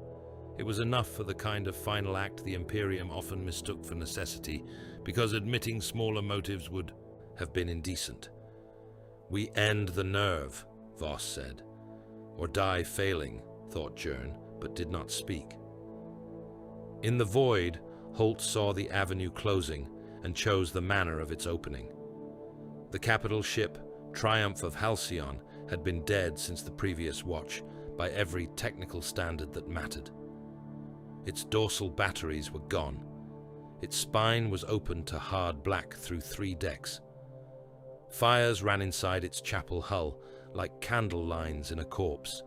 It was enough for the kind of final act the Imperium often mistook for necessity, because admitting smaller motives would have been indecent. "We end the nerve," Voss said. "Or die failing," thought Jern, but did not speak. In the void, Holt saw the avenue closing and chose the manner of its opening. The capital ship, Triumph of Halcyon, had been dead since the previous watch, by every technical standard that mattered. Its dorsal batteries were gone. Its spine was open to hard black through 3 decks. Fires ran inside its chapel hull, like candle lines in a corpse.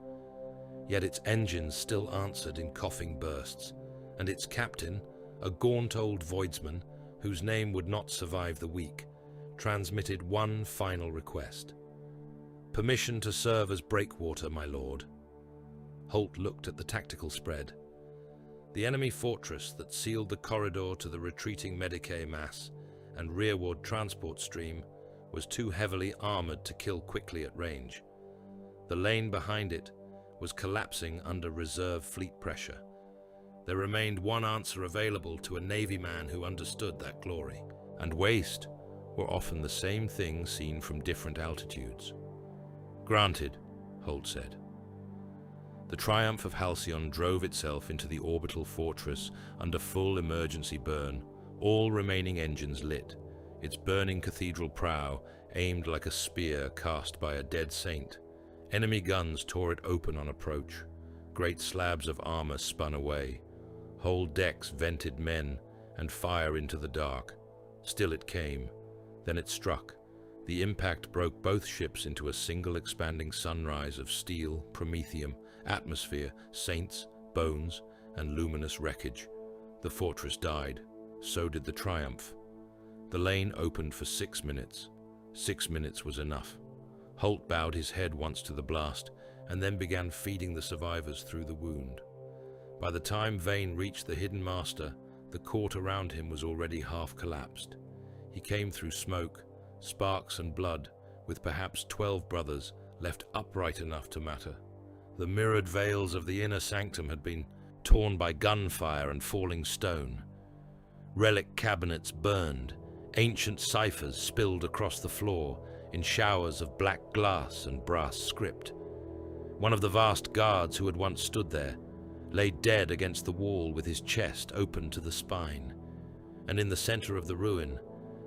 Yet its engines still answered in coughing bursts, and its captain, a gaunt old voidsman whose name would not survive the week, transmitted one final request. "Permission to serve as breakwater, my lord." Holt looked at the tactical spread. The enemy fortress that sealed the corridor to the retreating Medicae mass and rearward transport stream was too heavily armored to kill quickly at range. The lane behind it was collapsing under reserve fleet pressure. There remained one answer available to a Navy man who understood that glory and waste were often the same thing seen from different altitudes. "Granted," Holt said. The Triumph of Halcyon drove itself into the orbital fortress under full emergency burn, all remaining engines lit, its burning cathedral prow aimed like a spear cast by a dead saint. Enemy guns tore it open on approach. Great slabs of armor spun away. Whole decks vented men and fire into the dark. Still it came. Then it struck. The impact broke both ships into a single expanding sunrise of steel, promethium, atmosphere, saints, bones, and luminous wreckage. The fortress died. So did the Triumph. The lane opened for 6 minutes. 6 minutes was enough. Holt bowed his head once to the blast, and then began feeding the survivors through the wound. By the time Vane reached the hidden master, the court around him was already half collapsed. He came through smoke, sparks and blood, with perhaps 12 brothers left upright enough to matter. The mirrored veils of the inner sanctum had been torn by gunfire and falling stone. Relic cabinets burned, ancient ciphers spilled across the floor in showers of black glass and brass script. One of the vast guards who had once stood there lay dead against the wall with his chest open to the spine. And in the center of the ruin,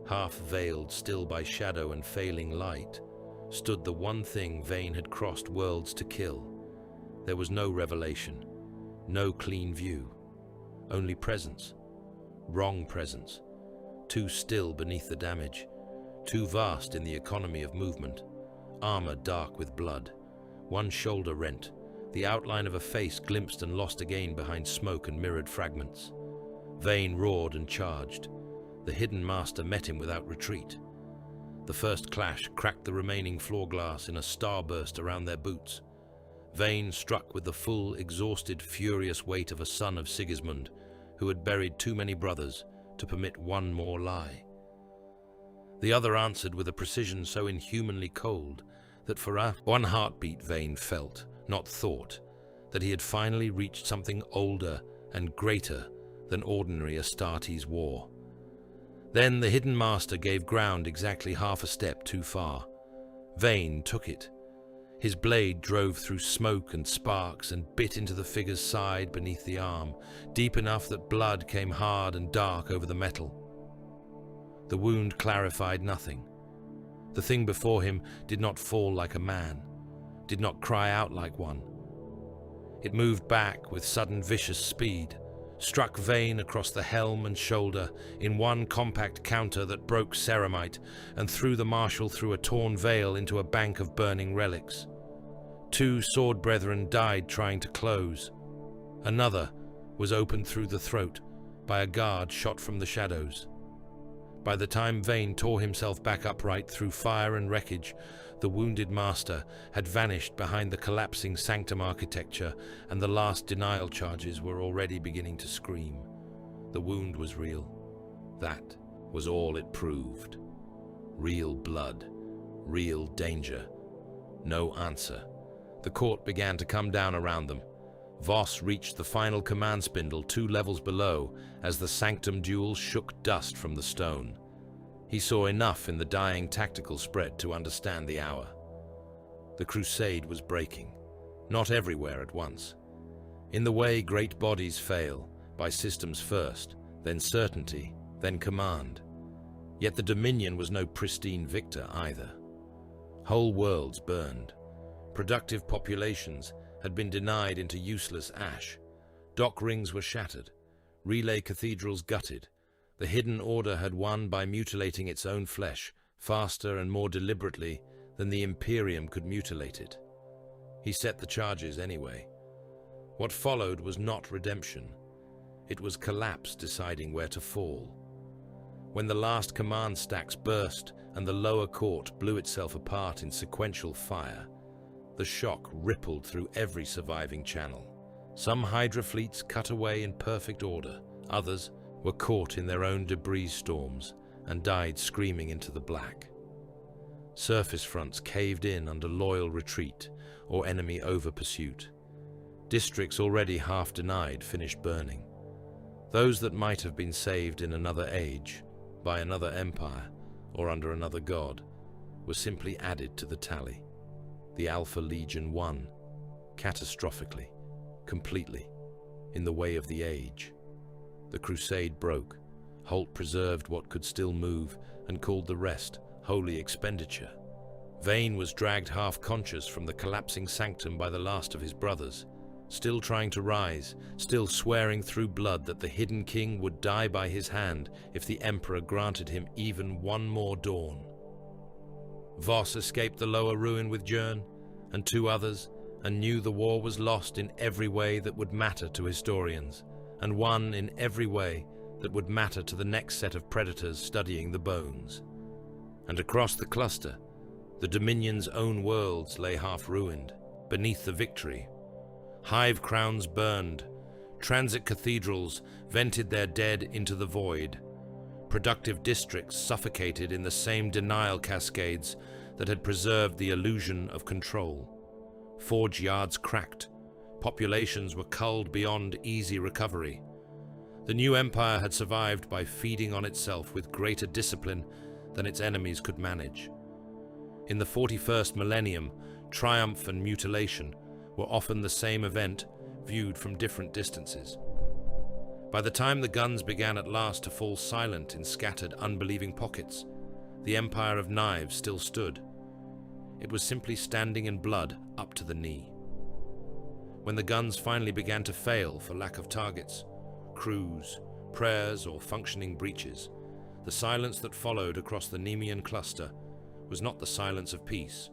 half veiled still by shadow and failing light, stood the one thing Vane had crossed worlds to kill. There was no revelation, no clean view, only presence, wrong presence, too still beneath the damage, too vast in the economy of movement, armor dark with blood, one shoulder rent, the outline of a face glimpsed and lost again behind smoke and mirrored fragments. Vane roared and charged. The hidden master met him without retreat. The first clash cracked the remaining floor glass in a starburst around their boots. Vane struck with the full, exhausted, furious weight of a son of Sigismund, who had buried too many brothers to permit one more lie. The other answered with a precision so inhumanly cold that for one heartbeat Vane felt, not thought, that he had finally reached something older and greater than ordinary Astartes war. Then the hidden master gave ground exactly half a step too far. Vane took it. His blade drove through smoke and sparks and bit into the figure's side beneath the arm, deep enough that blood came hard and dark over the metal. The wound clarified nothing. The thing before him did not fall like a man, did not cry out like one. It moved back with sudden vicious speed, struck Vane across the helm and shoulder in one compact counter that broke ceramite and threw the marshal through a torn veil into a bank of burning relics. 2 sword brethren died trying to close. Another was opened through the throat by a guard shot from the shadows. By the time Vane tore himself back upright through fire and wreckage, the wounded master had vanished behind the collapsing sanctum architecture, and the last denial charges were already beginning to scream. The wound was real. That was all it proved. Real blood, real danger. No answer. The court began to come down around them. Voss reached the final command spindle 2 levels below as the sanctum duel shook dust from the stone. He saw enough in the dying tactical spread to understand the hour. The Crusade was breaking, not everywhere at once. In the way great bodies fail, by systems first, then certainty, then command. Yet the Dominion was no pristine victor either. Whole worlds burned. Productive populations had been denied into useless ash. Dock rings were shattered. Relay cathedrals gutted. The hidden order had won by mutilating its own flesh, faster and more deliberately then the Imperium could mutilate it. He set the charges anyway. What followed was not redemption. It was collapse deciding where to fall. When the last command stacks burst and the lower court blew itself apart in sequential fire, the shock rippled through every surviving channel. Some Hydra fleets cut away in perfect order. Others were caught in their own debris storms and died screaming into the black. Surface fronts caved in under loyal retreat or enemy over-pursuit. Districts already half denied finished burning. Those that might have been saved in another age, by another empire, or under another god, were simply added to the tally. The Alpha Legion won, catastrophically, completely, in the way of the age. The Crusade broke. Holt preserved what could still move and called the rest holy expenditure. Vane was dragged half-conscious from the collapsing sanctum by the last of his brothers, still trying to rise, still swearing through blood that the hidden king would die by his hand if the Emperor granted him even one more dawn. Voss escaped the lower ruin with Jern and two others and knew the war was lost in every way that would matter to historians, and won in every way that would matter to the next set of predators studying the bones. And across the cluster, the Dominion's own worlds lay half-ruined, beneath the victory. Hive crowns burned, transit cathedrals vented their dead into the void. Productive districts suffocated in the same denial cascades that had preserved the illusion of control. Forge yards cracked, populations were culled beyond easy recovery. The new empire had survived by feeding on itself with greater discipline than its enemies could manage. In the 41st millennium, triumph and mutilation were often the same event, viewed from different distances. By the time the guns began at last to fall silent in scattered, unbelieving pockets, the Empire of Knives still stood. It was simply standing in blood up to the knee. When the guns finally began to fail for lack of targets, crews, prayers, or functioning breaches, the silence that followed across the Nemean cluster was not the silence of peace.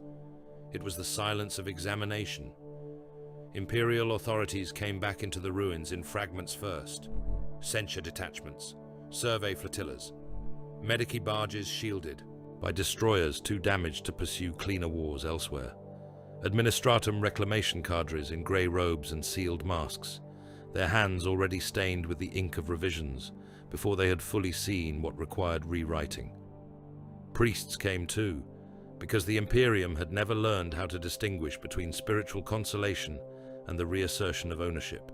It was the silence of examination. Imperial authorities came back into the ruins in fragments first. Censure detachments, survey flotillas, medici barges shielded by destroyers too damaged to pursue cleaner wars elsewhere. Administratum reclamation cadres in grey robes and sealed masks, their hands already stained with the ink of revisions before they had fully seen what required rewriting. Priests came too, because the Imperium had never learned how to distinguish between spiritual consolation and the reassertion of ownership.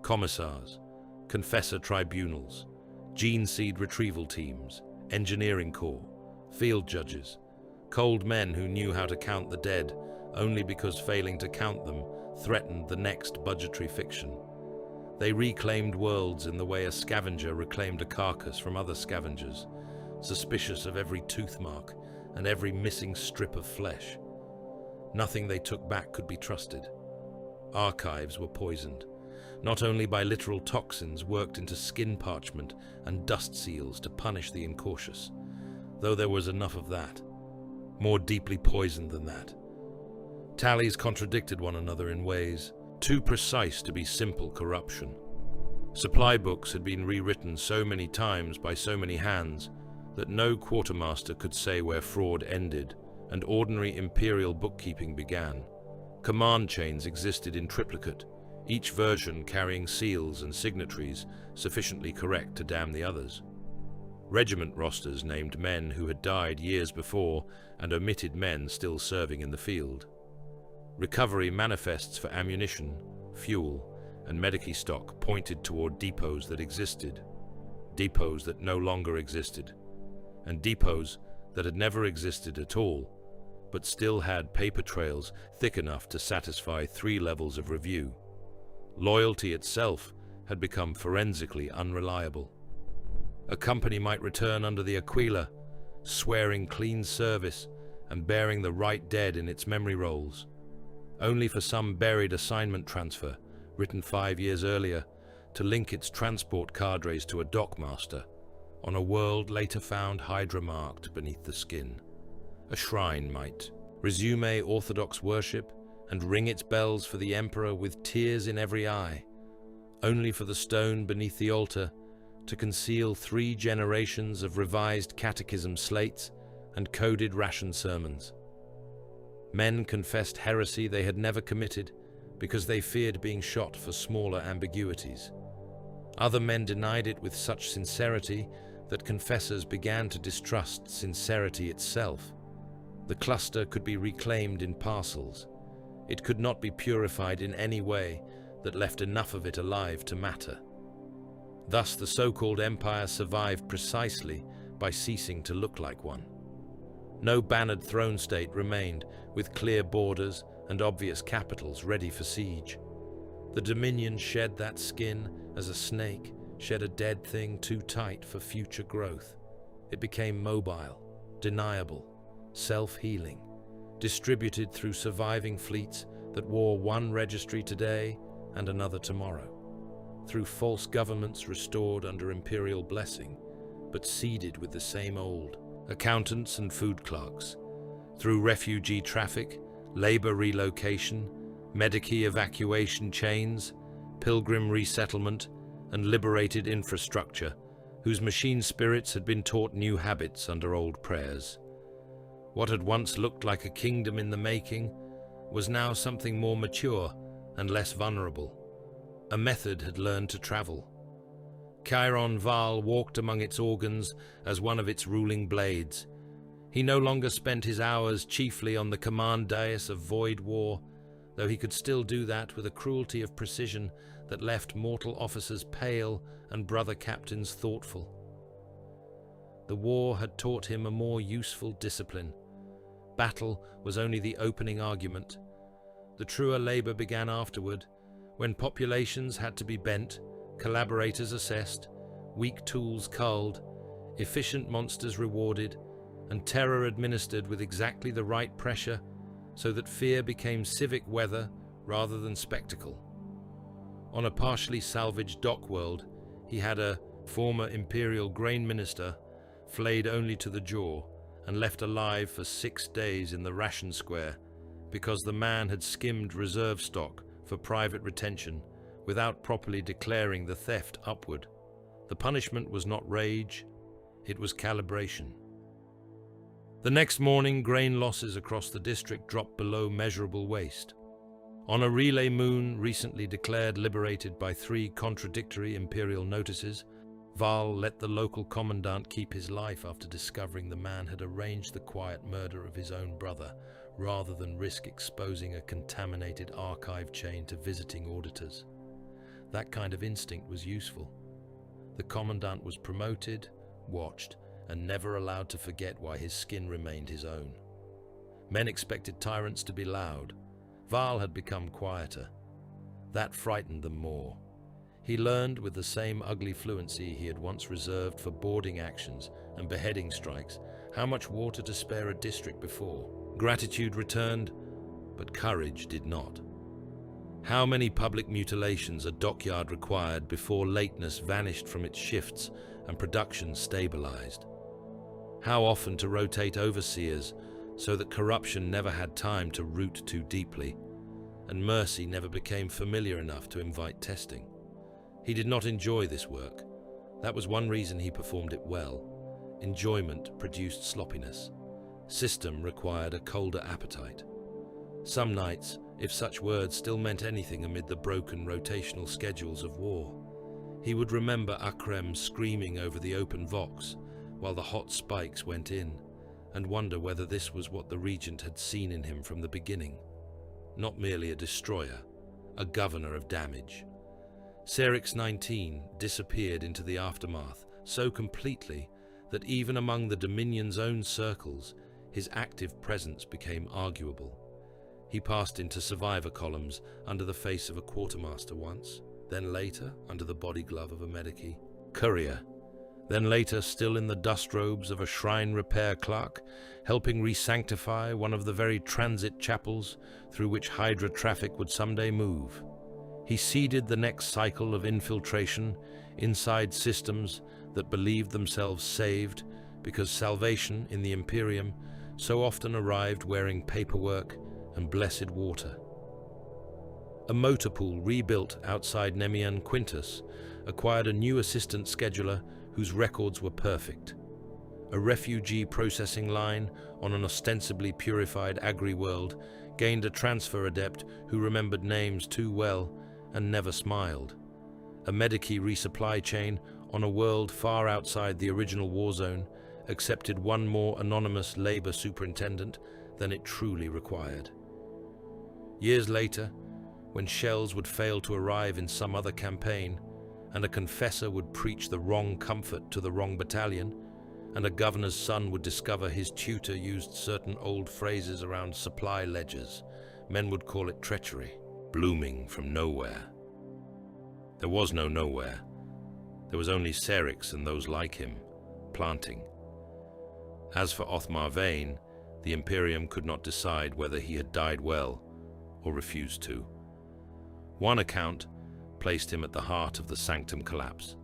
Commissars, confessor tribunals, gene seed retrieval teams, engineering corps, field judges, cold men who knew how to count the dead only because failing to count them threatened the next budgetary fiction. They reclaimed worlds in the way a scavenger reclaimed a carcass from other scavengers, suspicious of every tooth mark and every missing strip of flesh. Nothing they took back could be trusted. Archives were poisoned, not only by literal toxins worked into skin parchment and dust seals to punish the incautious, though there was enough of that, more deeply poisoned than that. Tallies contradicted one another in ways too precise to be simple corruption. Supply books had been rewritten so many times by so many hands that no quartermaster could say where fraud ended and ordinary imperial bookkeeping began. Command chains existed in triplicate, each version carrying seals and signatories sufficiently correct to damn the others. Regiment rosters named men who had died years before and omitted men still serving in the field. Recovery manifests for ammunition, fuel, and medici stock pointed toward depots that existed, depots that no longer existed, and depots that had never existed at all, but still had paper trails thick enough to satisfy 3 levels of review. Loyalty itself had become forensically unreliable. A company might return under the Aquila, swearing clean service and bearing the right dead in its memory rolls, only for some buried assignment transfer, written 5 years earlier, to link its transport cadres to a dockmaster on a world later found Hydra marked beneath the skin. A shrine might resume Orthodox worship, and ring its bells for the Emperor with tears in every eye, only for the stone beneath the altar to conceal 3 generations of revised catechism slates and coded ration sermons. Men confessed heresy they had never committed because they feared being shot for smaller ambiguities. Other men denied it with such sincerity that confessors began to distrust sincerity itself. The cluster could be reclaimed in parcels. It could not be purified in any way that left enough of it alive to matter. Thus the so-called empire survived precisely by ceasing to look like one. No bannered throne state remained, with clear borders and obvious capitals ready for siege. The dominion shed that skin as a snake shed a dead thing too tight for future growth. It became mobile, deniable, self-healing, distributed through surviving fleets that wore one registry today and another tomorrow, through false governments restored under imperial blessing, but seeded with the same old accountants and food clerks, through refugee traffic, labor relocation, Medici evacuation chains, pilgrim resettlement, and liberated infrastructure, whose machine spirits had been taught new habits under old prayers. What had once looked like a kingdom in the making was now something more mature and less vulnerable. A method had learned to travel. Chiron Val walked among its organs as one of its ruling blades. He no longer spent his hours chiefly on the command dais of void war, though he could still do that with a cruelty of precision that left mortal officers pale and brother captains thoughtful. The war had taught him a more useful discipline. Battle was only the opening argument. The truer labor began afterward, when populations had to be bent, collaborators assessed, weak tools culled, efficient monsters rewarded, and terror administered with exactly the right pressure so that fear became civic weather rather than spectacle. On a partially salvaged dock world, he had a former imperial grain minister flayed only to the jaw and left alive for 6 days in the ration square because the man had skimmed reserve stock for private retention without properly declaring the theft upward. The punishment was not rage, it was calibration. The next morning, grain losses across the district dropped below measurable waste. On a relay moon recently declared liberated by 3 contradictory imperial notices, Val let the local commandant keep his life after discovering the man had arranged the quiet murder of his own brother, rather than risk exposing a contaminated archive chain to visiting auditors. That kind of instinct was useful. The commandant was promoted, watched, and never allowed to forget why his skin remained his own. Men expected tyrants to be loud. Val had become quieter. That frightened them more. He learned with the same ugly fluency he had once reserved for boarding actions and beheading strikes how much water to spare a district before. Gratitude returned, but courage did not. How many public mutilations a dockyard required before lateness vanished from its shifts and production stabilized? How often to rotate overseers so that corruption never had time to root too deeply, and mercy never became familiar enough to invite testing? He did not enjoy this work. That was one reason he performed it well. Enjoyment produced sloppiness. System required a colder appetite. Some nights, if such words still meant anything amid the broken rotational schedules of war, he would remember Akrem screaming over the open vox while the hot spikes went in, and wonder whether this was what the regent had seen in him from the beginning. Not merely a destroyer, a governor of damage. Serix 19 disappeared into the aftermath so completely that even among the Dominion's own circles, his active presence became arguable. He passed into survivor columns under the face of a quartermaster once, then later under the body glove of a Medici courier, then later still in the dust robes of a shrine repair clerk, helping re-sanctify one of the very transit chapels through which Hydra traffic would someday move. He seeded the next cycle of infiltration inside systems that believed themselves saved because salvation in the Imperium so often arrived wearing paperwork and blessed water. A motor pool rebuilt outside Nemean Quintus acquired a new assistant scheduler whose records were perfect. A refugee processing line on an ostensibly purified agri-world gained a transfer adept who remembered names too well and never smiled. A Medici resupply chain on a world far outside the original war zone accepted one more anonymous labor superintendent than it truly required. Years later, when shells would fail to arrive in some other campaign, and a confessor would preach the wrong comfort to the wrong battalion, and a governor's son would discover his tutor used certain old phrases around supply ledgers, men would call it treachery, blooming from nowhere. There was no nowhere. There was only Serix and those like him, planting. As for Othmar Vane, the Imperium could not decide whether he had died well or refused to. One account placed him at the heart of the sanctum collapse,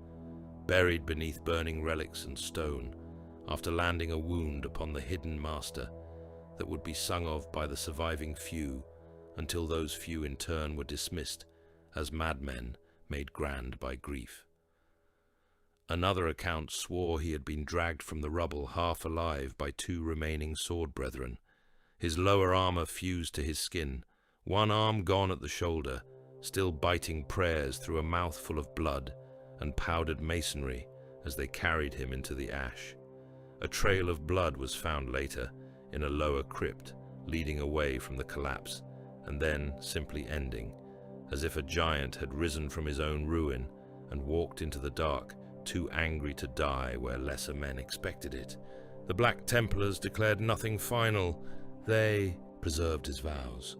buried beneath burning relics and stone, after landing a wound upon the hidden master that would be sung of by the surviving few until those few in turn were dismissed as madmen made grand by grief. Another account swore he had been dragged from the rubble half alive by two remaining sword brethren, his lower armor fused to his skin, one arm gone at the shoulder, still biting prayers through a mouthful of blood and powdered masonry as they carried him into the ash. A trail of blood was found later in a lower crypt, leading away from the collapse, and then simply ending, as if a giant had risen from his own ruin and walked into the dark, too angry to die where lesser men expected it. The Black Templars declared nothing final. They preserved his vows.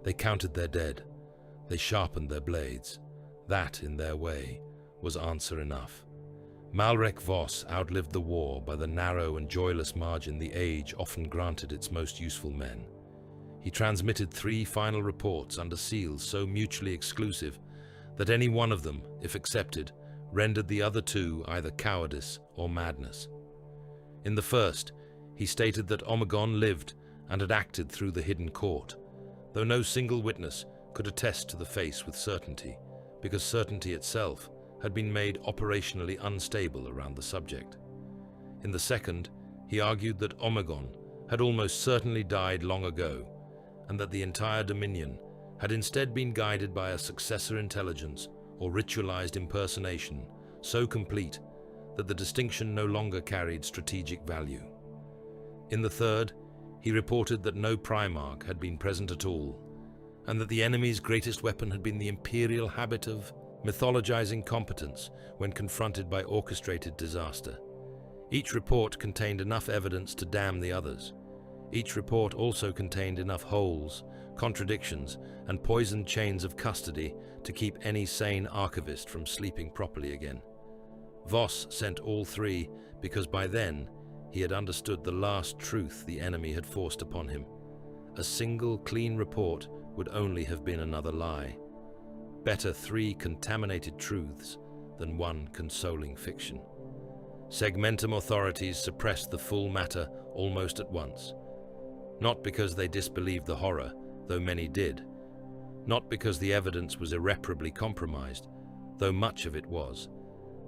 They counted their dead. They sharpened their blades. That, in their way, was answer enough. Malrek Voss outlived the war by the narrow and joyless margin the age often granted its most useful men. He transmitted 3 final reports under seals so mutually exclusive that any one of them, if accepted, rendered the other 2 either cowardice or madness. In the first, he stated that Omegon lived and had acted through the hidden court, though no single witness could attest to the face with certainty, because certainty itself had been made operationally unstable around the subject. In the second, he argued that Omegon had almost certainly died long ago, and that the entire Dominion had instead been guided by a successor intelligence or ritualized impersonation so complete that the distinction no longer carried strategic value. In the third, he reported that no Primarch had been present at all, and that the enemy's greatest weapon had been the imperial habit of mythologizing competence when confronted by orchestrated disaster. Each report contained enough evidence to damn the others. Each report also contained enough holes, contradictions, and poisoned chains of custody to keep any sane archivist from sleeping properly again. Voss sent all 3 because by then he had understood the last truth the enemy had forced upon him. A single clean report would only have been another lie. Better 3 contaminated truths than 1 consoling fiction. Segmentum authorities suppressed the full matter almost at once. Not because they disbelieved the horror, though many did. Not because the evidence was irreparably compromised, though much of it was.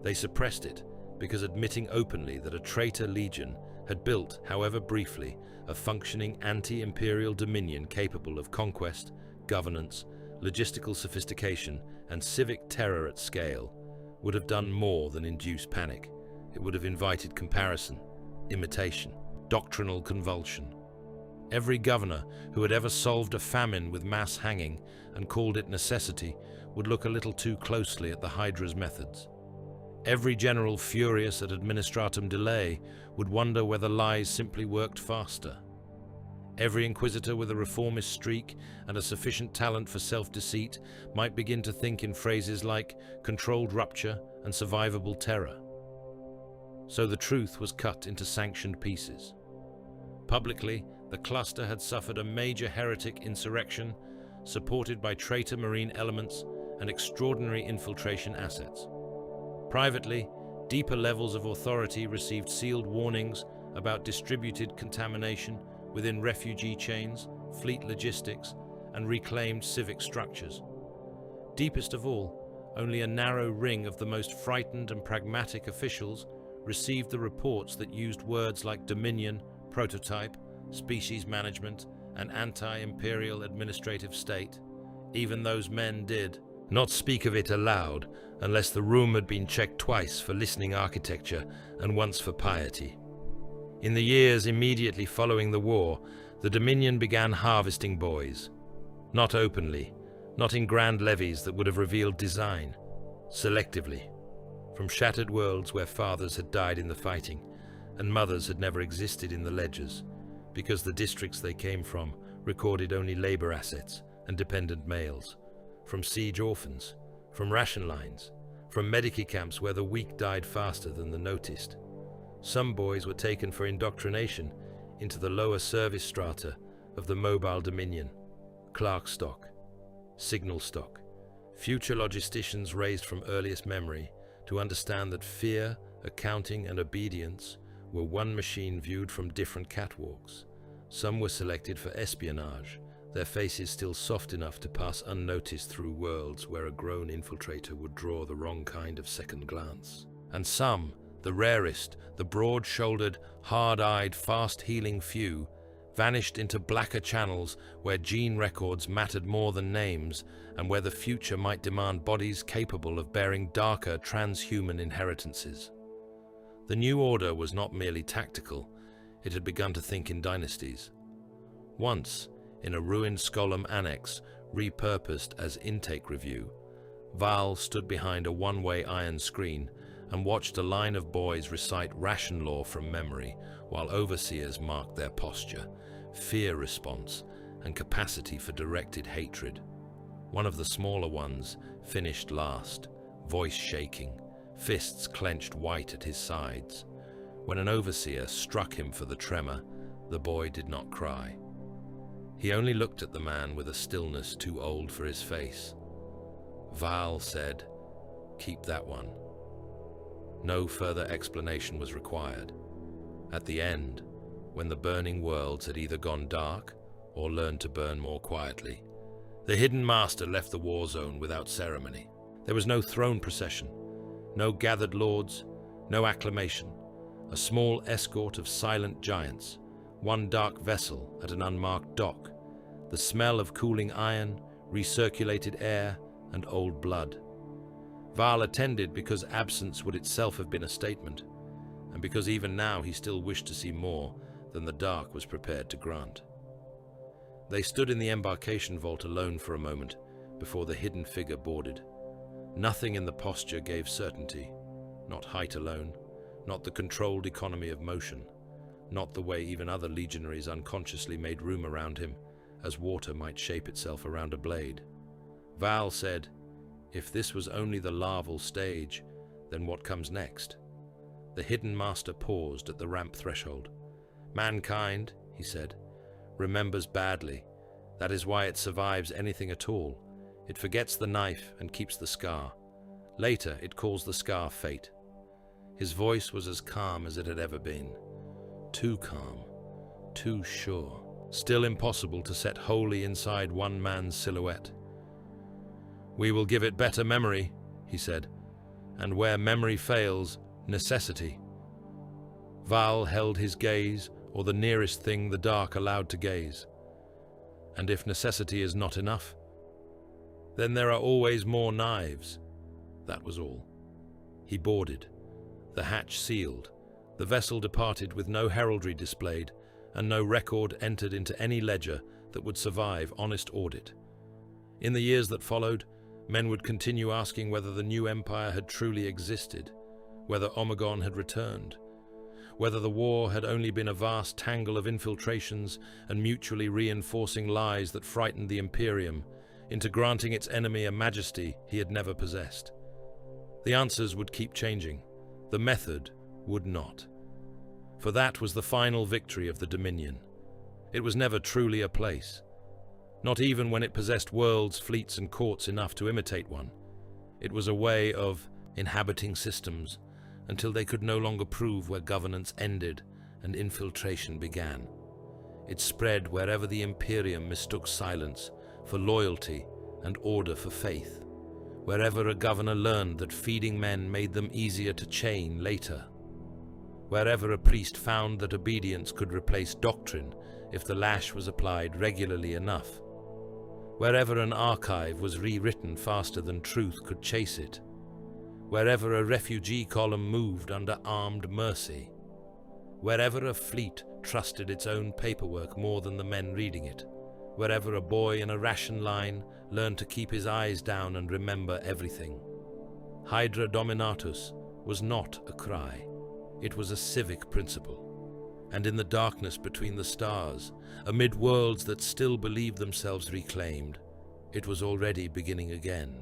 They suppressed it because admitting openly that a traitor legion had built, however briefly, a functioning anti-imperial dominion capable of conquest, governance, logistical sophistication, and civic terror at scale, would have done more than induce panic. It would have invited comparison, imitation, doctrinal convulsion. Every governor who had ever solved a famine with mass hanging and called it necessity would look a little too closely at the Hydra's methods. Every general furious at administratum delay would wonder whether lies simply worked faster. Every inquisitor with a reformist streak and a sufficient talent for self-deceit might begin to think in phrases like controlled rupture and survivable terror. So the truth was cut into sanctioned pieces. Publicly, the cluster had suffered a major heretic insurrection, supported by traitor marine elements and extraordinary infiltration assets. Privately, deeper levels of authority received sealed warnings about distributed contamination within refugee chains, fleet logistics, and reclaimed civic structures. Deepest of all, only a narrow ring of the most frightened and pragmatic officials received the reports that used words like dominion, prototype, species management, and anti-imperial administrative state. Even those men did not speak of it aloud unless the room had been checked twice for listening architecture and once for piety. In the years immediately following the war, the Dominion began harvesting boys. Not openly, not in grand levies that would have revealed design, selectively, from shattered worlds where fathers had died in the fighting and mothers had never existed in the ledgers, because the districts they came from recorded only labor assets and dependent males, from siege orphans, from ration lines, from medici camps where the weak died faster than the noticed. Some boys were taken for indoctrination into the lower service strata of the mobile Dominion, clerk stock, signal stock, future logisticians raised from earliest memory to understand that fear, accounting, and obedience were one machine viewed from different catwalks. Some were selected for espionage, their faces still soft enough to pass unnoticed through worlds where a grown infiltrator would draw the wrong kind of second glance. And some, the rarest, the broad-shouldered, hard-eyed, fast-healing few, vanished into blacker channels where gene records mattered more than names and where the future might demand bodies capable of bearing darker transhuman inheritances. The new order was not merely tactical, it had begun to think in dynasties. Once, in a ruined Skolum annex repurposed as intake review, Val stood behind a one-way iron screen and watched a line of boys recite ration law from memory while overseers marked their posture, fear response, and capacity for directed hatred. One of the smaller ones finished last, voice shaking, fists clenched white at his sides. When an overseer struck him for the tremor, the boy did not cry. He only looked at the man with a stillness too old for his face. Val said, "Keep that one." No further explanation was required. At the end, when the burning worlds had either gone dark or learned to burn more quietly, the hidden master left the war zone without ceremony. There was no throne procession, no gathered lords, no acclamation. A small escort of silent giants, one dark vessel at an unmarked dock, the smell of cooling iron, recirculated air, and old blood. Val attended because absence would itself have been a statement, and because even now he still wished to see more than the dark was prepared to grant. They stood in the embarkation vault alone for a moment before the hidden figure boarded. Nothing in the posture gave certainty, not height alone, not the controlled economy of motion, not the way even other legionaries unconsciously made room around him, as water might shape itself around a blade. Val said, "If this was only the larval stage, then what comes next?" The hidden master paused at the ramp threshold. "Mankind," he said, "remembers badly. That is why it survives anything at all. It forgets the knife and keeps the scar. Later, it calls the scar fate." His voice was as calm as it had ever been. Too calm, too sure. Still impossible to set wholly inside one man's silhouette. "We will give it better memory," he said, "and where memory fails, necessity." Val held his gaze, or the nearest thing the dark allowed to gaze. And if necessity is not enough, then there are always more knives. That was all. He boarded. The hatch sealed. The vessel departed with no heraldry displayed, and no record entered into any ledger that would survive honest audit. In the years that followed, men would continue asking whether the new empire had truly existed, whether Omegon had returned, whether the war had only been a vast tangle of infiltrations and mutually reinforcing lies that frightened the Imperium into granting its enemy a majesty he had never possessed. The answers would keep changing. The method would not. For that was the final victory of the Dominion. It was never truly a place. Not even when it possessed worlds, fleets, and courts enough to imitate one. It was a way of inhabiting systems until they could no longer prove where governance ended and infiltration began. It spread wherever the Imperium mistook silence for loyalty and order for faith, wherever a governor learned that feeding men made them easier to chain later, wherever a priest found that obedience could replace doctrine if the lash was applied regularly enough, wherever an archive was rewritten faster than truth could chase it, wherever a refugee column moved under armed mercy, wherever a fleet trusted its own paperwork more than the men reading it, wherever a boy in a ration line learned to keep his eyes down and remember everything. Hydra Dominatus was not a cry. It was a civic principle. And in the darkness between the stars, amid worlds that still believed themselves reclaimed, it was already beginning again.